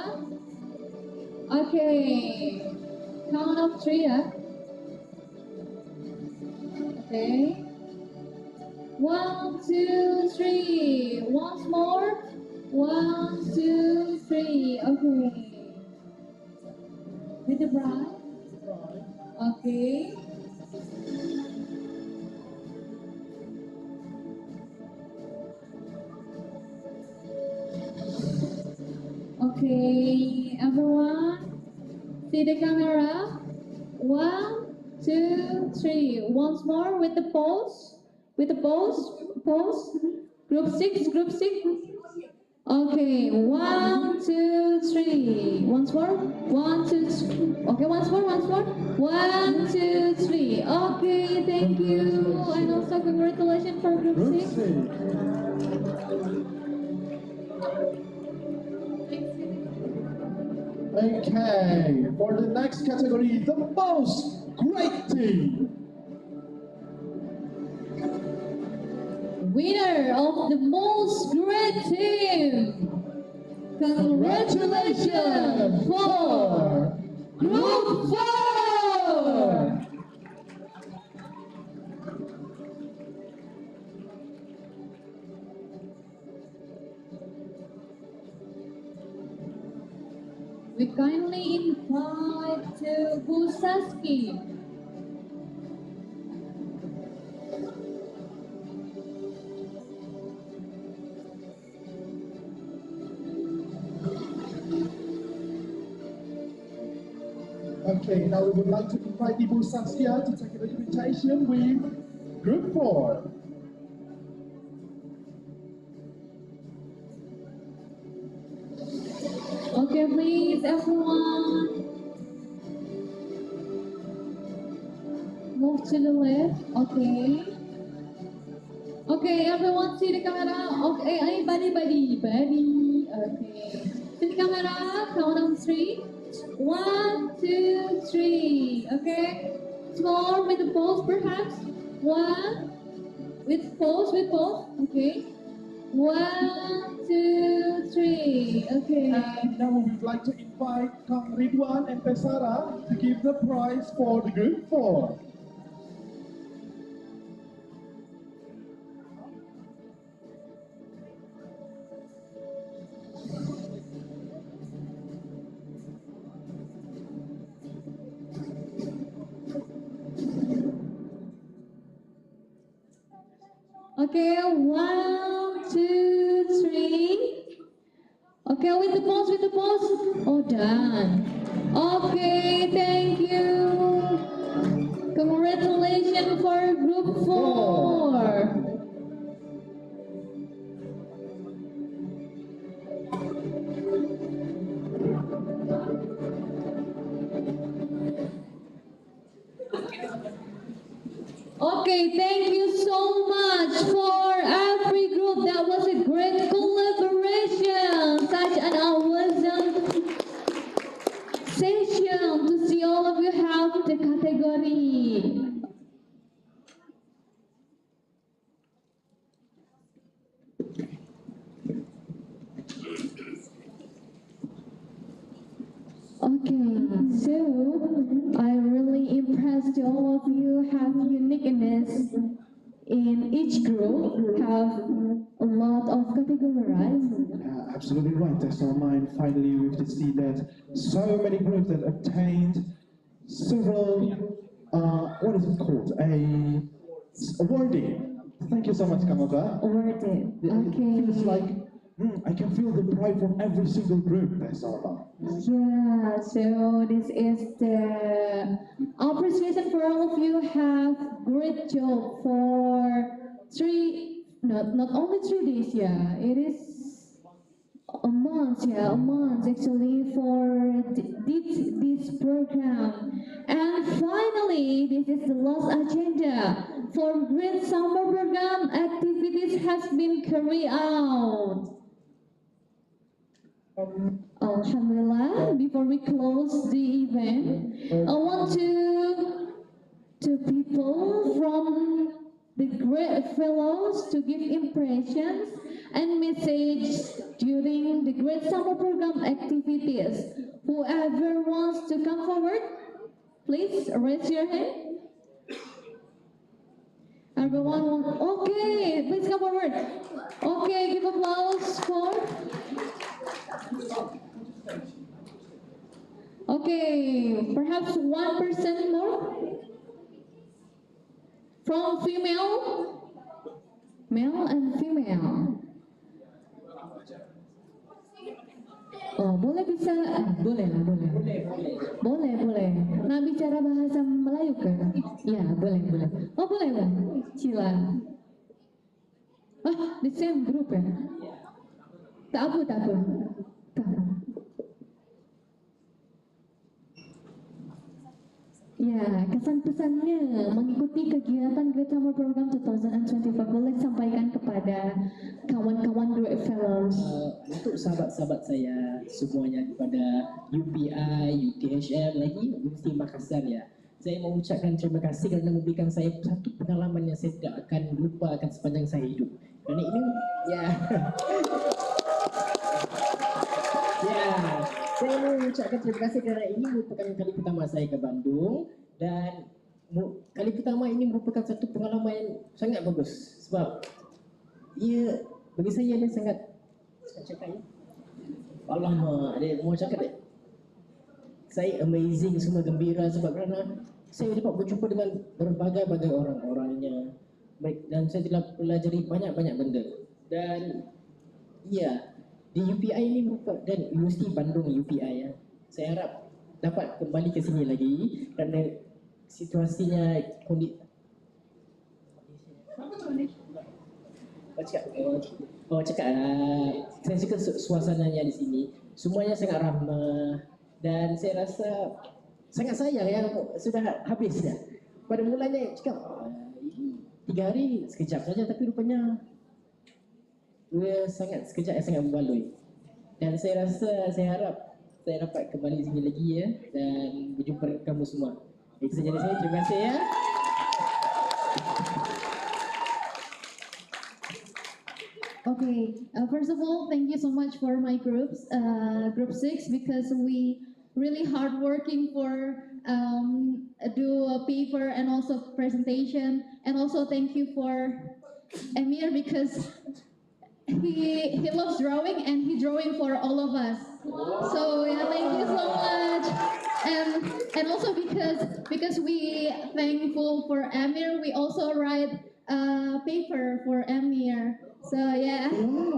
[SPEAKER 3] Okay, count of 3, yeah? Okay. 1, 2, 3. Once more. 1, 2, 3. Okay. With the bride. Okay. Okay, everyone. See the camera. 1, 2, 3. Once more with the pose. With the pose. Pose. Group 6. Group 6. Okay, 1, 2, 3. Once more. 1, 2, 3. Okay, once more, once more. 1, 2, 3. Okay, thank you. And also congratulations for Group 6.
[SPEAKER 13] Okay, for the next category, the most great team.
[SPEAKER 3] Winner of the most great team. Congratulations for Group 4. We kindly invite to Busaski.
[SPEAKER 13] Okay, now we would like to invite Ibu Saskia to take the invitation with Group 4.
[SPEAKER 3] Okay, please, everyone, move to the left. Okay. Okay, everyone see the camera. Okay, buddy. Okay. See the camera. Count on three. 1, 2, 3. Okay. Small with the pose, perhaps. One with pose. Okay. 1, 2, 3. Okay.
[SPEAKER 13] And now we would like to invite Kang Ridwan and Pesara to give the prize for the Group 4.
[SPEAKER 3] Okay, 1, 2, 3. Okay, with the pause. Oh, done. Okay, thank you. Congratulations for Group 4. Okay, thank you so much for every group. That was a great collaboration. Such an awesome session to see all of you have the category. Okay, so I'm really impressed. All of you have uniqueness in each group, have a lot of categorized.
[SPEAKER 13] Absolutely right. That's our mind. Finally, we can see that so many groups that obtained several, what is it called? Awarding. Thank you so much, Kamoka.
[SPEAKER 3] Awarding.
[SPEAKER 13] It feels like I can feel the pride from every single group. That's all about.
[SPEAKER 3] Yeah, so this is the appreciation for all of you. Have great job for not only 3 days. Yeah, it is a month. Yeah, a month actually for this program. And finally, this is the last agenda for Great Summer Program. Activities has been carried out. Alhamdulillah, before we close the event, I want to people from the great fellows to give impressions and message during the Great Summer Program activities. Whoever wants to come forward, please raise your hand. Everyone want, okay, please come forward. Okay, give applause for. Okay, perhaps 1% more from female, male and female. Oh, boleh bisa, boleh lah, boleh. Nak bicara bahasa Melayu ke? Ya, boleh. Oh, boleh. Cila. The same group ya? Tak apa. Ya, kesan-pesannya mengikuti kegiatan Great Summer Program 2025 boleh sampaikan kepada kawan-kawan Great Fellows.
[SPEAKER 8] Untuk sahabat-sahabat saya semuanya kepada UPI, UTHM lagi Universiti Makassar ya. Saya mau ucapkan terima kasih kerana memberikan saya satu pengalaman yang saya tidak akan lupakan sepanjang saya hidup. Kerana ini saya mau mengucapkan terima kasih kerana ini merupakan kali pertama saya ke Bandung dan kali pertama ini merupakan satu pengalaman yang sangat bagus sebab ia bagi saya dia sangat cakap ya. Alamak, dia mau cakap dia. Saya amazing, semua gembira sebab kerana saya dapat berjumpa dengan berbagai-bagai orang-orangnya dan saya telah pelajari banyak-banyak benda dan ya. Di UPI ini merupakan dan Universiti Bandung UPI ya. Saya harap dapat kembali ke sini lagi kerana situasinya saya suka suasananya di sini, semuanya sangat ramah dan saya rasa sangat sayang yang sudah habis ya. Pada mulanya cakap 3 hari sekejap saja, tapi rupanya sangat sekejap, sangat membaloi. Dan saya rasa, saya harap saya dapat kembali sini lagi ya dan berjumpa dengan kamu semua. Itu saja dari saya, terima kasih ya.
[SPEAKER 3] Okay, first of all, thank you so much for my groups, group 6, because we really hard working for do a paper and also presentation, and also thank you for Emir because he loves drawing and he drawing for all of us. So yeah, thank you so much. And also because we thankful for Emir, we also write a paper for Emir. So yeah,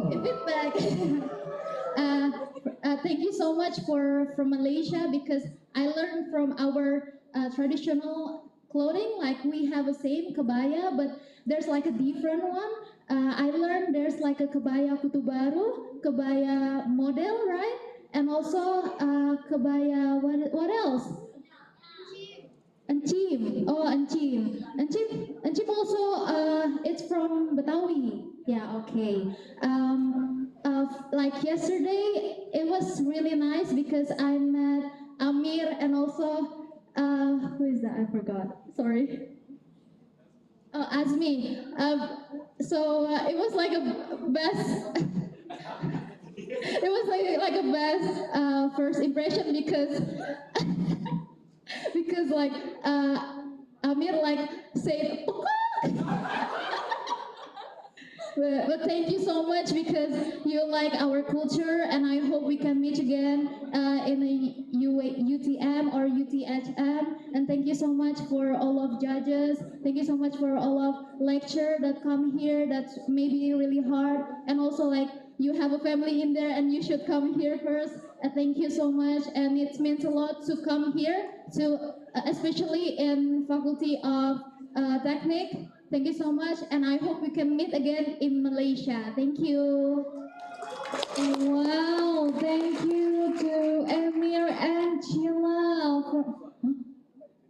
[SPEAKER 3] feedback. Thank you so much from Malaysia because I learned from our traditional clothing, like we have a same kebaya, but there's like a different one. I learned there's like a kebaya kutu baru, kebaya model, right? And also kebaya, what else? Encim. Oh, encim. Encim also, it's from Betawi. Yeah, okay. Like yesterday, it was really nice because I met Amir and also, who is that? I forgot. Sorry. Azmi. So it was like a best. It was like a best first impression because because like Amir like said but thank you so much because you like our culture and I hope we can meet again in a UTM or UTHM, and thank you so much for all of judges, thank you so much for all of lecture that come here that's maybe really hard, and also like you have a family in there and you should come here first. Thank you so much, and it means a lot to come here to especially in Faculty of Technique. Thank you so much, and I hope we can meet again in Malaysia. Thank you. Wow, thank you to Emir and Sheila.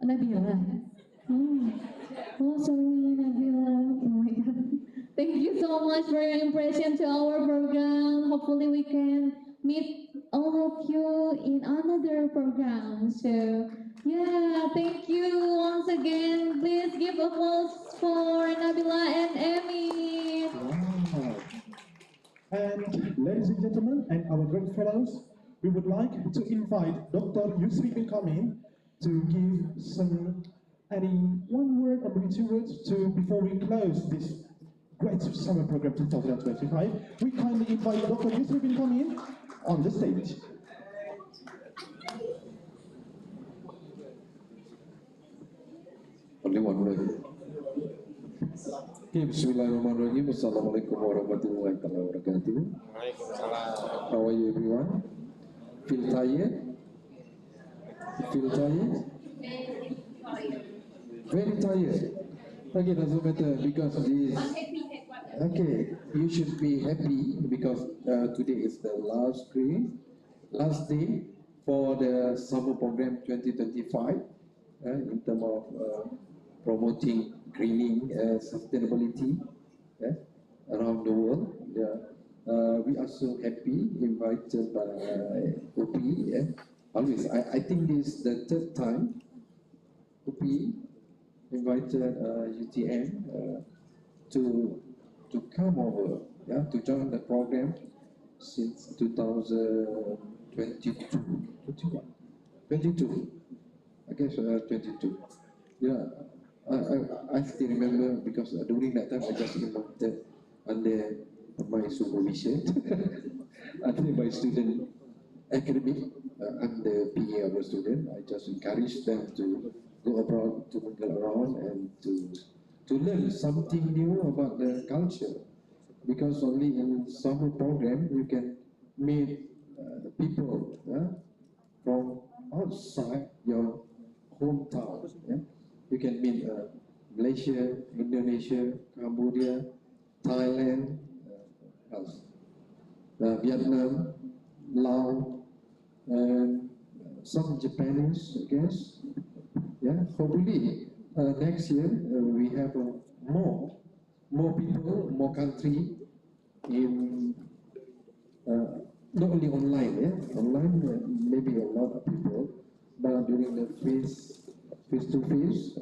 [SPEAKER 3] Nabila. Oh, sorry, Nabila. Oh my God. Thank you so much for your impression to our program. Hopefully we can meet all of you in another program. So yeah, thank you once again. Please give applause for Nabila and Emmy.
[SPEAKER 13] Wow. And ladies and gentlemen, and our great fellows, we would like to invite Dr. Yusri bin Kamil to give any one word or maybe 2 words before we close this great summer program 2025. We kindly invite Dr. Yusri bin Kamil on the stage.
[SPEAKER 15] Only one word. Okay, Bismillahirrahmanirrahim. Assalamualaikum warahmatullahi wabarakatuh. How are you, everyone? Feel tired? Feel tired? Very tired. Okay, doesn't matter because this. Okay, you should be happy because today is the last day for the summer program 2025 in terms of promoting greening and sustainability around the world. We are so happy invited by OP. Always, I think this is the 3rd time OP invited UTM to come over, to join the program since 2022. 22. I guess 22. Yeah. I still remember because during that time I just invited under my supervision, under my student academic, I'm the PA of the student. I just encourage them to go abroad, to mingle around, and to learn something new about the culture. Because only in summer program you can meet people from outside your hometown. Yeah? You can meet Malaysia, Indonesia, Cambodia, Thailand, else? Vietnam, Laos, and some Japanese, I guess. Yeah, hopefully next year we have more people, more country in not only online, yeah, online maybe a lot of people, but during the face to face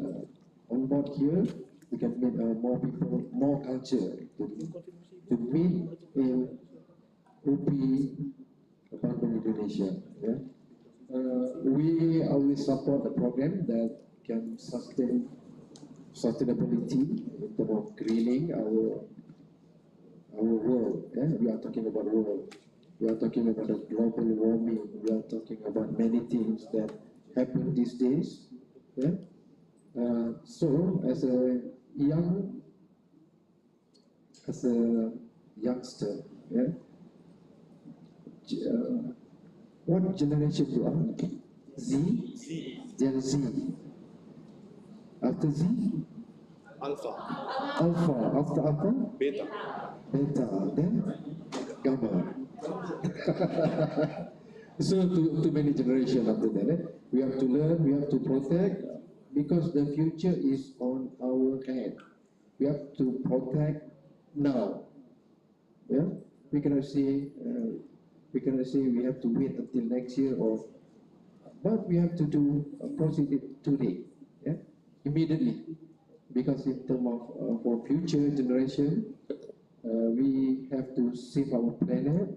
[SPEAKER 15] on board here, we can meet more people, more culture to meet in UPI Bandung, Indonesia. Yeah. We always support the program that can sustain sustainability in terms of greening our world. Yeah? We are talking about world. We are talking about the global warming. We are talking about many things that happen these days. Yeah? So as a youngster, yeah, what generation you are? Z? Gen Z. After Z?
[SPEAKER 16] Alpha.
[SPEAKER 15] Alpha. After Alpha?
[SPEAKER 16] Beta.
[SPEAKER 15] Beta. Then? Gamma. So too many generations after that. Eh? We have to learn, we have to protect, because the future is on our hand. We have to protect now. Yeah, we cannot say we have to wait until next year, but we have to do positive today. Yeah, immediately, because in terms of for future generation, we have to save our planet.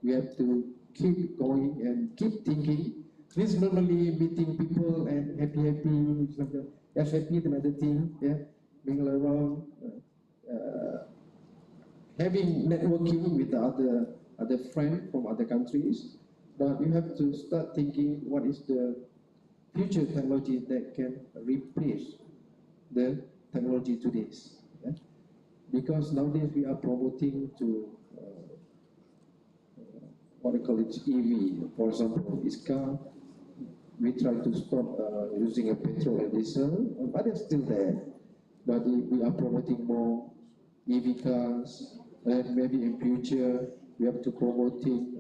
[SPEAKER 15] We have to keep going and keep thinking. This is not only meeting people and happy, as happy another thing, yeah, being around, having networking with the other friends from other countries. But you have to start thinking what is the future technology that can replace the technology today. Yeah? Because nowadays we are promoting to what I call it EV. For example, this car, we try to stop using a petrol and diesel, but it's still there. But we are promoting more EV cars, and maybe in future we have to promoting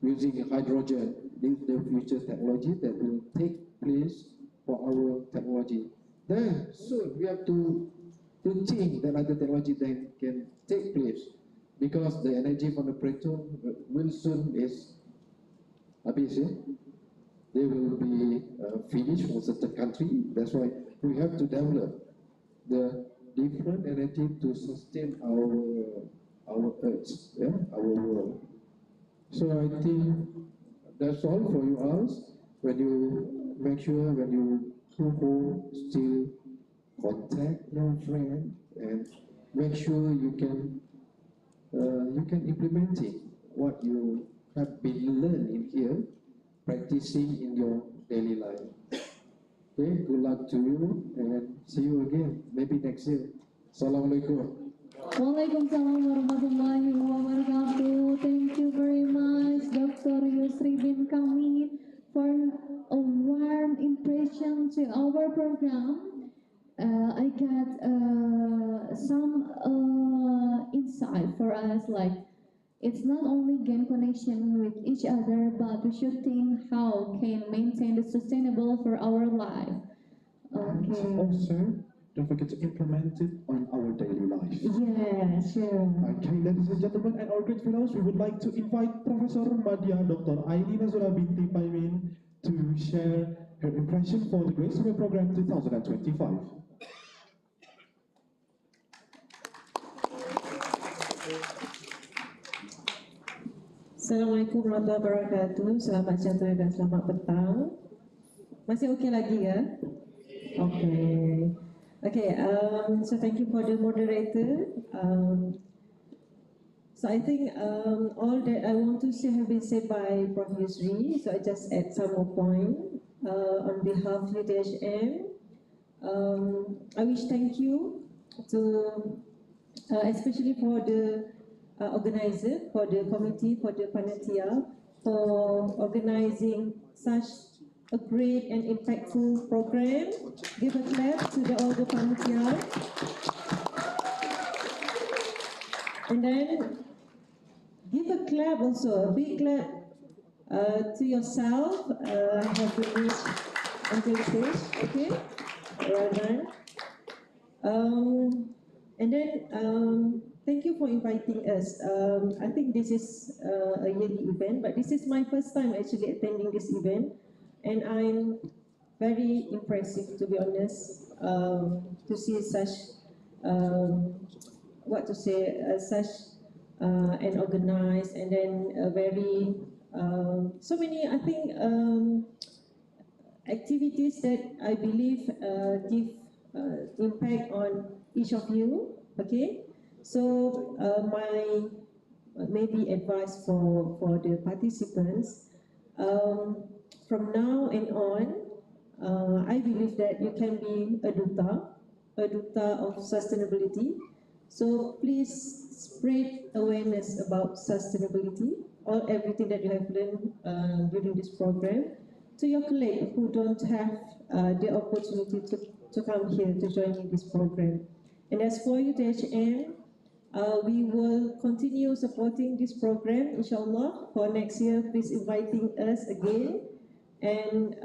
[SPEAKER 15] using hydrogen. This is the future technology that will take place for our technology. Then soon we have to think that other technology then can take place, because the energy from the petrol will soon is habis, eh? They will be finished for certain country. That's why we have to develop the different energy to sustain our earth, yeah, our world. So I think that's all for you all. When you make sure when you go home, still contact your friend and make sure you can implementing what you have been learning here, practicing in your daily life. Okay, good luck to you and see you again, maybe next year. Assalamualaikum.
[SPEAKER 3] Waalaikumsalam warahmatullahi wabarakatuh. Thank you very much, Dr. Yusri bin Kamil, for a warm impression to our program. I got some insight for us, like it's not only gain connection with each other, but we should think how can maintain the sustainable for our life. Okay.
[SPEAKER 13] Also, don't forget to implement it on our daily life.
[SPEAKER 3] Yeah, sure.
[SPEAKER 13] Okay, ladies and gentlemen, and our great fellows, we would like to invite Professor Madya Dr. Aini Nazura binti Paimin to share her impression for the Grace Summer Program 2025.
[SPEAKER 17] Assalamualaikum warahmatullahi wabarakatuh. Selamat sejahtera dan selamat petang. Masih okey lagi ya? Okay. Okay. So thank you for the moderator. So I think all that I want to say have been said by Prof. Yusri. So I just add some more point on behalf of UTHM. I wish thank you to especially for the organizer, for the committee, for the panitia, for organizing such a great and impactful program. Give a clap to all the panitia. And then give a clap also, a big clap to yourself. Have to reach until the stage, okay? Well done. And then thank you for inviting us. I think this is a yearly event, but this is my first time actually attending this event, and I'm very impressive, to be honest, to see such what to say, such and organized, and then a very so many, I think, activities that I believe give impact on each of you. Okay, so my maybe advice for the participants, from now and on, I believe that you can be a duta of sustainability. So please spread awareness about sustainability, or everything that you have learned during this program, to your colleagues who don't have the opportunity to come here to join in this program. And as for UTHM, we will continue supporting this program, inshallah. For next year, please inviting us again. And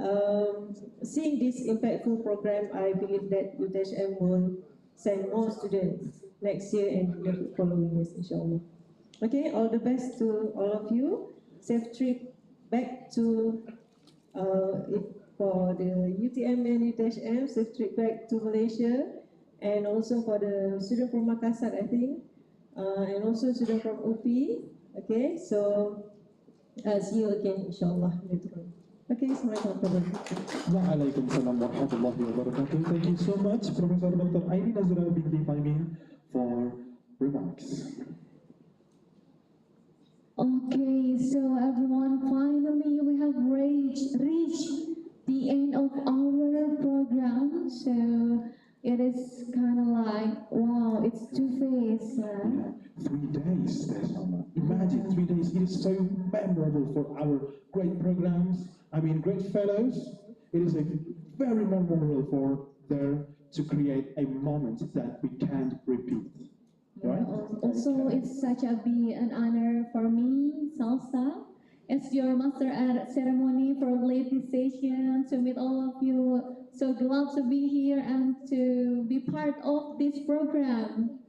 [SPEAKER 17] seeing this impactful program, I believe that UTHM will send more students next year and the following years, inshallah. Okay, all the best to all of you. Safe trip back to, for the UTM and UTHM, safe trip back to Malaysia. And also for the student from Makassar, I think, and also student from UPI. Okay, so see you again, inshallah, later on. Okay, Assalamualaikum.
[SPEAKER 13] Waalaikumsalam warahmatullahi wabarakatuh. Thank you so much, Professor Dr. Aini Nazura binti Fahmi, for remarks.
[SPEAKER 3] Okay, so everyone, finally we have reached the end of our program. So it is kind of like, wow, it's too fast.
[SPEAKER 13] 3 days, Desama. Imagine 3 days. It is so memorable for our great programs. I mean, great fellows. It is a very memorable for there to create a moment that we can't repeat. Right?
[SPEAKER 3] Also, it's such an honor for me, Salsa, as your master at ceremony for lead this session, to meet all of you. So glad to be here and to be part of this program.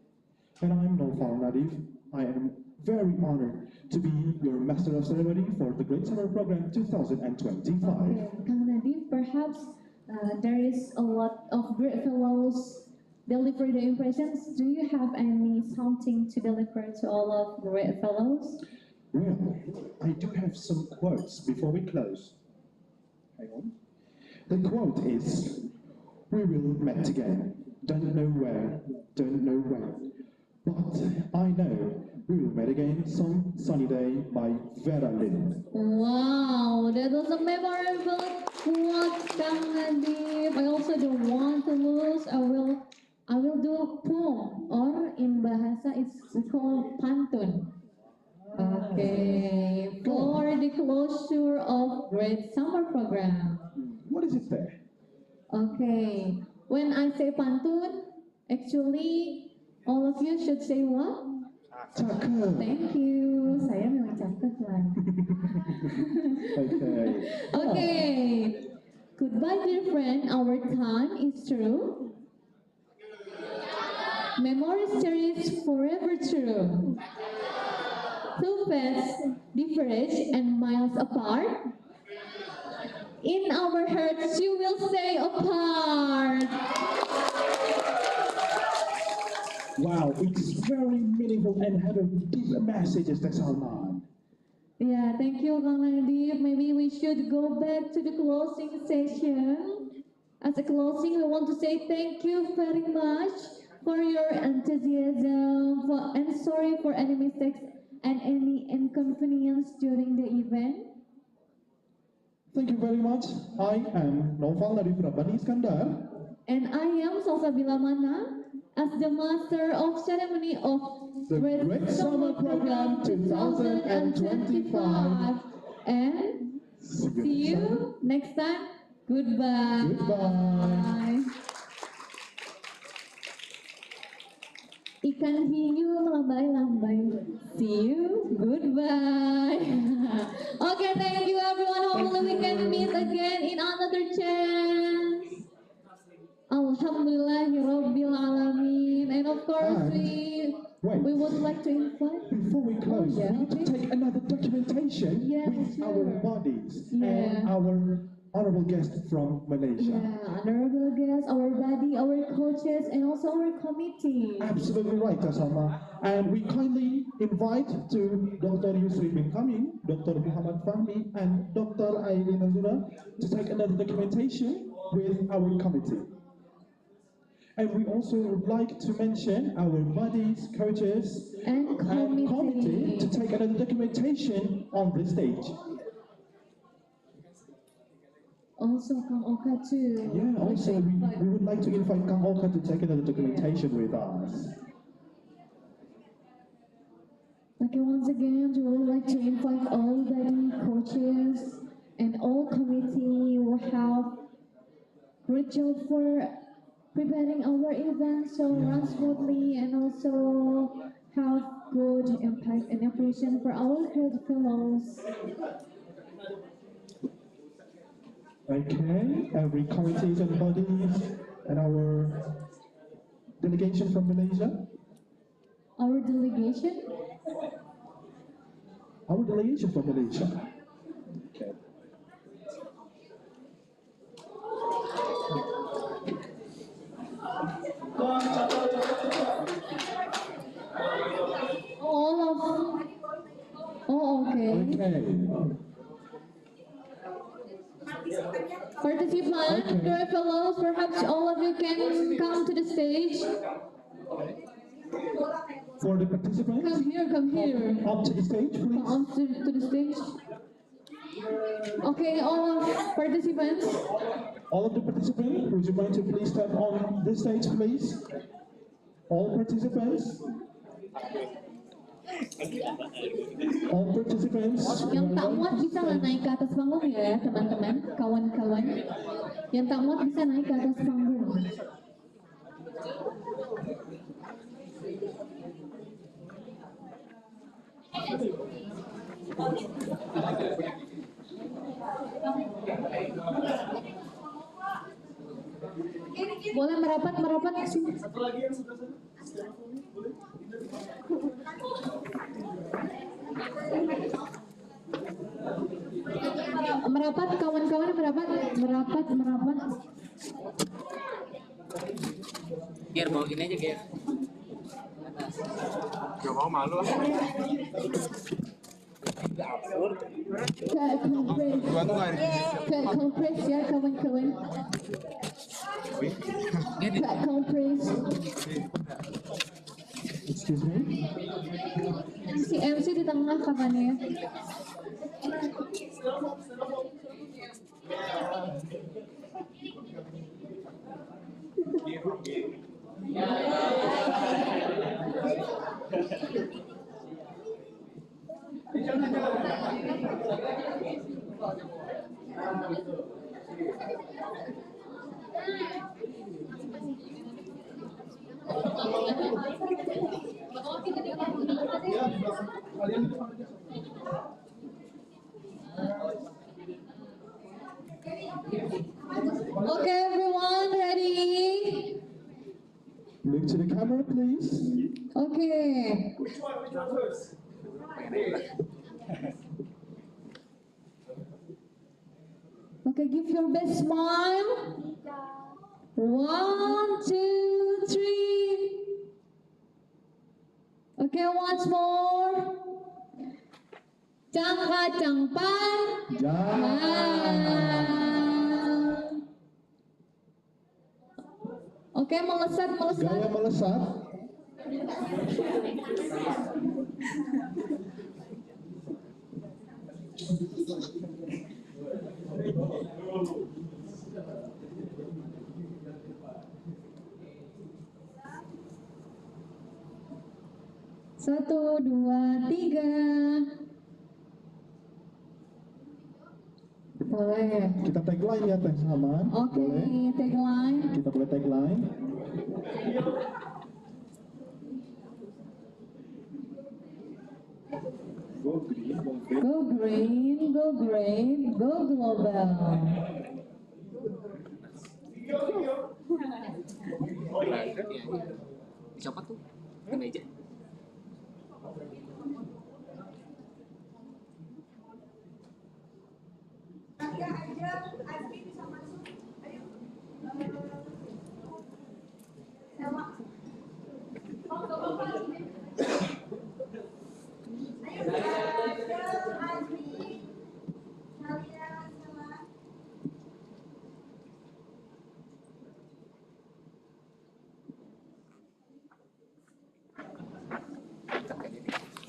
[SPEAKER 13] And I'm Nofal Nadif. I am very honored to be your Master of Ceremony for the Great Summer Program 2025.
[SPEAKER 3] Okay, Kang Nadif, perhaps there is a lot of great fellows deliver the impressions. Do you have any something to deliver to all of great fellows?
[SPEAKER 13] Well, I do have some quotes before we close. Hang on. The quote is, "We will meet again. Don't know where, don't know when. But I know we will meet again some sunny day by Vera Lynn."
[SPEAKER 3] Wow, that was a memorable quote, Kang Nadif. I also don't want to lose. I will do poem, or in bahasa it's called pantun. Okay, for the closure of Great Summer Program.
[SPEAKER 13] What is it there?
[SPEAKER 3] Okay, when I say pantun, actually all of you should say what?
[SPEAKER 13] Cakep.
[SPEAKER 3] Thank you. Saya memang cakep lah.
[SPEAKER 13] Okay.
[SPEAKER 3] Okay. Goodbye, dear friend. Our time is through. Memories cherished forever true. Two paths diverge and miles apart. In our hearts, you will stay apart.
[SPEAKER 13] Wow, it's very meaningful and have a deep message, Mr. Salman.
[SPEAKER 3] Yeah, thank you, Kang Nadif. Maybe we should go back to the closing session. As a closing, we want to say thank you very much for your enthusiasm, and sorry for any mistakes and any inconvenience during the event.
[SPEAKER 13] Thank you very much. I am Noval Nadif Rabbani Iskandar.
[SPEAKER 3] And I am Salsabila Mana, as the Master of Ceremony of
[SPEAKER 13] the Great Summer Program 2025.
[SPEAKER 3] And See you next time. Goodbye.
[SPEAKER 13] Goodbye.
[SPEAKER 3] Ikan hiu lambai-lambai. See you. Goodbye. Okay, thank you everyone. Hopefully we can meet again in another chance. Alhamdulillahirabbil alamin. And of course we would like to invite.
[SPEAKER 13] Before we close, we need to take another documentation with our bodies and our honorable guest from Malaysia.
[SPEAKER 3] Yeah, honorable guests, our body, our coaches, and also our committee.
[SPEAKER 13] Absolutely right, Kasama. And we kindly invite to Dr. Yusri bin Kamil, Dr. Muhammad Fahmi, and Dr. Aileen Azura to take another documentation with our committee. And we also would like to mention our bodies, coaches,
[SPEAKER 3] and committee
[SPEAKER 13] to take another documentation on the stage.
[SPEAKER 3] Also Kang Oka too.
[SPEAKER 13] Yeah, also we would like to invite Kang Oka to take another documentation with us.
[SPEAKER 3] Okay, once again, we would like to invite all body coaches and all committee who have great job for preparing our events so run smoothly and also have good impact and appreciation for our health fellows.
[SPEAKER 13] Okay, every committees and bodies and our delegation from Malaysia.
[SPEAKER 3] Our delegation?
[SPEAKER 13] Our delegation from Malaysia. Okay.
[SPEAKER 3] Okay. Participants, dear fellows, perhaps all of you can come to the stage.
[SPEAKER 13] For the participants,
[SPEAKER 3] come here.
[SPEAKER 13] Up to the stage, please.
[SPEAKER 3] Come up to the stage. Okay, all of participants.
[SPEAKER 13] All of the participants, would you mind to please step on the stage, please? All participants. All participants.
[SPEAKER 3] Yang tak muat bisa lah naik ke atas panggung ya teman-teman, kawan-kawan. Yang tak muat bisa naik ke atas panggung. Boleh merapat ke sini. Merapat kawan-kawan, merapat.
[SPEAKER 14] Biar bawa gini aja, Ger.
[SPEAKER 2] Gak mau malu.
[SPEAKER 3] Kak kompres ya kawan-kawan. Kak kompres.
[SPEAKER 13] Excuse me.
[SPEAKER 3] Si MC di tengah kapan ya? Okay, everyone, ready?
[SPEAKER 13] Look to the camera, please.
[SPEAKER 3] Okay.
[SPEAKER 16] Which one first?
[SPEAKER 3] Okay, give your best smile. 1, 2, 3. Okay, once more. Jangka jangpan. Oke, melesat.
[SPEAKER 13] Gaya melesat.
[SPEAKER 3] Satu, dua, tiga. boleh.
[SPEAKER 13] Kita tagline ya Teh Saman.
[SPEAKER 3] Oke,
[SPEAKER 13] Boleh.
[SPEAKER 3] tagline.
[SPEAKER 13] Kita boleh tagline. Go green, go green.
[SPEAKER 3] Go green, go great, go global.
[SPEAKER 14] Dicopot tuh ke meja.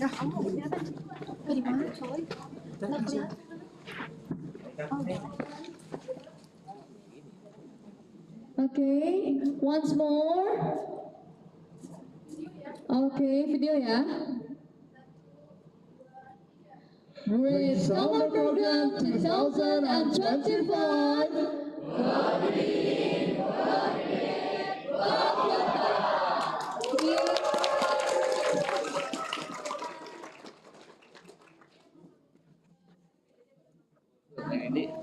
[SPEAKER 3] Ya, kamu kelihatan. Di mana, coy? Nggak kelihatan. Okay, once more. Okay, video ya. Great Summer Program 2025.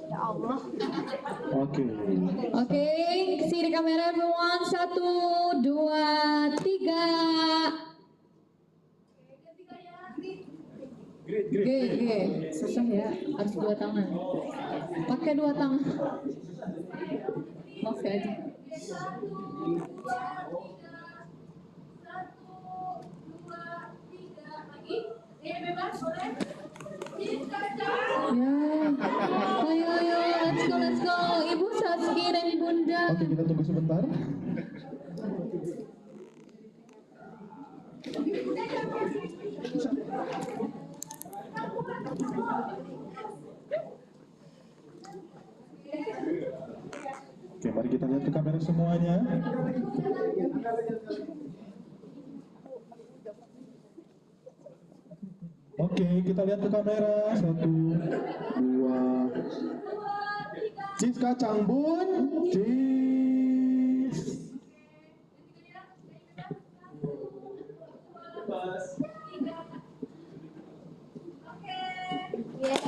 [SPEAKER 3] Ya Allah.
[SPEAKER 13] Oke.
[SPEAKER 3] Oke, see the camera everyone. 1, 2, 3. G. Susah ya, harus 2 tangan. Pakai 2 tangan. Maaf ya aja. Ya, ayo, let's go. Ibu Saski dan Bunda.
[SPEAKER 13] Oke, kita tunggu sebentar. Oke, mari kita lihat ke kamera semuanya. Oke, kita lihat ke kamera. 1, 2. Cheese kacang bun. Cheese.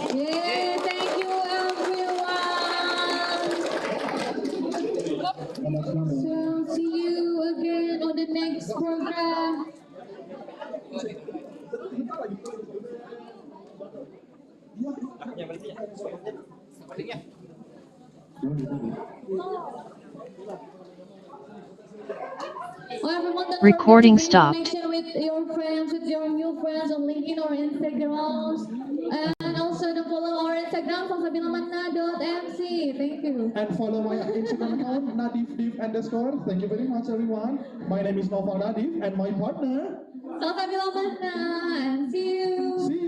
[SPEAKER 3] Yay, thank you everyone. So see you again on the next program. Oh, everyone, don't
[SPEAKER 10] Recording
[SPEAKER 3] forget to make
[SPEAKER 10] stopped.
[SPEAKER 3] connection with your friends, with your new friends on LinkedIn or Instagrams. And also to follow our Instagram, salsabilamanna.mc. Thank you.
[SPEAKER 13] And follow my Instagram account, nadif_. Thank you very much, everyone. My name is Noval Nadif, and my partner.
[SPEAKER 3] Salsabilamanna, and see you.
[SPEAKER 13] See